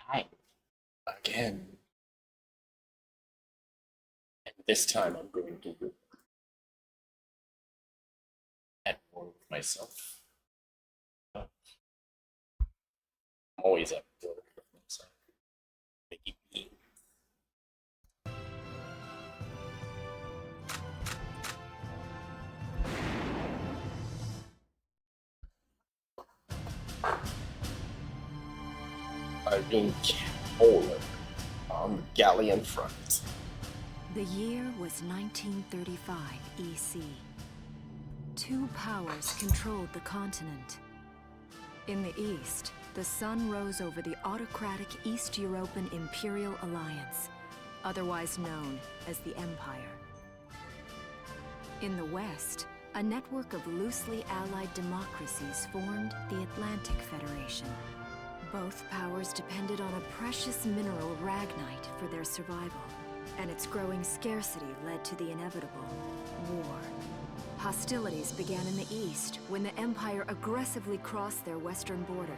Hi again, and this time I'm going to look at more of myself. I'm always at war with myself. Making me. Irene Polar on the Galleon front. The year was 1935 EC. Two powers controlled the continent. In the east, the sun rose over the autocratic East European Imperial Alliance, otherwise known as the Empire. In the west, a network of loosely allied democracies formed the Atlantic Federation. Both powers depended on a precious mineral ragnite for their survival, and its growing scarcity led to the inevitable war. Hostilities began in the east when the Empire aggressively crossed their western border.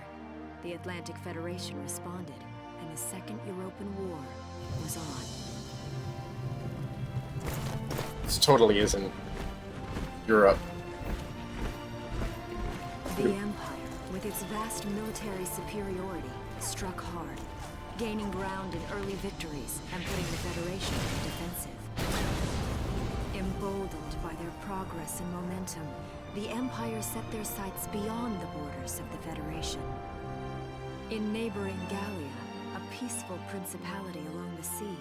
The Atlantic Federation responded, and the Second European War was on. This totally isn't Europe. The Empire, with its vast military superiority, struck hard, gaining ground in early victories and putting the Federation on the defensive. Emboldened by their progress and momentum, the Empire set their sights beyond the borders of the Federation. In neighboring Gallia, a peaceful principality along the sea,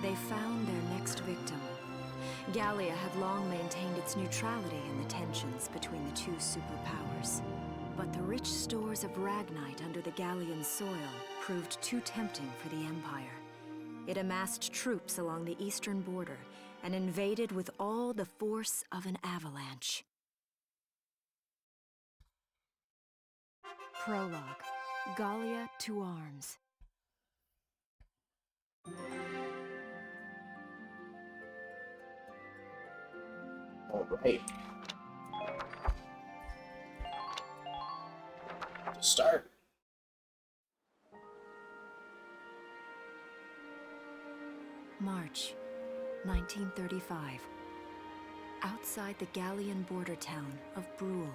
they found their next victim. Gallia had long maintained its neutrality in the tensions between the two superpowers. But the rich stores of ragnite under the Gallian soil proved too tempting for the Empire. It amassed troops along the eastern border and invaded with all the force of an avalanche. Prologue. Gallia to arms. All right. To start. March 1935. Outside the Gallian border town of Brule.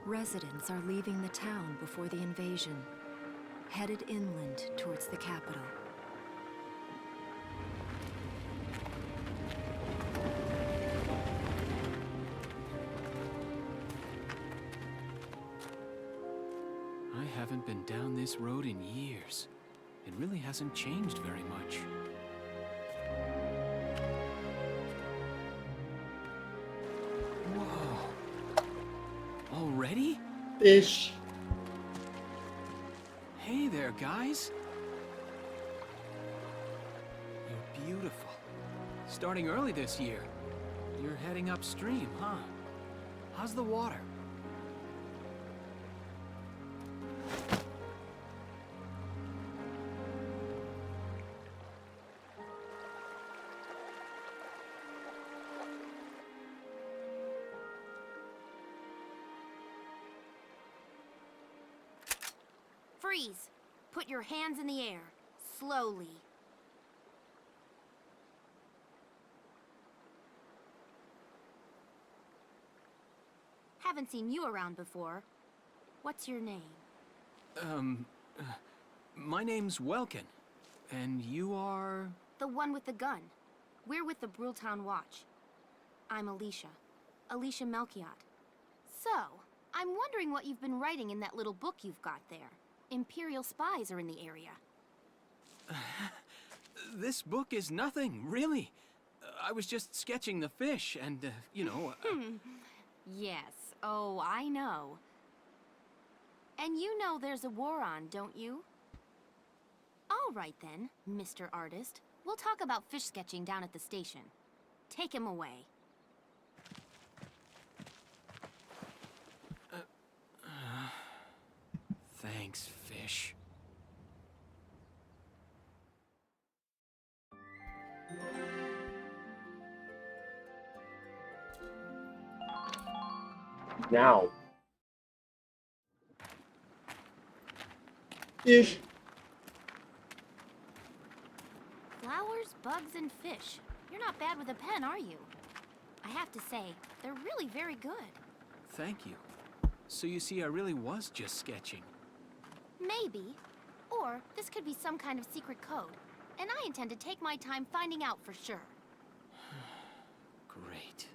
Residents are leaving the town before the invasion, headed inland towards the capital. I haven't been down this road in years. It really hasn't changed very much. Whoa. Already? Fish. Hey there, guys. You're beautiful. Starting early this year. You're heading upstream, huh? How's the water? Freeze! Put your hands in the air. Slowly. Haven't seen you around before. What's your name? My name's Welkin. And you are... The one with the gun. We're with the Bruletown Watch. I'm Alicia. Alicia Melchiot. So, I'm wondering what you've been writing in that little book you've got there. Imperial spies are in the area. This book is nothing, really. I was just sketching the fish and, you know... Yes. Oh, I know. And you know there's a war on, don't you? All right then, Mr. Artist. We'll talk about fish sketching down at the station. Take him away. Thanks, fish. Now. Ish. Flowers, bugs, and fish. You're not bad with a pen, are you? I have to say, they're really very good. Thank you. So you see, I really was just sketching. Maybe. Or this could be some kind of secret code. And I intend to take my time finding out for sure. Great.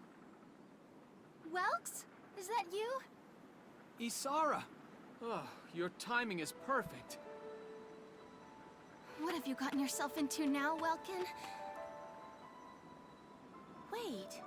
Welks? Is that you? Isara! Oh, your timing is perfect. What have you gotten yourself into now, Welkin? Wait.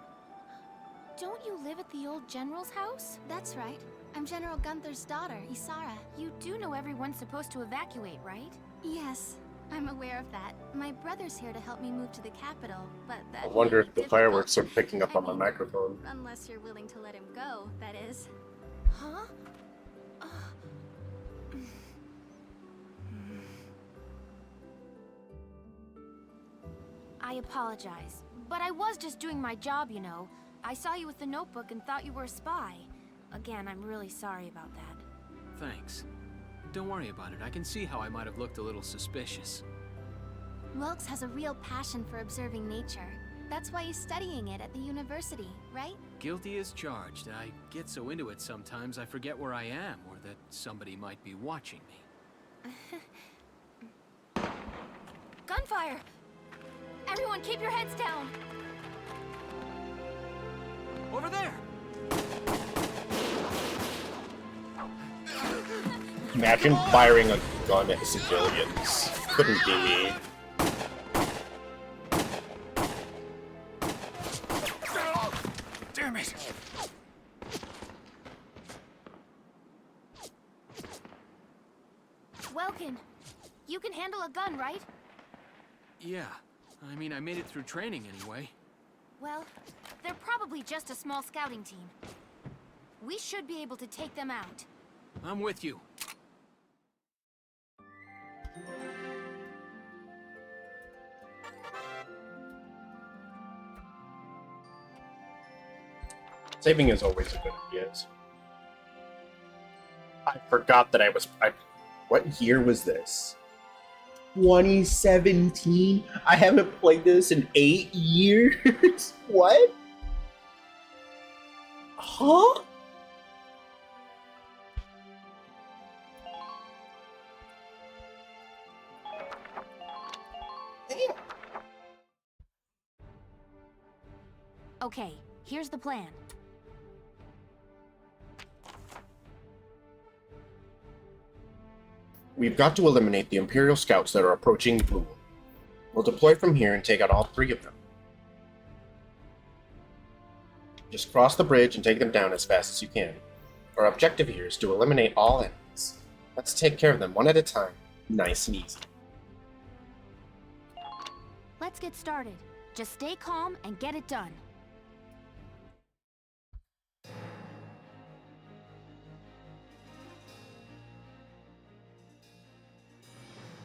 Don't you live at the old general's house? That's right. I'm General Gunther's daughter, Isara. You do know everyone's supposed to evacuate, right? Yes, I'm aware of that. My brother's here to help me move to the capital, but that I wonder may if be the fireworks are difficult. picking up on my microphone. Unless you're willing to let him go, that is. Huh? I apologize, but I was just doing my job, you know. I saw you with the notebook and thought you were a spy. Again, I'm really sorry about that. Thanks. Don't worry about it. I can see how I might have looked a little suspicious. Welks has a real passion for observing nature. That's why he's studying it at the university, right? Guilty as charged. I get so into it sometimes I forget where I am or that somebody might be watching me. Gunfire! Everyone keep your heads down! Over there! Imagine firing a gun at civilians. Couldn't be me. Damn it! Welkin, you can handle a gun, right? Yeah. I mean, I made it through training anyway. Well, they're probably just a small scouting team. We should be able to take them out. I'm with you. Saving is always a good idea. I forgot that what year was this? 2017? I haven't played this in 8 years? What? Huh? Okay, here's the plan. We've got to eliminate the Imperial scouts that are approaching Blue. We'll deploy from here and take out all 3 of them. Just cross the bridge and take them down as fast as you can. Our objective here is to eliminate all enemies. Let's take care of them one at a time, nice and easy. Let's get started. Just stay calm and get it done.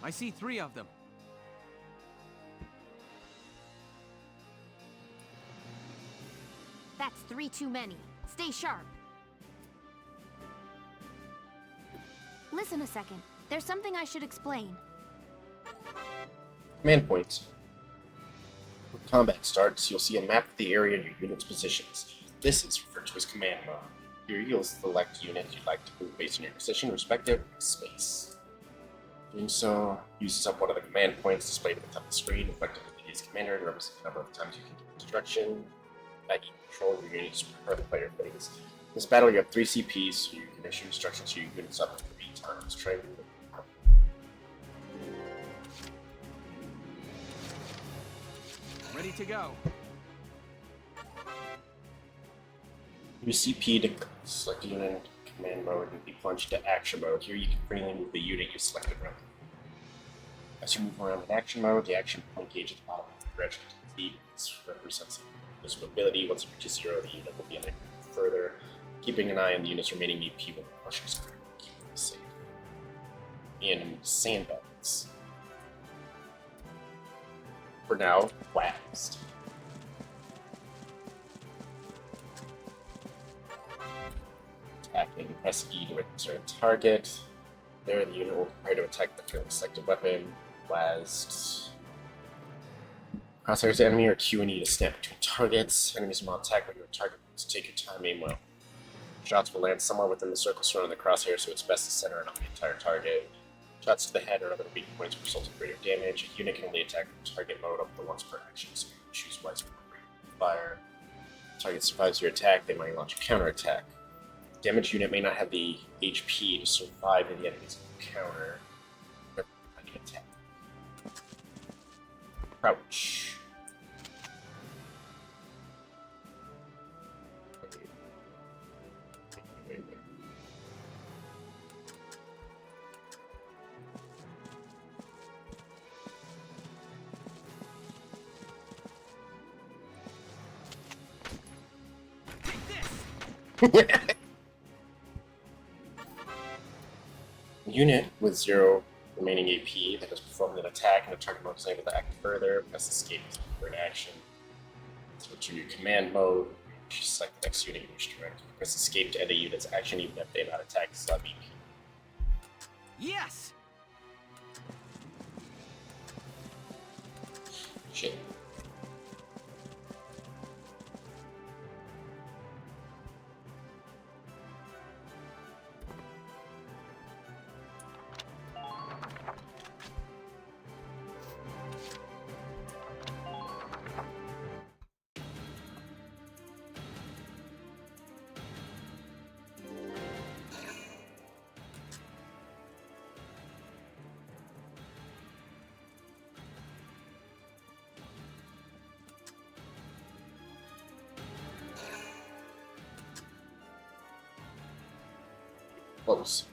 I see 3 of them. That's 3 too many. Stay sharp. Listen a second. There's something I should explain. Command points. When combat starts, you'll see a map of the area and your unit's positions. This is referred to as command mode. Here you'll select units you'd like to move based on your position, respective space. Doing so uses up one of the command points displayed at the top of the screen, effectively his commander, and represents the number of times you can give instruction that you control your units to prepare the player phase. In this battle, you have 3 CPs, so you can issue instructions to your units up to 3 times. Try Ready to go. Use CP to select a unit in command mode and be plunged to action mode. Here you can freely move the unit you selected around. As you move around in action mode, the action point gauge at the bottom of the direction to the feet. This represents this mobility. Once it reaches 0, the unit will be unable to move further. Keeping an eye on the unit's remaining EP will crush your screen, keep them safe. In sandbags. For now, waxed. And press E to insert a target. There, the unit will prepare to attack the currently selected weapon. Blast. Crosshairs the enemy or Q and E to snap between targets. Enemies will not attack when you target. So take your time, aim well. Shots will land somewhere within the circle surrounding the crosshair, so it's best to center it on the entire target. Shots to the head or other weak points result in greater damage. A unit can only attack the target mode up to once per action, so you can choose wisely for fire. If the target survives your attack, they might launch a counterattack. The damaged unit may not have the HP to survive in the enemy's counter. Attack. Crouch. Unit with 0 remaining AP that has performed an attack and the target mode is unable to act further, press escape for an action. Switch to your command mode, just select the next unit you wish to direct. Press escape to end a unit's action even if they not attack sub EP. Yes! Shit. Close.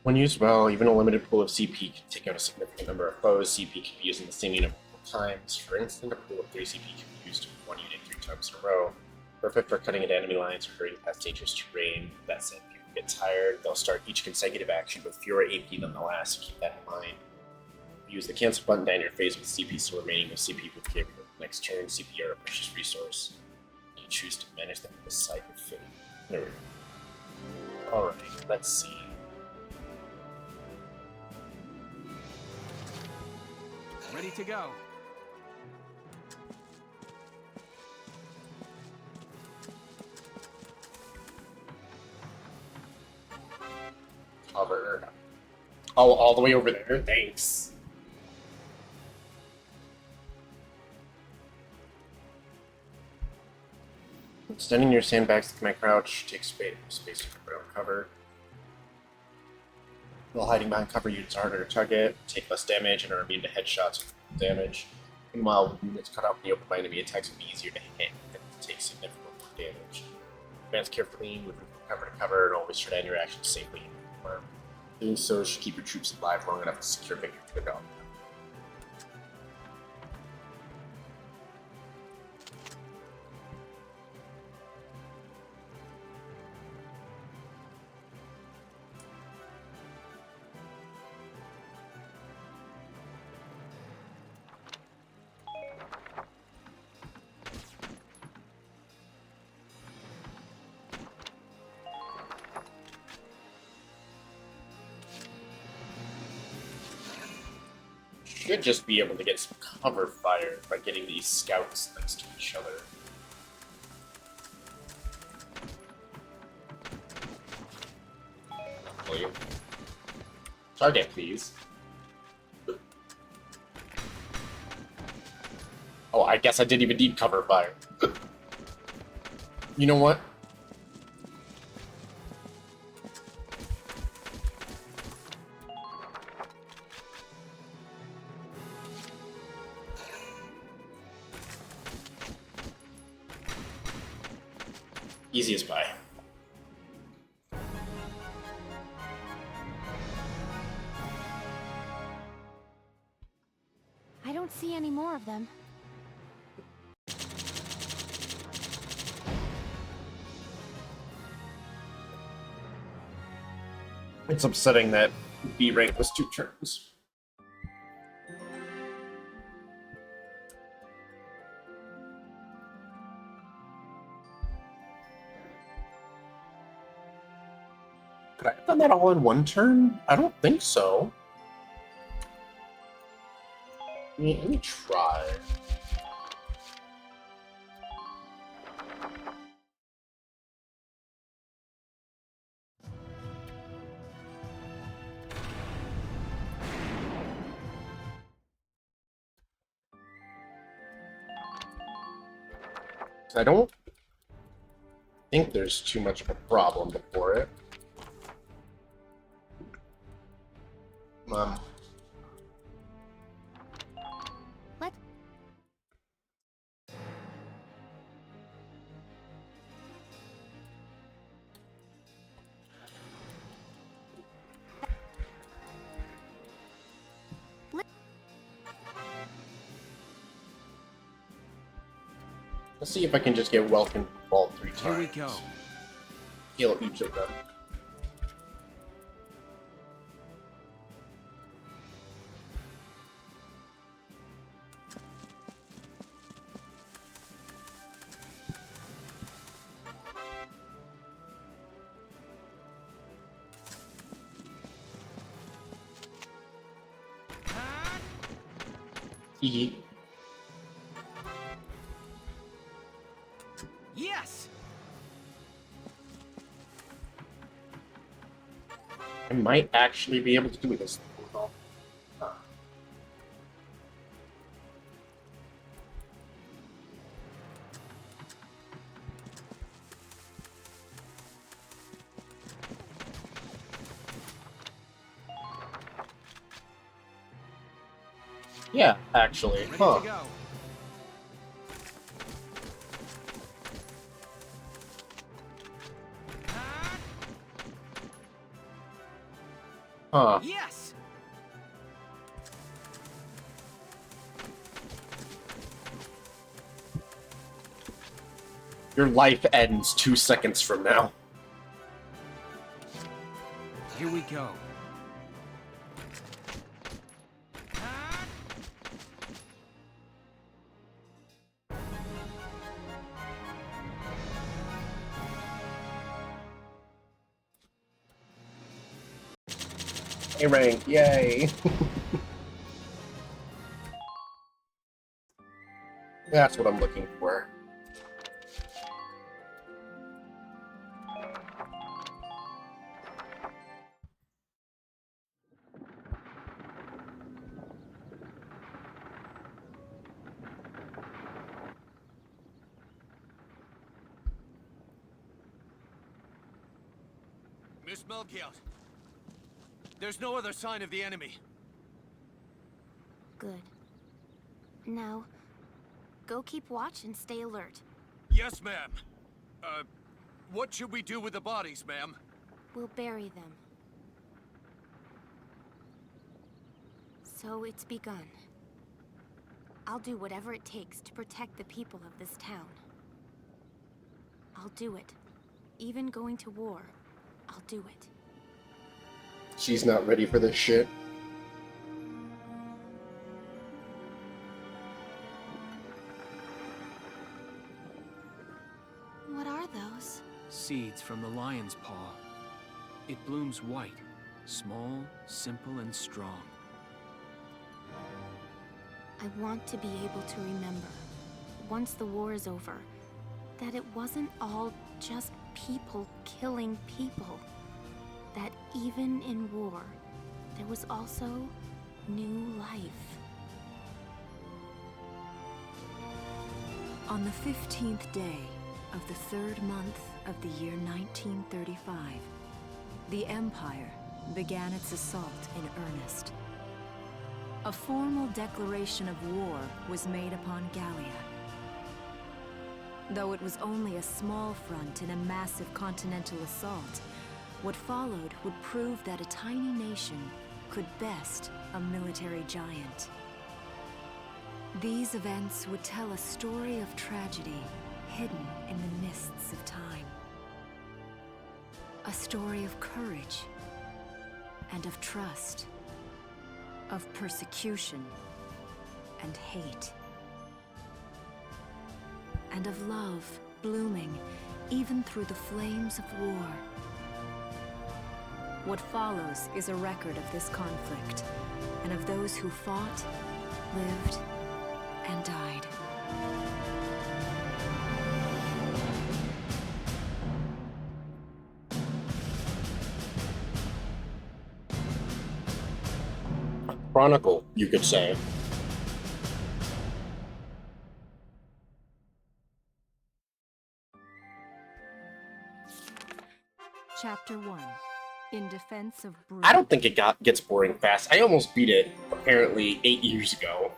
When used well, even a limited pool of CP can take out a significant number of foes. CP can be used in the same unit multiple times. For instance, a pool of 3 CP can be used with one unit 3 times in a row. Perfect for cutting into enemy lines or hurrying past dangerous terrain. That said, people get tired, they'll start each consecutive action with fewer AP than the last, so keep that in mind. Use the cancel button down your face with CP, so remaining with CP with the next turn. CP are a precious resource. You choose to manage them with sight and fitting. There we go. Alright, let's see. Ready to go. Cover. Oh, all the way over there? Thanks. Extending your sandbags to command crouch, take space to ground cover. While hiding behind cover, units are harder to target, take less damage, and are immune to headshots with damage. Meanwhile, units cut out in the open by enemy attacks will be easier to hit and take significant more damage. Advance carefully, moving from cover to cover, and always try to end your actions safely. Doing so should keep your troops alive long enough to secure victory to the dog. Should just be able to get some cover fire by getting these scouts next to each other. Will you? Target, please. Oh, I guess I didn't even need cover fire. You know what? Easy as pie. I don't see any more of them. It's upsetting that B rank was 2 turns. Could I have done that all in 1 turn? I don't think so. Let me try. I don't think there's too much of a problem before it. Let Let's see if I can just get Welkin all 3 times. Here we go. Heal each of them. Yeet. Yes! I might actually be able to do this. Yeah, actually. Ready Huh. to go. Huh. Yes! Your life ends 2 seconds from now. Here we go. A rank, yay! That's what I'm looking for. Miss Melchiot. There's no other sign of the enemy. Good. Now, go keep watch and stay alert. Yes, ma'am. What should we do with the bodies, ma'am? We'll bury them. So it's begun. I'll do whatever it takes to protect the people of this town. I'll do it. Even going to war, I'll do it. She's not ready for this shit. What are those? Seeds from the lion's paw. It blooms white, small, simple, and strong. I want to be able to remember, once the war is over, that it wasn't all just people killing people. That even in war, there was also new life. On the 15th day of the 3rd month of the year 1935, the Empire began its assault in earnest. A formal declaration of war was made upon Gallia. Though it was only a small front in a massive continental assault, what followed would prove that a tiny nation could best a military giant. These events would tell a story of tragedy hidden in the mists of time. A story of courage and of trust, of persecution and hate, and of love blooming even through the flames of war. What follows is a record of this conflict, and of those who fought, lived, and died. A chronicle, you could say. Chapter 1. In Defense of Brood. I don't think it gets boring fast. I almost beat it, apparently, 8 years ago.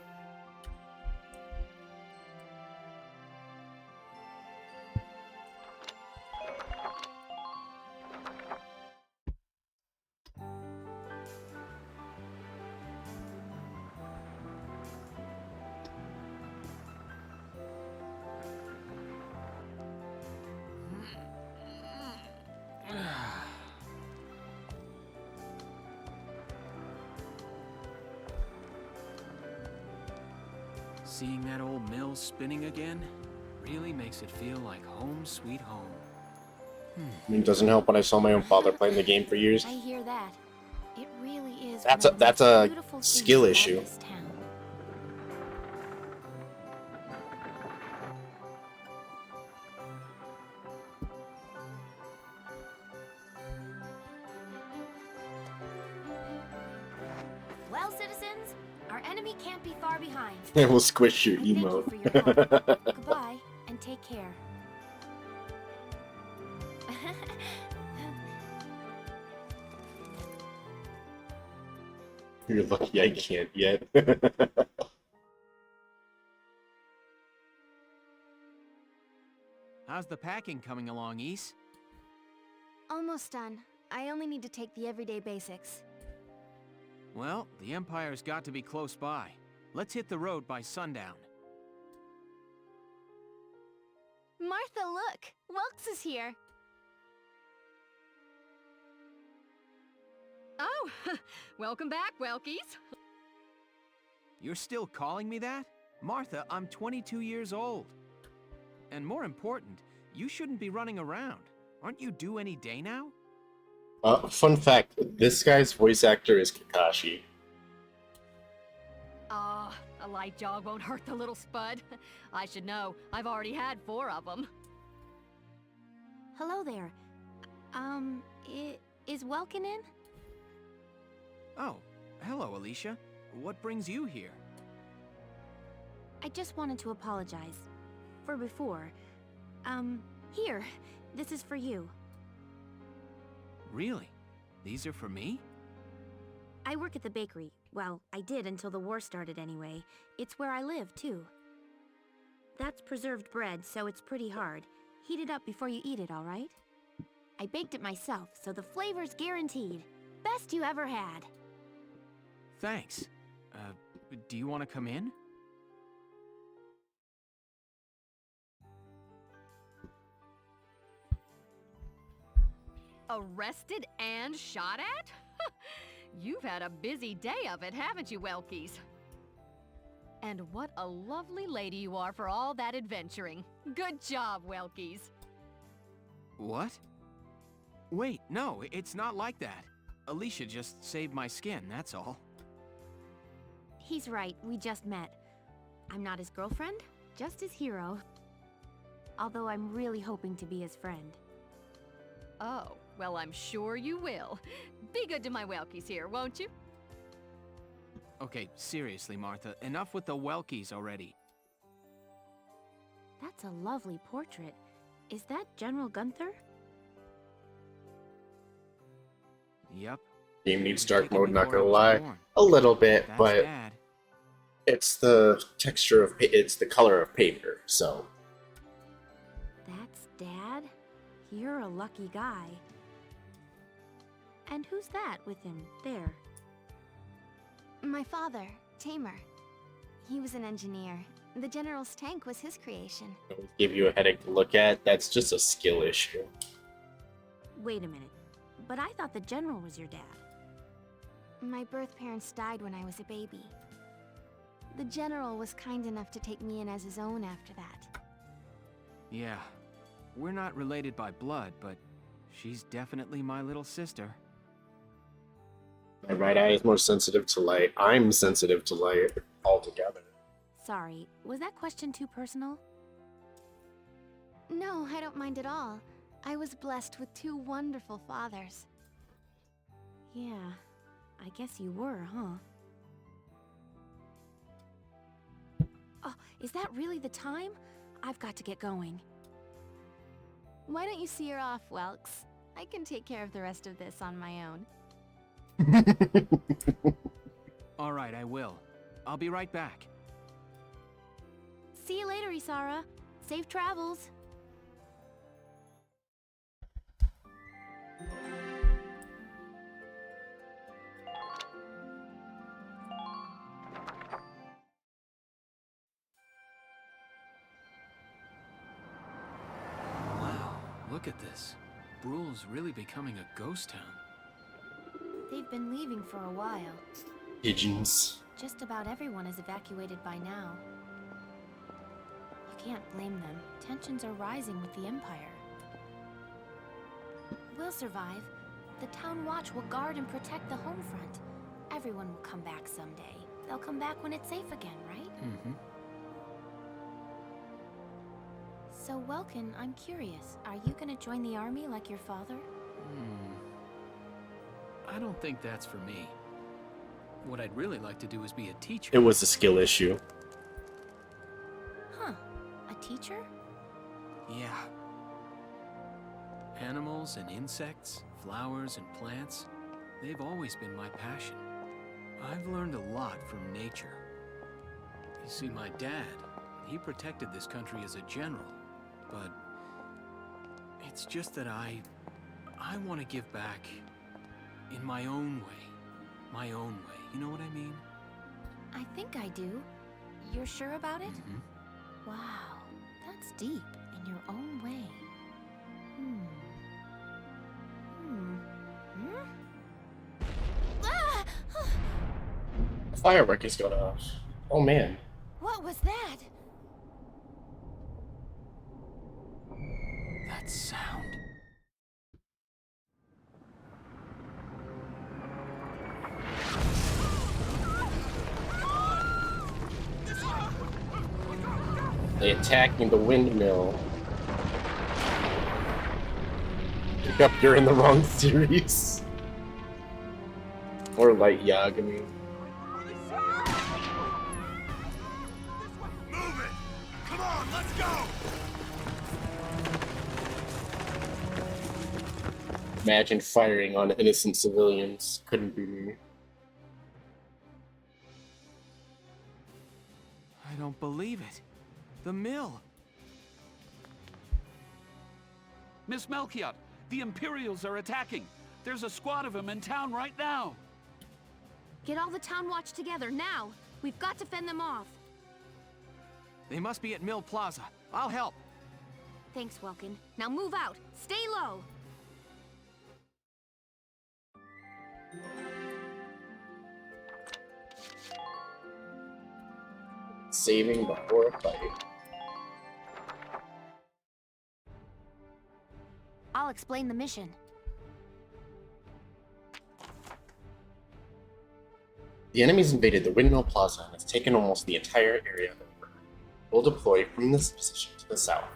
Seeing that old mill spinning again really makes it feel like home sweet home. I mean, it doesn't help when I saw my own father playing the game for years. I hear that. It really is. That's one a- of the that's most a beautiful things skill about issue. this town. Well, citizens, our enemy can't be far behind. It will squish your I thank you emote. for your help. Goodbye, and take care. You're lucky I can't yet. How's the packing coming along, Ys? Almost done. I only need to take the everyday basics. Well, the Empire's got to be close by. Let's hit the road by sundown. Martha, look! Welks is here! Oh, welcome back, Welkies. You're still calling me that? Martha, I'm 22 years old. And more important, you shouldn't be running around. Aren't you due any day now? Fun fact, this guy's voice actor is Kakashi. Ah, a light jog won't hurt the little spud. I should know. I've already had 4 of them. Hello there. Is Welkin in? Oh, hello, Alicia. What brings you here? I just wanted to apologize. For before. Here. This is for you. Really? These are for me? I work at the bakery. Well, I did until the war started anyway. It's where I live, too. That's preserved bread, so it's pretty hard. Heat it up before you eat it, all right? I baked it myself, so the flavor's guaranteed. Best you ever had. Thanks. Do you want to come in? Arrested and shot at? You've had a busy day of it, haven't you, Welkies? And what a lovely lady you are for all that adventuring. Good job, Welkies. What? Wait, no, it's not like that. Alicia just saved my skin, that's all. He's right, we just met. I'm not his girlfriend, just his hero. Although I'm really hoping to be his friend. Oh, well, I'm sure you will. Be good to my Welkies here, won't you? Okay, seriously, Martha, enough with the Welkies already. That's a lovely portrait. Is that General Gunther? Yep. Game needs dark Taken mode, not before I gonna was lie. born. A little bit, That's but Dad. it's the texture of it's the color of paper, so That's Dad? You're a lucky guy. And who's that with him, there? My father, Tamer. He was an engineer. The General's tank was his creation. it'll give you a headache to look at. That's just a skill issue. Wait a minute. But I thought the General was your dad. My birth parents died when I was a baby. The General was kind enough to take me in as his own after that. Yeah, we're not related by blood, but she's definitely my little sister. My right eye is more sensitive to light. I'm sensitive to light altogether. Sorry, was that question too personal? No, I don't mind at all. I was blessed with two wonderful fathers. Yeah, I guess you were, huh? Oh, is that really the time? I've got to get going. Why don't you see her off, Welks? I can take care of the rest of this on my own. All right, I will. I'll be right back. See you later, Isara. Safe travels. Wow, look at this. Bruhl's really becoming a ghost town. They've been leaving for a while. Pigeons. Just about everyone is evacuated by now. You can't blame them. Tensions are rising with the Empire. We'll survive. The Town Watch will guard and protect the home front. Everyone will come back someday. They'll come back when it's safe again, right? Mm-hmm. So, Welkin, I'm curious. Are you gonna join the army like your father? I don't think that's for me. What I'd really like to do is be a teacher. It was a skill issue. Huh. A teacher? Yeah. Animals and insects, flowers and plants, they've always been my passion. I've learned a lot from nature. You see, my dad, he protected this country as a general, but it's just that I want to give back in my own way. My own way. You know what I mean? I think I do. You're sure about it? Mm-hmm. Wow, that's deep in your own way. Ah! A firework is going off. Oh man. What was that? That sound. They attacking the windmill. Pick up, you're in the wrong series. Or Light Yagami. Move it! Come on, let's go! Imagine firing on innocent civilians. Couldn't be me. I don't believe it. The mill. Miss Melchiot, the Imperials are attacking. There's a squad of them in town right now. Get all the Town Watch together, now! We've got to fend them off. They must be at Mill Plaza. I'll help. Thanks, Welkin. Now move out. Stay low. Saving before a fight. I'll explain the mission. The enemy's invaded the Windmill Plaza and has taken almost the entire area over. We'll deploy from this position to the south.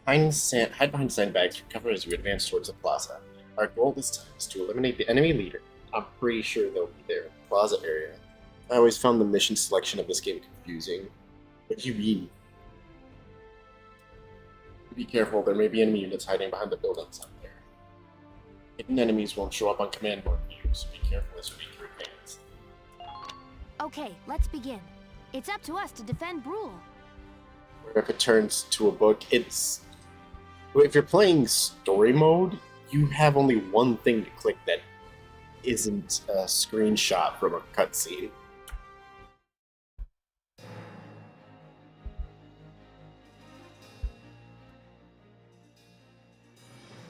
Hide behind sandbags for cover as we advance towards the plaza. Our goal this time is to eliminate the enemy leader. I'm pretty sure they'll be there in the plaza area. I always found the mission selection of this game confusing. What do you mean? Be careful, there may be enemy units hiding behind the buildings out there. Hidden enemies won't show up on command board view, so be careful as you read through things. Okay, let's begin. It's up to us to defend Bruhl. Or if it turns to a book, it's... If you're playing story mode, you have only one thing to click that isn't a screenshot from a cutscene.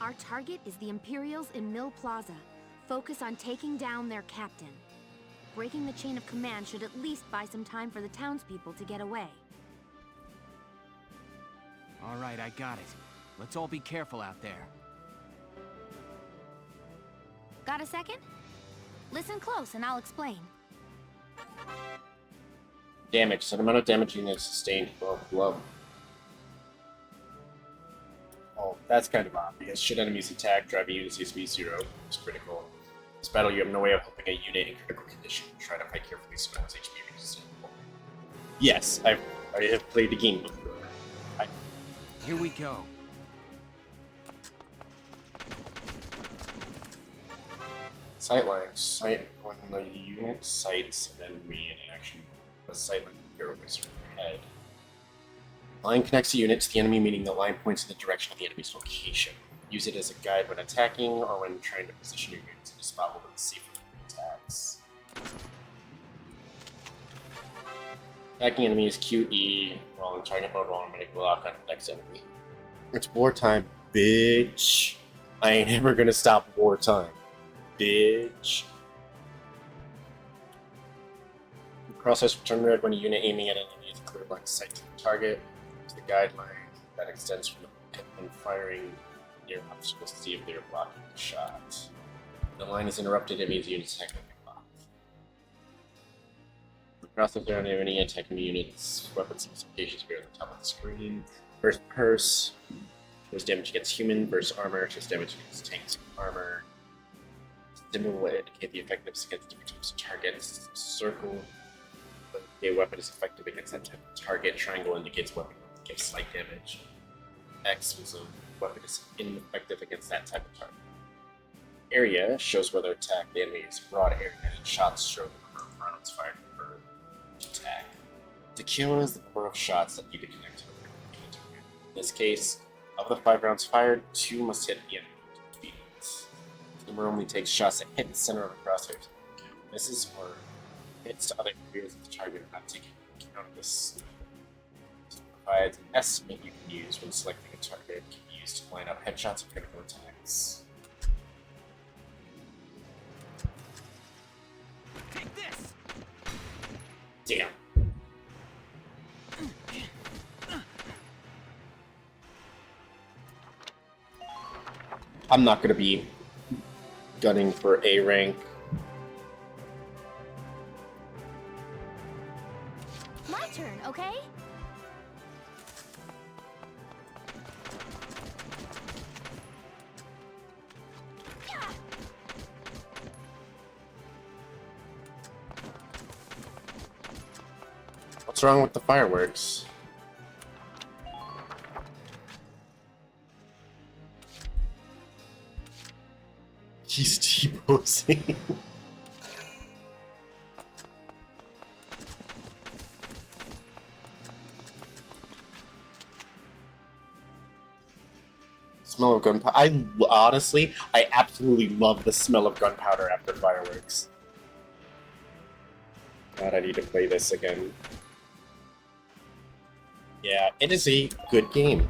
Our target is the Imperials in Mill Plaza. Focus on taking down their captain. Breaking the chain of command should at least buy some time for the townspeople to get away. All right, I got it. Let's all be careful out there. Got a second? Listen close and I'll explain. Damage. Set amount of damage units sustained. Love. Oh, that's kind of obvious. Should enemies attack, driving units CSB 0 is critical. This battle, you have no way of helping a unit in critical condition. Try to fight carefully so no one's HP resistant. Yes, I have played the game before. Here we go. Sightlines. Sight when the unit sights an enemy in action. A sightline arrow is head. Line connects the unit to the enemy, meaning the line points in the direction of the enemy's location. Use it as a guide when attacking or when trying to position your units in a spot where it's safer for attacks. Attacking enemies QE while in target mode while automatic lock on the next enemy. It's wartime, bitch. I ain't ever gonna stop wartime, bitch. Process will turn red when a unit aiming at an enemy is a clear line of sight to the target. To the guideline that extends from the pit when firing near obstacles to see if they are blocking the shot. If the line is interrupted, it means the unit is technically blocked. The process around any attacking units, weapons specifications appear at the top of the screen. First purse shows damage against human. Burst armor shows damage against tanks and armor. Symbol will indicate the effectiveness against different types of targets. Circle. A weapon is effective against that type of target. Triangle indicates weapon gives slight damage. X was a weapon is ineffective against that type of target. Area shows whether attack the enemy is broad area, and shots show the number of rounds fired per attack. To kill is the number of shots that need to connect to the target. In this case, of the 5 rounds fired, 2 must hit the enemy to defeat it. The number only takes shots that hit the center of the crosshairs. Misses or hits to other areas of the target are not taken into account of this. It provides an estimate you can use when selecting a target. It can be used to line up headshots and critical attacks. Take this! Damn. I'm not gonna be gunning for A rank. My turn, okay? What's wrong with the fireworks? He's T-posing. Smell of gunpowder. I absolutely love the smell of gunpowder after fireworks. God, I need to play this again. Yeah, it is a good game.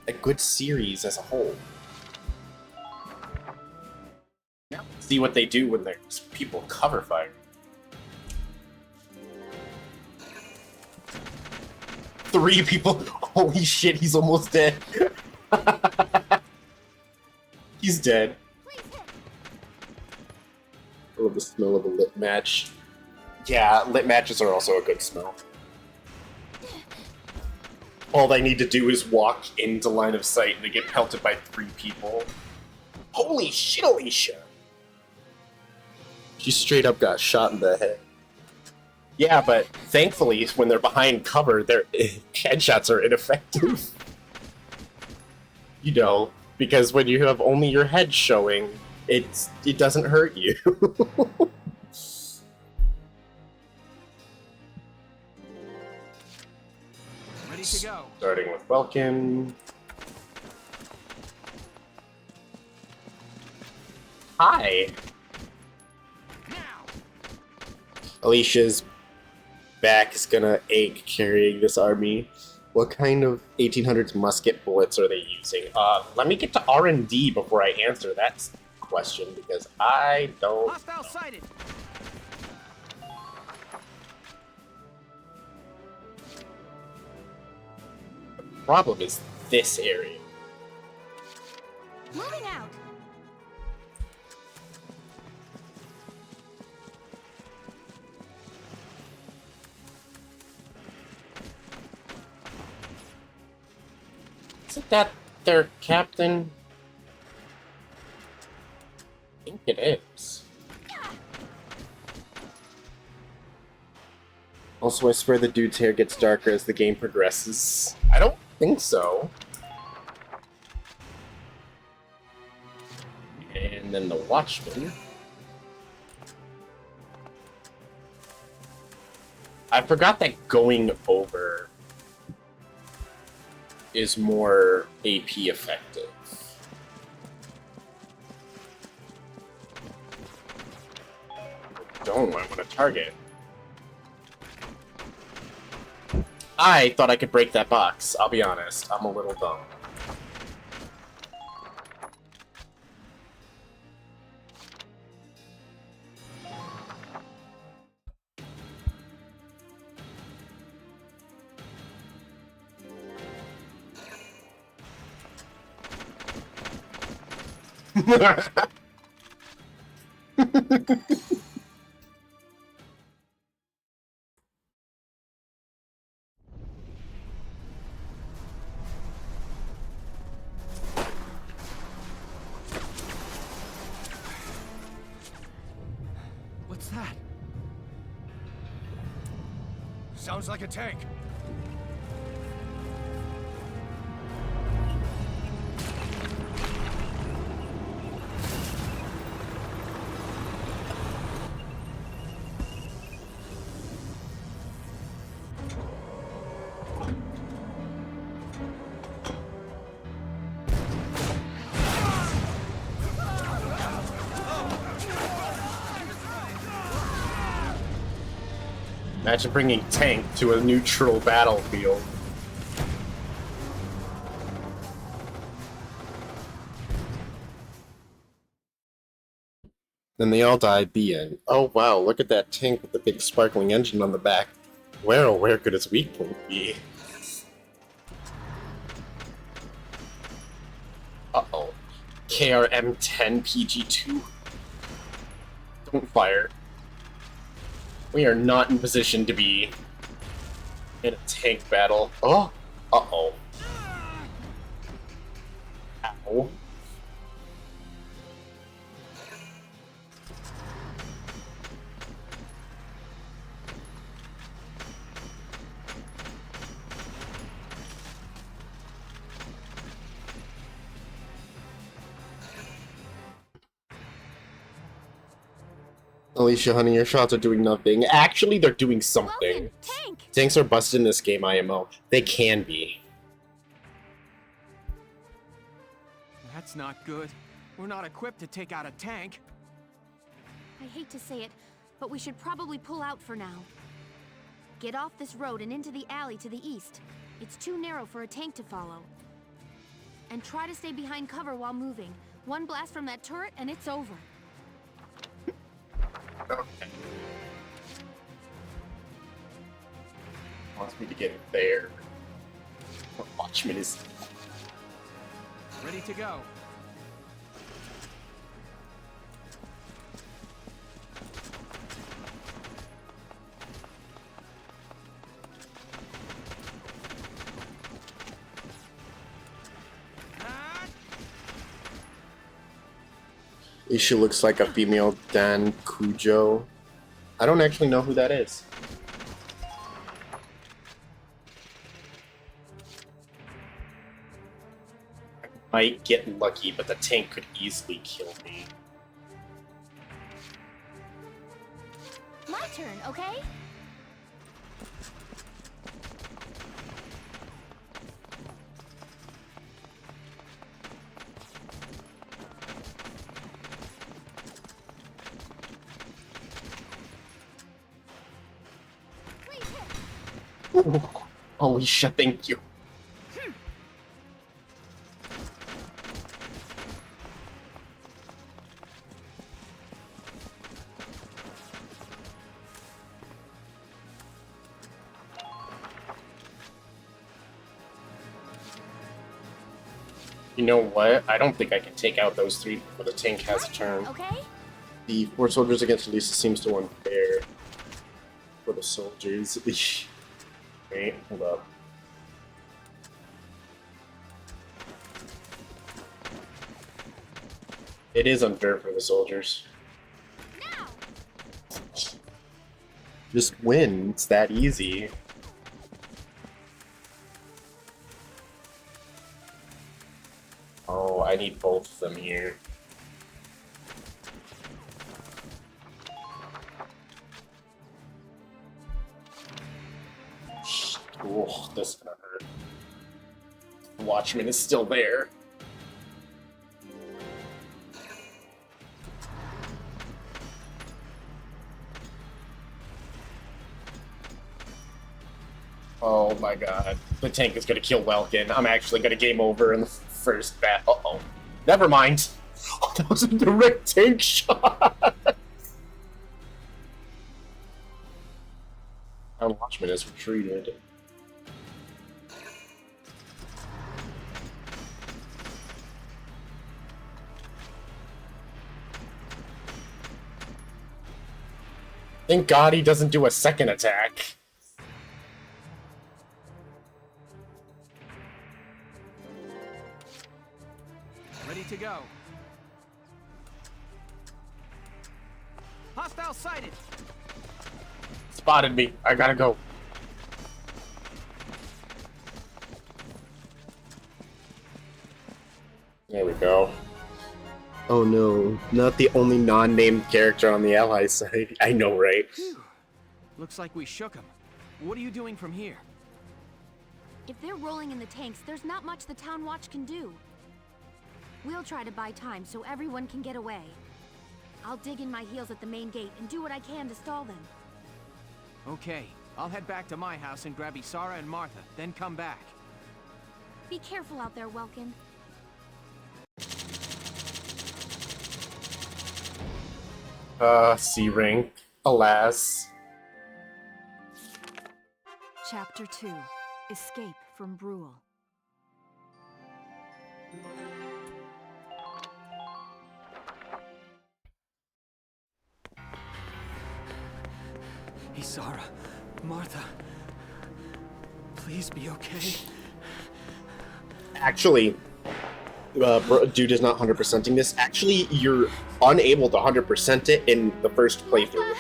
A good series as a whole. See what they do when there's people cover fire. Three people. Holy shit, he's almost dead. He's dead. I love the smell of a lit match. Yeah, lit matches are also a good smell. All they need to do is walk into line of sight and they get pelted by 3 people. Holy shit, Alicia! She straight up got shot in the head. Yeah, but thankfully, when they're behind cover, their headshots are ineffective. You know, because when you have only your head showing, it doesn't hurt you. Ready to go. Starting with Welkin. Hi. Now. Alicia's back is gonna ache carrying this army. What kind of 1800s musket bullets are they using? Let me get to R&D before I answer that question because I don't. Hostile sighted. The problem is this area. Moving out. Isn't that their captain? I think it is. Also, I swear the dude's hair gets darker as the game progresses. I don't think so. And then the Watchman. I forgot that going over is more AP effective. Don't I want to target? I thought I could break that box. I'll be honest, I'm a little dumb. What's that? Sounds like a tank. Imagine bringing tank to a neutral battlefield. Then they all die, the end. Oh wow, look at that tank with the big sparkling engine on the back. Where oh where could its weak point be? Uh-oh. KRM-10 PG-2. Don't fire. We are not in position to be in a tank battle. Oh! Uh-oh. Ow. Alicia, honey, your shots are doing nothing. Actually, they're doing something. Logan, tank! Tanks are busted in this game, IMO. They can be. That's not good. We're not equipped to take out a tank. I hate to say it, but we should probably pull out for now. Get off this road and into the alley to the east. It's too narrow for a tank to follow. And try to stay behind cover while moving. One blast from that turret and it's over. Okay. Wants me to get there. The Watchman is... Ready to go. Isha looks like a female Dan Cujo. I don't actually know who that is. I might get lucky, but the tank could easily kill me. My turn, okay? Holy shit, thank you. You know what? I don't think I can take out those three before the tank has a turn. Okay? The 4 soldiers against Elisa seems so unfair for the soldiers. Wait, hold up. It is unfair for the soldiers. Now! Just win. It's that easy. Oh, I need both of them here. Oh, this is gonna hurt. The Watchman is still there. Oh my god. The tank is gonna kill Welkin. I'm actually gonna game over in the first bat. Uh-oh. Never mind. Oh, that was a direct tank shot. Our Watchman has retreated. Thank God he doesn't do a second attack. Ready to go. Hostile sighted. Spotted me. I gotta go. There we go. Oh no, not the only non-named character on the ally side. I know, right? Phew. Looks like we shook him. What are you doing from here? If they're rolling in the tanks, there's not much the Town Watch can do. We'll try to buy time so everyone can get away. I'll dig in my heels at the main gate and do what I can to stall them. Okay, I'll head back to my house and grab Isara and Martha, then come back. Be careful out there, Welkin. C rank. Alas. Chapter 2. Escape from Brule. Isara, Martha, please be okay. Actually, dude is not 100%ing this. Actually, you're unable to 100% it in the first playthrough.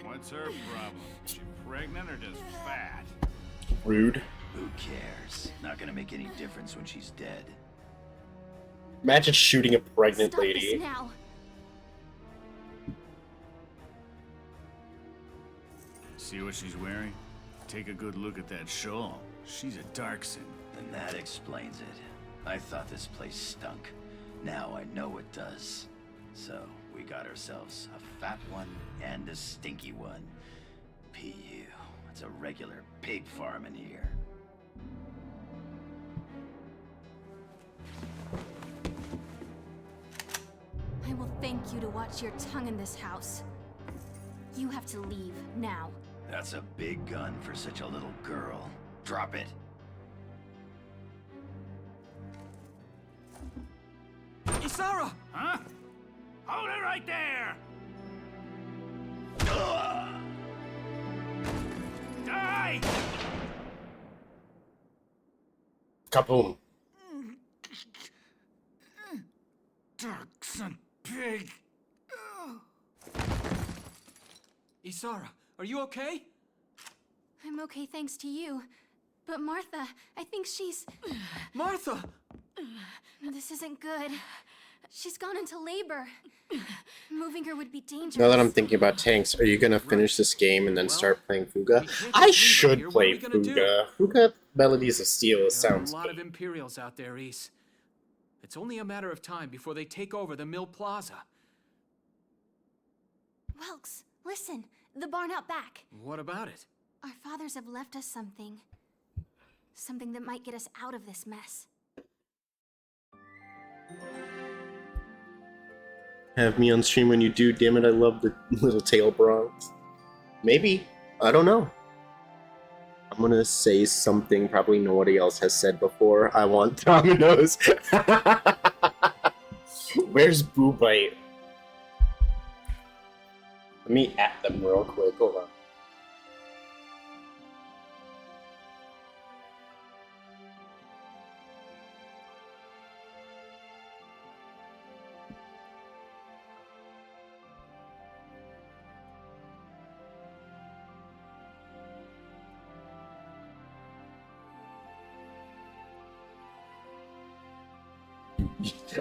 What's her problem? Is she pregnant or just fat? Rude. Who cares? Not gonna make any difference when she's dead. Imagine shooting a pregnant Stop lady. this now. See what she's wearing? Take a good look at that shawl. She's a Darkson. And that explains it. I thought this place stunk. Now I know it does. So, we got ourselves a fat one and a stinky one. PU. It's a regular pig farm in here. I will thank you to watch your tongue in this house. You have to leave now. That's a big gun for such a little girl. Drop it. Isara! Huh? Hold it right there! Die! Kaboom. Darkson pig! Isara, are you okay? I'm okay thanks to you. But Martha, I think she's... Martha! This isn't good. She's gone into labor. Moving her would be dangerous. Now that I'm thinking about tanks, are you gonna finish this game and then start playing Fuga? we can't I just leave her should here. What play are we gonna do? Fuga. Fuga Melodies of Steel There sounds are a lot good. of Imperials out there, Ys. It's only a matter of time before they take over the Mill Plaza. Welks, listen. The barn out back. What about it? Our fathers have left us something. Something that might get us out of this mess. Have me on stream when you do, damn it, I love the little tail bronze. Maybe. I don't know. I'm gonna say something probably nobody else has said before. I want dominoes. Where's Boo Bite? Let me at them real quick. Hold on.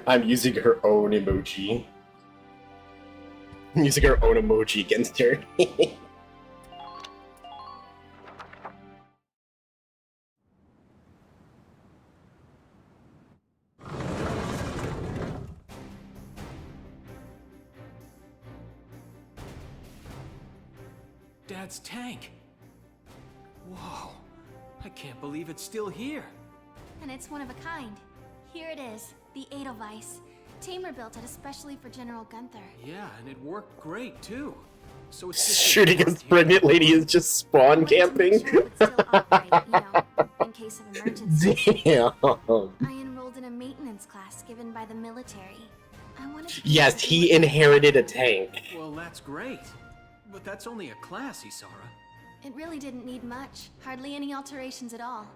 I'm using her own emoji. I'm using her own emoji against her. Dad's tank. Whoa. I can't believe it's still here. And it's one of a kind. Here it is, the Edelweiss. Tamer built it especially for General Gunther. Yeah, and it worked great too. So it's just Shooting a pregnant lady is just spawn camping. Sure it would still operate, in case of emergency. Damn. I enrolled in a maintenance class given by the military. I wanted to Yes, he inherited a tank. Well, that's great. But that's only a class, Isara. It really didn't need much. Hardly any alterations at all.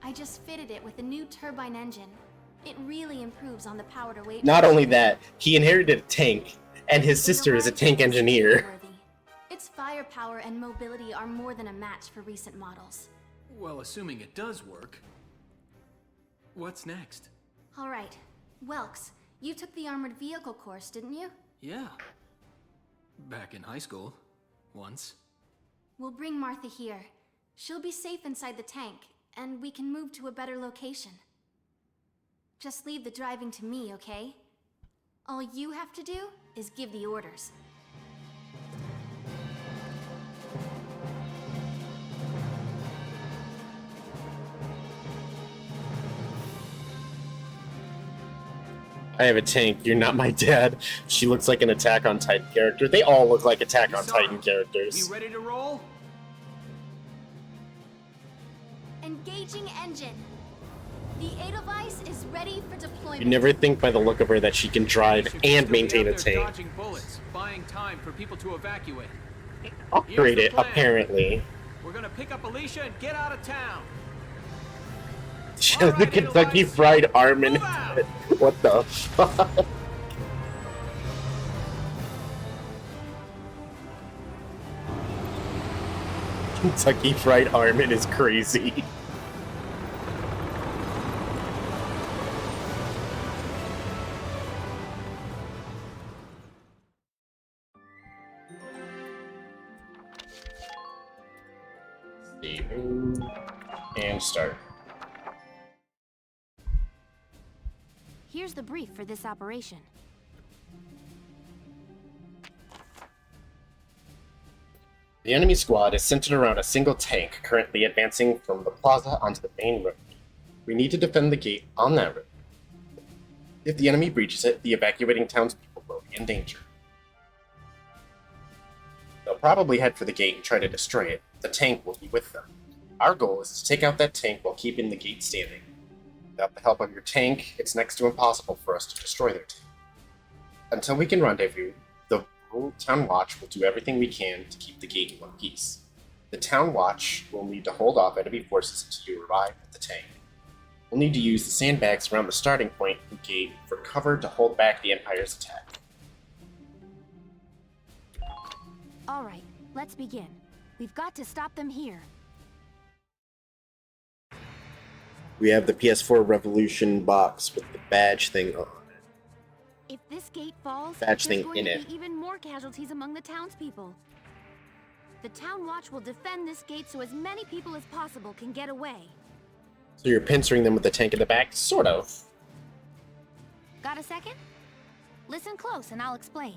I just fitted it with a new turbine engine. It really improves on the power to weight. Not only that, he inherited a tank, and his sister is a tank engineer. Its firepower and mobility are more than a match for recent models. Well, assuming it does work. What's next? Alright, Welks, you took the armored vehicle course, didn't you? Yeah. Back in high school. Once. We'll bring Martha here. She'll be safe inside the tank, and we can move to a better location. Just leave the driving to me, okay? All you have to do is give the orders. I have a tank, you're not my dad. She looks like an Attack on Titan character. They all look like Attack on Titan characters. You ready to roll? Engaging engine. The Edelweiss is ready for deployment. You never think by the look of her that she can drive and maintain a tank. Dodging bullets, buying time for people to evacuate. Upgrade it, apparently. We're gonna pick up Alicia and get out of town. She has the Kentucky Fried Armin. What the fuck? Kentucky Fried Armin is crazy. Saving and start. Here's the brief for this operation. The enemy squad is centered around a single tank currently advancing from the plaza onto the main road. We need to defend the gate on that road. If the enemy breaches it, the evacuating townspeople will be in danger. They'll probably head for the gate and try to destroy it. The tank will be with them. Our goal is to take out that tank while keeping the gate standing. Without the help of your tank, it's next to impossible for us to destroy their tank. Until we can rendezvous, the Town Watch will do everything we can to keep the gate in one piece. The Town Watch will need to hold off enemy forces until you arrive at the tank. We'll need to use the sandbags around the starting point of the gate for cover to hold back the Empire's attack. Alright, let's begin. We've got to stop them here. We have the PS4 Revolution box with the badge thing on it. If this gate falls, Badge there's thing going in to it. be even more casualties among the townspeople. The Town Watch will defend this gate so as many people as possible can get away. So you're pincering them with the tank in the back? Sort of. Got a second? Listen close and I'll explain.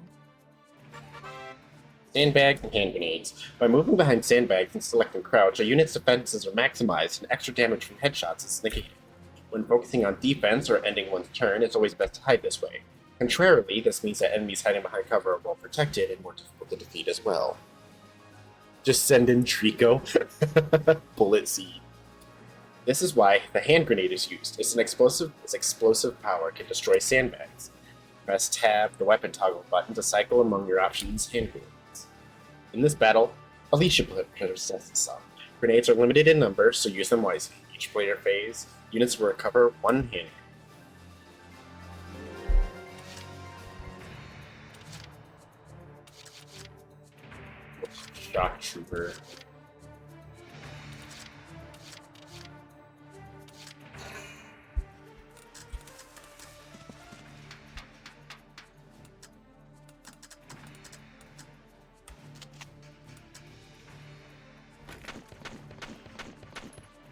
Sandbags and hand grenades. By moving behind sandbags and selecting crouch, a unit's defenses are maximized and extra damage from headshots is negated. When focusing on defense or ending one's turn, it's always best to hide this way. Contrarily, this means that enemies hiding behind cover are well protected and more difficult to defeat as well. Just send in Trico. Bullet seed. This is why the hand grenade is used. It's an explosive. Its explosive power can destroy sandbags. Press tab, the weapon toggle button, to cycle among your options hand grenades. In this battle, Alicia possesses some. Grenades are limited in number, so use them wisely. Each player phase, units will recover one hand. Shock Trooper.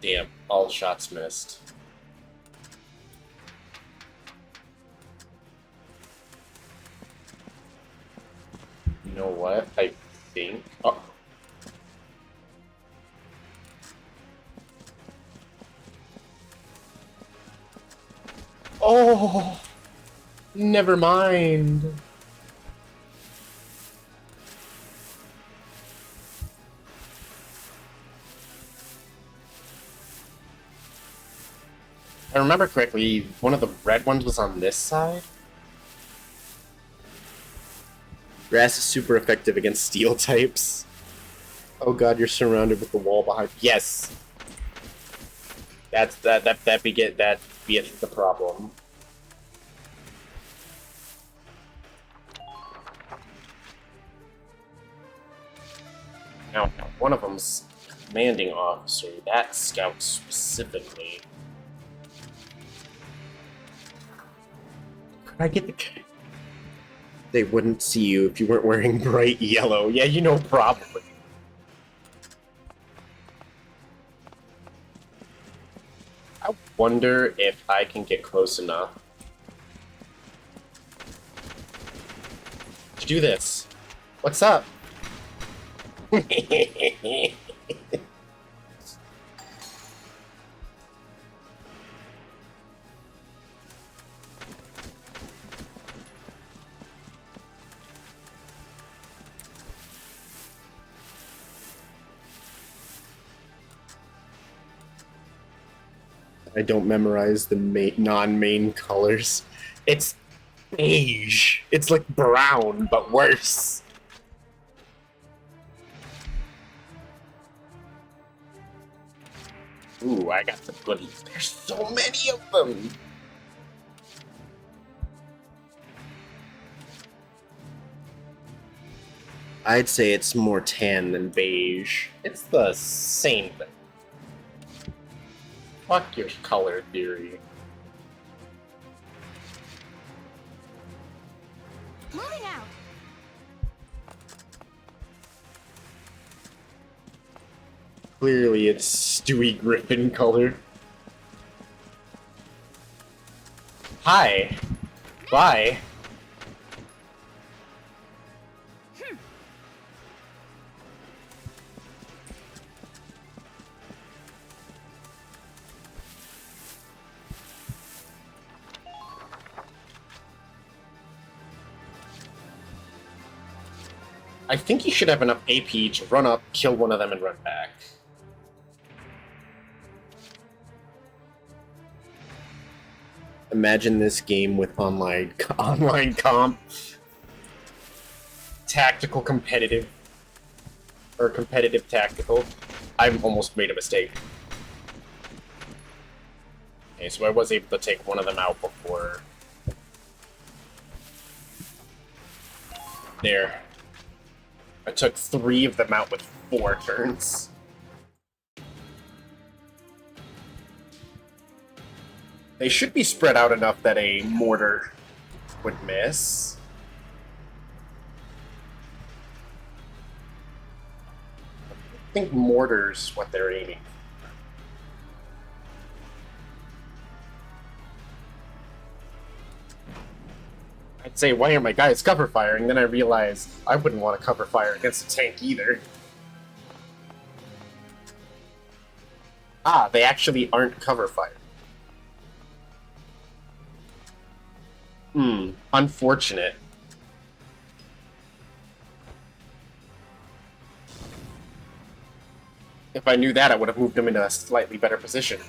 Damn, all shots missed. You know what? I think. Oh. Oh! Never mind. If I remember correctly, one of the red ones was on this side. Grass is super effective against steel types. Oh god, you're surrounded with the wall behind. Yes, that be the problem. Now, one of them's commanding officer. That scout specifically. I get the... They wouldn't see you if you weren't wearing bright yellow. Yeah, you know, probably. I wonder if I can get close enough to do this. What's up? I don't memorize the non-main colors. It's beige. It's like brown, but worse. Ooh, I got some goodies. There's so many of them. I'd say it's more tan than beige. It's the same thing. Fuck your color theory. Moving out. Clearly it's Stewie Griffin color. Hi. Bye. I think you should have enough AP to run up, kill one of them, and run back. Imagine this game with online comp. Tactical competitive. Or competitive tactical. I've almost made a mistake. Okay, so I was able to take one of them out before. There. I took 3 of them out with 4 turns. They should be spread out enough that a mortar would miss. I think mortar's what they're aiming for. I'd say, why aren't my guys cover firing? Then I realized I wouldn't want to cover fire against a tank either. Ah, they actually aren't cover fire. Unfortunate. If I knew that, I would have moved him into a slightly better position.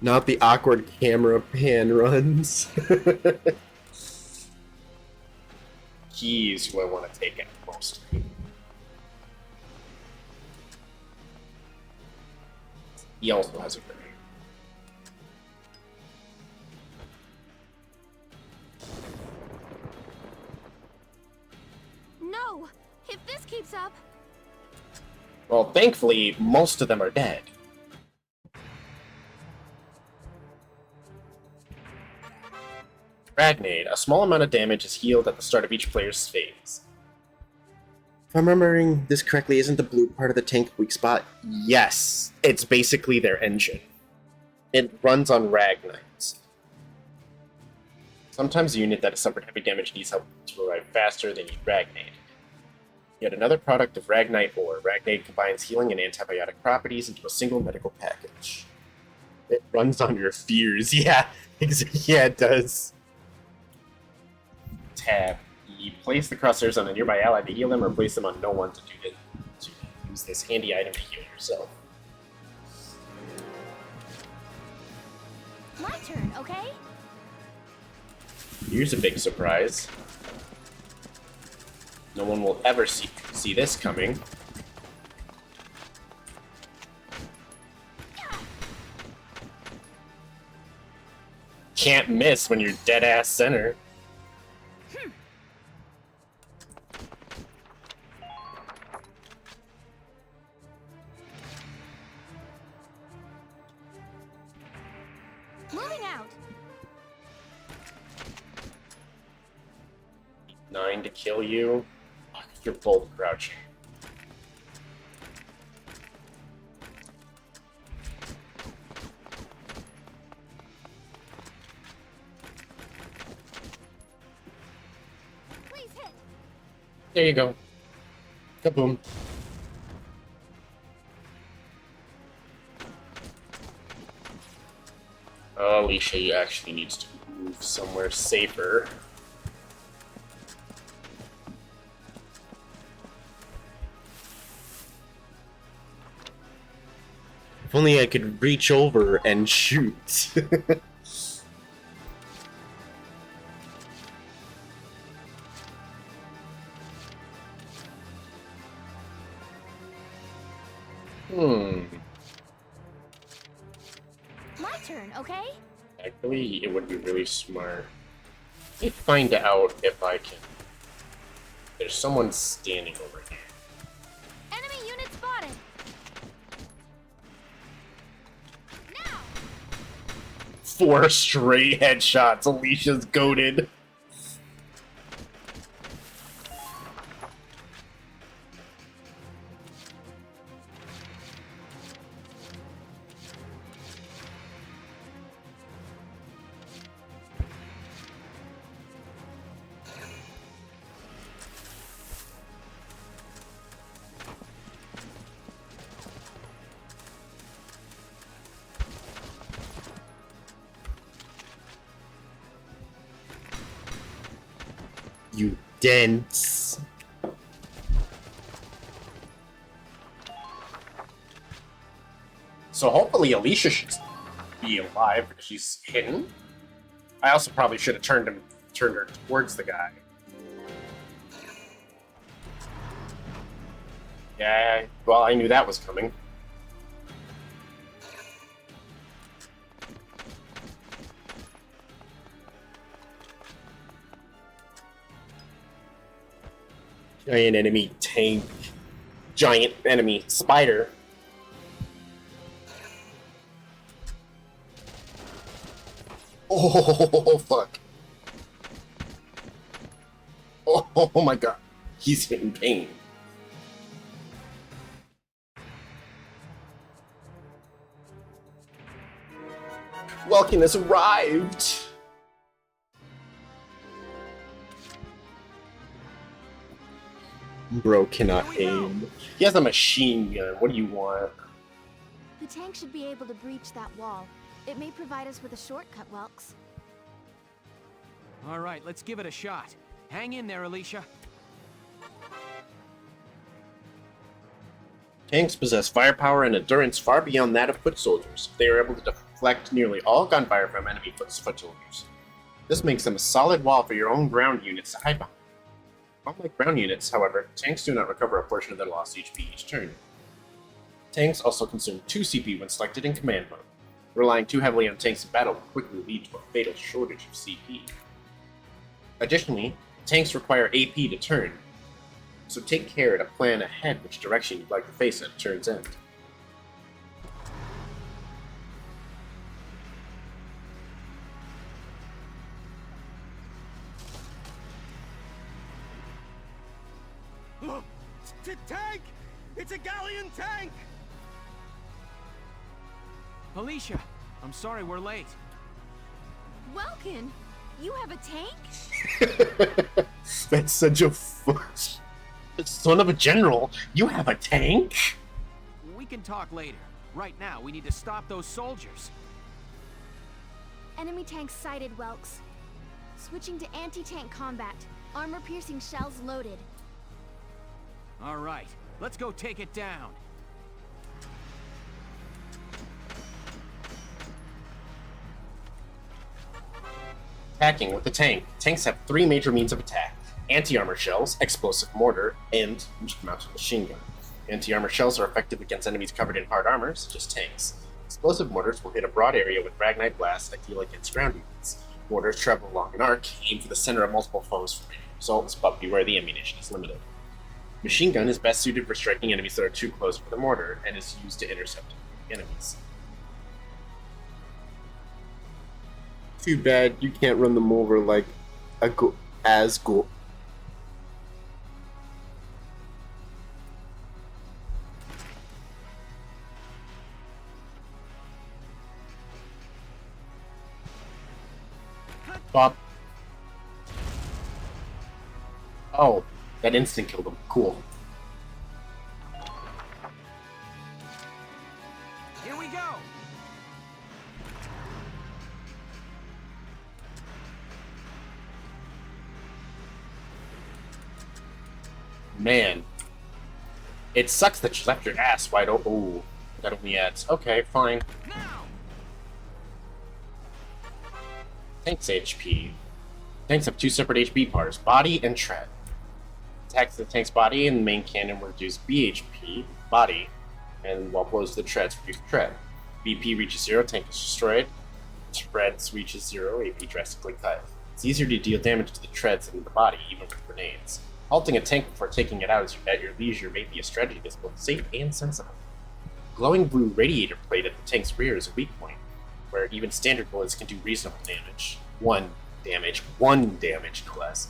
Not the awkward camera pan runs. He's who I want to take out most. He also has a grenade. No! If this keeps up... Well, thankfully, most of them are dead. Ragnade. A small amount of damage is healed at the start of each player's phase. If I'm remembering this correctly, isn't the blue part of the tank weak spot? Yes. It's basically their engine. It runs on Ragnites. Sometimes a unit that has suffered heavy damage needs help to arrive faster than Ragnade. Yet another product of Ragnite ore, Ragnade combines healing and antibiotic properties into a single medical package. It runs on your fears. Yeah, yeah, it does. Tab. You place the crosshairs on a nearby ally to heal them, or place them on no one to use this handy item to heal yourself. My turn, okay? Here's a big surprise. No one will ever see this coming. Can't miss when you're dead-ass center. Moving out. 9 to kill you. You're both crouching. Please hit. There you go. Kaboom. Alicia actually needs to move somewhere safer. If only I could reach over and shoot. My turn, okay? Actually, it would be really smart. Let me find out if I can. There's someone standing over here. Enemy unit spotted. Now. 4 straight headshots. Alicia's goated. You dense. So hopefully Alicia should be alive because she's hidden. I also probably should have turned her towards the guy. Yeah, well, I knew that was coming. Giant enemy tank. Giant enemy spider. Oh, fuck. Oh my god. He's in pain. Welkin has arrived. Bro cannot aim. He has a machine gun. What do you want? The tank should be able to breach that wall. It may provide us with a shortcut, Welks. All right, let's give it a shot. Hang in there, Alicia. Tanks possess firepower and endurance far beyond that of foot soldiers. They are able to deflect nearly all gunfire from enemy foot soldiers. This makes them a solid wall for your own ground units to hide behind. Unlike ground units, however, tanks do not recover a portion of their lost HP each turn. Tanks also consume 2 CP when selected in command mode. Relying too heavily on tanks in battle will quickly lead to a fatal shortage of CP. Additionally, tanks require AP to turn, so take care to plan ahead which direction you'd like to face at turn's end. Tank! It's a galleon tank! Alicia, I'm sorry we're late. Welkin, you have a tank? That's such a son of a general. You have a tank? We can talk later. Right now, we need to stop those soldiers. Enemy tanks sighted, Welks. Switching to anti-tank combat. Armor-piercing shells loaded. All right, let's go take it down. Attacking with the tank. Tanks have 3 major means of attack: anti-armor shells, explosive mortar, and mounted machine gun. Anti-armor shells are effective against enemies covered in hard armor, such as tanks. Explosive mortars will hit a broad area with Ragnite blasts, ideal against ground units. Mortars travel along an arc, aim for the center of multiple foes for many results, but beware the ammunition is limited. Machine gun is best suited for striking enemies that are too close for the mortar, and is used to intercept enemies. Too bad you can't run them over like a as go. Bob. Oh, that instant killed him. Cool. Here we go. Man. It sucks that you left your ass wide open. Ooh, that only adds. Okay, fine. Now. Tanks HP. Tanks have 2 separate HP bars, body and tread. Attacks the tank's body and the main cannon will reduce BHP, body, and while blows to the treads reduce tread. BP reaches 0, tank is destroyed. Treads reaches 0, AP drastically cut. It's easier to deal damage to the treads than the body, even with grenades. Halting a tank before taking it out at your leisure may be a strategy that's both safe and sensible. Glowing blue radiator plate at the tank's rear is a weak point, where even standard bullets can do reasonable damage. 1 damage no less.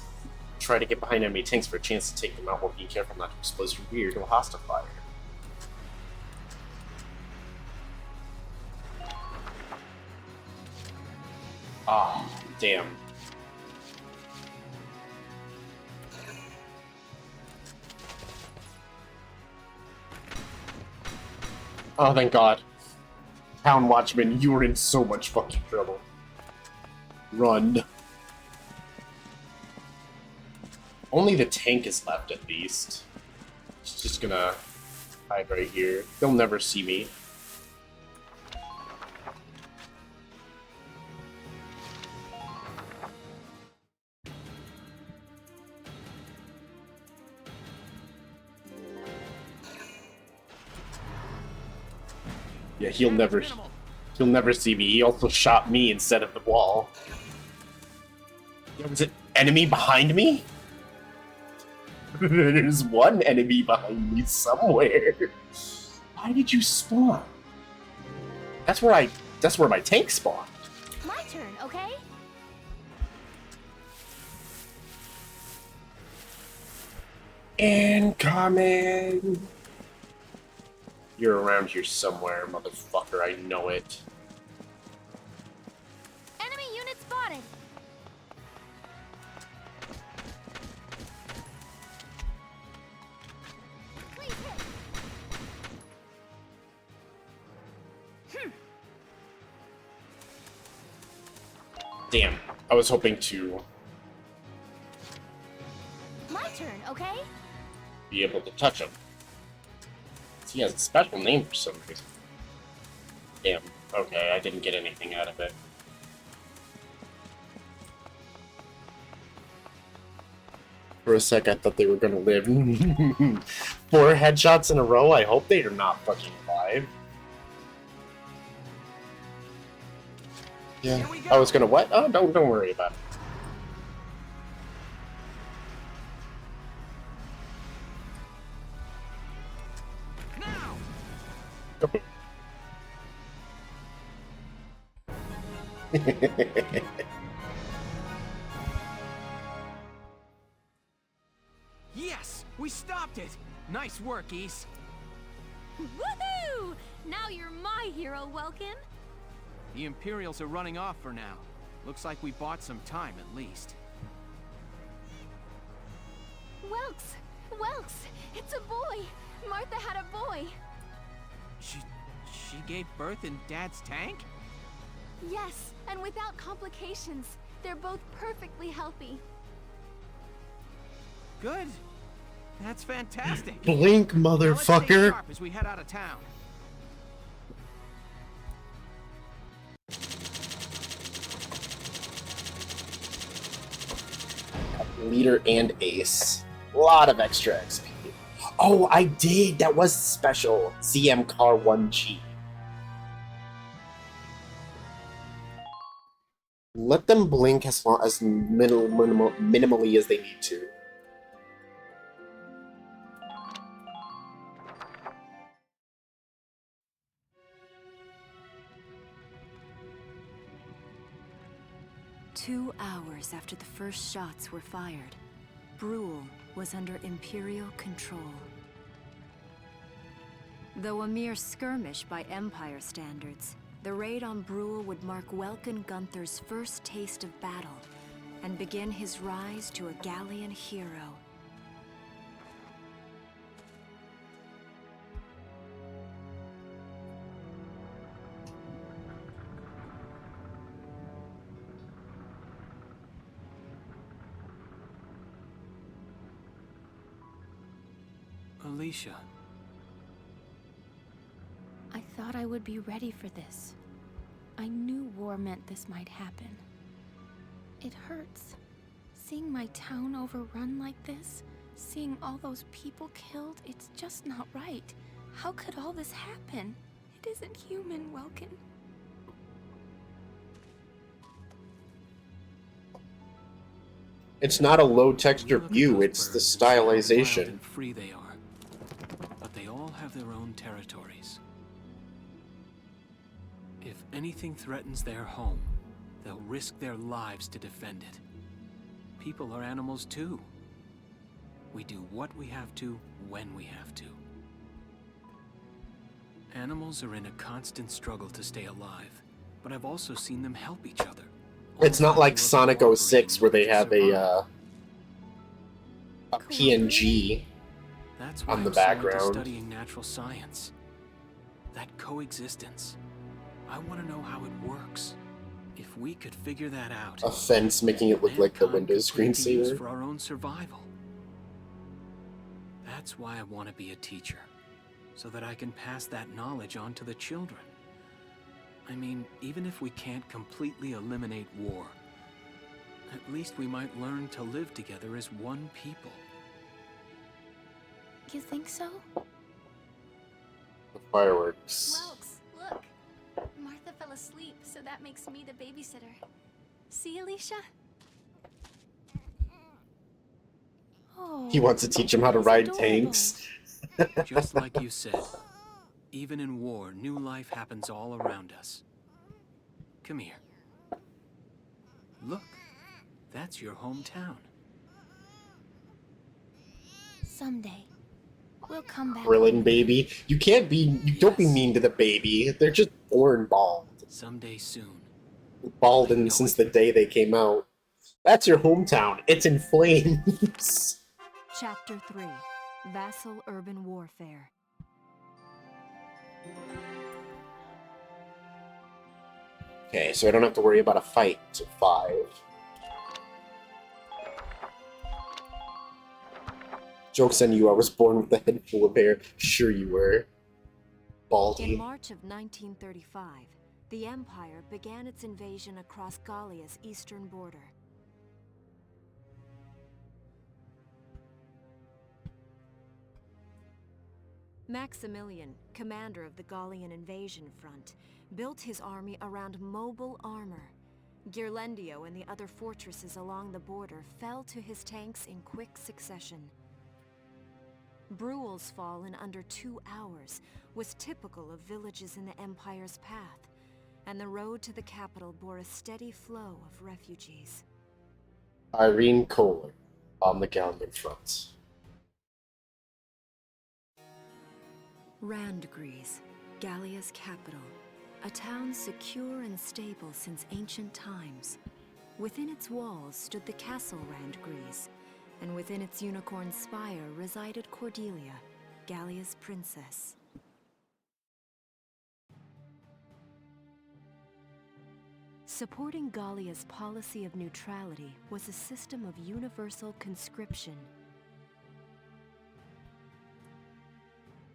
Try to get behind enemy tanks for a chance to take them out while being careful not to expose your rear to a hostile fire. Ah, damn. Oh, thank God. Town Watchman, you were in so much fucking trouble. Run. Only the tank is left, at least. It's just gonna hide right here. They'll never see me. Yeah, he'll never see me. He also shot me instead of the wall. Was it enemy behind me? There's one enemy behind me somewhere. Why did you spawn? That's where my tank spawned. My turn, okay? Incoming! You're around here somewhere, motherfucker. I know it. Enemy unit spotted! Please hit! Damn. I was hoping to turn, okay? Be able to touch him. He has a special name for some reason. Damn. Okay, I didn't get anything out of it. For a sec, I thought they were gonna live. 4 headshots in a row? I hope they are not fucking alive. Yeah. I was gonna what? Oh, don't worry about it. Yes! We stopped it! Nice work, East. Woohoo! Now you're my hero, Welkin. The Imperials are running off for now. Looks like we bought some time, at least. Welks, it's a boy. Martha had a boy. She gave birth in Dad's tank? Yes, and without complications. They're both perfectly healthy. Good. That's fantastic. Blink, Now let's stay motherfucker. sharp as we head out of town. Leader and ace. A lot of extra XP. Oh, I did. That was special. CM Car 1G. Let them blink as long as minimally as they need to. Two hours after the first shots were fired, Brule was under Imperial control. Though a mere skirmish by Empire standards, the raid on Brule would mark Welkin Gunther's first taste of battle and begin his rise to a Gallian hero. Alicia. I thought I would be ready for this. I knew war meant this might happen. It hurts. Seeing my town overrun like this, seeing all those people killed, it's just not right. How could all this happen? It isn't human, Welkin. It's not a low texture Look at view, those it's the birds and see how wild stylization. and free they are. But they all have their own territories. If anything threatens their home, they'll risk their lives to defend it. People are animals too. We do what we have to, when we have to. Animals are in a constant struggle to stay alive, but I've also seen them help each other. It's not like Sonic 06 where they have a Survive. PNG. That's why on the I'm so into background. studying natural science. That coexistence. I want to know how it works. If we could figure that out, A fence making it look like the mankind Windows could put it to use screensaver. for our own survival. That's why I want to be a teacher, so that I can pass that knowledge on to the children. I mean, even if we can't completely eliminate war, at least we might learn to live together as one people. You think so? The fireworks. Welks, look. Martha fell asleep, so that makes me the babysitter. See, Alicia? Oh, He wants to teach him how to that's ride adorable. tanks. Just like you said, even in war, new life happens all around us. Come here. Look, that's your hometown. Someday, we'll come back. Krillin baby. You can't be. You don't be mean to the baby. They're just born bald. Someday soon. Balding since the day they came out. That's your hometown. It's in flames. Chapter 3: Vassal Urban Warfare. Okay, so I don't have to worry about a fight to 5. Joke's on you, I was born with a head full of hair. Sure you were. Baldy. In March of 1935, the Empire began its invasion across Gallia's eastern border. Maximilian, commander of the Gallian invasion front, built his army around mobile armor. Ghirlandaio and the other fortresses along the border fell to his tanks in quick succession. Bruhl's fall in under 2 hours was typical of villages in the Empire's path, and the road to the capital bore a steady flow of refugees. Irene Kohler on the Gallian front. Randgries, Gallia's capital, a town secure and stable since ancient times. Within its walls stood the castle Randgries, and within its unicorn spire resided Cordelia, Gallia's princess. Supporting Gallia's policy of neutrality was a system of universal conscription.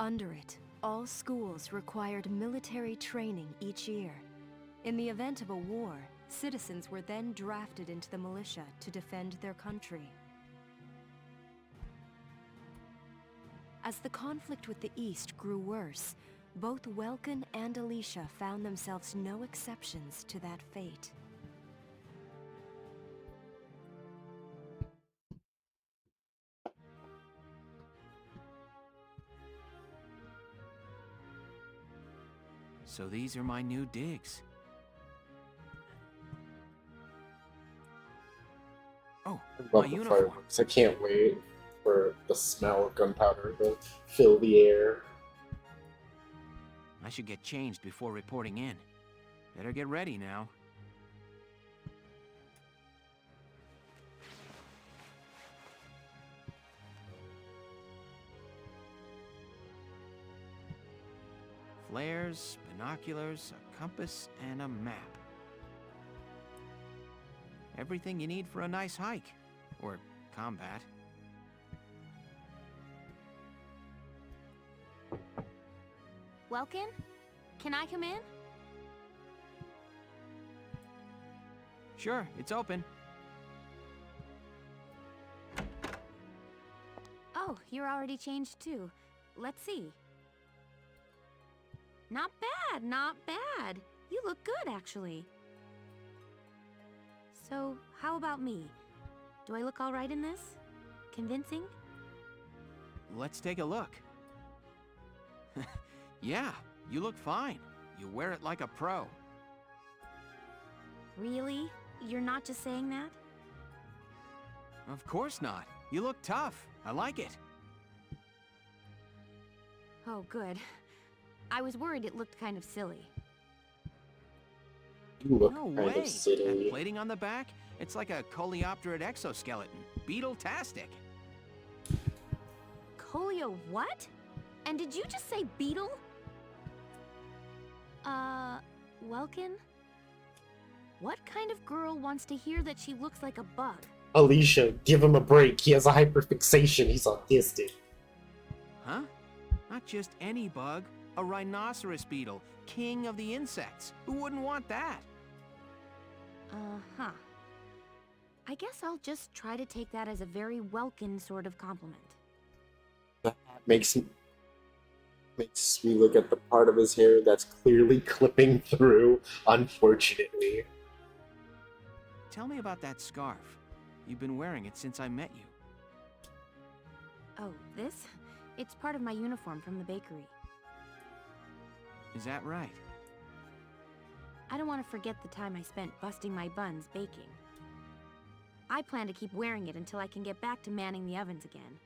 Under it, all schools required military training each year. In the event of a war, citizens were then drafted into the militia to defend their country. As the conflict with the East grew worse, both Welkin and Alicia found themselves no exceptions to that fate. So these are my new digs. Oh, I my love the uniform. fireworks. I can't wait for the smell of gunpowder to fill the air. I should get changed before reporting in. Better get ready now. Flares, binoculars, a compass, and a map. Everything you need for a nice hike. Or combat. Welkin? Can I come in? Sure, it's open. Oh, you're already changed too. Let's see. Not bad, not bad. You look good, actually. So, how about me? Do I look all right in this? Convincing? Let's take a look. Yeah, you look fine. You wear it like a pro. Really? You're not just saying that? Of course not. You look tough. I like it. Oh, good. I was worried it looked kind of silly. You look No kind way. of silly. That plating on the back? It's like a coleopterate exoskeleton. Beetle-tastic. Colio what? And did you just say beetle? Welkin? What kind of girl wants to hear that she looks like a bug? Alicia, give him a break. He has a hyperfixation. He's autistic. Huh? Not just any bug. A rhinoceros beetle. King of the insects. Who wouldn't want that? Uh-huh. I guess I'll just try to take that as a very Welkin sort of compliment. That makes me look at the part of his hair that's clearly clipping through, unfortunately. Tell me about that scarf. You've been wearing it since I met you. Oh, this? It's part of my uniform from the bakery. Is that right? I don't want to forget the time I spent busting my buns baking. I plan to keep wearing it until I can get back to manning the ovens again.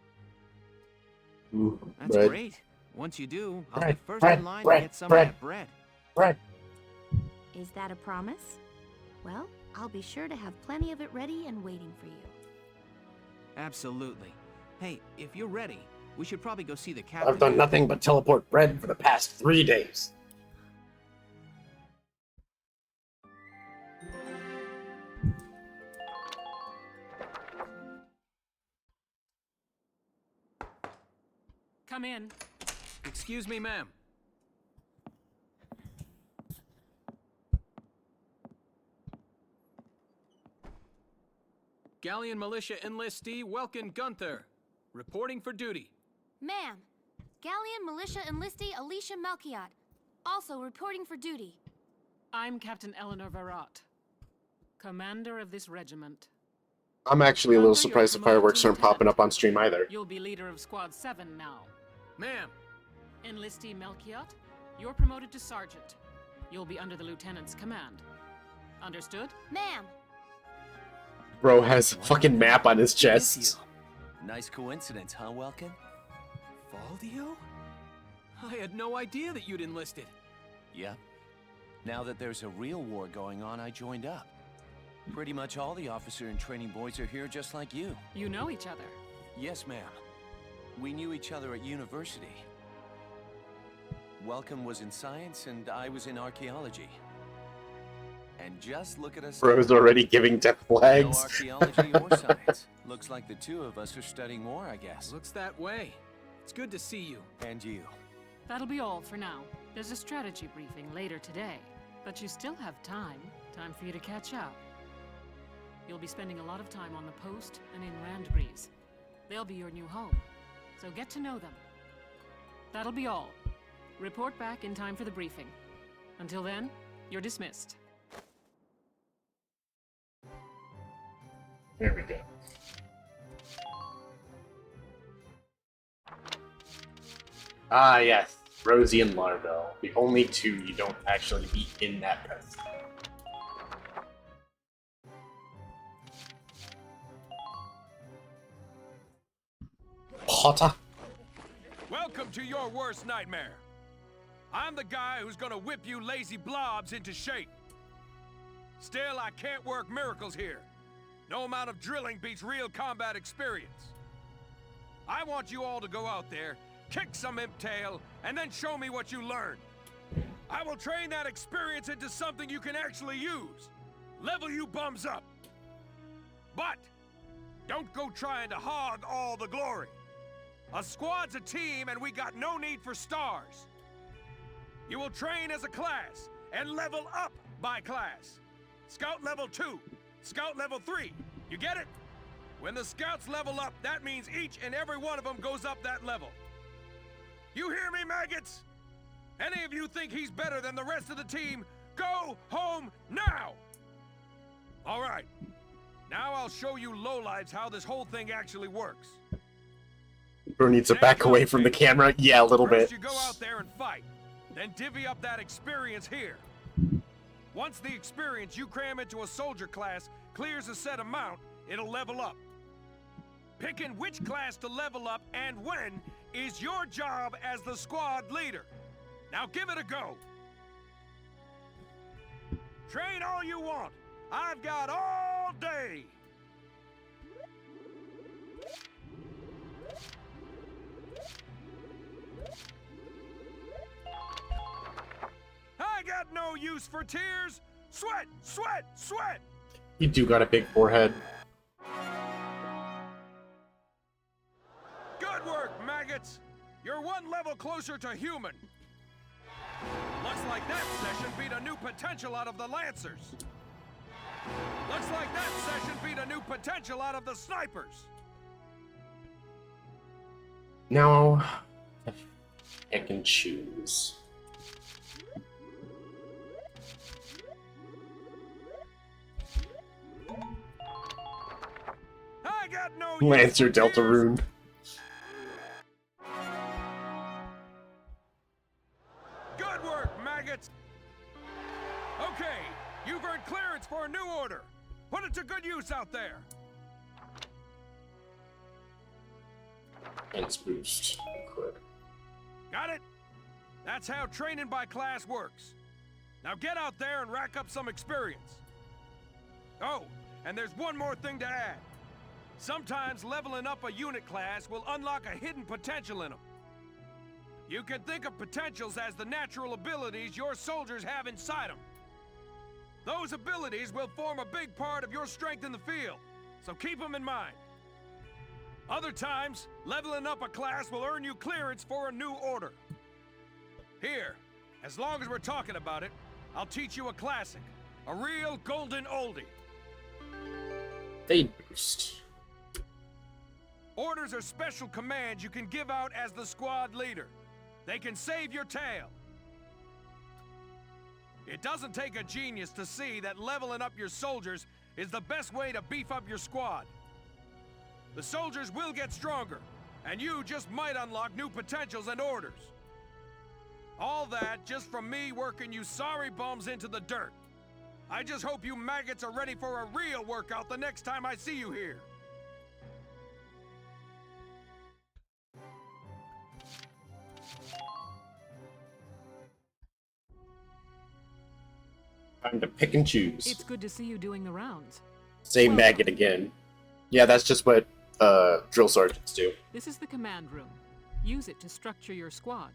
Ooh, That's bread. great. Once you do, I'll Bread, be first bread, in line bread, to get some bread. of that bread. Bread. Is that a promise? Well, I'll be sure to have plenty of it ready and waiting for you. Absolutely. Hey, if you're ready, we should probably go see the captain. I've done nothing but teleport bread for the past 3 days. Come in. Excuse me, ma'am. Galleon Militia enlistee Welkin Gunther, reporting for duty. Ma'am, Galleon Militia enlistee Alicia Melchiot, also reporting for duty. I'm Captain Eleanor Varrot, commander of this regiment. I'm actually a little Gunther, you're surprised the promoted fireworks to aren't popping lieutenant. up on stream either. You'll be leader of Squad 7 now. Ma'am. Enlistee Melchiot, you're promoted to sergeant. You'll be under the lieutenant's command. Understood? Ma'am, Bro has a fucking map on his With you. chest. Nice coincidence, huh, Welkin? Valdio? I had no idea that you'd enlisted. Yep. Now that there's a real war going on, I joined up. Pretty much all the officer and training boys are here just like you. You know each other. Yes, ma'am. We knew each other at university. Welcome was in science and I was in archaeology. And just look at us. Bro's already giving death No flags. archaeology or science. Looks like the two of us are studying war, I guess. Looks that way. It's good to see you. And you. That'll be all for now. There's a strategy briefing later today, but you still have time. Time for you to catch up. You'll be spending a lot of time on the post and in Randbreeze. They'll be your new home, so get to know them. That'll be all. Report back in time for the briefing. Until then, you're dismissed. There we go. Ah, yes. Rosie and Larvel. The only two you don't actually beat in that press. Potter? Welcome to your worst nightmare. I'm the guy who's gonna whip you lazy blobs into shape. Still, I can't work miracles here. No amount of drilling beats real combat experience. I want you all to go out there, kick some imp tail, and then show me what you learned. I will train that experience into something you can actually use. Level you bums up. But don't go trying to hog all the glory. A squad's a team, and we got no need for stars. You will train as a class and level up by class. Scout level 2, Scout level 3. You get it? When the scouts level up, that means each and every one of them goes up that level. You hear me, maggots? Any of you think he's better than the rest of the team, go home now! All right. Now I'll show you lowlives how this whole thing actually works. Bro needs to back away from the camera. Yeah, a little First, bit. you go out there and fight. Then divvy up that experience here. Once the experience you cram into a soldier class clears a set amount, it'll level up. Picking which class to level up and when is your job as the squad leader. Now give it a go. Train all you want. I've got all day. I got no use for tears. Sweat, sweat, sweat. You do got a big forehead. Good work, maggots. You're one level closer to human. Looks like that session beat a new potential out of the Lancers. Looks like that session beat a new potential out of the snipers. Now, I can choose. I got no Lancer use for Delta tears. Rune. Good work, maggots. Okay, you've earned clearance for a new order. Put it to good use out there. It's boost. Equip. Got it? That's how training by class works. Now get out there and rack up some experience. Oh, and there's one more thing to add. Sometimes leveling up a unit class will unlock a hidden potential in them. You can think of potentials as the natural abilities your soldiers have inside them. Those abilities will form a big part of your strength in the field, so keep them in mind. Other times, leveling up a class will earn you clearance for a new order. Here, as long as we're talking about it, I'll teach you a classic. A real golden oldie. Fade boost. Orders are special commands you can give out as the squad leader. They can save your tail. It doesn't take a genius to see that leveling up your soldiers is the best way to beef up your squad. The soldiers will get stronger, and you just might unlock new potentials and orders. All that just from me working you sorry bums into the dirt. I just hope you maggots are ready for a real workout the next time I see you here. Time to pick and choose. It's good to see you doing the rounds. Say Welcome. maggot again. Yeah, that's just what drill sergeants do. This is the command room. Use it to structure your squad.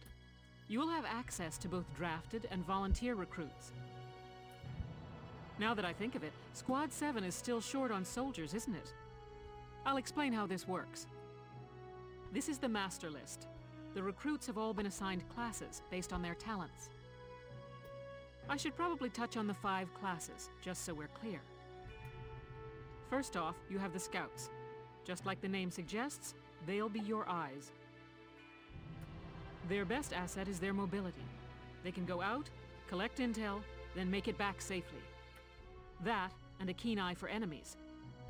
You will have access to both drafted and volunteer recruits. Now that I think of it, Squad 7 is still short on soldiers, isn't it? I'll explain how this works. This is the master list. The recruits have all been assigned classes based on their talents. I should probably touch on the 5 classes, just so we're clear. First off, you have the scouts. Just like the name suggests, they'll be your eyes. Their best asset is their mobility. They can go out, collect intel, then make it back safely. That, and a keen eye for enemies.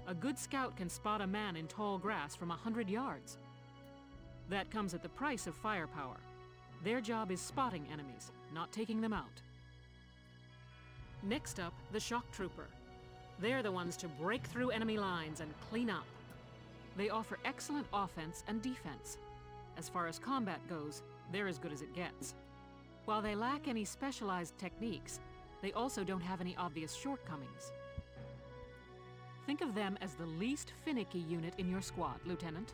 A good scout can spot a man in tall grass from 100 yards. That comes at the price of firepower. Their job is spotting enemies, not taking them out. Next up, the shock trooper. They're the ones to break through enemy lines and clean up. They offer excellent offense and defense. As far as combat goes, they're as good as it gets. While they lack any specialized techniques, they also don't have any obvious shortcomings. Think of them as the least finicky unit in your squad, Lieutenant.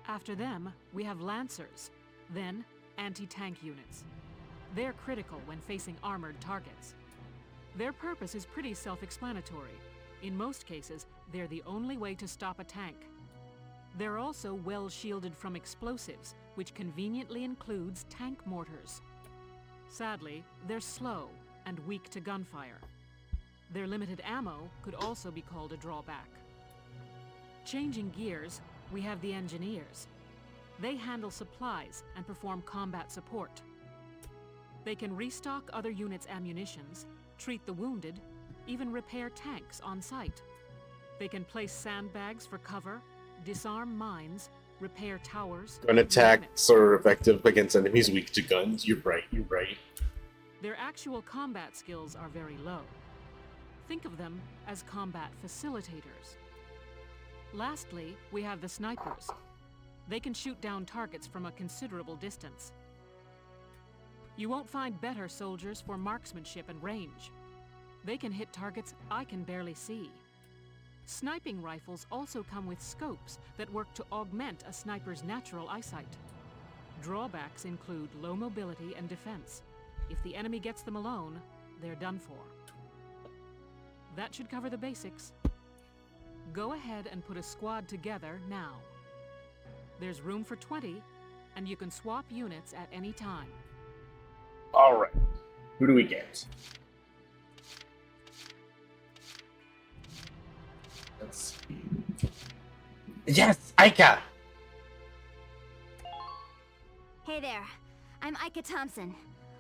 After them, we have Lancers, then anti-tank units. They're critical when facing armored targets. Their purpose is pretty self-explanatory. In most cases, they're the only way to stop a tank. They're also well shielded from explosives, which conveniently includes tank mortars. Sadly, they're slow and weak to gunfire. Their limited ammo could also be called a drawback. Changing gears, we have the engineers. They handle supplies and perform combat support. They can restock other units' ammunitions, treat the wounded, even repair tanks on site. They can place sandbags for cover, disarm mines, repair towers. Gun attacks are effective against enemies weak to guns. You're right, you're right. Their actual combat skills are very low. Think of them as combat facilitators. Lastly, we have the snipers. They can shoot down targets from a considerable distance. You won't find better soldiers for marksmanship and range. They can hit targets I can barely see. Sniping rifles also come with scopes that work to augment a sniper's natural eyesight. Drawbacks include low mobility and defense. If the enemy gets them alone, they're done for. That should cover the basics. Go ahead and put a squad together now. There's room for 20, and you can swap units at any time. Alright. Who do we get? Let's see. Yes! Aika! Hey there, I'm Ika Thompson.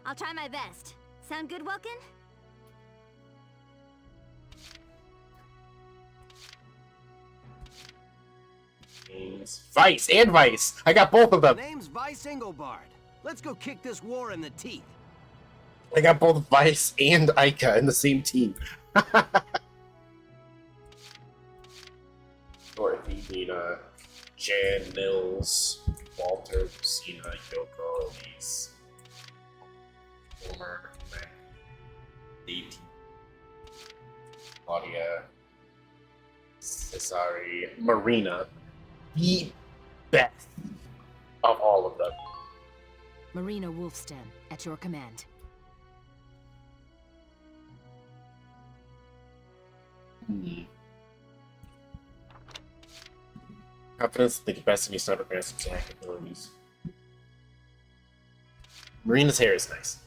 I'll try my best. Sound good, Welkin? Vice and Vice! I got both of them! Name's Vice Engelbard. Let's go kick this war in the teeth. I got both Vice and Aika in the same team. Dorothy, Nina, Jan, Nils, Walter, Lucina, Yoko, Elise, Homer, Mac, Nate, Claudia, Cesare, Marina, the best of all of them. Marina Wolfstan, at your command. Confidence, the capacity, sniper grants attack abilities. Marina's hair is nice.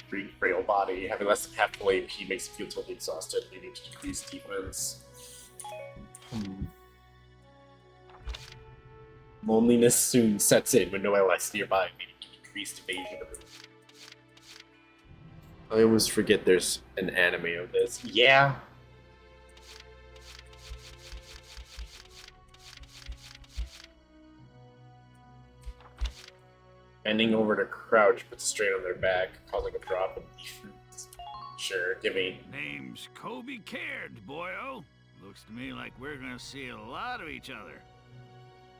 Free frail body, having less than half full AP makes it feel totally exhausted, leading to decreased defense. Loneliness soon sets in when no allies nearby, leading to decreased evasion. I always forget there's an anime of this. Yeah. Bending over to crouch puts strain on their back, causing a drop in defense. Sure, give me. Name's Kobe Caird, boyo. Looks to me like we're gonna see a lot of each other.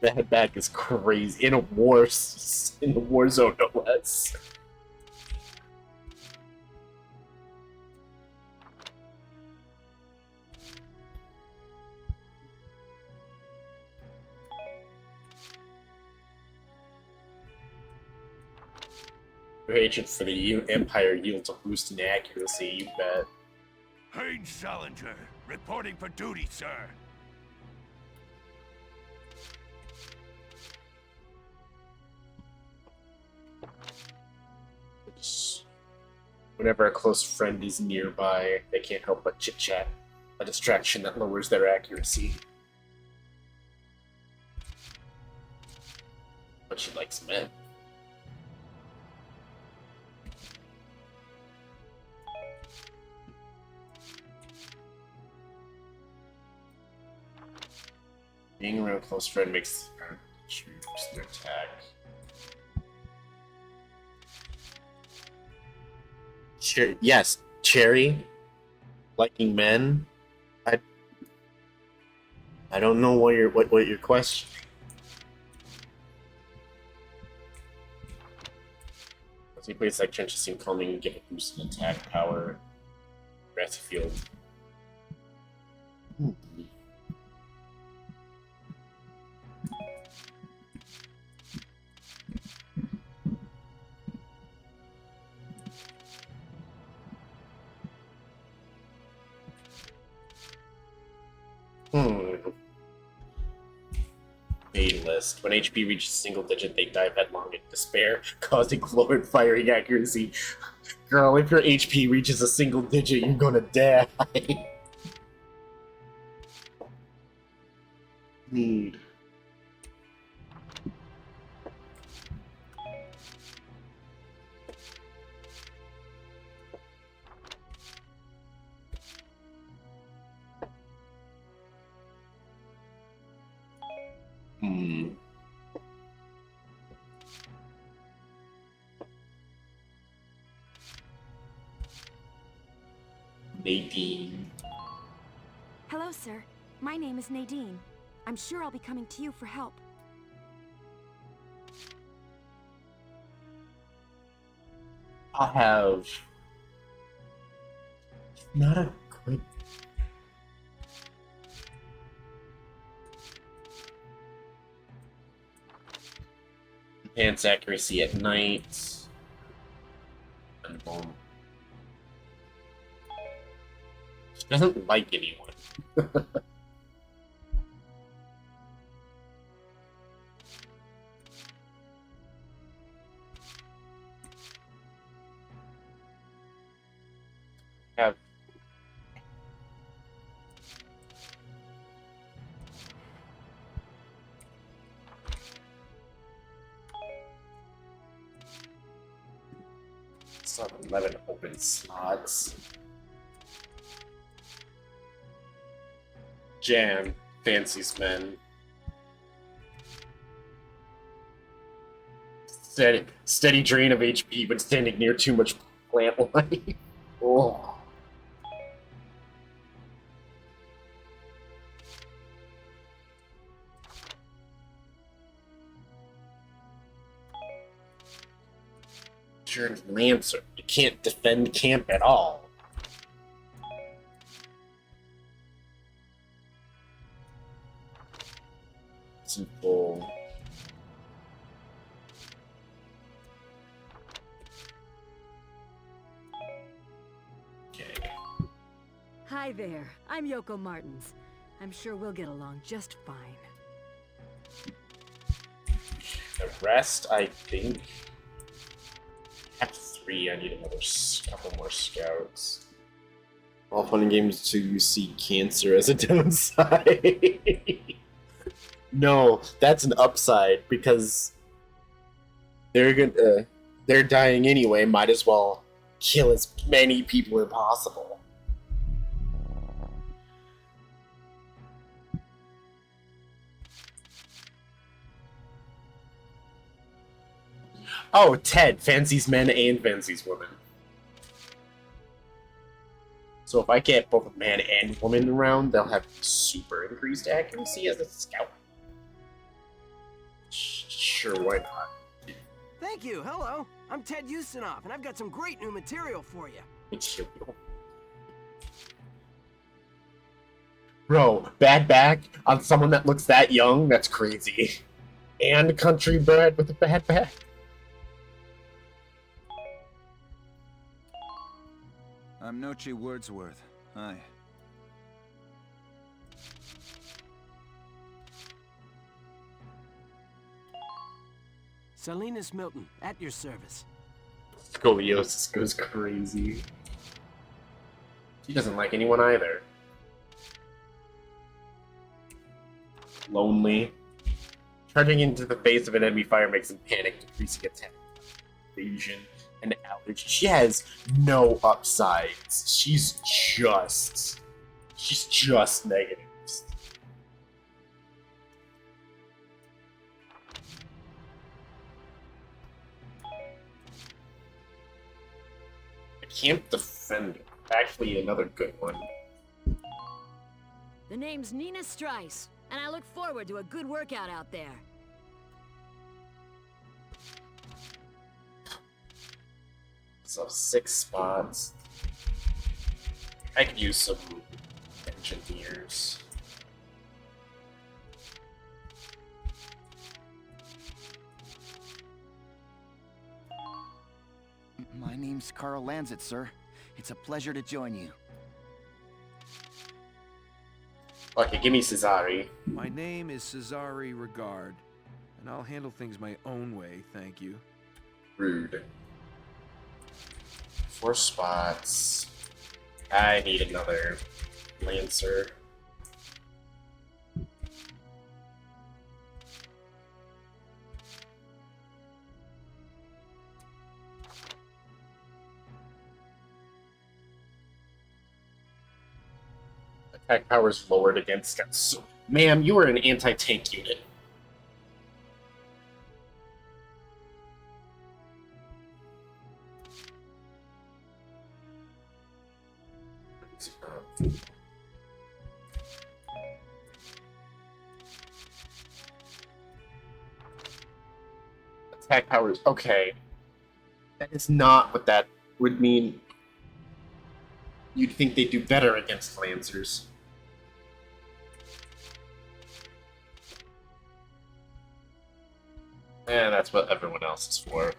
That back is crazy. In a war zone, no less. Your hatred for the Empire yields a boost in accuracy, you bet. Haynes Salinger, reporting for duty, sir. Whenever a close friend is nearby, they can't help but chit-chat. A distraction that lowers their accuracy. But she likes men. Being around a close friend makes troops their attack. Yes, Cherry, liking men. I don't know what your question. As he plays like trenches seem calming and give a boost in attack power. Grassy field. Main list. When HP reaches single digit, they dive headlong in despair, causing lowered firing accuracy. Girl, if your HP reaches a single digit, you're gonna die. Need. Nadine. Hello, sir. My name is Nadine. I'm sure I'll be coming to you for help. I have not a good. Enhance accuracy at night. And boom. She doesn't like anyone. Have some 11 open slots. Jan, fancies men. Steady drain of HP when standing near too much plant life. Oh. You're Lancer. You can't defend camp at all. Simple. Hi there. I'm Yoko Martins. I'm sure we'll get along just fine. The rest, I think. At 3, I need another couple more scouts. All fun and games to you see cancer as a downside. No, that's an upside because they're dying anyway. Might as well kill as many people as possible. Oh, Ted fancies men and fancies women. So if I get both man and woman around, they'll have super increased accuracy as a scout. Sure, why not? Thank you. Hello. I'm Ted Ustinov, and I've got some great new material for you. Material. Bro, bad back on someone that looks that young? That's crazy. And country bred with a bad back? I'm Nochi Wordsworth. Hi. Salinas Milton, at your service. Scoliosis goes crazy. She doesn't like anyone either. Lonely. Charging into the face of an enemy fire makes him panic, decreasing attack, evasion, and allergy. She has no upsides. She's just negatives. Camp Defender. Actually, another good one. The name's Nina Strice, and I look forward to a good workout out there. So 6 spots. I could use some engineers. My name's Carl Lanzit, sir. It's a pleasure to join you. Okay, give me Cesare. My name is Cesare Regard, and I'll handle things my own way, thank you. Rude. 4 spots. I need another Lancer. Attack power is lowered against scouts. So, ma'am, you are an anti-tank unit. Attack powers. Okay. That is not what that would mean. You'd think they do better against Lancers. And that's what everyone else is for.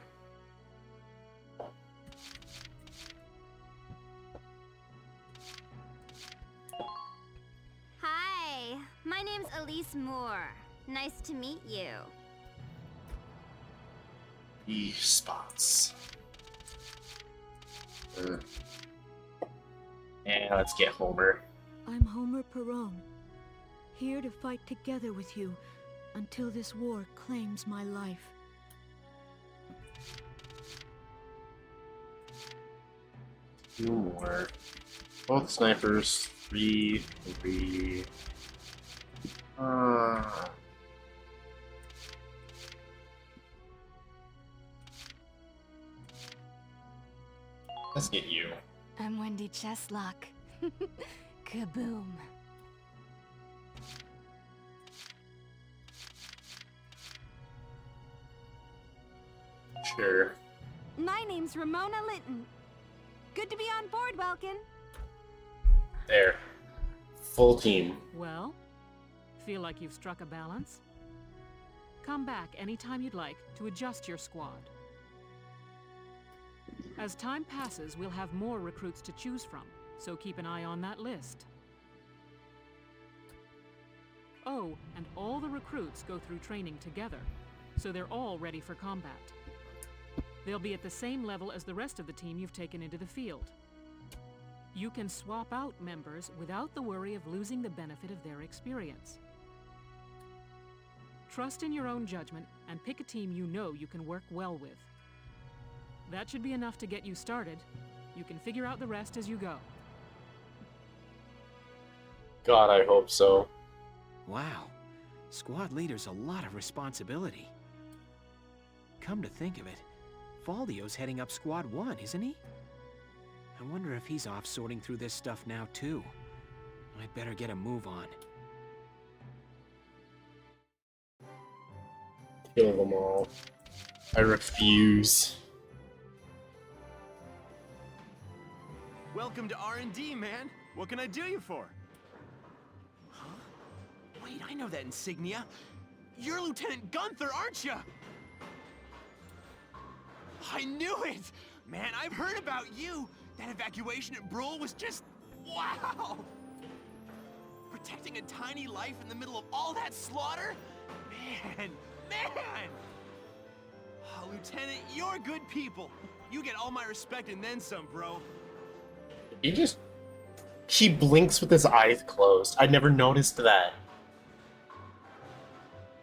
Hi, my name's Elise Moore. Nice to meet you. Spots. And let's get Homer. I'm Homer Perone, here to fight together with you until this war claims my life. Two more. Both snipers. 3. Let's get you. I'm Wendy Cheslock. Kaboom. Sure. My name's Ramona Linton. Good to be on board, Welkin. There. Full team. Well, feel like you've struck a balance? Come back anytime you'd like to adjust your squad. As time passes, we'll have more recruits to choose from, so keep an eye on that list. Oh, and all the recruits go through training together, so they're all ready for combat. They'll be at the same level as the rest of the team you've taken into the field. You can swap out members without the worry of losing the benefit of their experience. Trust in your own judgment and pick a team you know you can work well with. That should be enough to get you started. You can figure out the rest as you go. God, I hope so. Wow. Squad leader's a lot of responsibility. Come to think of it, Faldio's heading up Squad 1, isn't he? I wonder if he's off sorting through this stuff now, too. I'd better get a move on. Kill them all. I refuse. Welcome to R&D, man. What can I do you for? Huh? Wait, I know that insignia. You're Lieutenant Gunther, aren't you? I knew it! Man, I've heard about you. That evacuation at Brule was just... wow! Protecting a tiny life in the middle of all that slaughter? Man! Oh, Lieutenant, you're good people. You get all my respect and then some, bro. He blinks with his eyes closed. I never noticed that.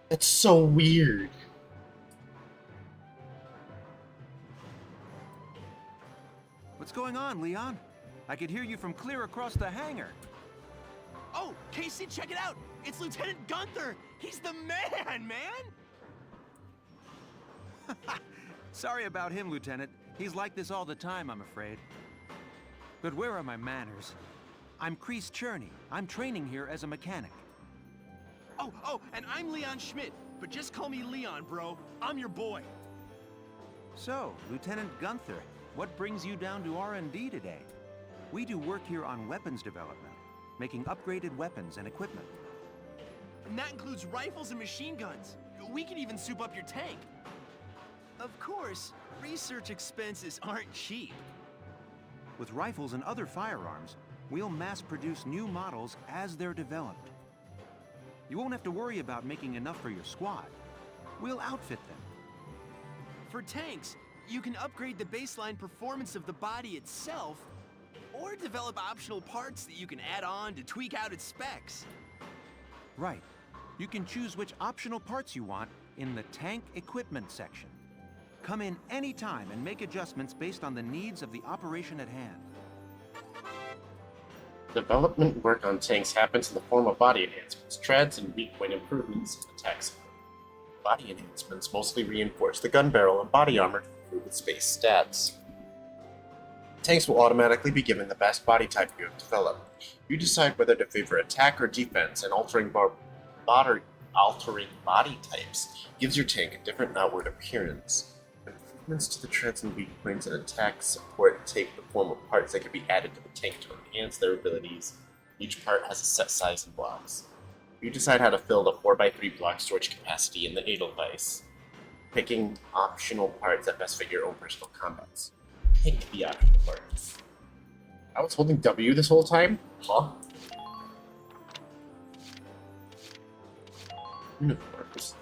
That's so weird. What's going on, Leon? I could hear you from clear across the hangar. Oh, Casey, check it out! It's Lieutenant Gunther! He's the man! Sorry about him, Lieutenant. He's like this all the time, I'm afraid. But where are my manners? I'm Kreese Cherney. I'm training here as a mechanic. Oh, and I'm Leon Schmidt. But just call me Leon, bro. I'm your boy. So, Lieutenant Gunther, what brings you down to R&D today? We do work here on weapons development, making upgraded weapons and equipment. And that includes rifles and machine guns. We can even soup up your tank. Of course, research expenses aren't cheap. With rifles and other firearms, we'll mass-produce new models as they're developed. You won't have to worry about making enough for your squad. We'll outfit them. For tanks, you can upgrade the baseline performance of the body itself, or develop optional parts that you can add on to tweak out its specs. Right. You can choose which optional parts you want in the tank equipment section. Come in anytime and make adjustments based on the needs of the operation at hand. Development work on tanks happens in the form of body enhancements, treads, and weak point improvements in attacks. Body enhancements mostly reinforce the gun barrel and body armor to improve its base stats. Tanks will automatically be given the best body type you have developed. You decide whether to favor attack or defense, and altering body types gives your tank a different outward appearance. Improvements to the treads and weak points and attack support take the form of parts that can be added to the tank to enhance their abilities. Each part has a set size and blocks. You decide how to fill the 4x3 block storage capacity in the Edelweiss, picking optional parts that best fit your own personal combats. Pick the optional parts. I was holding W this whole time? Huh? Uniforms.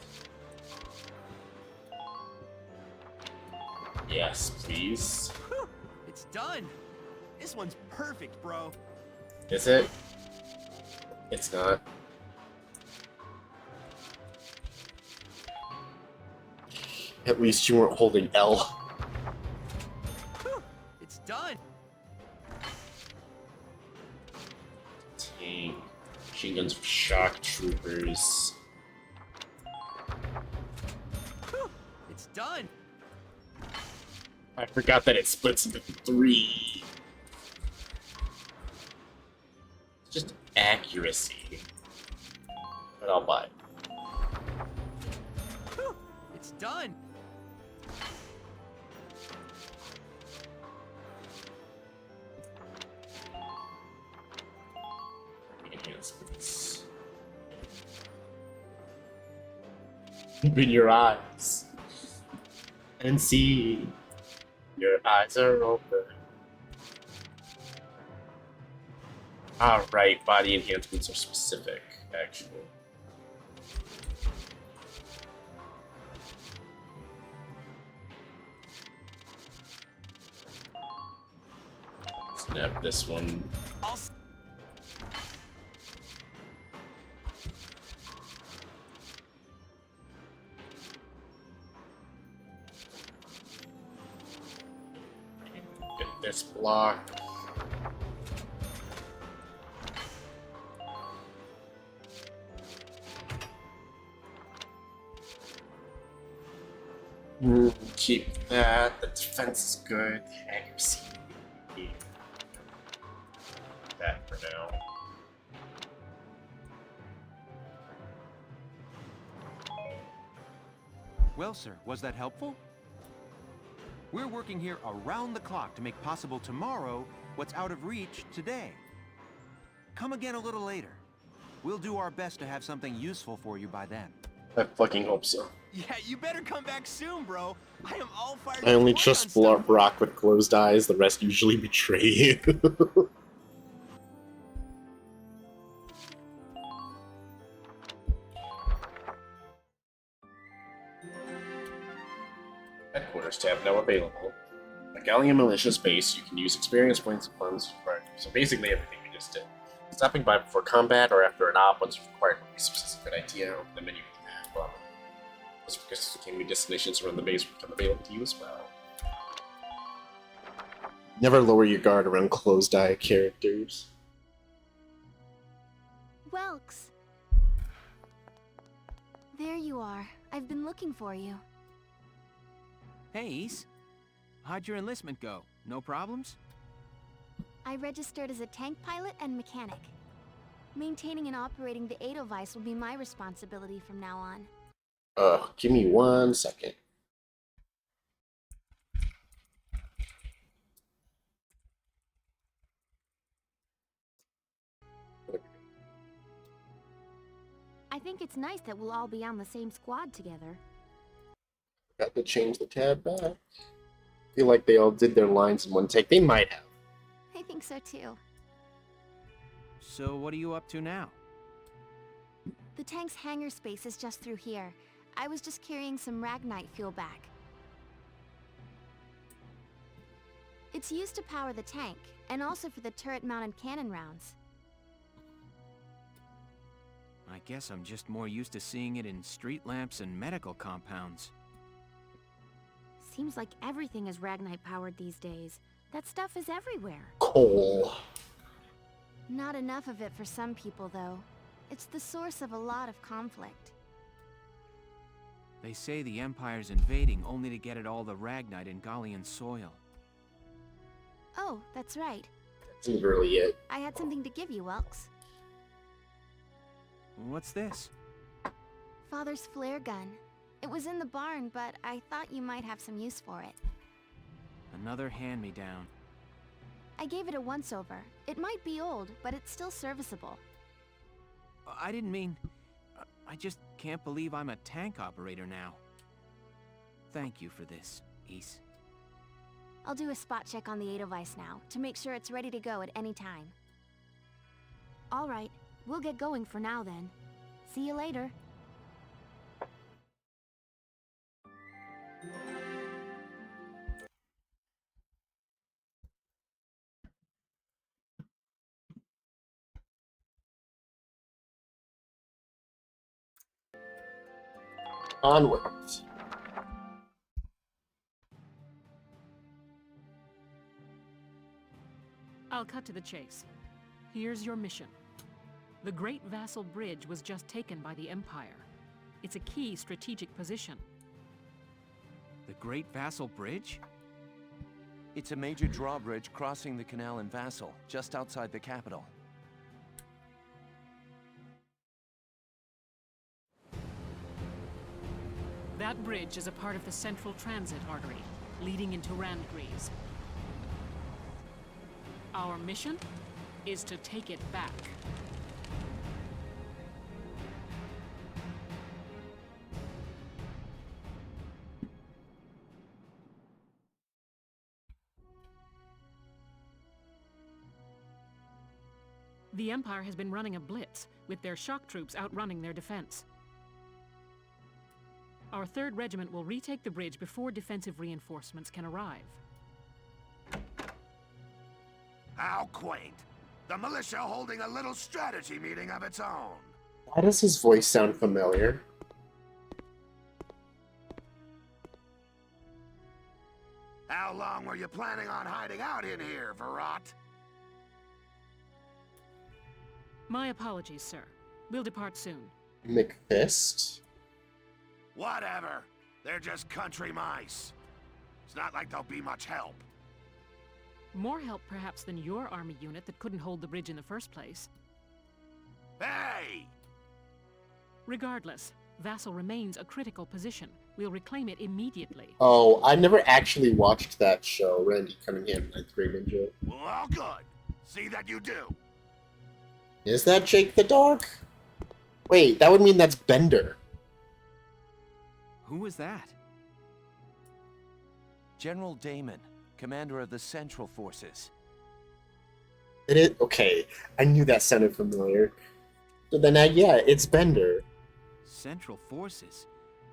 Yes, please. Whew, it's done. This one's perfect, bro. Is it? It's not. At least you weren't holding L. Whew, it's done. Tank. Machine guns for shock troopers. Whew, it's done. I forgot that it splits into 3. It's just accuracy. But I'll buy it. Whew, it's done. Enhancements. Open your eyes and see. Your eyes are open. Ah, right. Body enhancements are specific, actually. Snap this one. Get this block. Keep that. The defense is good. Accuracy. That for now. Well, sir, was that helpful? We're working here around the clock to make possible tomorrow what's out of reach today. Come again a little later. We'll do our best to have something useful for you by then. I fucking hope so. Yeah, you better come back soon, bro. I am all fired up I only to work trust on stuff. Brock with closed eyes. The rest usually betray you. Headquarters tab now available. A Gallium Militia's base, you can use experience points and funds for so basically everything we just did. Stopping by before combat or after an op once required resources is a good idea. Open the menu for that. Well, just because the new destinations around the base will become available to you as well. Never lower your guard around closed-eye characters. Welks. There you are. I've been looking for you. Hey, Ease. How'd your enlistment go? No problems? I registered as a tank pilot and mechanic. Maintaining and operating the Edelweiss will be my responsibility from now on. Give me 1 second. I think it's nice that we'll all be on the same squad together. Got to change the tab back. Feel like they all did their lines in one take. They might have. I think so too. So what are you up to now? The tank's hangar space is just through here. I was just carrying some Ragnite fuel back. It's used to power the tank, and also for the turret-mounted cannon rounds. I guess I'm just more used to seeing it in street lamps and medical compounds. Seems like everything is Ragnite powered these days. That stuff is everywhere. Coal. Not enough of it for some people, though. It's the source of a lot of conflict. They say the Empire's invading only to get at all the Ragnite in Gallian soil. Oh, that's right. That's really it. I had something to give you, Welks. What's this? Father's flare gun. It was in the barn, but I thought you might have some use for it. Another hand-me-down. I gave it a once-over. It might be old, but it's still serviceable. I didn't mean... I just can't believe I'm a tank operator now. Thank you for this, Ease. I'll do a spot check on the Edelweiss now, to make sure it's ready to go at any time. All right, we'll get going for now then. See you later. Onwards. I'll cut to the chase. Here's your mission. The Great Vassal Bridge was just taken by the Empire. It's a key strategic position. The Great Vassal Bridge? It's a major drawbridge crossing the canal in Vassal, just outside the capital. That bridge is a part of the central transit artery, leading into Randgreaves. Our mission is to take it back. The Empire has been running a blitz, with their shock troops outrunning their defense. Our 3rd Regiment will retake the bridge before defensive reinforcements can arrive. How quaint. The militia holding a little strategy meeting of its own. Why does his voice sound familiar? How long were you planning on hiding out in here, Verrot? My apologies, sir. We'll depart soon. McFist? Whatever. They're just country mice. It's not like they'll be much help. More help, perhaps, than your army unit that couldn't hold the bridge in the first place. Hey! Regardless, Vassal remains a critical position. We'll reclaim it immediately. Oh, I never actually watched that show, Randy Cunningham, 9th Grade Ninja. Well, all good. See that you do. Is that Jake the dog? Wait, that would mean that's Bender. Who was that? General Damon, commander of the Central Forces. It is? Okay, I knew that sounded familiar. So then, yeah, it's Bender. Central Forces?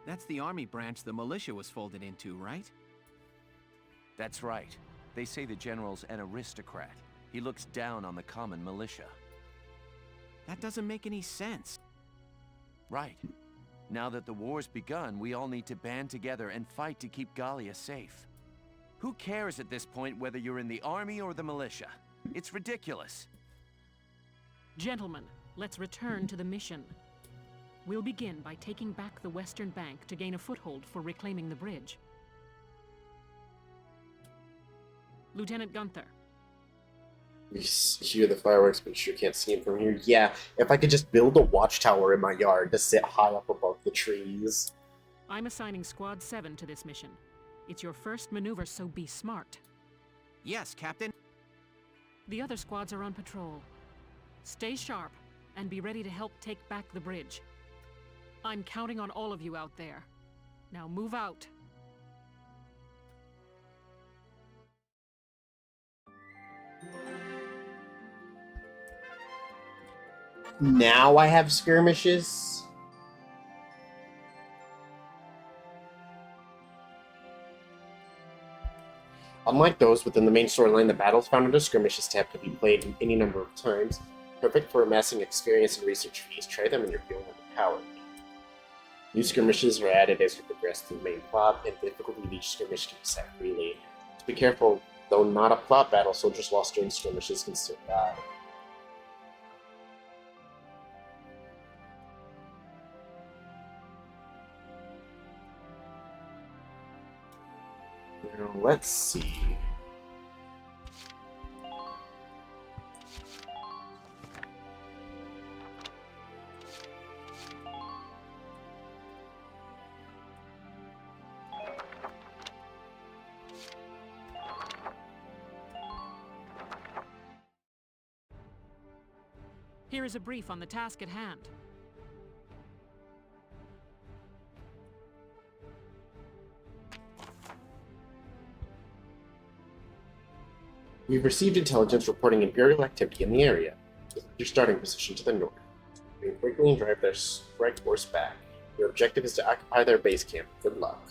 That's the army branch the militia was folded into, right? That's right. They say the general's an aristocrat. He looks down on the common militia. That doesn't make any sense. Right. Now that the war's begun, we all need to band together and fight to keep Gallia safe. Who cares at this point whether you're in the army or the militia? It's ridiculous. Gentlemen, let's return to the mission. We'll begin by taking back the western bank to gain a foothold for reclaiming the bridge. Lieutenant Gunther. You hear the fireworks, but you sure can't see them from here. Yeah, if I could just build a watchtower in my yard to sit high up above the trees. I'm assigning Squad 7 to this mission. It's your first maneuver, so be smart. Yes, Captain. The other squads are on patrol. Stay sharp, and be ready to help take back the bridge. I'm counting on all of you out there. Now move out. Now I have skirmishes? Unlike those within the main storyline, the battles found under skirmishes tab can be played any number of times. Perfect for amassing experience and research fees. Try them and you're feeling overpowered. New skirmishes are added as you progress through the main plot, and difficulty of each skirmish can be set freely. So be careful, though not a plot battle, soldiers lost during skirmishes can still die. Now, let's see. Here is a brief on the task at hand. We've received intelligence reporting Imperial activity in the area. Your starting position to the north. Move quickly and drive their strike force back. Your objective is to occupy their base camp. Good luck.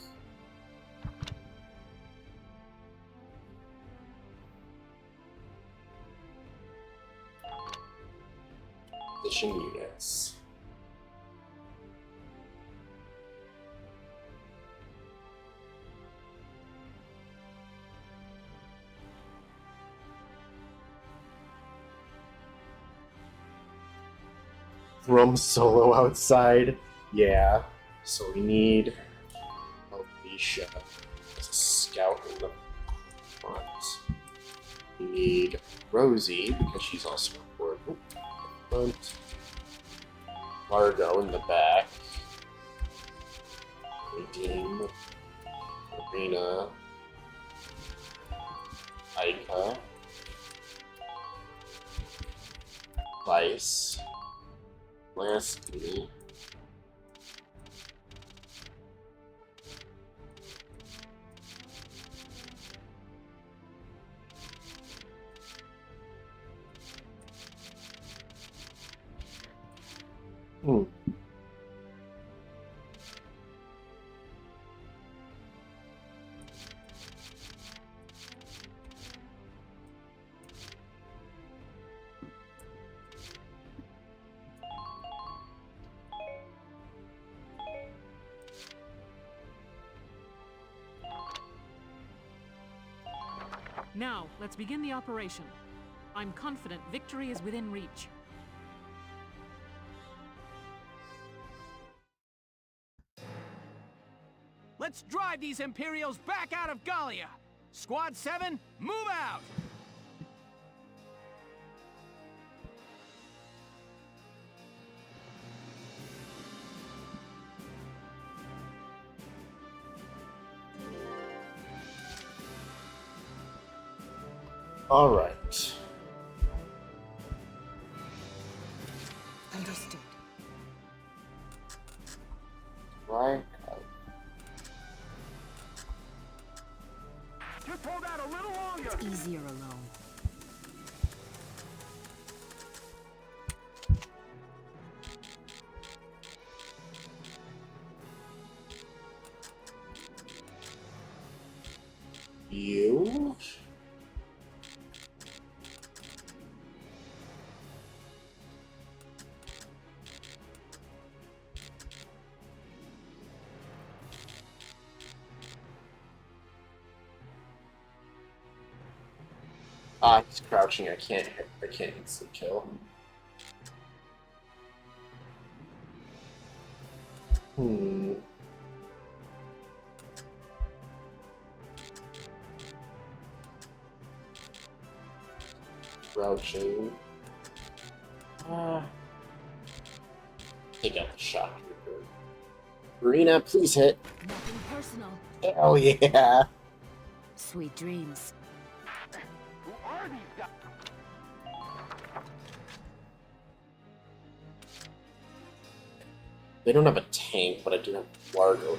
Position units. Rum solo outside. Yeah. So we need Alicia as a scout in the front. We need Rosie because she's also important. Front. Largo in the back. Nadine. Arena. Aika. Vice. Lastly, Hmm. Now, let's begin the operation. I'm confident victory is within reach. Let's drive these Imperials back out of Gallia! Squad 7, move out! All right. Understood. Right. Just hold out a little longer. It's easier alone. You? Ah, he's crouching. I can't instant kill. Hmm. Crouching. Take out the shock trooper. Marina, please hit. Nothing personal. Hell yeah. Sweet dreams. Who are these guys? They don't have a tank, but I do have Largo.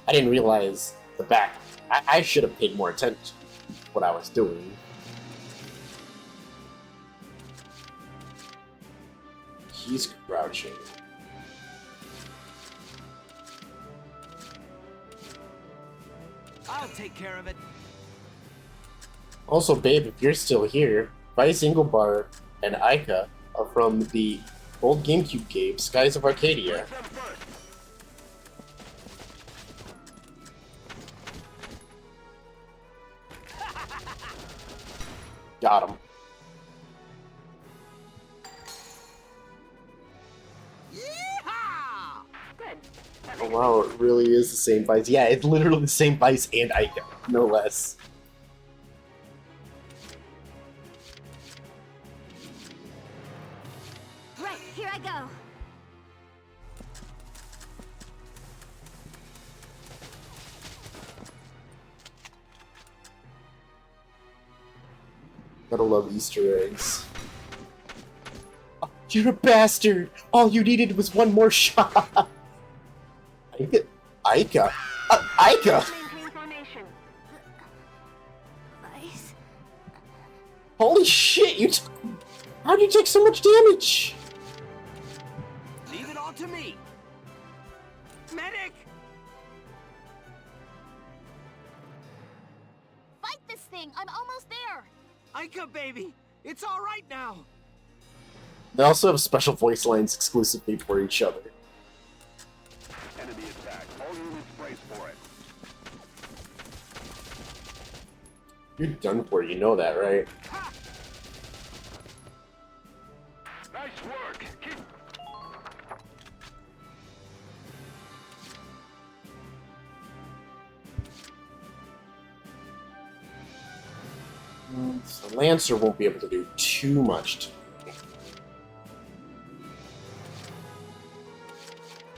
I didn't realize the back. I should have paid more attention to what I was doing. He's crouching. I'll take care of it. Also, babe, if you're still here, Vice Inglebar and Aika are from the old GameCube game, Skies of Arcadia. Got him. Oh wow, it really is the same Vice. Yeah, it's literally the same Vice and Aika, no less. Right, here I go. Gotta love Easter eggs. Oh, you're a bastard! All you needed was one more shot! Aika? Aika? Vice. Holy shit, you took... How'd you take so much damage? Leave it all to me. Medic! Fight this thing! I'm almost there! Aika, baby! It's all right now! They also have special voice lines exclusively for each other. Enemy attack. All units brace for it. You're done for, you know that, right? Nice work. Keep... So Lancer won't be able to do too much to me.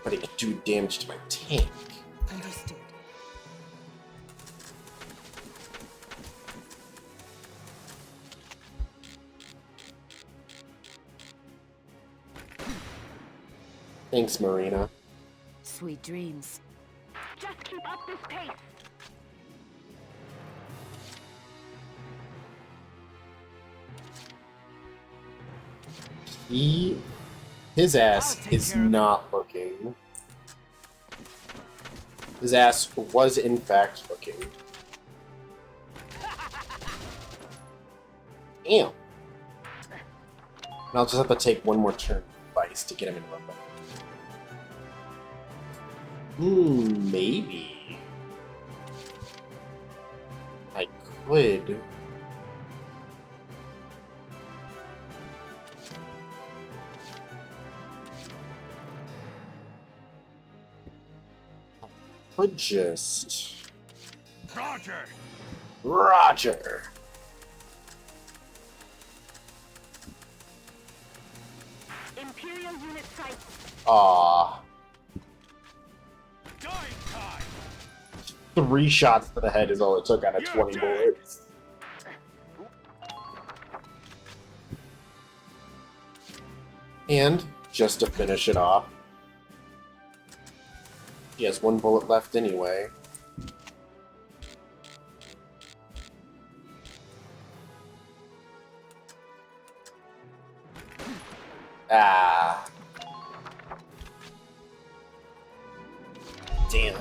But he can do damage to my tank. Understood. Thanks, Marina. Sweet dreams. Just keep up this pace! He His ass is not looking. His ass was in fact looking. Damn. And I'll just have to take one more turn with Vice to get him in rumble. Maybe. I could. Could just... Roger! Roger! Imperial unit sight. Aww. 3 shots to the head is all it took out of 20 bullets. And, just to finish it off, he has 1 bullet left anyway. Ah. Damn.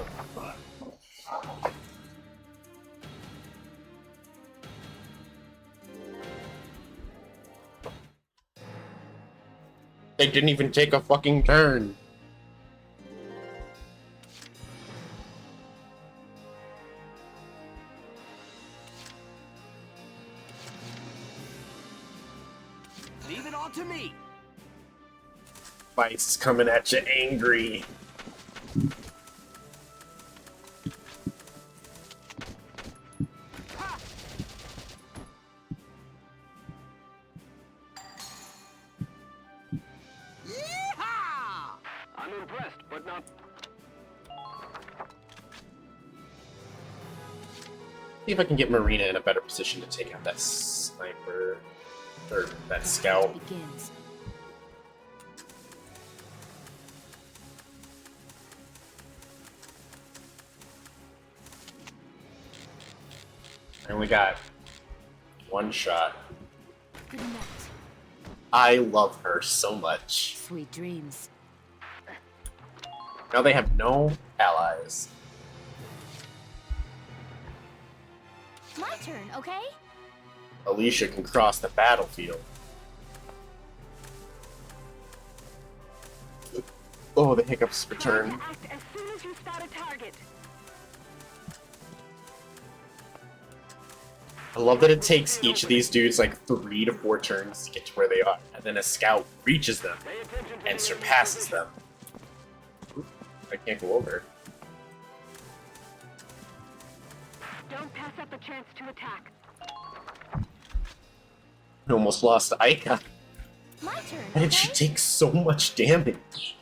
They didn't even take a fucking turn. Leave it all to me. Vice is coming at you angry. I'm impressed, but not... See if I can get Marina in a better position to take out that sniper, or that scout. Begins. And we got 1 shot. Good night. I love her so much. Sweet dreams. Now they have no allies. My turn, okay? Alicia can cross the battlefield. Oh, the hiccups return. Act as soon as you spot a target. I love that it takes each of these dudes like 3 to 4 turns to get to where they are, and then a scout reaches them and surpasses them. Oop, I can't go over. Don't pass up a chance to attack. I almost lost Aika. My turn, Why did she take so much damage?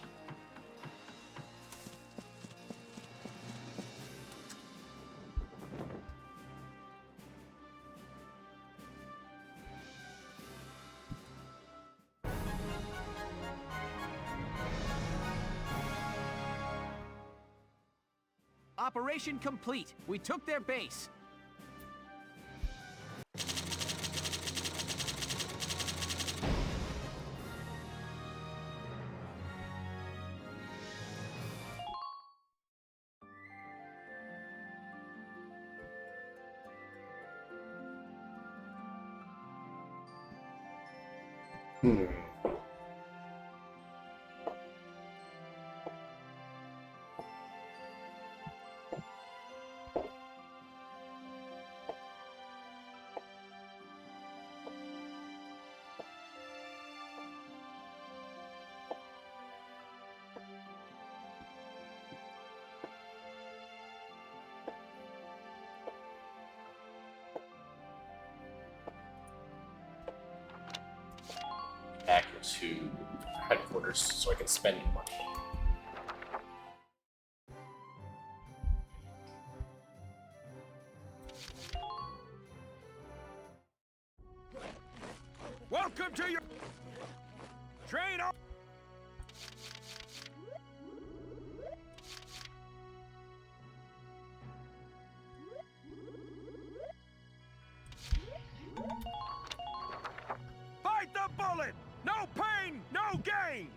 Operation complete. We took their base. Back to headquarters so I can spend money. Welcome to your train. Fight the bullet. No pain, no gain.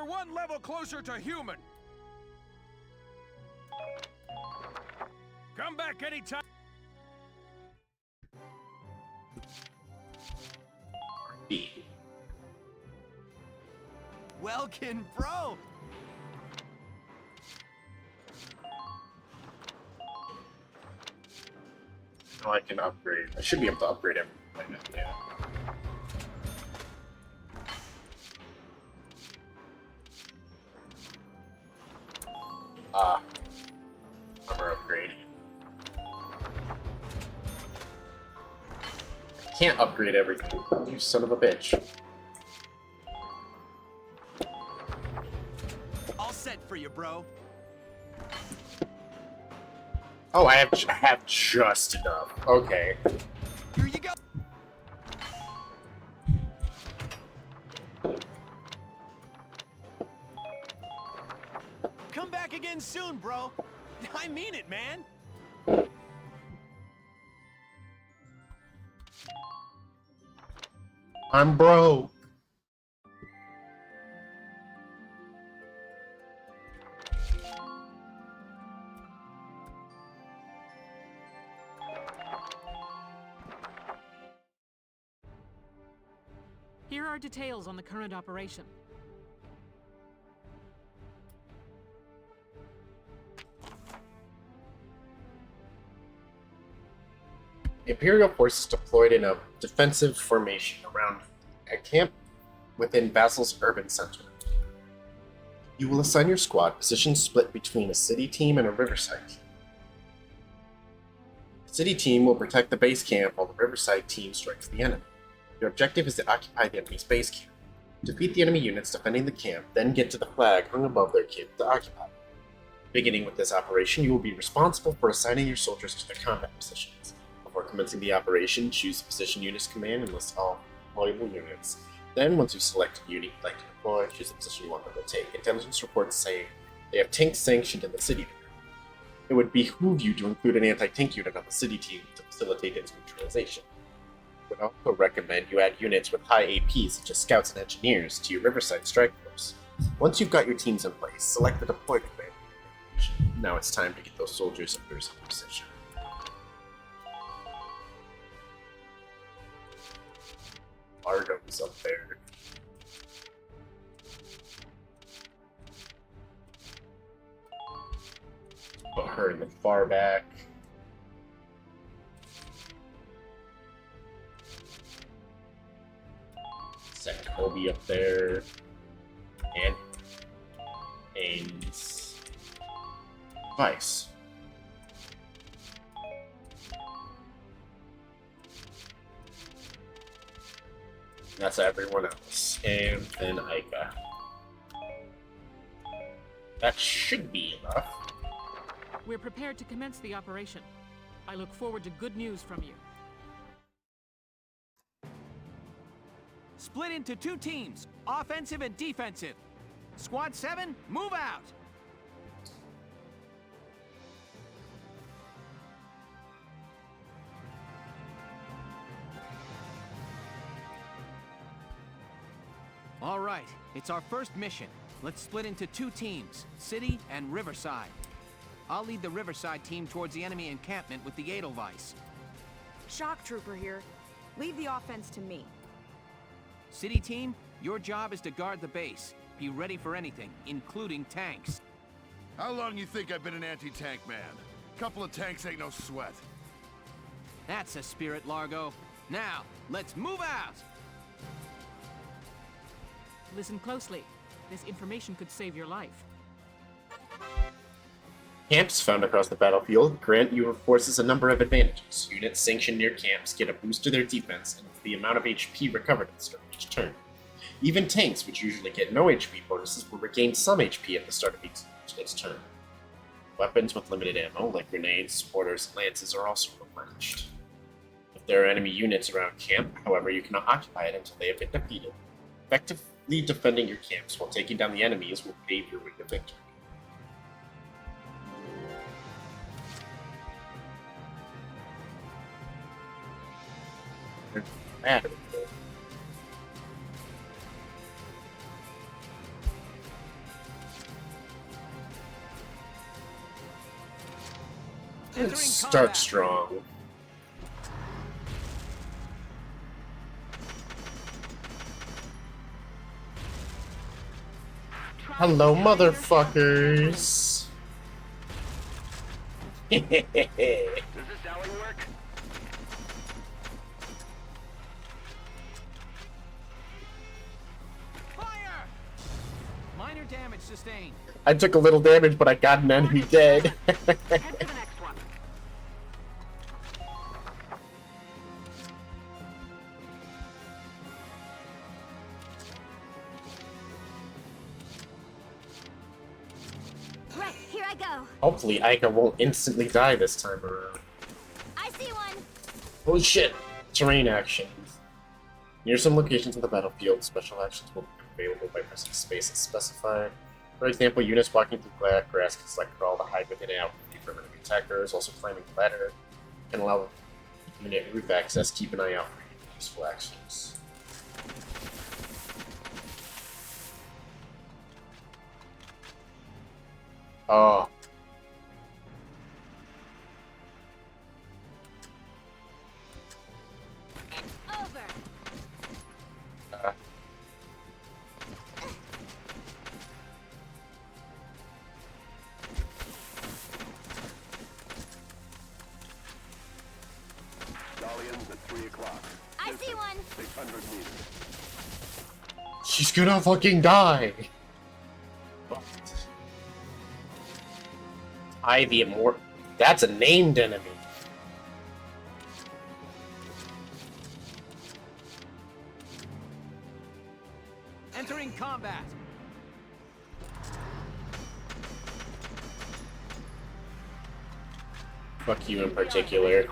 We're one level closer to human. Come back anytime. Welkin, bro! Now I can upgrade. I should be able to upgrade everything right now. Yeah. Armor upgrade. Can't upgrade everything. You son of a bitch. All set for you, bro. Oh, I have just enough. Okay. Here you go. Come back again soon, bro. I mean it, man. I'm broke. Here are details on the current operation. Imperial forces deployed in a defensive formation around a camp within Basil's urban center. You will assign your squad positions split between a city team and a riverside team. The city team will protect the base camp while the riverside team strikes the enemy. Your objective is to occupy the enemy's base camp. Defeat the enemy units defending the camp, then get to the flag hung above their camp to occupy. Beginning with this operation, you will be responsible for assigning your soldiers to their combat positions. Before commencing the operation, choose the position units command and list all deployable units. Then, once you've selected a unit you'd like to deploy, choose the position you want them to take. Intelligence reports say they have tanks sanctioned in the city. It would behoove you to include an anti-tank unit on the city team to facilitate its neutralization. I would also recommend you add units with high AP, such as scouts and engineers, to your Riverside Strike Force. Once you've got your teams in place, select the deploy command. Now it's time to get those soldiers under some position. Largo's up there. Put her in the far back. Set Kobe up there. And Ames. Vice. That's everyone else. And then Aika. That should be enough. We're prepared to commence the operation. I look forward to good news from you. Split into 2 teams, offensive and defensive. Squad 7, move out! All right, it's our first mission. Let's split into 2 teams, City and Riverside. I'll lead the Riverside team towards the enemy encampment with the Edelweiss. Shock Trooper here. Leave the offense to me. City team, your job is to guard the base. Be ready for anything, including tanks. How long you think I've been an anti-tank man? Couple of tanks ain't no sweat. That's a spirit, Largo. Now, let's move out! Listen closely. This information could save your life. Camps found across the battlefield grant your forces a number of advantages. Units sanctioned near camps get a boost to their defense and the amount of HP recovered at the start of each turn. Even tanks, which usually get no HP bonuses, will regain some HP at the start of its turn. Weapons with limited ammo, like grenades, mortars, and lances, are also replenished. If there are enemy units around camp, however, you cannot occupy it until they have been defeated. Effectively defending your camps while taking down the enemies will pave your way to victory. Let's start strong. Hello, motherfuckers. Does this alley work? Fire! Minor damage sustained. I took a little damage, but I got an enemy dead. Right, here I go. Hopefully, Ica won't instantly die this time around. I see one. Holy shit! Terrain actions. Near some locations of the battlefield, special actions will be available by pressing space as specified. For example, units walking through flat grass can select crawl to hide within and out from enemy attackers. Also, climbing the ladder can allow unit roof access. Keep an eye out for useful actions. Oh. Over. Stallions at 3 o'clock. I see one. 600 meters. She's gonna fucking die! The Immortal. That's a named enemy. Entering combat. Fuck you in particular.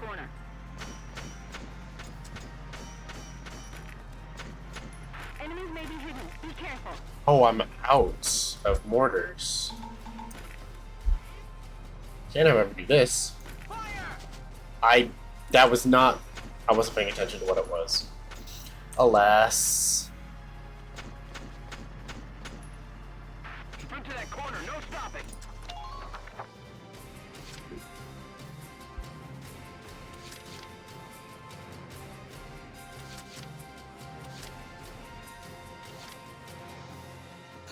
Enemies may be hidden. Be careful. Oh, I'm out of mortars. Can't have ever do this. That was not. I wasn't paying attention to what it was. Alas. Sprint to that corner, no stopping.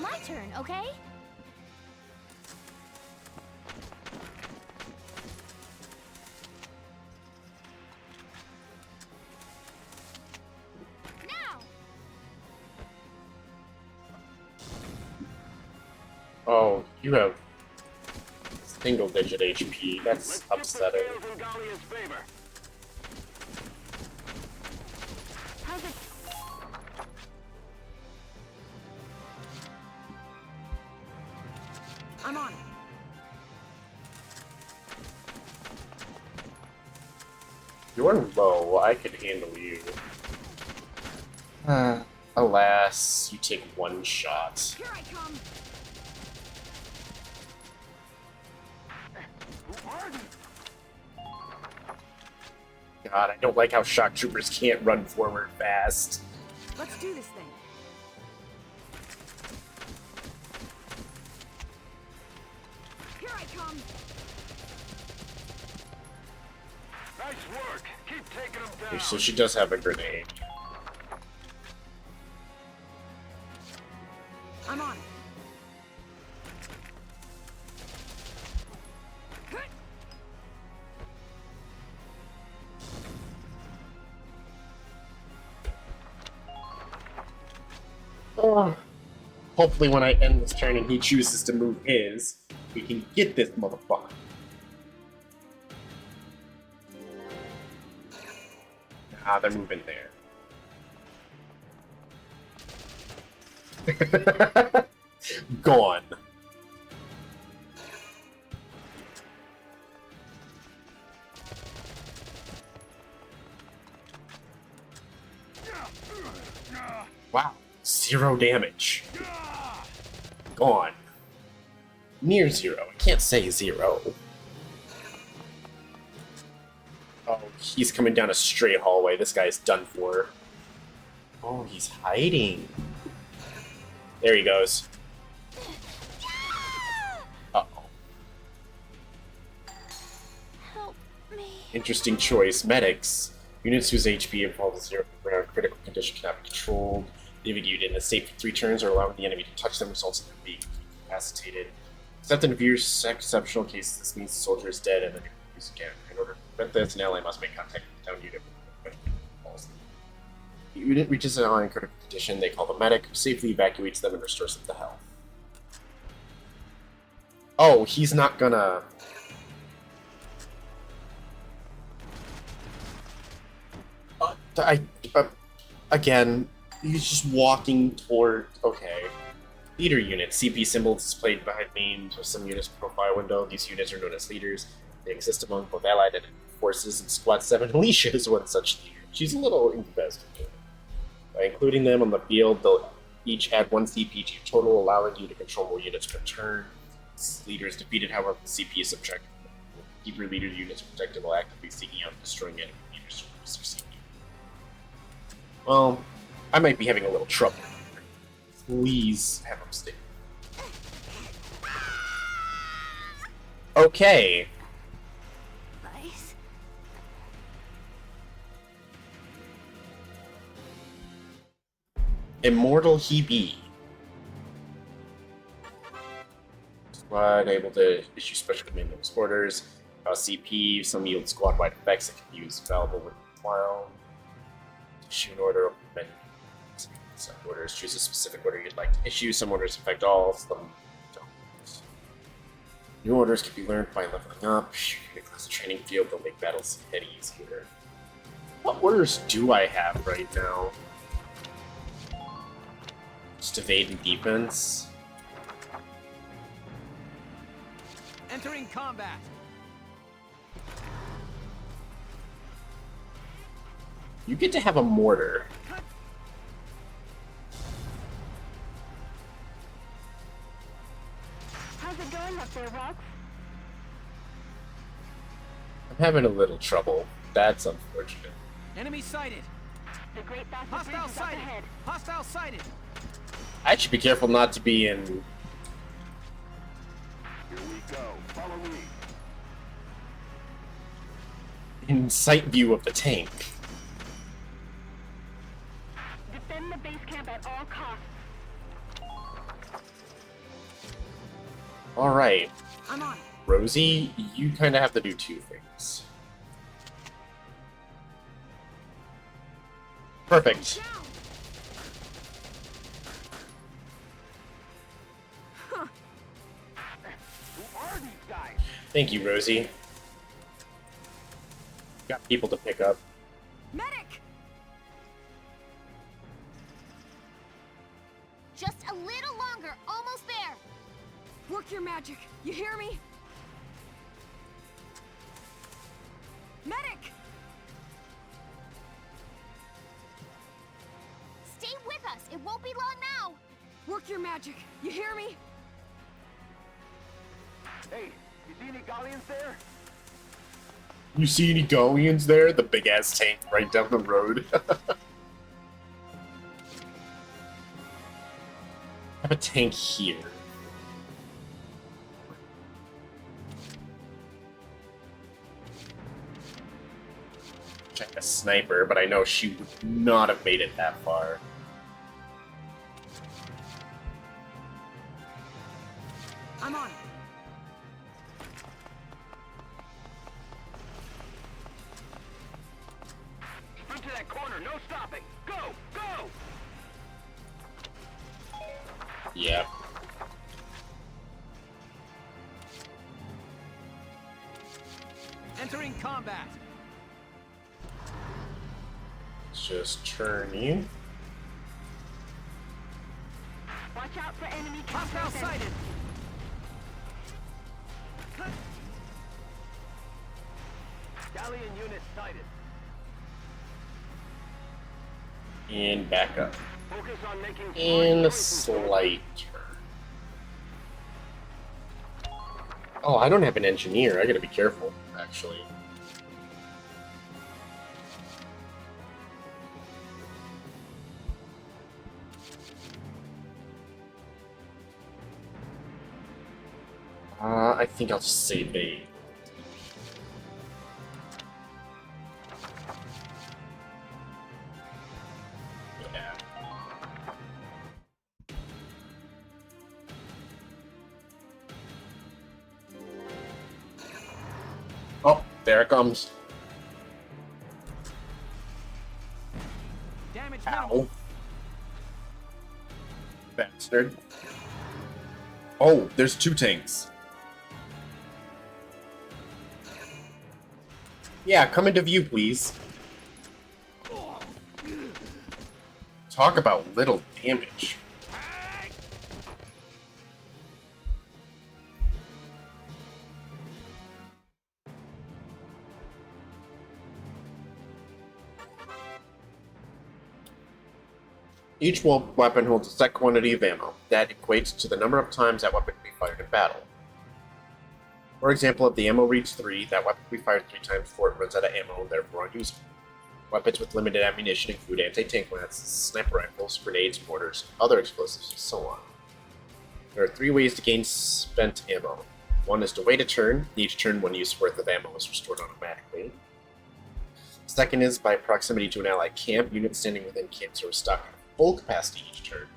My turn, okay? Now. Oh, you have single-digit HP. That's upsetting. How's it? I'm on it. You're low. I could handle you. Alas, you take one shot. Here I come. God, I don't like how shock troopers can't run forward fast. Let's do this thing. Here I come. Nice work. Keep taking them down. Okay, so she does have a grenade. I'm on it. Oh. Hopefully when I end this turn and he chooses to move his, we can get this motherfucker. Ah, they're moving there. Gone. Wow. 0 damage. Gone. Near 0. I can't say 0. Oh, he's coming down a straight hallway. This guy's done for. Oh, he's hiding. There he goes. Uh-oh. Interesting choice. Medics. Units whose HP and fall to 0 around critical condition cannot be controlled. Leaving a unit in a safe for 3 turns or allowing the enemy to touch them results in them being incapacitated. Except in a few exceptional cases, this means the soldier is dead and then you can use again. In order to prevent this, an ally must make contact with the down unit. The unit reaches an ally in critical condition, they call the medic, who safely evacuates them and restores them to health. Oh, he's not gonna... again, he's just walking toward... Okay. Leader unit. CP symbol displayed behind me to some units profile window. These units are known as leaders. They exist among both allied and forces, and Squad 7 Alicia is one such leader. She's a little incapacitated. By including them on the field, they'll each add 1 CP to your total, allowing you to control more units per turn. This leader is defeated, however, the CP is subtracted. Keep your leader units protected while actively seeking out and destroying enemy leaders to reduce their CP. Well, I might be having a little trouble. Please have them stay. Okay. Nice. Immortal he be. Squad able to issue special command orders. CP, some yield squad-wide effects that can be used valuable with while. Issue an order, open some orders. Choose a specific order you'd like to issue. Some orders affect all, some don't. New orders can be learned by leveling up. In a class training field, they'll make battles a bit easier. What orders do I have right now? Just evade and defense. Entering combat. You get to have a mortar. How's it going up there, Rock? I'm having a little trouble. That's unfortunate. Enemy sighted. The Great Hostile sighted. Hostile sighted. I should be careful not to be in... Here we go. Follow me. in sight view of the tank. Defend the base camp at all costs. Alright. I'm on. Rosie, you kind of have to do two things. Perfect. Huh. Who are these guys? Thank you, Rosie. Got people to pick up. Medic! Just a little longer, almost there. Work your magic. You hear me? Medic! Stay with us. It won't be long now. Work your magic. You hear me? Hey, you see any Galleons there? You see any Galleons there? The big ass tank right down the road. I have a tank here. Check a sniper, but I know she would not have made it that far. I'm on. Sprint to that corner, no stopping. Go, go! Yeah. Entering combat. Let's just turn you. Watch out for enemy Hostile sighted. Galleon unit sighted. And back up. Focus on making In a smart slight turn. Oh, I don't have an engineer. I gotta be careful, actually. I think I'll just save a... There it comes. Damage Ow. Bastard. Oh, there's 2 tanks. Yeah, come into view, please. Talk about little damage. Each weapon holds a set quantity of ammo. That equates to the number of times that weapon can be fired in battle. For example, if the ammo reads 3, that weapon can be fired 3 times before it runs out of ammo and therefore unusable. Weapons with limited ammunition include anti-tank lances, sniper rifles, grenades, mortars, other explosives, and so on. There are 3 ways to gain spent ammo. One is to wait a turn. Each turn, 1 use worth of ammo is restored automatically. Second is by proximity to an allied camp. Units standing within camps are restocked at full capacity each turn.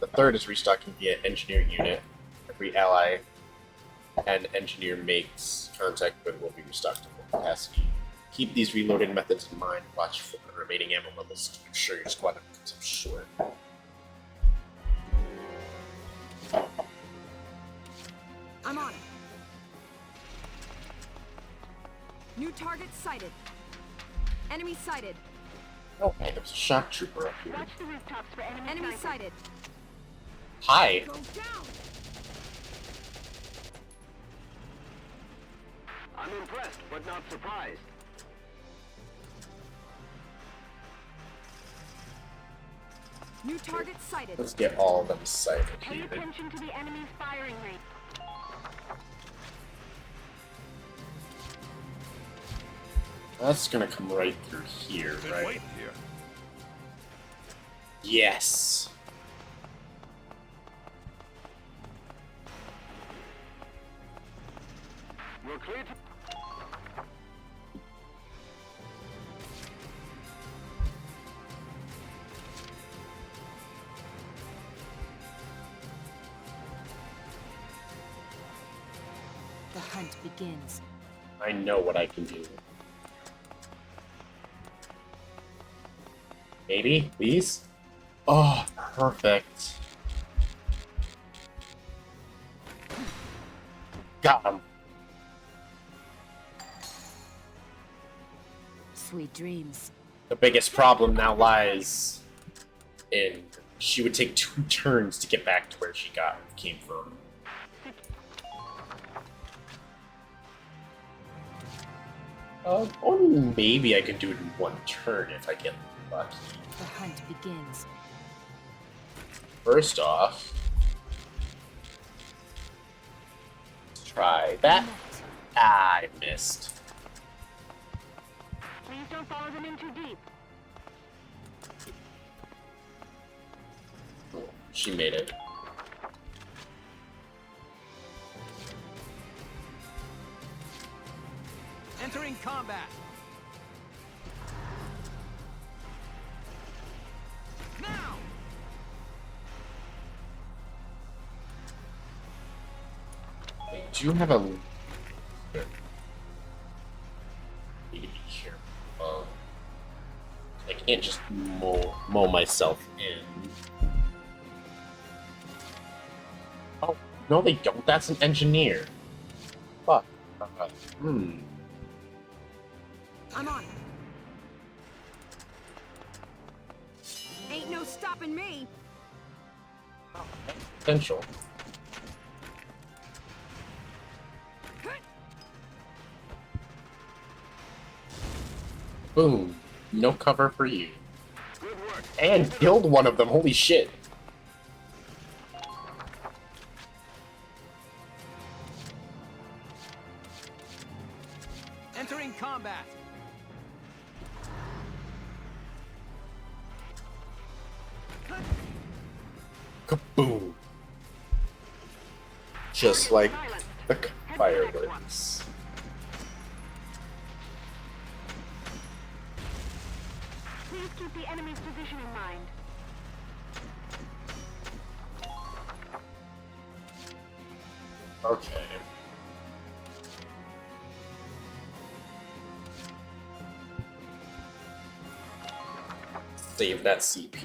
The third is restocking via engineer unit. Every ally and engineer makes contact with will be restocked to full capacity. Keep these reloading methods in mind. Watch for the remaining ammo levels to ensure your squad comes up short. I'm on it. New target sighted. Enemy sighted. Okay, there's a shock trooper up here. Watch the rooftops for enemy sighted. Hi. Go down. I'm impressed, but not surprised. New target sighted. Let's get all of them sighted Pay here. attention to the enemy's firing range. That's gonna come right through here, Been right? waiting here. Yes. We're clear to... The hunt begins. I know what I can do. Maybe? Please? Oh, perfect. Got him. Sweet dreams. The biggest problem now lies in she would take 2 turns to get back to where she came from. Or maybe I can do it in 1 turn if I get lucky. The hunt begins. First off, let's try that. Ah, I missed. Please don't follow them in too deep. She made it. Entering combat. Now. They do have a. Need to be careful. I can't just mow myself in. Oh no, they don't. That's an engineer. Fuck. I'm on it. Ain't no stopping me. Potential. Boom. No cover for you. And killed one of them. Holy shit. Entering combat. Kaboom. Just like the fireworks. Please keep the enemy's position in mind. Okay. Save that CP.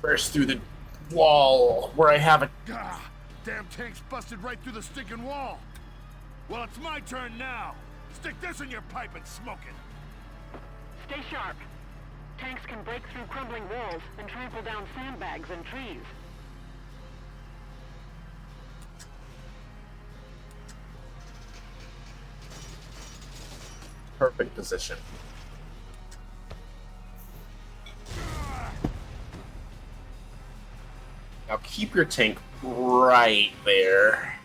Burst through the wall where I have a... Gah! Damn tank's busted right through the stinking wall. Well, it's my turn now. Stick this in your pipe and smoke it. Stay sharp. Tanks can break through crumbling walls and trample down sandbags and trees. Perfect position. Now keep your tank right there.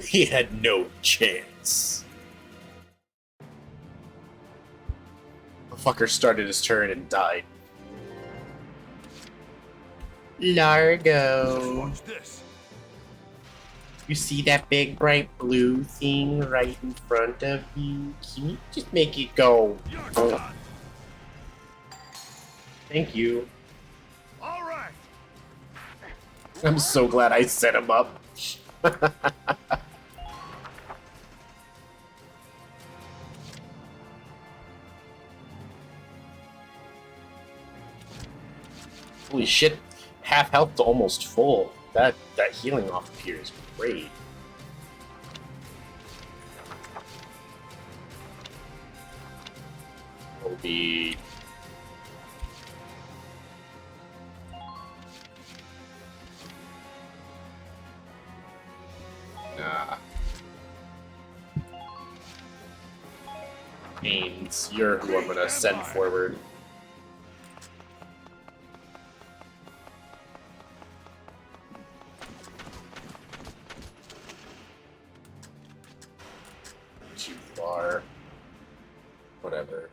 He had no chance. The fucker started his turn and died. Largo. Watch this. You see that big bright blue thing right in front of you? Can you just make it go? Oh. Thank you. All right. I'm so glad I set him up. Holy shit, half health to almost full. That healing off here is great. Will be... Nah. Ames, you're who I'm gonna send forward. Too far. Whatever.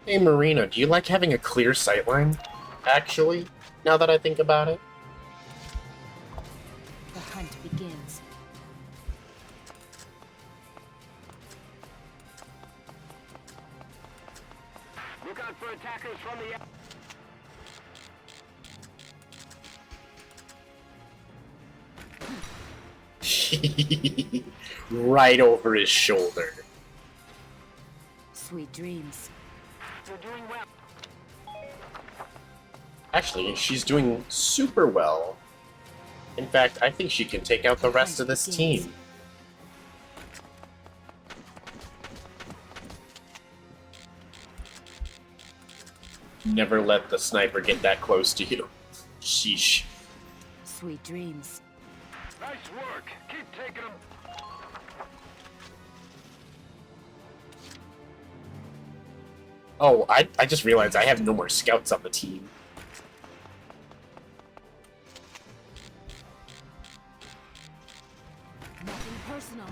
Hey Marina, do you like having a clear sightline? Actually, now that I think about it. The hunt begins. Look out for attackers from the... Right over his shoulder. Sweet dreams. You're doing well. Actually, she's doing super well. In fact, I think she can take out the rest of this team. Never let the sniper get that close to you. Sheesh. Sweet dreams. Nice work. Keep taking them. Oh, I just realized I have no more scouts on the team. Nothing personal.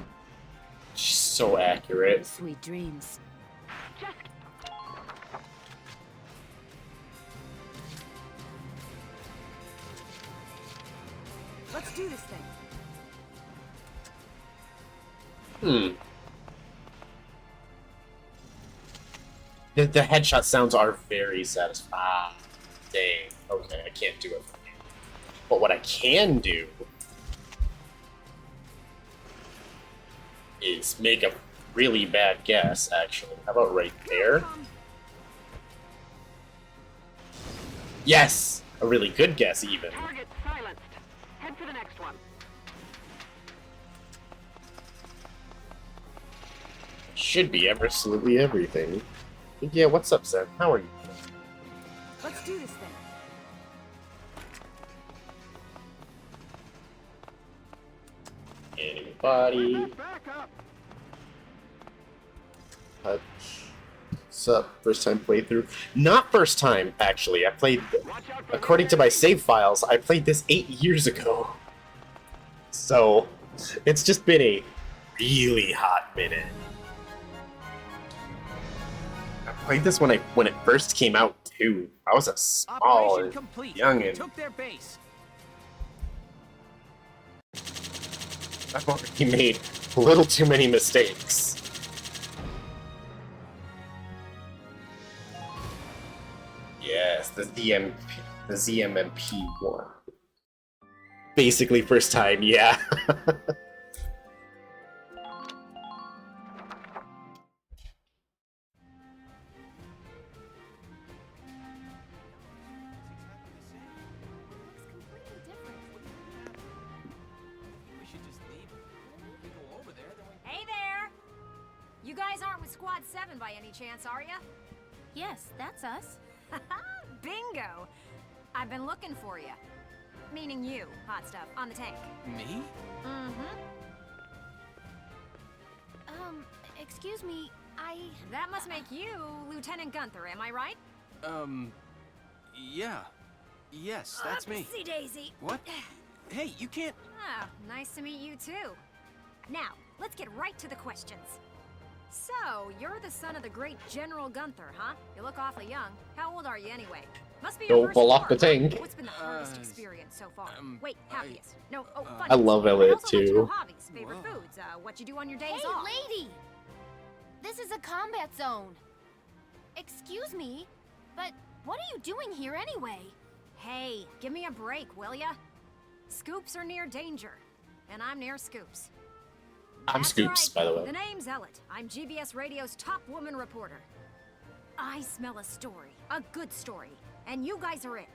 She's so accurate. Sweet dreams. Let's do this thing. The headshot sounds are very satisfying. Ah, dang. Okay, I can't do it. But what I can do is make a really bad guess, actually. How about right there? Yes! A really good guess, even. Target silenced. Head for the next one. Should be absolutely everything. Yeah, what's up, Zen? How are you? Let's do this thing. Enemy body. Touch. What's up? First time playthrough? Not first time, actually. I played, according to my save files, I played this 8 years ago. So, it's just been a really hot minute. I played this when it first came out too. I was a small youngin. Took their base. I've already made a little too many mistakes. Yes, the ZMMP1. Basically first time, yeah. Hey there! You guys aren't with Squad 7 by any chance, are ya? Yes, that's us. Bingo! I've been looking for you. Meaning you, hot stuff, on the tank. Me? Mm-hmm. Excuse me, That must make you Lieutenant Gunther, am I right? Yeah. Yes, that's me. Oopsie daisy. What? Hey, you can't... Ah, nice to meet you too. Now, let's get right to the questions. So, you're the son of the great General Gunther, huh? You look awfully young. How old are you anyway? Must be your Don't first fall off war, the huh? tank. What's been the hardest experience so far? Wait, happiest. No, funniest. I love Elliot, Also, what's your too. hobbies, favorite foods, what you do on your days Hey, off. lady! This is a combat zone. Excuse me, but what are you doing here anyway? Hey, give me a break, will ya? Scoops are near danger, and I'm near Scoops. I'm That's Scoops, right. by the way. The name's Elliot. I'm GBS Radio's top woman reporter. I smell a story, a good story, and you guys are it.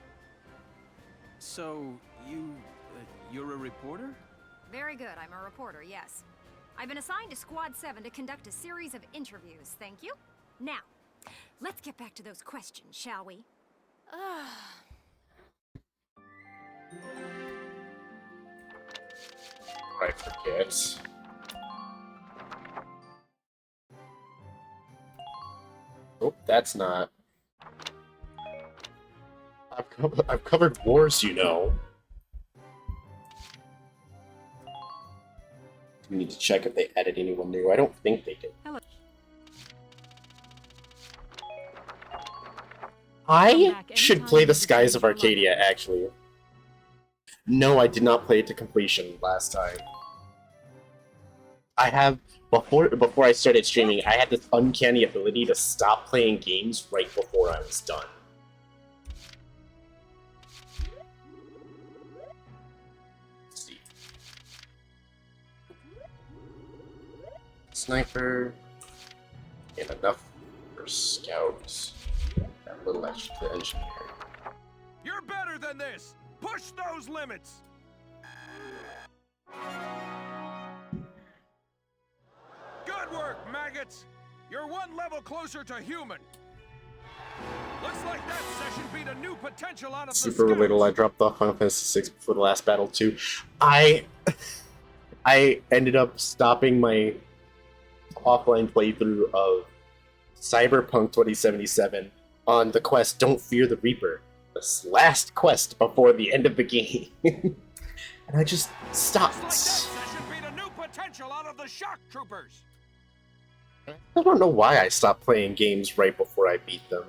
So, you're a reporter? Very good, I'm a reporter, yes. I've been assigned to Squad 7 to conduct a series of interviews, thank you. Now, let's get back to those questions, shall we? I forget. Oh, that's not. I've covered wars, you know. We need to check if they added anyone new. I don't think they did. Hello. I should play the Skies of Arcadia, actually. No, I did not play it to completion last time. I have, before I started streaming, I had this uncanny ability to stop playing games right before I was done. Let's see. Sniper, and enough for scouts. That little extra to engineer. You're better than this! Push those limits! Good work, maggots! You're one level closer to human. Looks like that session beat a new potential out of Super the relatable. I dropped off Final Fantasy VI before the last battle too. I ended up stopping my offline playthrough of Cyberpunk 2077 on the quest "Don't Fear the Reaper," this last quest before the end of the game, and I just stopped. Looks like that session beat a new potential out of the shock troopers. I don't know why I stopped playing games right before I beat them.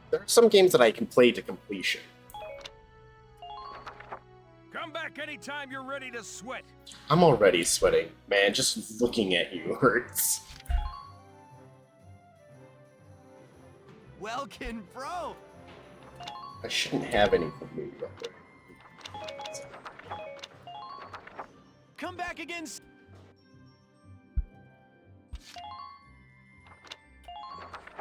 There are some games that I can play to completion. Come back anytime you're ready to sweat. I'm already sweating, man. Just looking at you hurts. Welkin, bro! I shouldn't have anything moved up there. Come back again!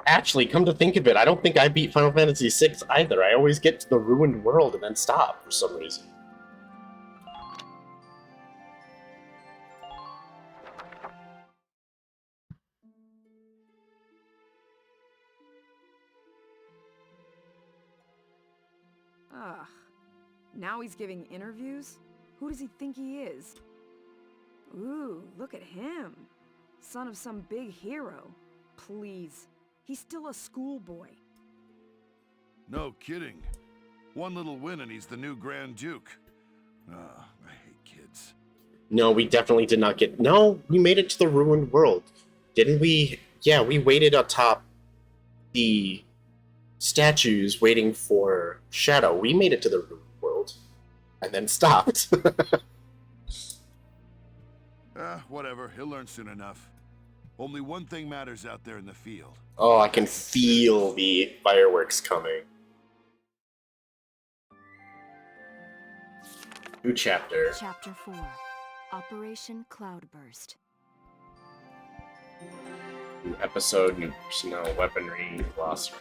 Actually, come to think of it, I don't think I beat Final Fantasy VI either. I always get to the ruined world and then stop for some reason. Ugh. Now he's giving interviews? Who does he think he is? Ooh, look at him. Son of some big hero. Please. He's still a schoolboy. No kidding. One little win and he's the new Grand Duke. I hate kids. No, we definitely did not get... No, we made it to the ruined world. Didn't we? Yeah, we waited atop the statues waiting for Shadow. We made it to the ruined world. And then stopped. Whatever. He'll learn soon enough. Only one thing matters out there in the field. Oh, I can feel the fireworks coming. New chapter. Chapter 4. Operation Cloudburst. New episode, new personnel, weaponry, glossary.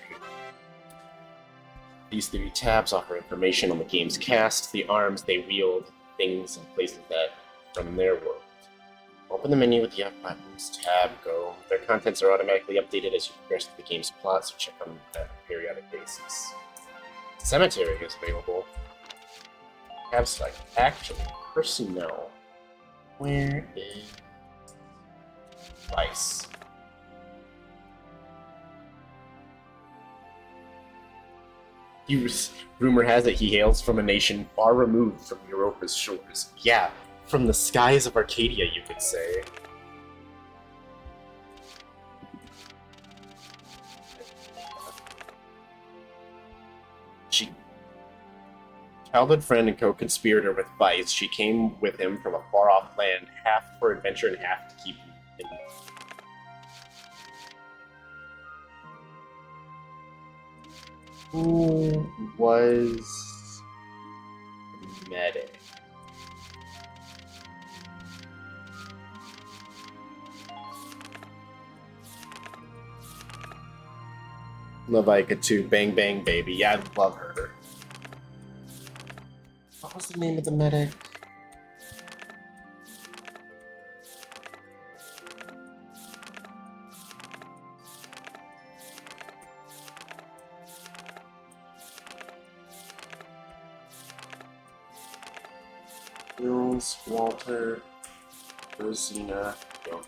These 3 tabs offer information on the game's cast, the arms they wield, things and places that from their world. Open the menu with the F buttons, tab, go. Their contents are automatically updated as you progress through the game's plot, so check them on a periodic basis. Cemetery is available. Tab select. Actually, personnel. Where is Vice? Rumor has it he hails from a nation far removed from Europa's shores. Yeah, from the skies of Arcadia, you could say. Childhood friend and co-conspirator with Vice, she came with him from a far-off land, half for adventure and half to keep him hidden. Who was medic? Levica 2, Bang Bang Baby. Yeah, I love her. What was the name of the medic? Mills, Walter, Rosina, Yoko,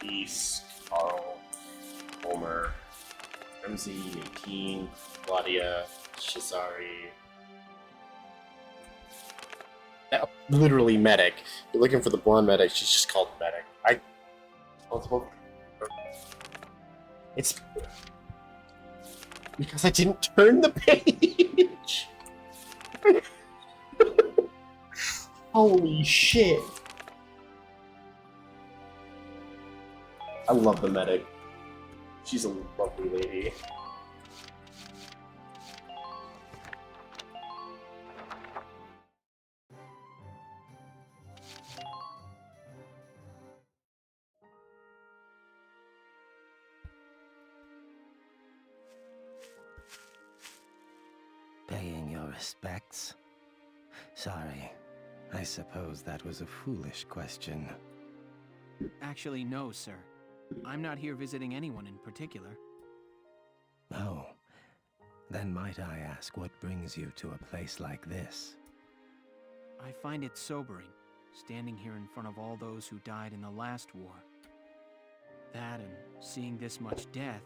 East, Carl, Homer, Ramsey, 18, Claudia, Shizari. Yeah, literally medic. You're looking for the blonde medic, she's just called medic. It's because I didn't turn the page. Holy shit. I love the medic. She's a lovely lady. Paying your respects? Sorry. I suppose that was a foolish question. Actually, no, sir. I'm not here visiting anyone in particular. Oh. Then might I ask what brings you to a place like this? I find it sobering, standing here in front of all those who died in the last war. That and seeing this much death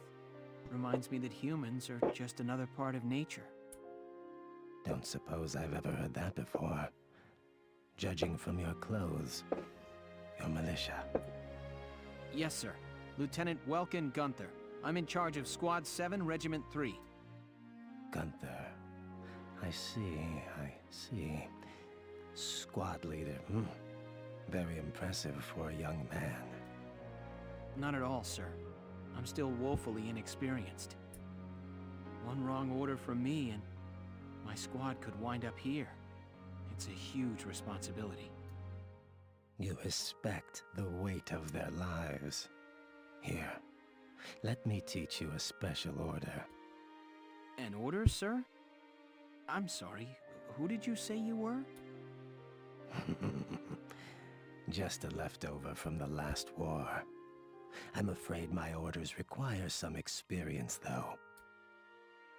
reminds me that humans are just another part of nature. Don't suppose I've ever heard that before. Judging from your clothes, you're militia. Yes, sir. Lieutenant Welkin Gunther. I'm in charge of Squad 7, Regiment 3. Gunther. I see. Squad leader. Very impressive for a young man. Not at all, sir. I'm still woefully inexperienced. One wrong order from me and my squad could wind up here. It's a huge responsibility. You respect the weight of their lives. Here, let me teach you a special order. An order, sir? I'm sorry, who did you say you were? Just a leftover from the last war. I'm afraid my orders require some experience, though.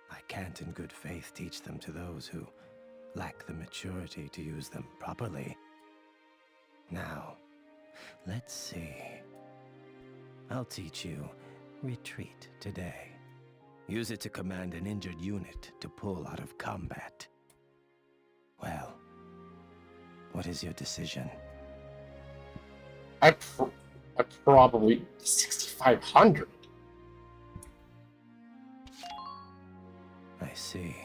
I can't in good faith teach them to those who lack the maturity to use them properly. Now, let's see. I'll teach you retreat today. Use it to command an injured unit to pull out of combat. Well, what is your decision? I probably 6,500. I see.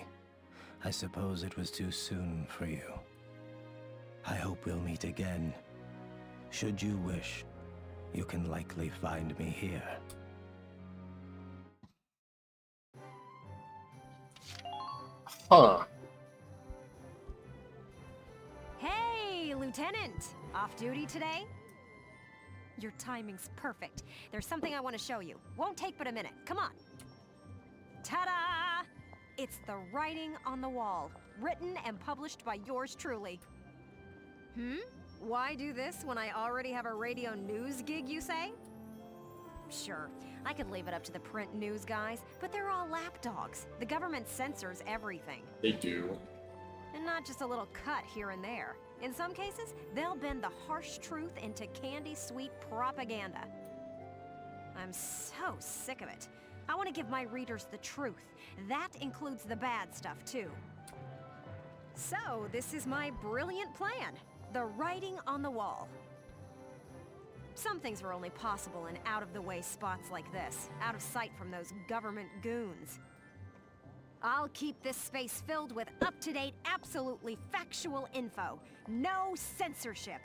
I suppose it was too soon for you. I hope we'll meet again. Should you wish, you can likely find me here. Huh. Hey, Lieutenant! Off duty today? Your timing's perfect. There's something I want to show you. Won't take but a minute. Come on. Ta-da! It's the writing on the wall, written and published by yours truly. Why do this when I already have a radio news gig, you say? Sure, I could leave it up to the print news guys, but they're all lapdogs. The government censors everything. They do. And not just a little cut here and there. In some cases, they'll bend the harsh truth into candy-sweet propaganda. I'm so sick of it. I want to give my readers the truth. That includes the bad stuff, too. So, this is my brilliant plan. The writing on the wall. Some things are only possible in out-of-the-way spots like this, out of sight from those government goons. I'll keep this space filled with up-to-date, absolutely factual info. No censorship.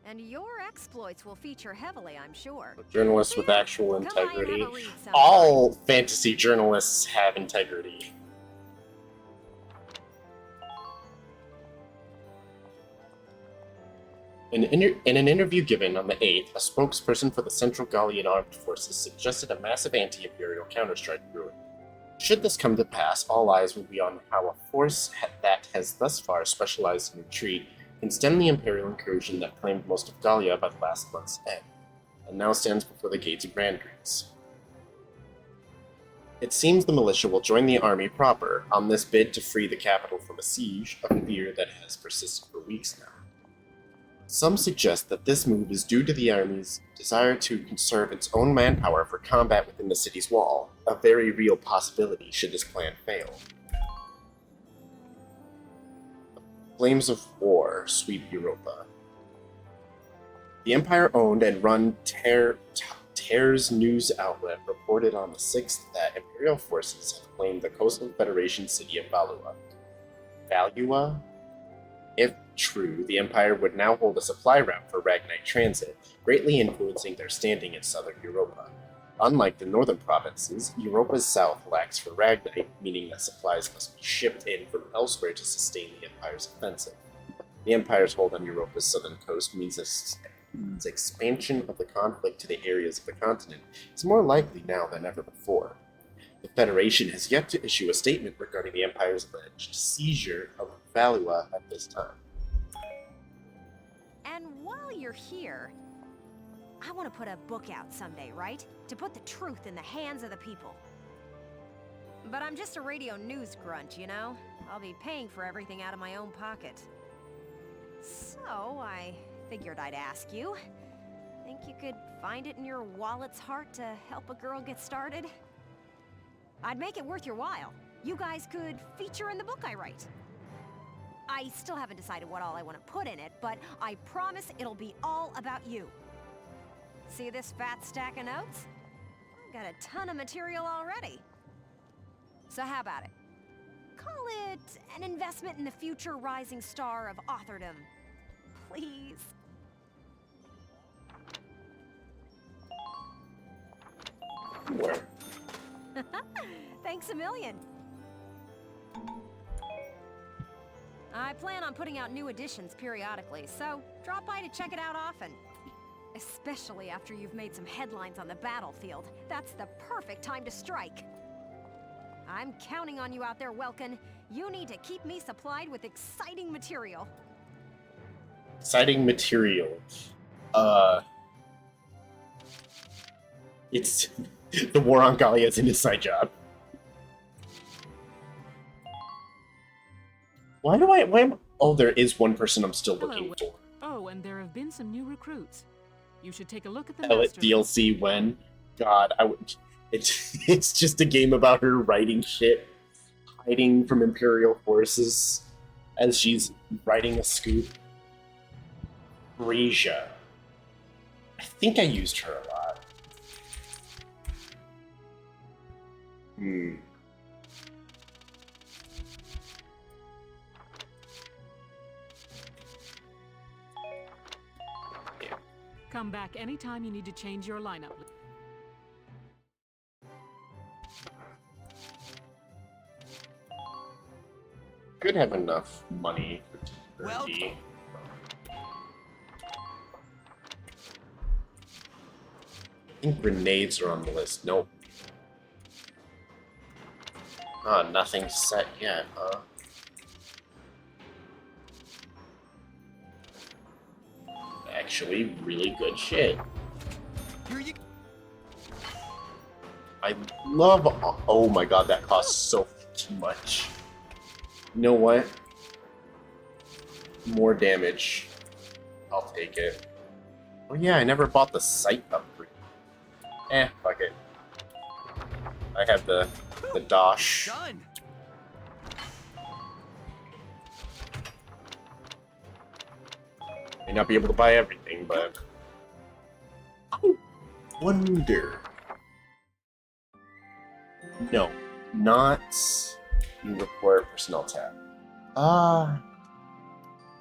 And your exploits will feature heavily, I'm sure. Journalists with actual Come by and have a integrity. read sometime. All fantasy journalists have integrity. In an interview given on the 8th, a spokesperson for the Central Gallian Armed Forces suggested a massive anti-imperial counterstrike brewing. Should this come to pass, all eyes will be on how a force that has thus far specialized in retreat can stem the imperial incursion that claimed most of Gallia by the last month's end, and now stands before the gates of Randgriz. It seems the militia will join the army proper on this bid to free the capital from a siege, a fear that has persisted for weeks now. Some suggest that this move is due to the army's desire to conserve its own manpower for combat within the city's wall, a very real possibility should this plan fail. Flames of war sweep Europa. The Empire-owned and run Ter's news outlet reported on the 6th that Imperial forces have claimed the coastal Federation city of Valua. Valua? If true, the Empire would now hold a supply route for Ragnite transit, greatly influencing their standing in southern Europa. Unlike the northern provinces, Europa's south lacks for Ragnite, meaning that supplies must be shipped in from elsewhere to sustain the Empire's offensive. The Empire's hold on Europa's southern coast means expansion of the conflict to the areas of the continent is more likely now than ever before. The Federation has yet to issue a statement regarding the Empire's alleged seizure of Valua at this time. And while you're here, I want to put a book out someday, right? To put the truth in the hands of the people. But I'm just a radio news grunt, you know? I'll be paying for everything out of my own pocket. So, I figured I'd ask you. Think you could find it in your wallet's heart to help a girl get started? I'd make it worth your while. You guys could feature in the book I write. I still haven't decided what all I want to put in it, but I promise it'll be all about you. See this fat stack of notes? I've got a ton of material already. So how about it? Call it an investment in the future rising star of authordom. Please. Where? Thanks a million. I plan on putting out new editions periodically, so drop by to check it out often. Especially after you've made some headlines on the battlefield. That's the perfect time to strike. I'm counting on you out there, Welkin. You need to keep me supplied with exciting material. Exciting material. It's the war on Gallia is an inside job. Why am oh, there is one person I'm still looking for. Oh, and there have been some new recruits. You should take a look at the Tell it master DLC when? God, it's just a game about her writing shit, hiding from Imperial forces as she's writing a scoop. Brazia. I think I used her a lot. Come back anytime you need to change your lineup. Could have enough money for security. I think grenades are on the list. Nope. Ah, nothing set yet, huh? Actually, really good shit. I love. Oh my god, that costs so much. You know what? More damage. I'll take it. Oh yeah, I never bought the sight upgrade. Fuck it. I have the dosh. Done. May not be able to buy everything, but I wonder. No, not report personnel tab. I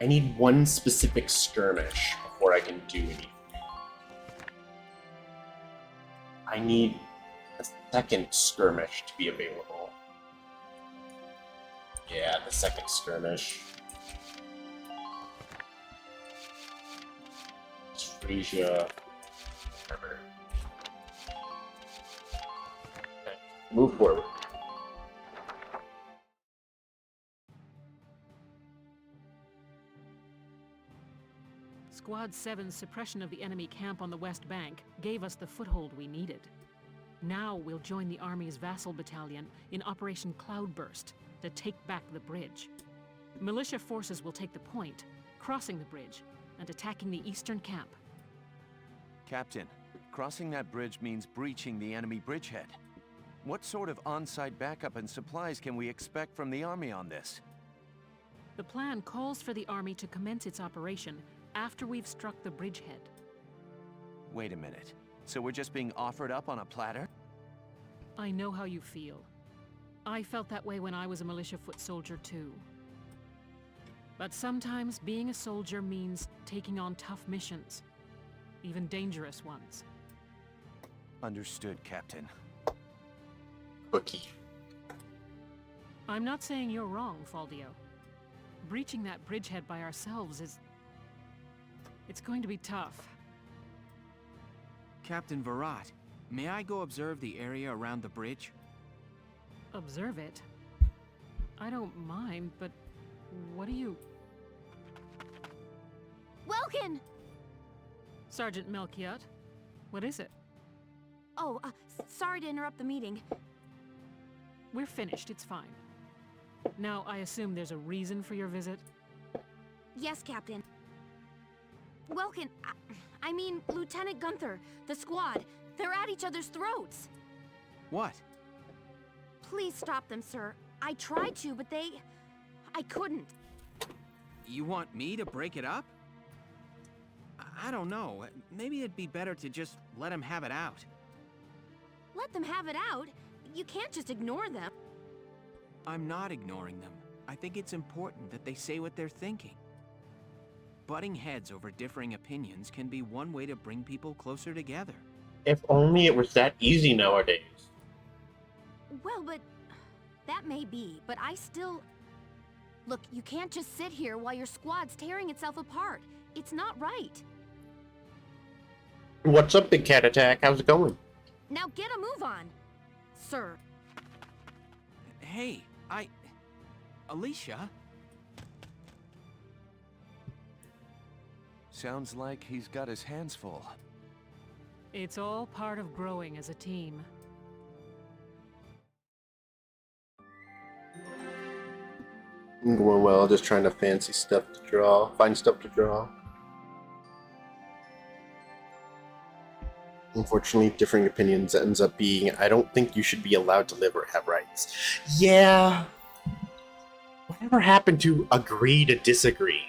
need one specific skirmish before I can do anything. I need a second skirmish to be available. Yeah, the second skirmish. Asia. Whatever. Okay, move forward. Squad 7's suppression of the enemy camp on the West Bank gave us the foothold we needed. Now we'll join the Army's vassal battalion in Operation Cloudburst to take back the bridge. Militia forces will take the point, crossing the bridge and attacking the eastern camp. Captain, crossing that bridge means breaching the enemy bridgehead. What sort of on-site backup and supplies can we expect from the Army on this? The plan calls for the Army to commence its operation after we've struck the bridgehead. Wait a minute. So we're just being offered up on a platter? I know how you feel. I felt that way when I was a militia foot soldier too. But sometimes being a soldier means taking on tough missions, even dangerous ones. Understood, Captain. Cookie. I'm not saying you're wrong, Faldio. Breaching that bridgehead by ourselves is... it's going to be tough. Captain Virat, may I go observe the area around the bridge? Observe it? I don't mind, but what do you... Welkin! Sergeant Melchiot, what is it? Oh, sorry to interrupt the meeting. We're finished, it's fine. Now, I assume there's a reason for your visit? Yes, Captain. Welkin, I mean, Lieutenant Gunther, the squad, they're at each other's throats. What? Please stop them, sir. I tried to, but I couldn't. You want me to break it up? I don't know. Maybe it'd be better to just let them have it out. Let them have it out? You can't just ignore them. I'm not ignoring them. I think it's important that they say what they're thinking. Butting heads over differing opinions can be one way to bring people closer together. If only it was that easy nowadays. Well, but... that may be, but I still... Look, you can't just sit here while your squad's tearing itself apart. It's not right. What's up, Big Cat Attack? How's it going? Now get a move on, sir. Hey, Alicia? Sounds like he's got his hands full. It's all part of growing as a team. I'm going well, just trying to fancy stuff to draw, find stuff to draw. Unfortunately, differing opinions ends up being, I don't think you should be allowed to live or have rights. Yeah. Whatever happened to agree to disagree?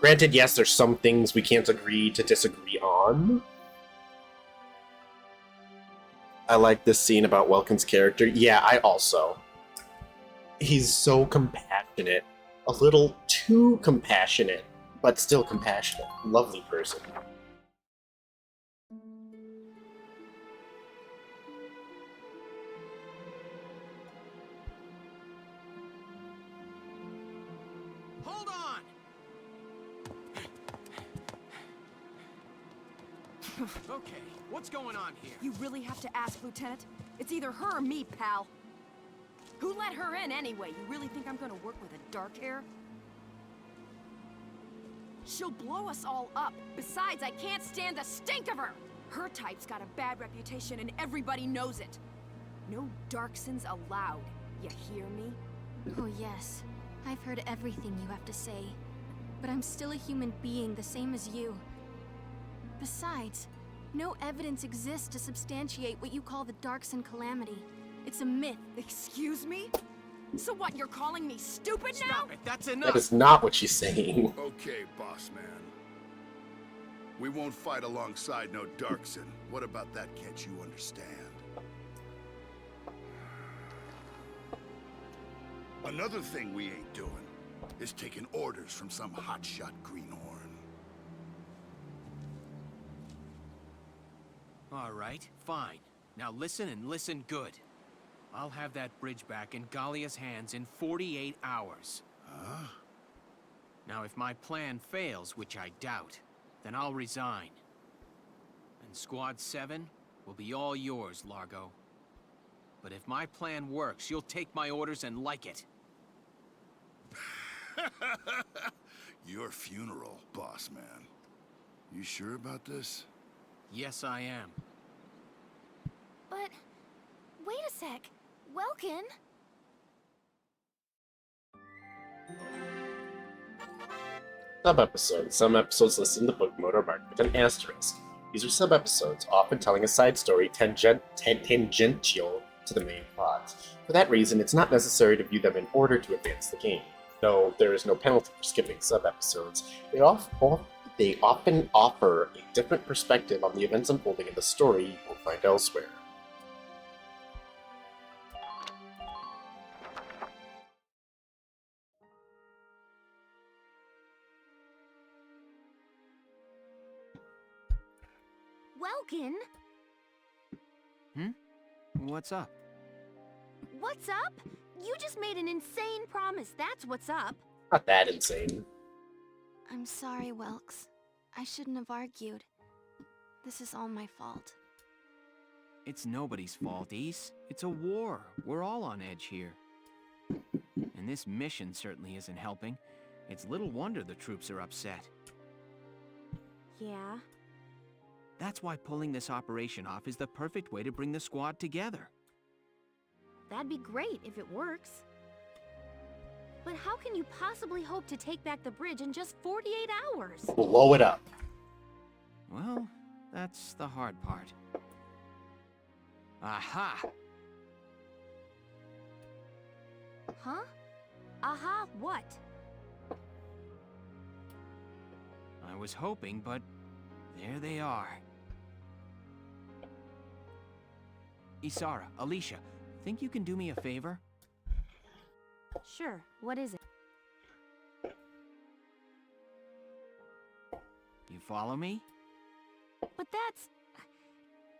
Granted, yes, there's some things we can't agree to disagree on. I like this scene about Welkin's character. Yeah, I also. He's so compassionate. A little too compassionate. but still compassionate, lovely person. Hold on! Okay, what's going on here? You really have to ask, Lieutenant? It's either her or me, pal. Who let her in anyway? You really think I'm gonna work with a dark hair? She'll blow us all up. Besides, I can't stand the stink of her! Her type's got a bad reputation and everybody knows it. No Darksons allowed. You hear me? Oh yes, I've heard everything you have to say. But I'm still a human being, the same as you. Besides, no evidence exists to substantiate what you call the Darkson calamity. It's a myth. Excuse me? So what, you're calling me stupid now? Stop it, that's enough! That is not what she's saying. Okay, boss man. We won't fight alongside no Darkson. What about that can't you understand? Another thing we ain't doing is taking orders from some hotshot greenhorn. All right, fine. Now listen and listen good. I'll have that bridge back in Gallia's hands in 48 hours. Huh? Now, if my plan fails, which I doubt, then I'll resign. And Squad 7 will be all yours, Largo. But if my plan works, you'll take my orders and like it. Your funeral, boss man. You sure about this? Yes, I am. But... wait a sec. Welkin? Sub-episodes. Some episodes listed in the book mode are marked with an asterisk. These are sub-episodes, often telling a side story tangential to the main plot. For that reason, it's not necessary to view them in order to advance the game. Though there is no penalty for skipping sub-episodes, they often offer a different perspective on the events unfolding in the story you won't find elsewhere. Welkin? What's up? What's up? You just made an insane promise, that's what's up. Not that insane. I'm sorry, Welks. I shouldn't have argued. This is all my fault. It's nobody's fault, Ace. It's a war. We're all on edge here. And this mission certainly isn't helping. It's little wonder the troops are upset. Yeah? That's why pulling this operation off is the perfect way to bring the squad together. That'd be great if it works. But how can you possibly hope to take back the bridge in just 48 hours? Blow it up. Well, that's the hard part. Aha! Huh? Aha, what? I was hoping, but there they are. Isara, Alicia, think you can do me a favor? Sure, what is it? You follow me? But that's...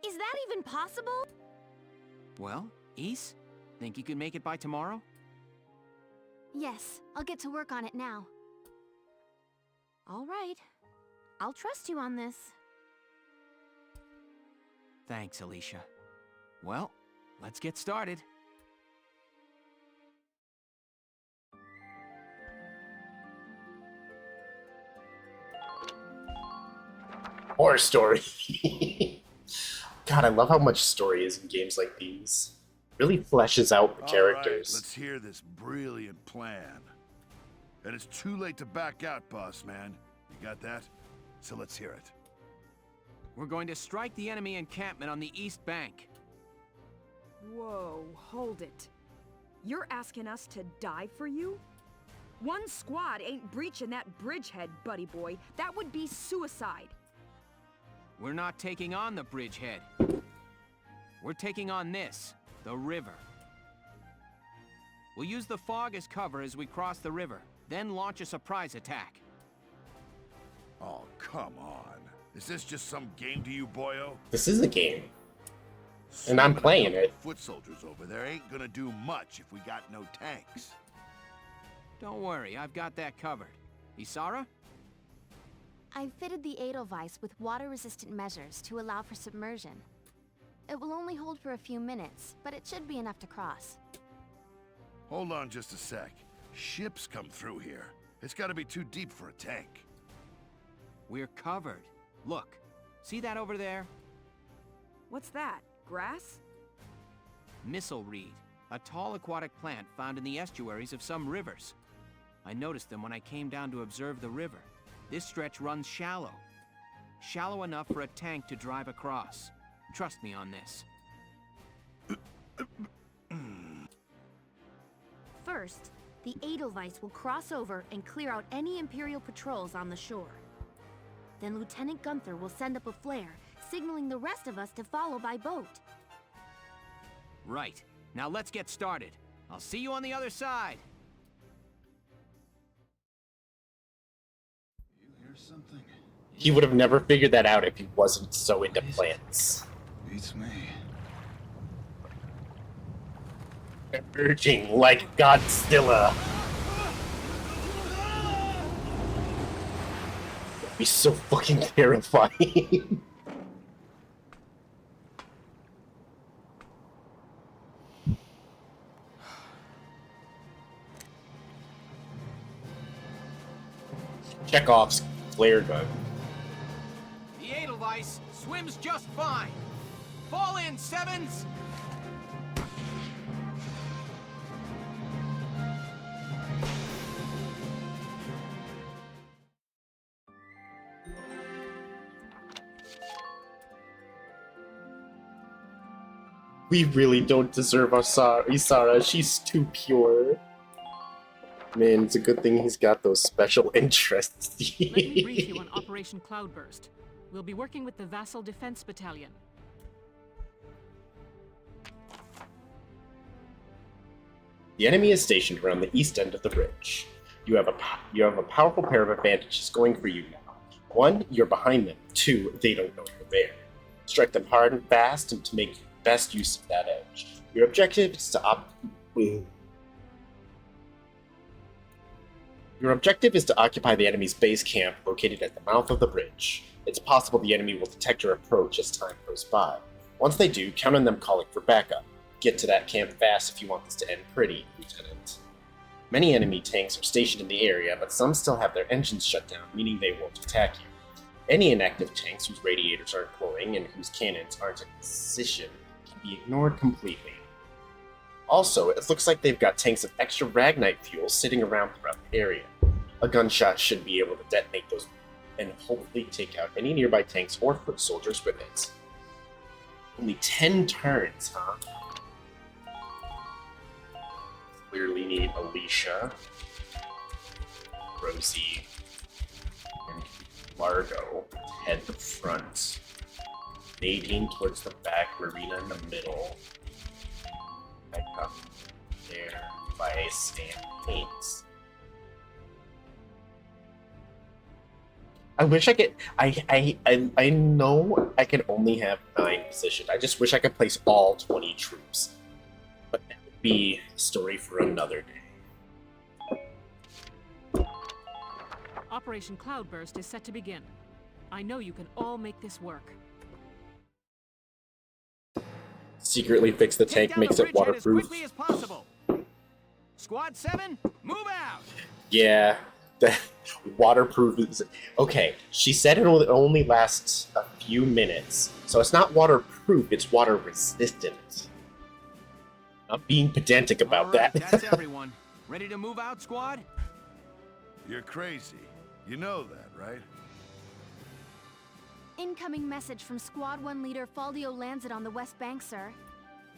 is that even possible? Well, Ise, think you can make it by tomorrow? Yes, I'll get to work on it now. All right. I'll trust you on this. Thanks, Alicia. Well, let's get started. Horror story. God, I love how much story is in games like these. Really fleshes out the characters. All right, let's hear this brilliant plan. And it's too late to back out, boss man. You got that? So let's hear it. We're going to strike the enemy encampment on the east bank. Whoa, hold it. You're asking us to die for you? One squad ain't breaching that bridgehead, buddy boy. That would be suicide. We're not taking on the bridgehead. We're taking on this, the river. We'll use the fog as cover as we cross the river, then launch a surprise attack. Oh, come on. Is this just some game to you, boyo? This is a game. And I'm playing it. Foot soldiers over there ain't gonna do much if we got no tanks. Don't worry, I've got that covered. Isara? I've fitted the Edelweiss with water-resistant measures to allow for submersion. It will only hold for a few minutes, but it should be enough to cross. Hold on just a sec. Ships come through here. It's gotta be too deep for a tank. We're covered. Look, see that over there? What's that? Grass? Missile reed, a tall aquatic plant found in the estuaries of some rivers. I noticed them when I came down to observe the river. This stretch runs shallow. Shallow enough for a tank to drive across. Trust me on this. First, the Edelweiss will cross over and clear out any Imperial patrols on the shore. Then Lieutenant Gunther will send up a flare, signaling the rest of us to follow by boat. Right. Now let's get started. I'll see you on the other side. You hear something? He would have never figured that out if he wasn't so into plants. Beats me. Emerging like Godzilla. That'd be so fucking terrifying. Chekhov's flare gun. The Edelweiss swims just fine. Fall in, Sevens! We really don't deserve Isara. She's too pure. Man, it's a good thing he's got those special interests. Let me brief you on Operation Cloudburst. We'll be working with the Vassal Defense Battalion. The enemy is stationed around the east end of the bridge. You have a powerful pair of advantages going for you now. 1, you're behind them. 2, they don't know you're there. Strike them hard and fast and to make best use of that edge. Your objective is to occupy the enemy's base camp located at the mouth of the bridge. It's possible the enemy will detect your approach as time goes by. Once they do, count on them calling for backup. Get to that camp fast if you want this to end pretty, Lieutenant. Many enemy tanks are stationed in the area, but some still have their engines shut down, meaning they won't attack you. Any inactive tanks whose radiators aren't glowing and whose cannons aren't in position can be ignored completely. Also, it looks like they've got tanks of extra Ragnite fuel sitting around throughout the area. A gunshot should be able to detonate those and hopefully take out any nearby tanks or foot soldiers with it. Only 10 turns, huh? Clearly need Alicia, Rosie, and Largo to head the front. Nadine towards the back, Marina in the middle. Back up there by Stan Paints. I wish I could. I know I can only have 9 positioned. I just wish I could place all 20 troops. But that would be a story for another day. Operation Cloudburst is set to begin. I know you can all make this work. Secretly fix the tank, makes it waterproof. As quickly as possible. Squad 7, move out. Yeah, the waterproof is okay. She said it will only last a few minutes, so it's not waterproof; it's water resistant. I'm being pedantic about that. That's everyone. Ready to move out, squad? You're crazy. You know that, right? Incoming message from Squad 1 leader Faldio Lancet on the west bank, sir.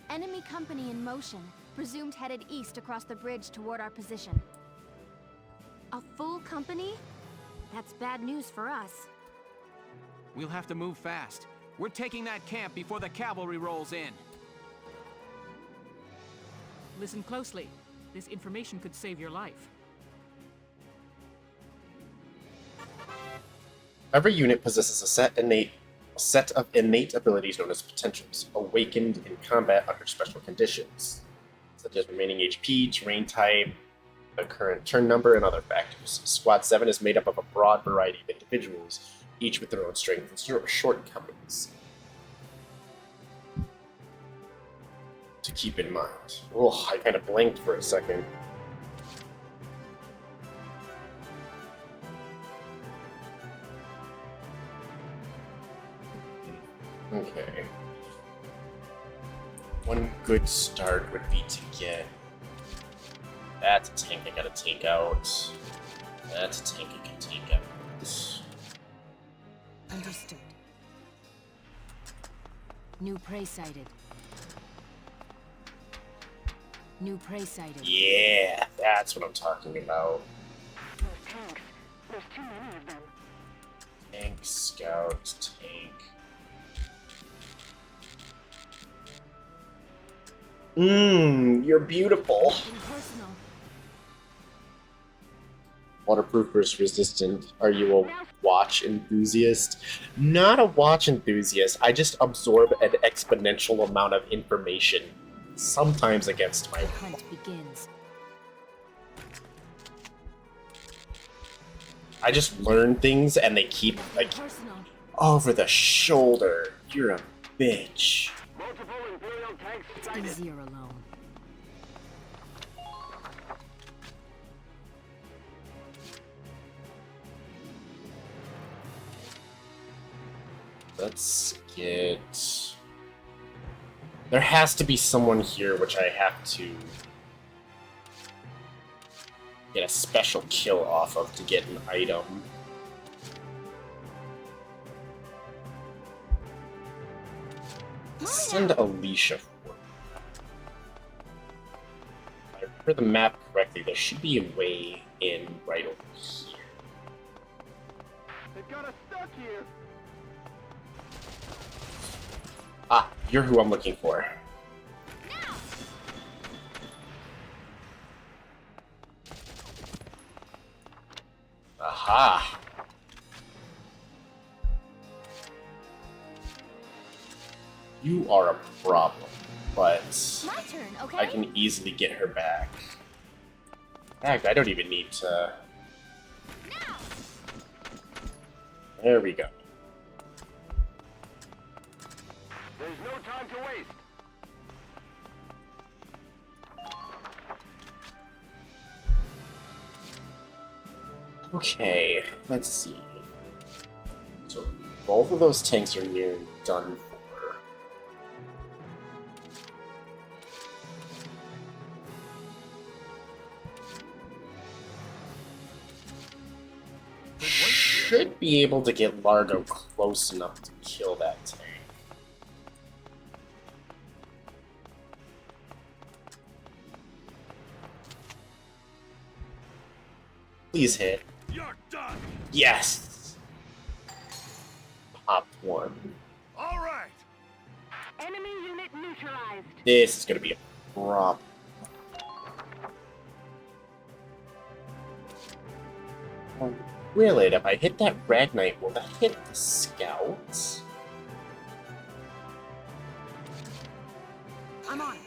Enemy company in motion, presumed headed east across the bridge toward our position. A full company? That's bad news for us. We'll have to move fast. We're taking that camp before the cavalry rolls in. Listen closely. This information could save your life. Every unit possesses a set of innate abilities known as potentials, awakened in combat under special conditions, such as remaining HP, terrain type, the current turn number, and other factors. Squad 7 is made up of a broad variety of individuals, each with their own strengths and shortcomings to keep in mind. Oh, I kind of blanked for a second. Okay. One good start would be to get... That's a tank I gotta take out. That's a tank I can take out. Understood. New prey sighted. New prey sighted. Yeah, that's what I'm talking about. Those tanks. There's too many of them. Tank, scout, tank. You're beautiful. Impersonal. Waterproof versus resistant. Are you a watch enthusiast? Not a watch enthusiast. I just absorb an exponential amount of information, sometimes against my The hunt begins. I just learn things and they keep like Personal. over the shoulder. You're a bitch. Multiple Imperial tanks It's sighted. easier alone. Let's get... There has to be someone here which I have to get a special kill off of to get an item. Send Alicia forward. If I remember the map correctly, there should be a way in right over here. They've got us stuck here. Ah, you're who I'm looking for. Aha! You are a problem, but My turn, okay? I can easily get her back. Heck, I don't even need to... There we go. There's no time to waste. Okay, let's see. So, both of those tanks are nearly done for. Should be able to get Largo close enough to kill that tank. Please hit. You're done. Yes! Pop one. All right. Enemy unit neutralized. This is gonna be a problem. Will it? If I hit that Ragnite, will that hit the scouts? I'm on it.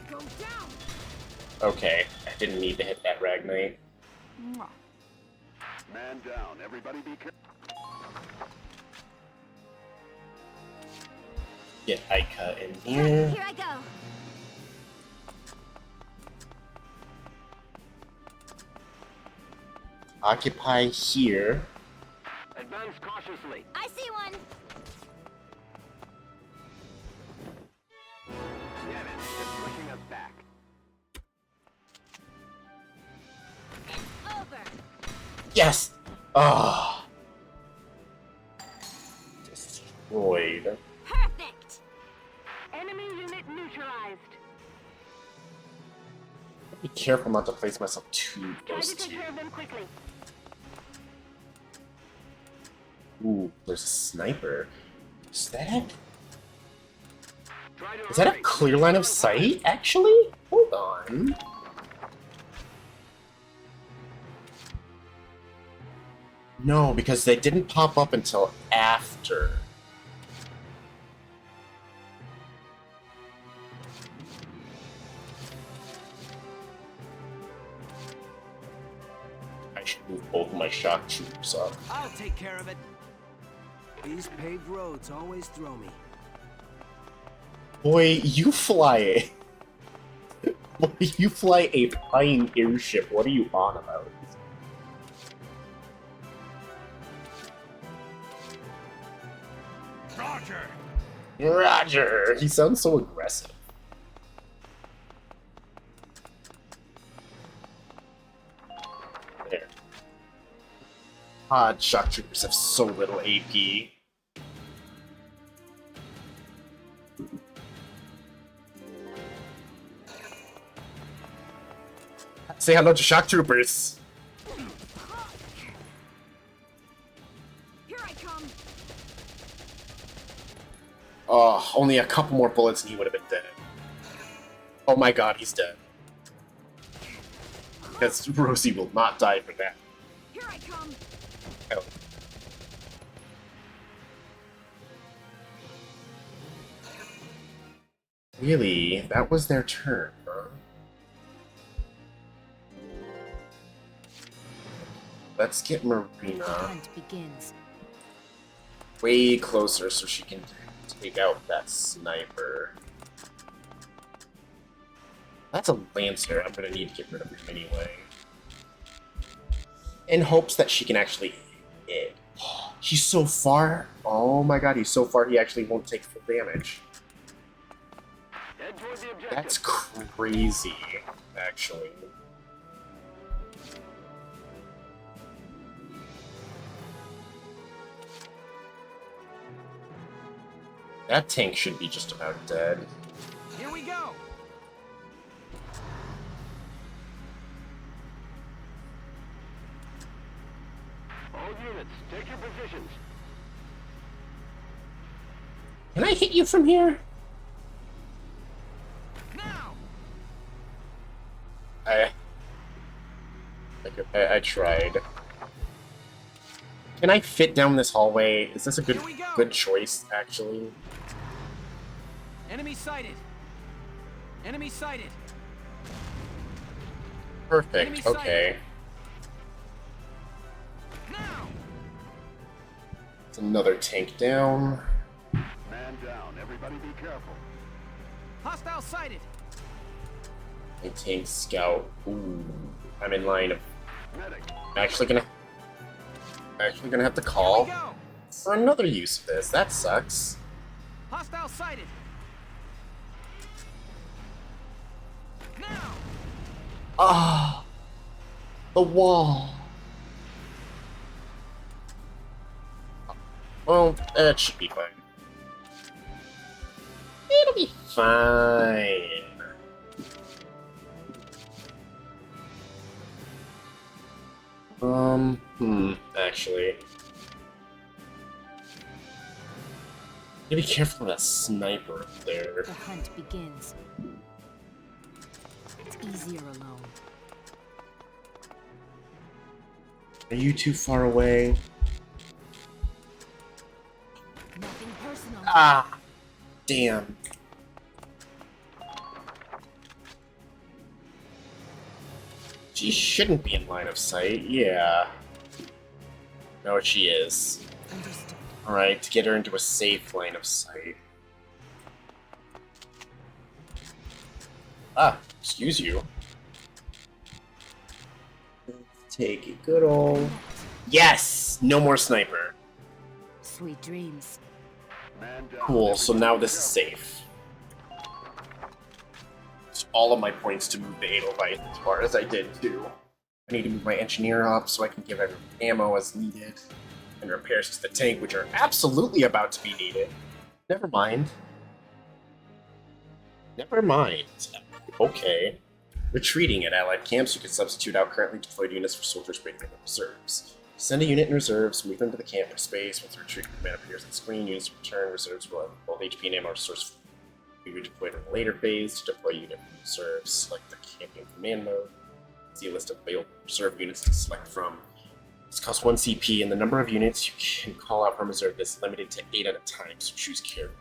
Go down. Okay, I didn't need to hit that Ragnite. Mwah. Man down. Everybody be careful. Get Aika in here. Here I go. Occupy here. Advance cautiously. I see one. Damn it. It's pushing us back. It's over. Yes! Ah! Destroyed. Perfect. Enemy unit neutralized. Be careful not to place myself too Try close to take to. care of them quickly. Ooh, there's a sniper. Does that have... Is that a clear line of sight, actually? Hold on. No, because they didn't pop up until after. I should move both of my shock troops up. I'll take care of it. These paved roads always throw me. Boy, you fly Boy, you fly a flying airship. What are you on about? Roger! Roger! He sounds so aggressive. There. Odd shock troopers have so little AP. Say hello to shock troopers. Here I come. Oh, only a couple more bullets and he would have been dead. Oh my god, he's dead. Because Rosie will not die for that. Here I come. Oh. Really? That was their turn, huh? Let's get Marina Hunt begins. way closer so she can take out that sniper. That's a Lancer. I'm gonna need to get rid of him anyway. In hopes that she can actually hit. He's so far. Oh my god, he's so far he actually won't take full damage. Head toward the objective. That's crazy, actually. That tank should be just about dead. Here we go. All units, take your positions. Can I hit you from here? Now. I tried. Can I fit down this hallway? Is this a good choice, actually? Enemy sighted. Enemy sighted. Perfect, Enemy sighted. okay. Now. It's another tank down. Man down. Everybody be careful. Hostile sighted. A tank scout. Ooh, I'm in line of. Medic. I'm actually gonna have to call for another use of this. That sucks. Hostile sighted. Now. Ah, the wall. Well, that should be fine. It'll be fine. Actually. You gotta be careful of that sniper up there. The hunt begins. It's easier alone. Are you too far away? Nothing personal. Ah! Damn. She shouldn't be in line of sight, yeah. No, she is. Understood. Alright, to get her into a safe line of sight. Ah, excuse you. Let's take a good old... Yes! No more sniper. Sweet dreams. Man down. Cool, so now this is safe. It's all of my points to move the Edelweiss as far as I did too. I need to move my engineer up so I can give everyone ammo as needed. And repairs to the tank, which are absolutely about to be needed. Never mind. Never mind. Okay. Retreating at allied camps, you can substitute out currently deployed units for soldiers waiting in reserves. Send a unit in reserves, move them to the camp space. Once the retreat command appears on the screen, units return, reserves will have both HP and ammo source We would deploy in a later phase. To deploy unit from reserves, select the campaign command mode. See a list of available reserve units to select from. This costs 1 CP, and the number of units you can call out from reserve is limited to 8 at a time, so choose carefully.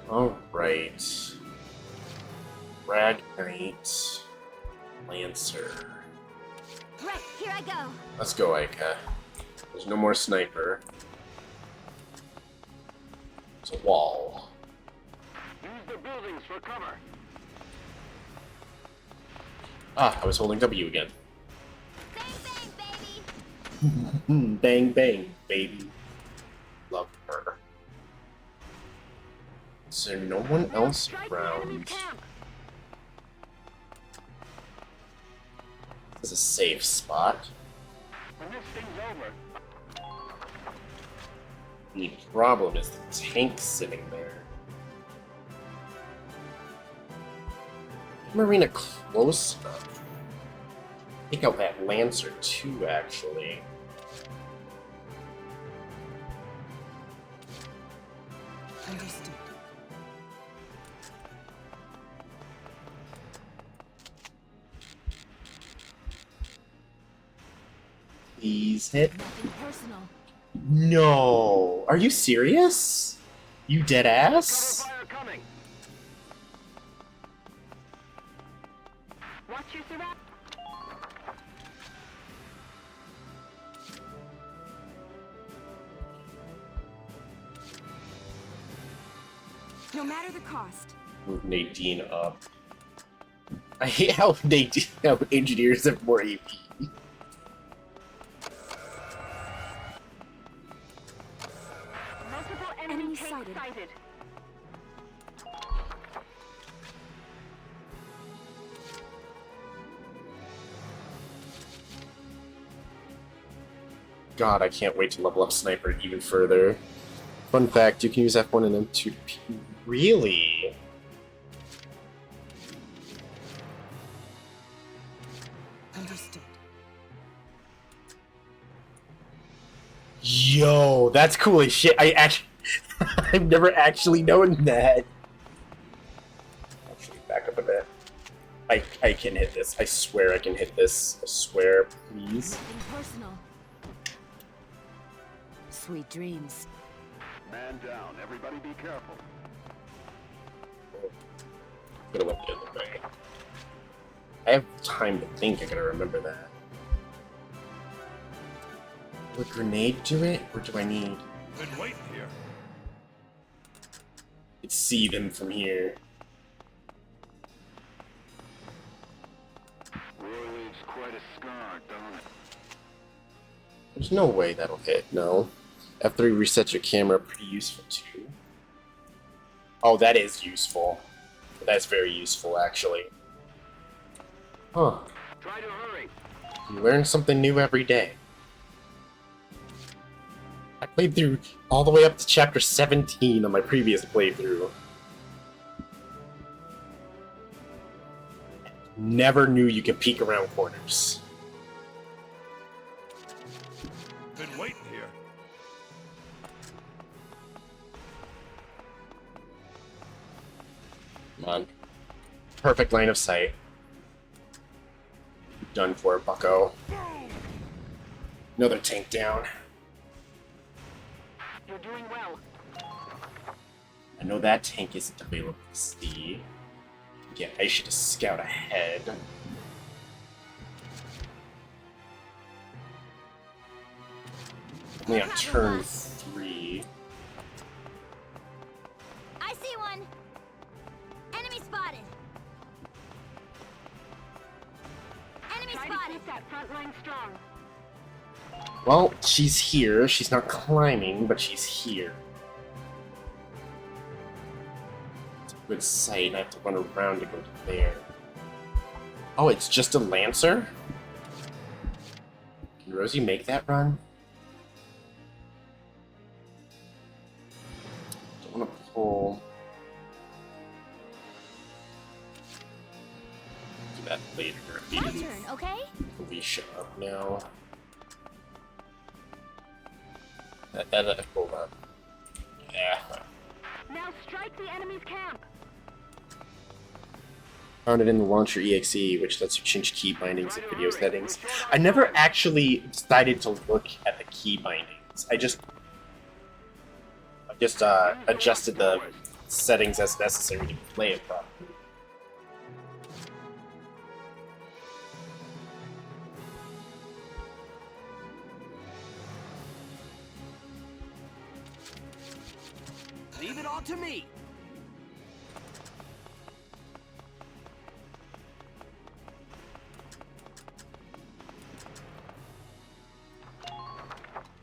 Alright. Rag Knight. Lancer. Right, here I go. Let's go, Aika. There's no more sniper. There's a wall. Use the buildings for cover. Ah, I was holding W again. Bang, Bang, bang, baby. Love her. Is there no one else around? This is a safe spot. When this thing's over, The problem is the tank sitting there. Marina close enough. Take out that Lancer too, actually. Understood. Please hit. Nothing personal. No! Are you serious? You dead ass? fire coming. Watch your surround. No matter the cost. Move Nadine up. I hate how engineers have more AP. Multiple enemy tanks sighted. God, I can't wait to level up Sniper even further. Fun fact, you can use F1 and M2 to Really? Understood. Yo, that's cool as shit. I've never actually known that. Actually, back up a bit. I can hit this. I swear I can hit this. I swear, please. Nothing personal. Sweet dreams. Man down. Everybody be careful. Could have went the other way. I have time to think. I gotta remember that. Will a grenade do it, or do I need? Been waiting here. It's see them from here. War leaves quite a scar, don't it? There's no way that'll hit. No. F3 resets your camera. Pretty useful too. Oh, that is useful. That's very useful, actually. Huh. Try to hurry. You learn something new every day. I played through all the way up to chapter 17 on my previous playthrough. Never knew you could peek around corners. Been waiting here. Come on. Perfect line of sight. Done for, bucko. Another tank down. You're doing well. I know that tank isn't available to see. Yeah, I should have scout ahead. Only on turn 3. I see one. Enemy spotted. Enemy Try to spotted. keep that front line strong. Well, she's here. She's not climbing, but she's here. It's a good sight. I have to run around to go to there. Oh, it's just a Lancer? Can Rosie make that run? Don't want to pull. Do that later. My turn, okay? Alicia up now. Hold on. Yeah. Now strike the enemy's camp. Found it in the launcher EXE, which lets you change key bindings and video settings. I never actually decided to look at the key bindings. I just adjusted the settings as necessary to play it properly. Leave it all to me.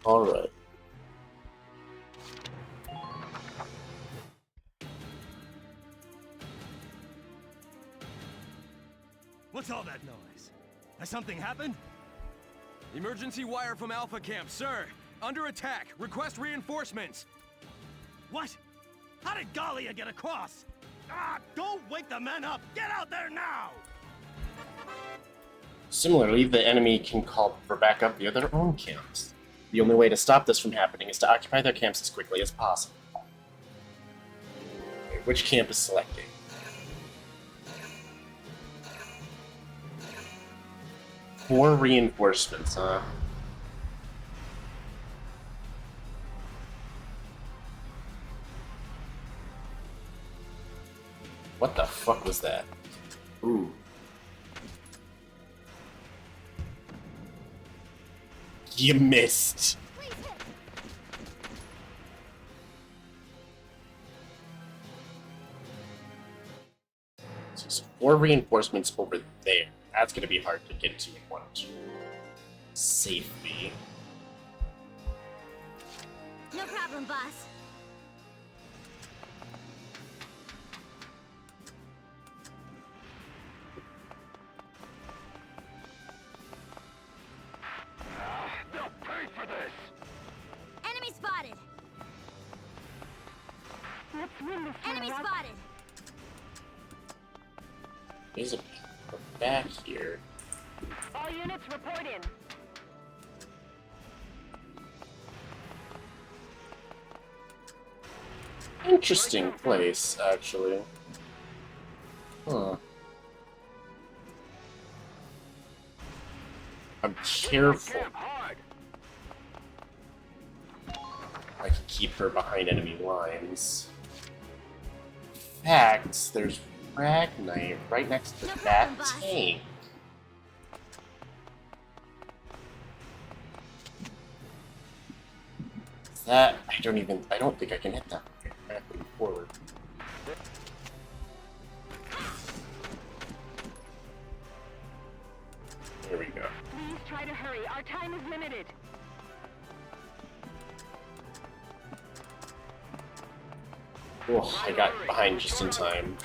All right. What's all that noise? Has something happened? Emergency wire from Alpha Camp, sir. Under attack. Request reinforcements. What? How did Galia get across? Ah, don't wake the men up! Get out there now! Similarly, the enemy can call for backup via their own camps. The only way to stop this from happening is to occupy their camps as quickly as possible. Okay, which camp is selecting? Four reinforcements, huh? What the fuck was that? Ooh. You missed. So 4 reinforcements over there. That's gonna be hard to get to in one safely. No problem, boss. They'll pay for this! Enemy spotted! Let's win this one, Enemy Rob. spotted! There's a back here. All units report in. Interesting place, actually. Huh. I'm careful. I can keep her behind enemy lines. In fact, there's Ragnite right next to that tank. That I don't think I can hit that backward and forward. There we go. Please try to hurry. Our time is limited. Oh, I got behind just in time.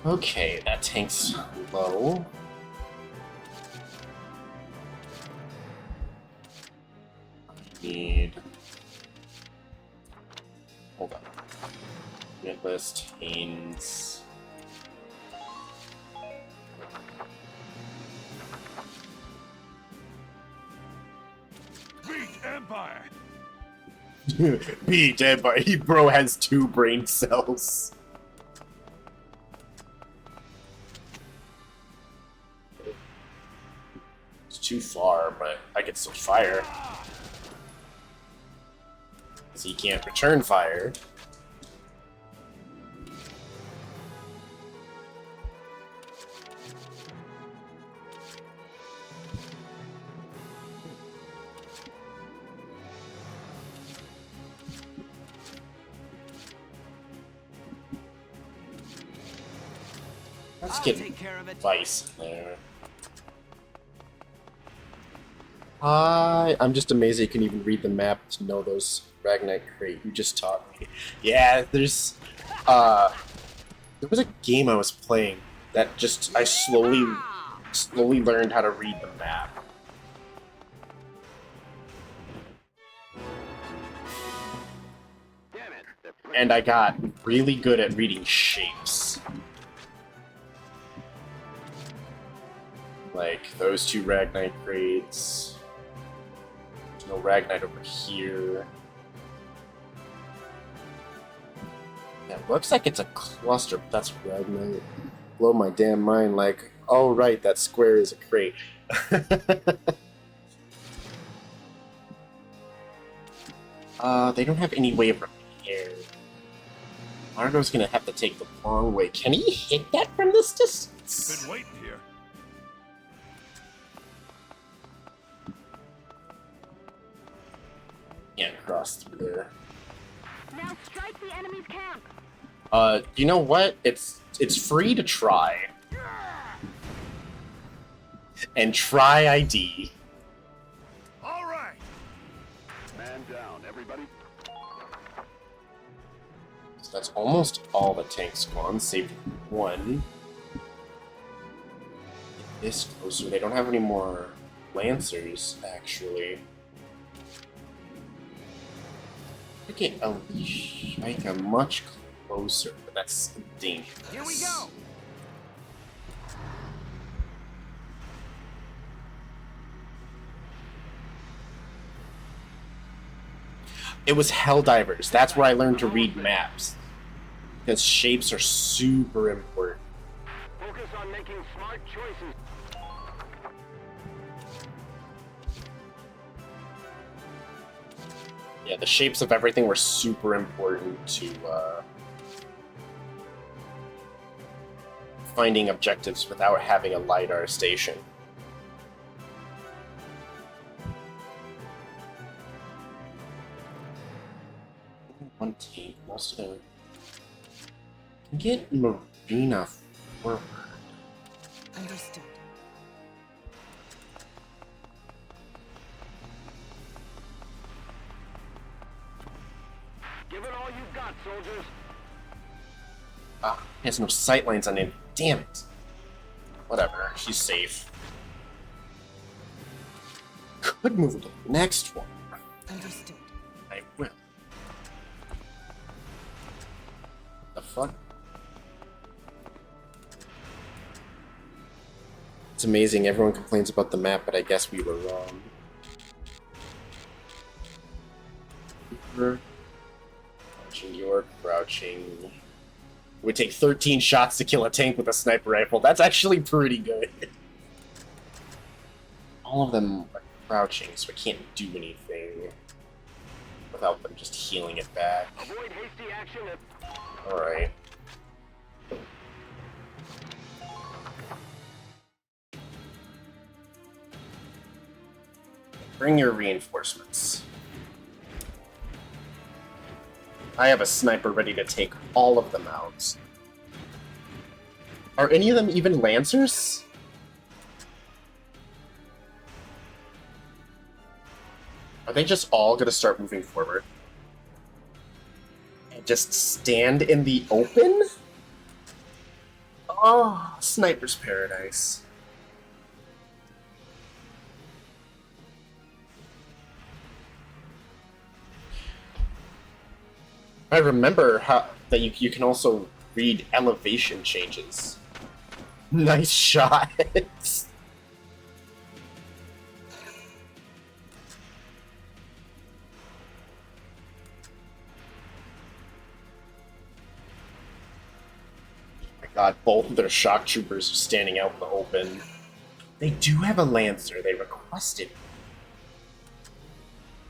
Okay, that tank's low. I need... Hold on. Unit list, Haynes... Beat Empire! Beat Empire. Bro has 2 brain cells. It's too far, but I can still fire. Because he can't return fire. Let's get Vice in there. I'm just amazed you can even read the map to know those Ragnite crate. You just taught me. Yeah, there was a game I was playing that just I slowly learned how to read the map. And I got really good at reading shapes. Like those two Ragnite crates. There's no Ragnite over here. Yeah, it looks like it's a cluster, but that's Ragnite. Blow my damn mind, like, oh right, that square is a crate. They don't have any way of repair. Margot's gonna have to take the long way. Can he hit that from this distance? Been waiting here. Can't cross through there. Now strike the enemy's camp. You know what? It's free to try. And try ID. All right. Man down, everybody. So that's almost all the tanks gone, save one. Get this closer. They don't have any more Lancers, actually. Get a much closer, but that's dangerous. Here we go. It was Helldivers. That's where I learned to read maps. Because shapes are super important. Focus on making smart choices. Yeah, the shapes of everything were super important to finding objectives without having a LiDAR station. One tank, most of them. Get Marina forward. Understood. Give it all you've got, soldiers. Ah, he has no sightlines on him. Damn it. Whatever, she's safe. Could move to the next one. Understood. I will. The fuck? It's amazing, everyone complains about the map, but I guess we were wrong. Crouching York, crouching. It would take 13 shots to kill a tank with a sniper rifle. That's actually pretty good. All of them are crouching, so I can't do anything without them just healing it back. Avoid hasty action. Alright. Bring your reinforcements. I have a sniper ready to take all of them out. Are any of them even Lancers? Are they just all gonna start moving forward? And just stand in the open? Oh, sniper's paradise. I remember that you can also read elevation changes. Nice shot. My god, both of their shock troopers are standing out in the open. They do have a Lancer, they requested.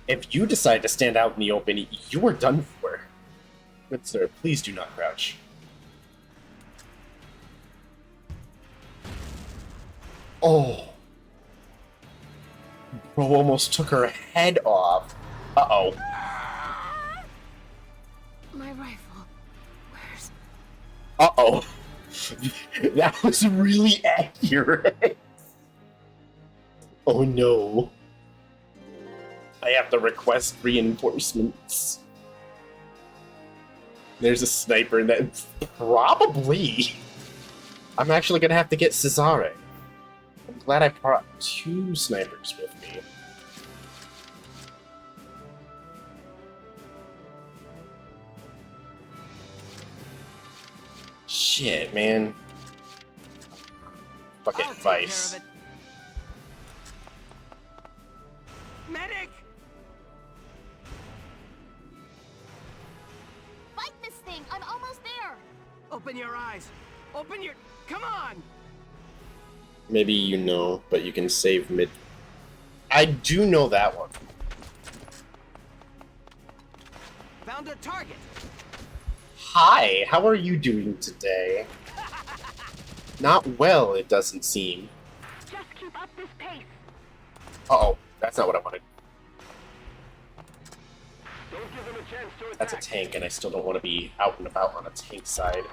If you decide to stand out in the open, you are done for. Good sir, please do not crouch. Oh. Bro almost took her head off. Uh-oh. My rifle. Where's... Uh-oh. That was really accurate. Oh no. I have to request reinforcements. There's a sniper that probably... I'm actually gonna have to get Cesare. I'm glad I brought 2 snipers with me. Shit, man. Fucking Vice. Open your eyes. Open your... Come on! Maybe you know, but you can save mid. I do know that one. Found a target. Hi, how are you doing today? Not well, it doesn't seem. Just keep up this pace. Uh-oh, that's not what I wanted. Don't give them a chance to attack. That's a tank, and I still don't want to be out and about on a tank side.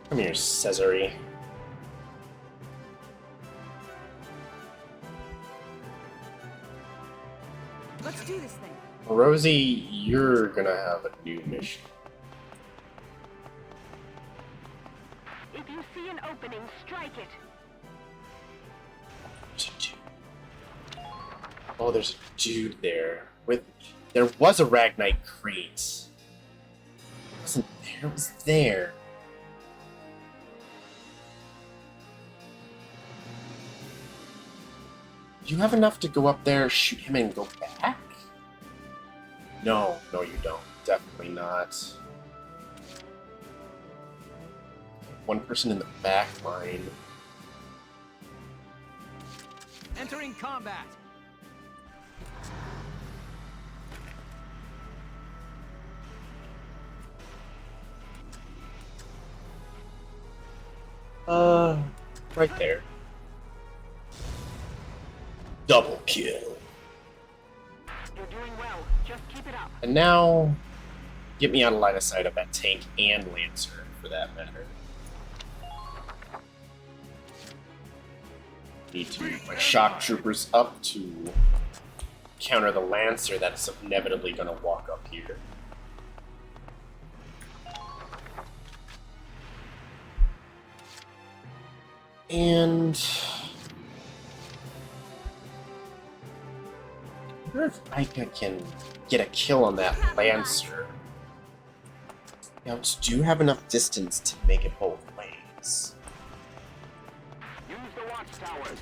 Come here, Cesare. Let's do this thing. Rosie, you're gonna have a new mission. If you see an opening, strike it. Oh, there's a dude there. There was a Ragnite crate. It wasn't there, it was there. Do you have enough to go up there, shoot him, and go back? No, no you don't. Definitely not. One person in the back line. Entering combat. Right there. Double kill. You're doing well. Just keep it up. And now, get me out of line of sight of that tank and Lancer, for that matter. Need to move my shock troopers up to counter the Lancer that's inevitably going to walk up here. And I wonder if I can get a kill on that Lancer. Scouts do have enough distance to make it both ways. Use the watchtowers.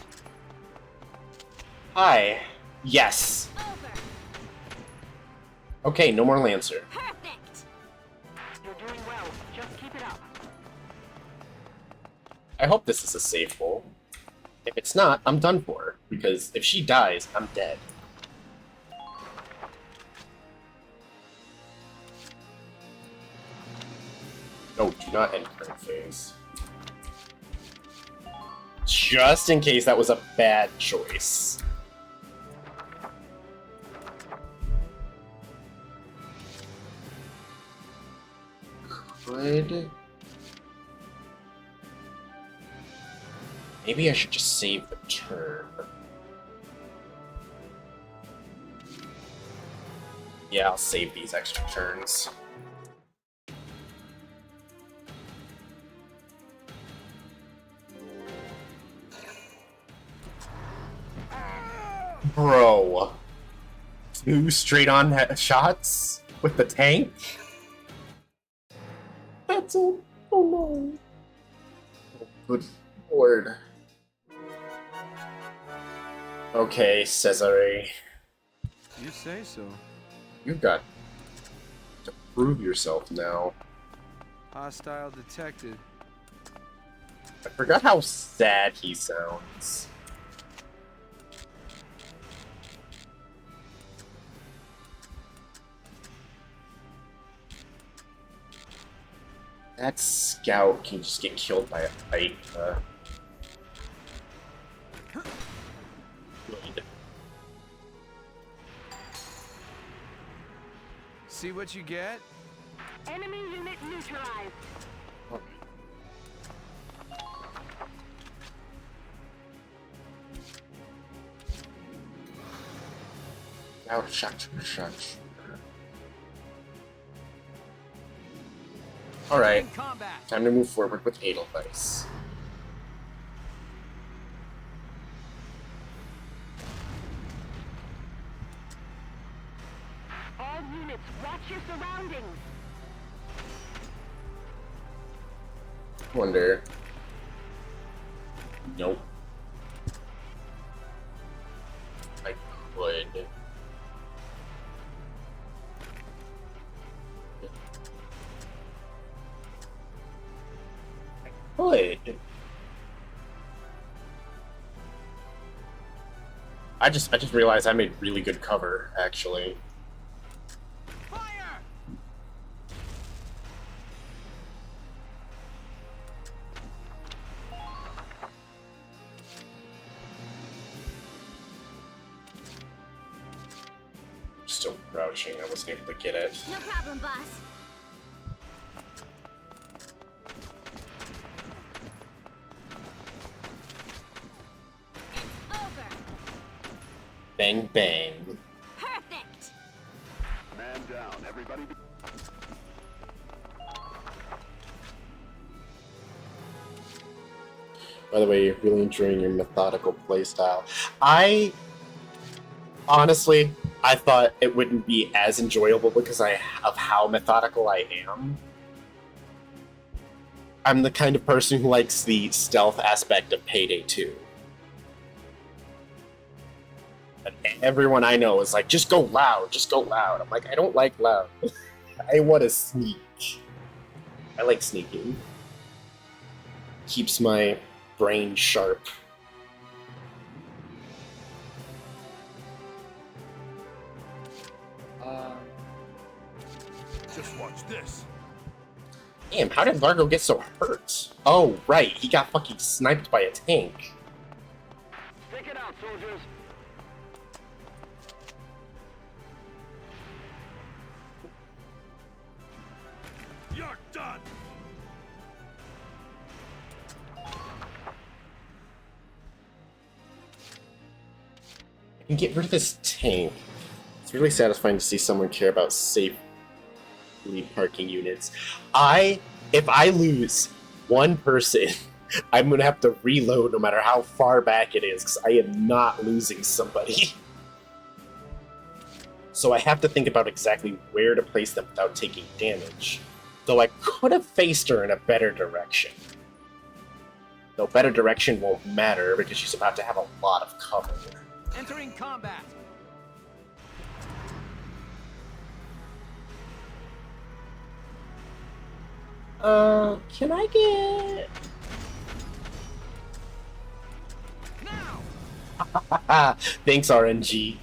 Hi. Yes. Okay, no more Lancer. Perfect. You're doing well. Just keep it up. I hope this is a safe goal. If it's not, I'm done for. Because if she dies, I'm dead. No, do not end current phase. Just in case that was a bad choice. Could... Maybe I should just save the turn. Yeah, I'll save these extra turns. Bro. 2 straight-on shots with the tank? That's all. Oh no. Good lord. Okay, Cesare. You say so. You've got to prove yourself now. Hostile detected. I forgot how sad he sounds. That scout can just get killed by a fight. Good. See what you get? Enemy unit neutralized. Now shot. Alright, time to move forward with Edelweiss. All units, watch your surroundings. Wonder. Nope. I could. Good. I just realized I made really good cover, actually. Still crouching. I wasn't able to get it. No problem, boss. It's over. Bang, bang. Perfect. Man down, everybody. By the way, you're really enjoying your methodical playstyle. Honestly, I thought it wouldn't be as enjoyable because of how methodical I am. I'm the kind of person who likes the stealth aspect of Payday 2. And everyone I know is like, just go loud, just go loud. I'm like, I don't like loud. I want to sneak. I like sneaking. Keeps my brain sharp. Just watch this. Damn, how did Largo get so hurt? Oh, right, he got fucking sniped by a tank. Stick it out, soldiers. You're done. I can get rid of this tank. It's really satisfying to see someone care about safely parking units. If I lose one person, I'm gonna have to reload no matter how far back it is, because I am not losing somebody. So I have to think about exactly where to place them without taking damage. Though I could have faced her in a better direction. Though better direction won't matter because she's about to have a lot of cover. Entering combat. Can I get... Now! Thanks, RNG.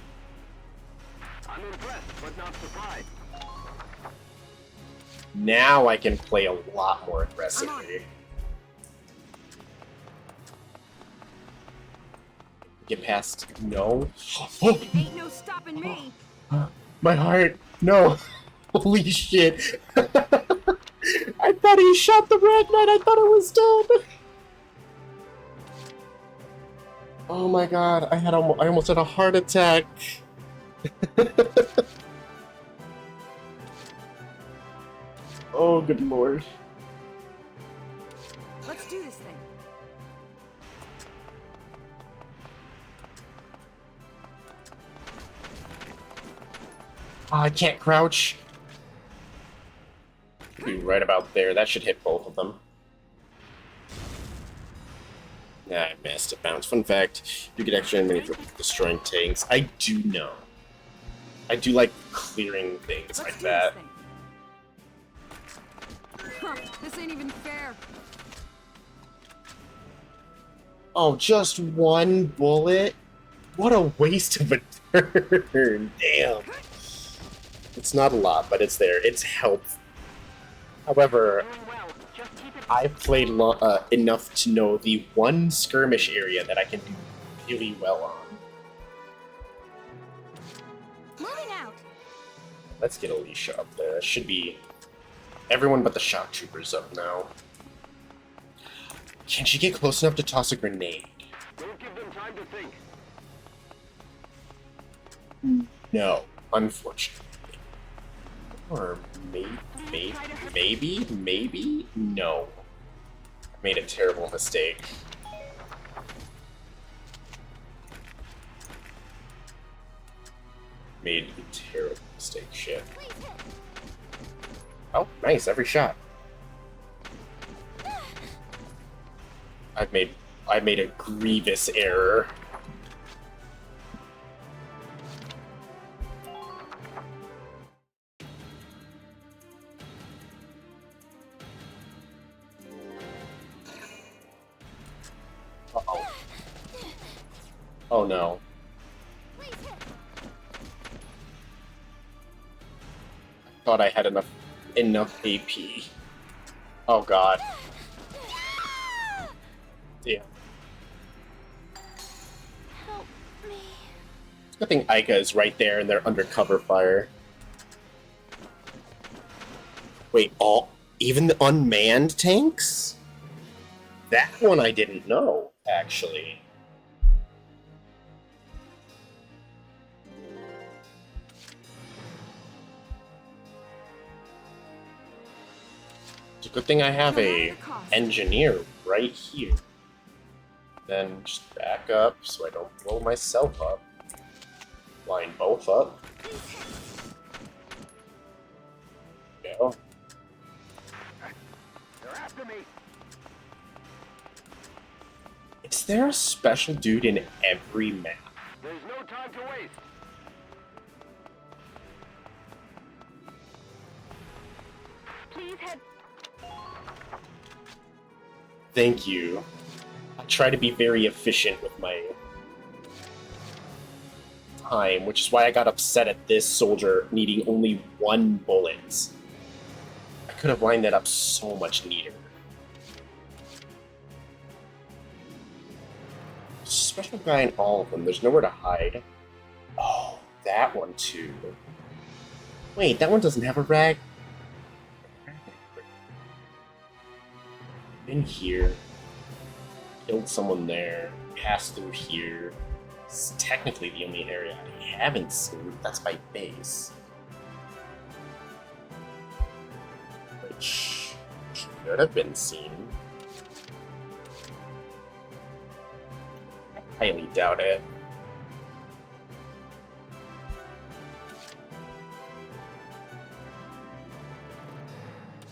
I'm impressed, but not surprised. Now I can play a lot more aggressively. Get past... No. Ain't no stopping me. My heart. No. Holy shit. I thought he shot the Red Knight. I thought it was dead. Oh my god. I almost had a heart attack. Oh, good lord. Let's do this thing. I can't crouch. Be right about there. That should hit both of them. Yeah, I missed. It bounced. Fun fact, you get extra money for destroying tanks. I do know. I do like clearing things like that. This ain't even fair. Oh, just one bullet? What a waste of a turn. Damn. It's not a lot, but it's there. It's helpful. However, I've played enough to know the one skirmish area that I can do really well on. Moving out. Let's get Alicia up there. That should be everyone but the shock troopers up now. Can she get close enough to toss a grenade? Don't give them time to think. No, unfortunately. Or maybe? No. I made a terrible mistake. Made a terrible mistake, shit. Oh, nice, every shot. I made a grievous error. Oh no. Thought I had enough AP. Oh god. Damn. Help me. Good thing Ica is right there and they're under cover fire. Wait, even the unmanned tanks? That one I didn't know, actually. It's a good thing I have a engineer right here. Then just back up so I don't blow myself up. Line both up. Go. They're after me. Is there a special dude in every map? There's no time to waste. Please head. Thank you. I try to be very efficient with my time, which is why I got upset at this soldier needing only 1 bullet. I could have lined that up so much neater. Special guy in all of them. There's nowhere to hide. Oh, that one too. Wait, that one doesn't have a rag. In here. Killed someone there. Passed through here. It's technically the only area I haven't seen. That's my base. Which should have been seen. I highly doubt it.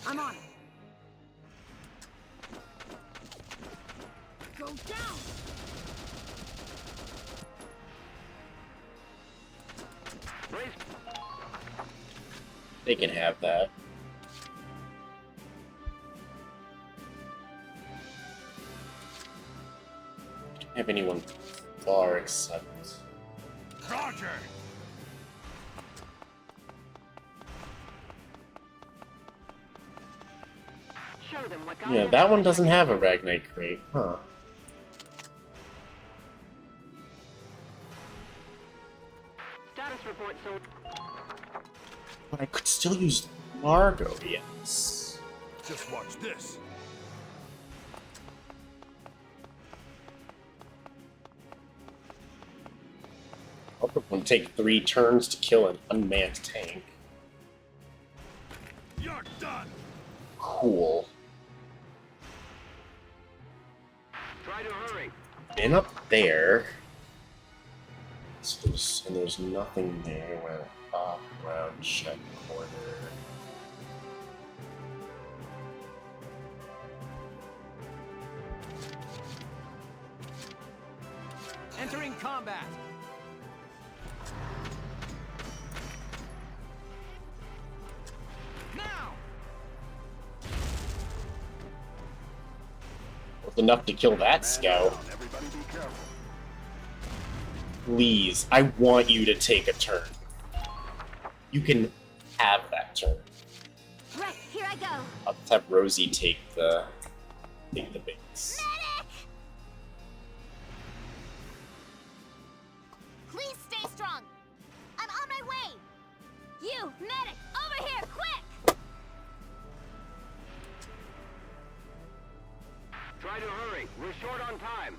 I'm on it. Go down. They can have that. Don't have anyone far except. Roger! Show them what Yeah, that one doesn't have a Ragnite crate, huh? Status report, so But I could still use Largo, yes. Just watch this. It would take 3 turns to kill an unmanned tank. You're done. Cool. try to hurry. Been up there. So there's nothing there. Went up, around, check corner. Entering combat. Now. Was enough to kill that scout. Everybody be careful. Please, I want you to take a turn. You can have that turn. Right, here I go. I'll just have Rosie take the base. Please stay strong. I'm on my way. You, medic, over here, quick! Try to hurry. We're short on time.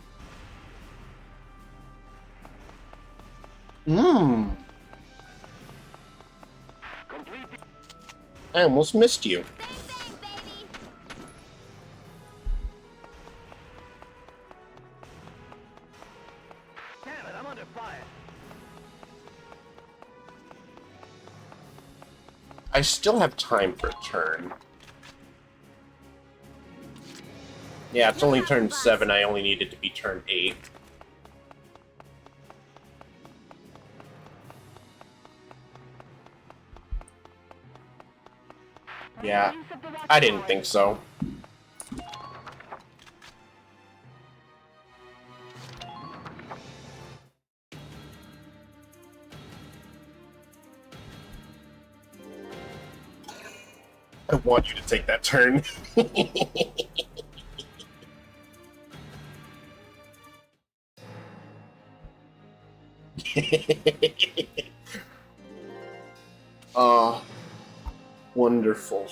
Complete the I almost missed you. Damn it, I'm under fire. I still have time for a turn. Yeah, it's only turn 7. I only needed to be turn 8. Yeah, I didn't think so. I want you to take that turn. Oh, wonderful.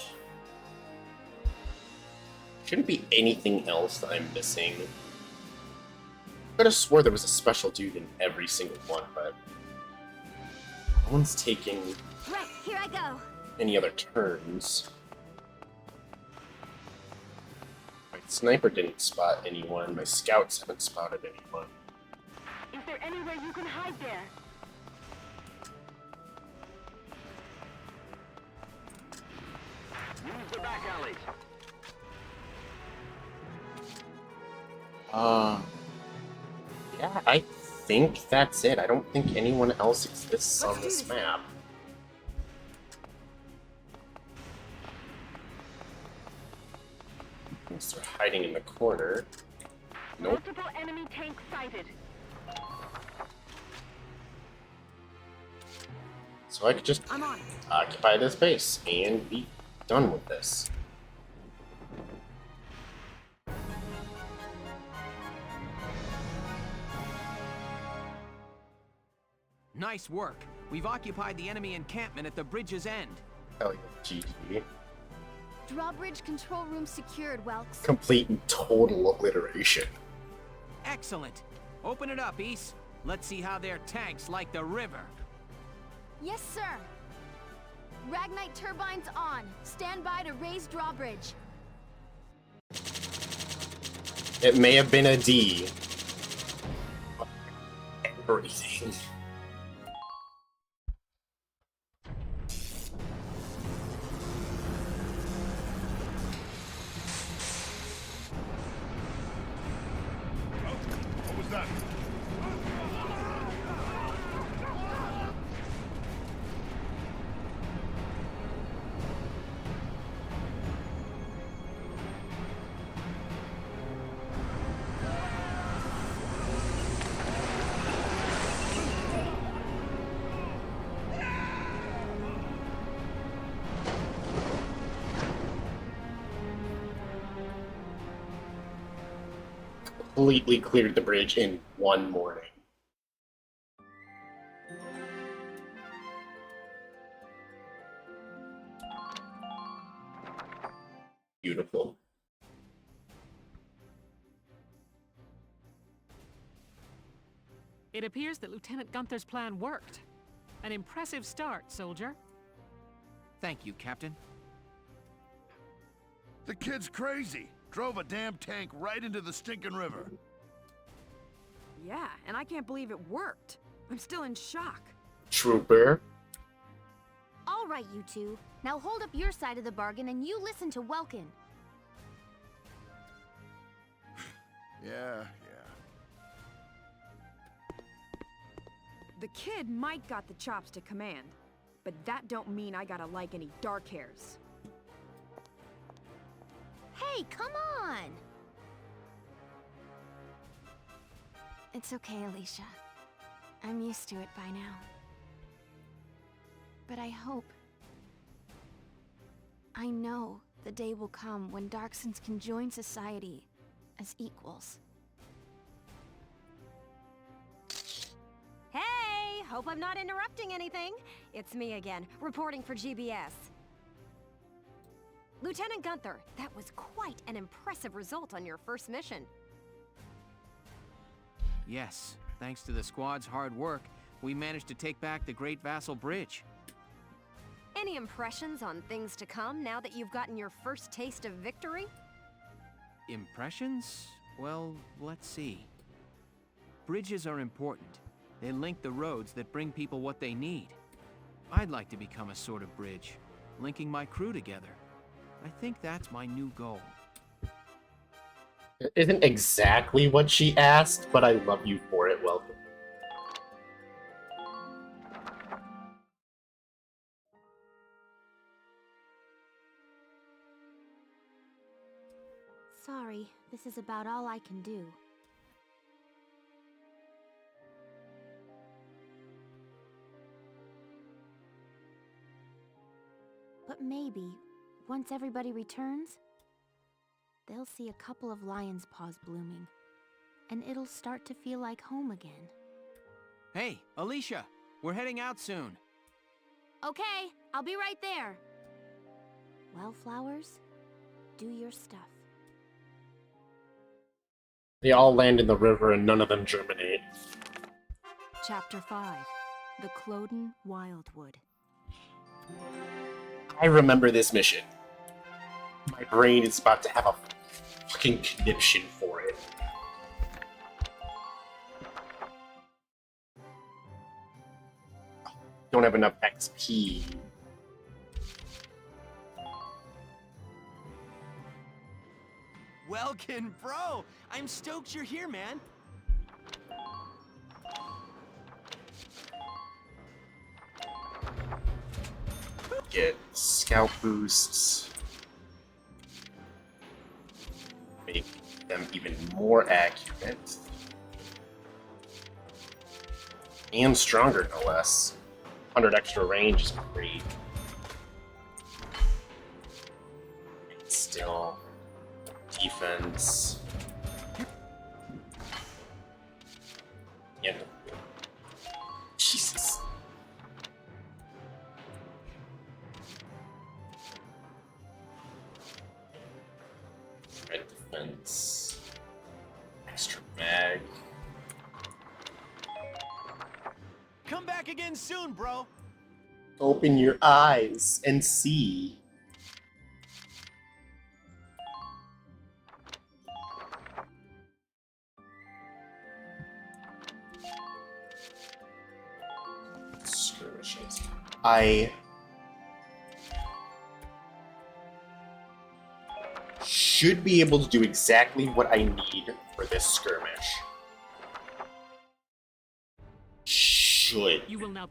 Shouldn't be anything else that I'm missing. I could have swore there was a special dude in every single one, but no one's taking Right, here I go. any other turns. My sniper didn't spot anyone. My scouts haven't spotted anyone. Is there anywhere you can hide there? Use the back alleys. Yeah, I think that's it. I don't think anyone else exists on this map. Unless they're hiding in the corner. Nope. Multiple enemy tanks sighted. So I could just occupy this base and be done with this. Nice work. We've occupied the enemy encampment at the bridge's end. Hell yeah, GG. Drawbridge control room secured, Welks. Complete and total obliteration. Excellent. Open it up, East. Let's see how their tanks like the river. Yes, sir. Ragnite turbines on. Stand by to raise drawbridge. It may have been a D. Everything. What was that? Completely cleared the bridge in one morning. Beautiful. It appears that Lieutenant Gunther's plan worked. An impressive start, soldier. Thank you, Captain. The kid's crazy. Drove a damn tank right into the stinking river. Yeah, and I can't believe it worked. I'm still in shock. Trooper. All right, you two. Now hold up your side of the bargain and you listen to Welkin. Yeah. The kid might got the chops to command, but that don't mean I gotta like any dark hairs. Hey, come on! It's okay, Alicia. I'm used to it by now. But I hope... I know the day will come when Darksons can join society as equals. Hey! Hope I'm not interrupting anything. It's me again, reporting for GBS. Lieutenant Gunther, that was quite an impressive result on your first mission. Yes, thanks to the squad's hard work, we managed to take back the Great Vassal Bridge. Any impressions on things to come now that you've gotten your first taste of victory? Impressions? Well, let's see. Bridges are important. They link the roads that bring people what they need. I'd like to become a sort of bridge, linking my crew together. I think that's my new goal. It isn't exactly what she asked, but I love you for it. Welcome. Sorry, this is about all I can do. But maybe, once everybody returns, they'll see a couple of lion's paws blooming, and it'll start to feel like home again. Hey, Alicia, we're heading out soon. Okay, I'll be right there. Wildflowers, do your stuff. They all land in the river and none of them germinate. Chapter 5. The Cloden Wildwood. I remember this mission. My brain is about to have a fucking conniption for it. Don't have enough XP. Welkin, bro! I'm stoked you're here, man. Get scout boosts. Make them even more accurate. And stronger, no less. 100 extra range is great. And still, defense. And Jesus. Red defense. Extra mag. Come back again soon, bro. Open your eyes and see. Skirmishes. I should be able to do exactly what I need for this skirmish. Should. You will now.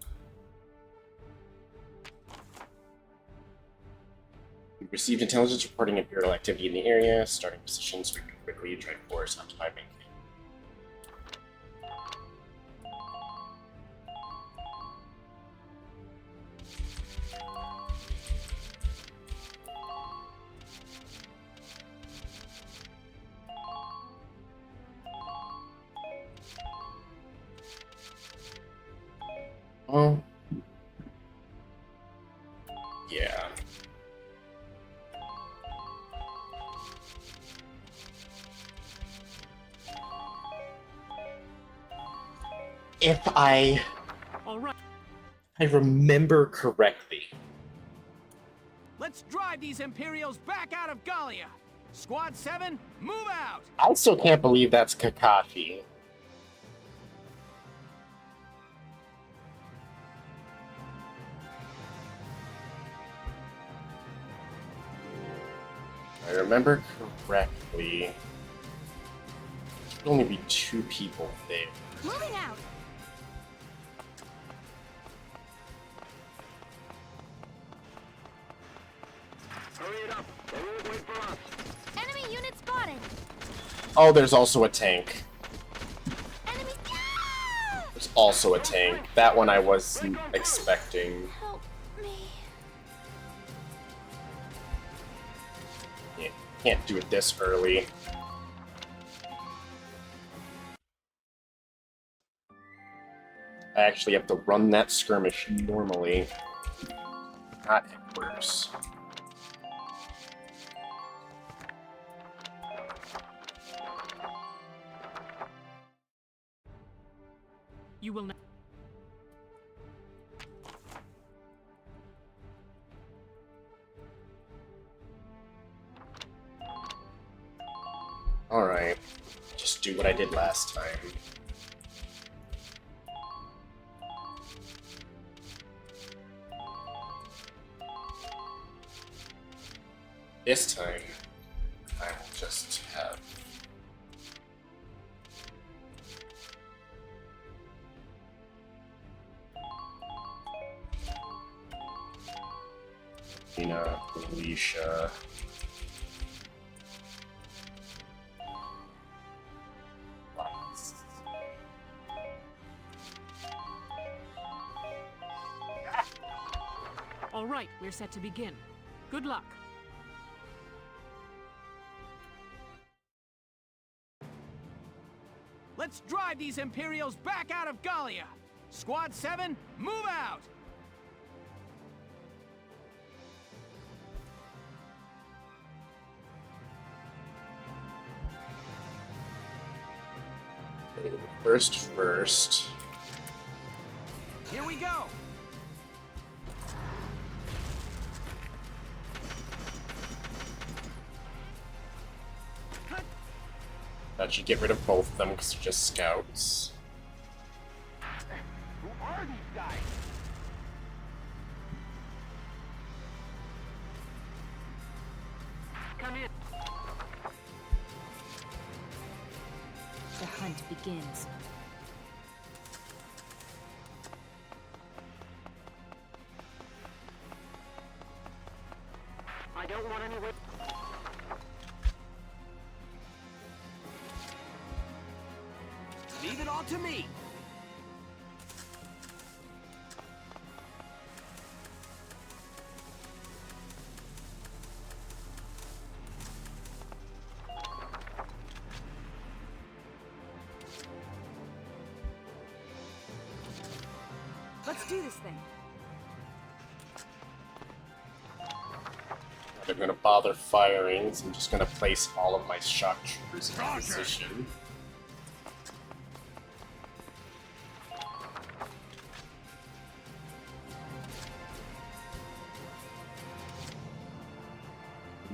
We received intelligence reporting Imperial activity in the area. Starting positions, sweeping quickly, try to force occupy main. Oh. Yeah. If I remember correctly. Let's drive these Imperials back out of Gallia. Squad 7, move out! I still can't believe that's Kakashi. If I remember correctly, there should only be 2 people there. Moving out! Hurry it up. They won't wait for us. Enemy unit spotted! Oh, there's also a tank. Enemy. There's also a tank. That one I wasn't expecting. Help me. Yeah, can't do it this early. I actually have to run that skirmish normally, not headquarters. You will now. Alright, just do what I did last time. This time, I will just have... Nina, Alicia... All right, we're set to begin. Good luck. Let's drive these Imperials back out of Gallia! Squad 7, move out! First. Here we go! That should get rid of both of them because they're just scouts. Who are these guys? Come in. The hunt begins. I don't want any wit. Leave it all to me. Let's do this thing. They're gonna bother firing, so I'm just gonna place all of my shock troopers in position.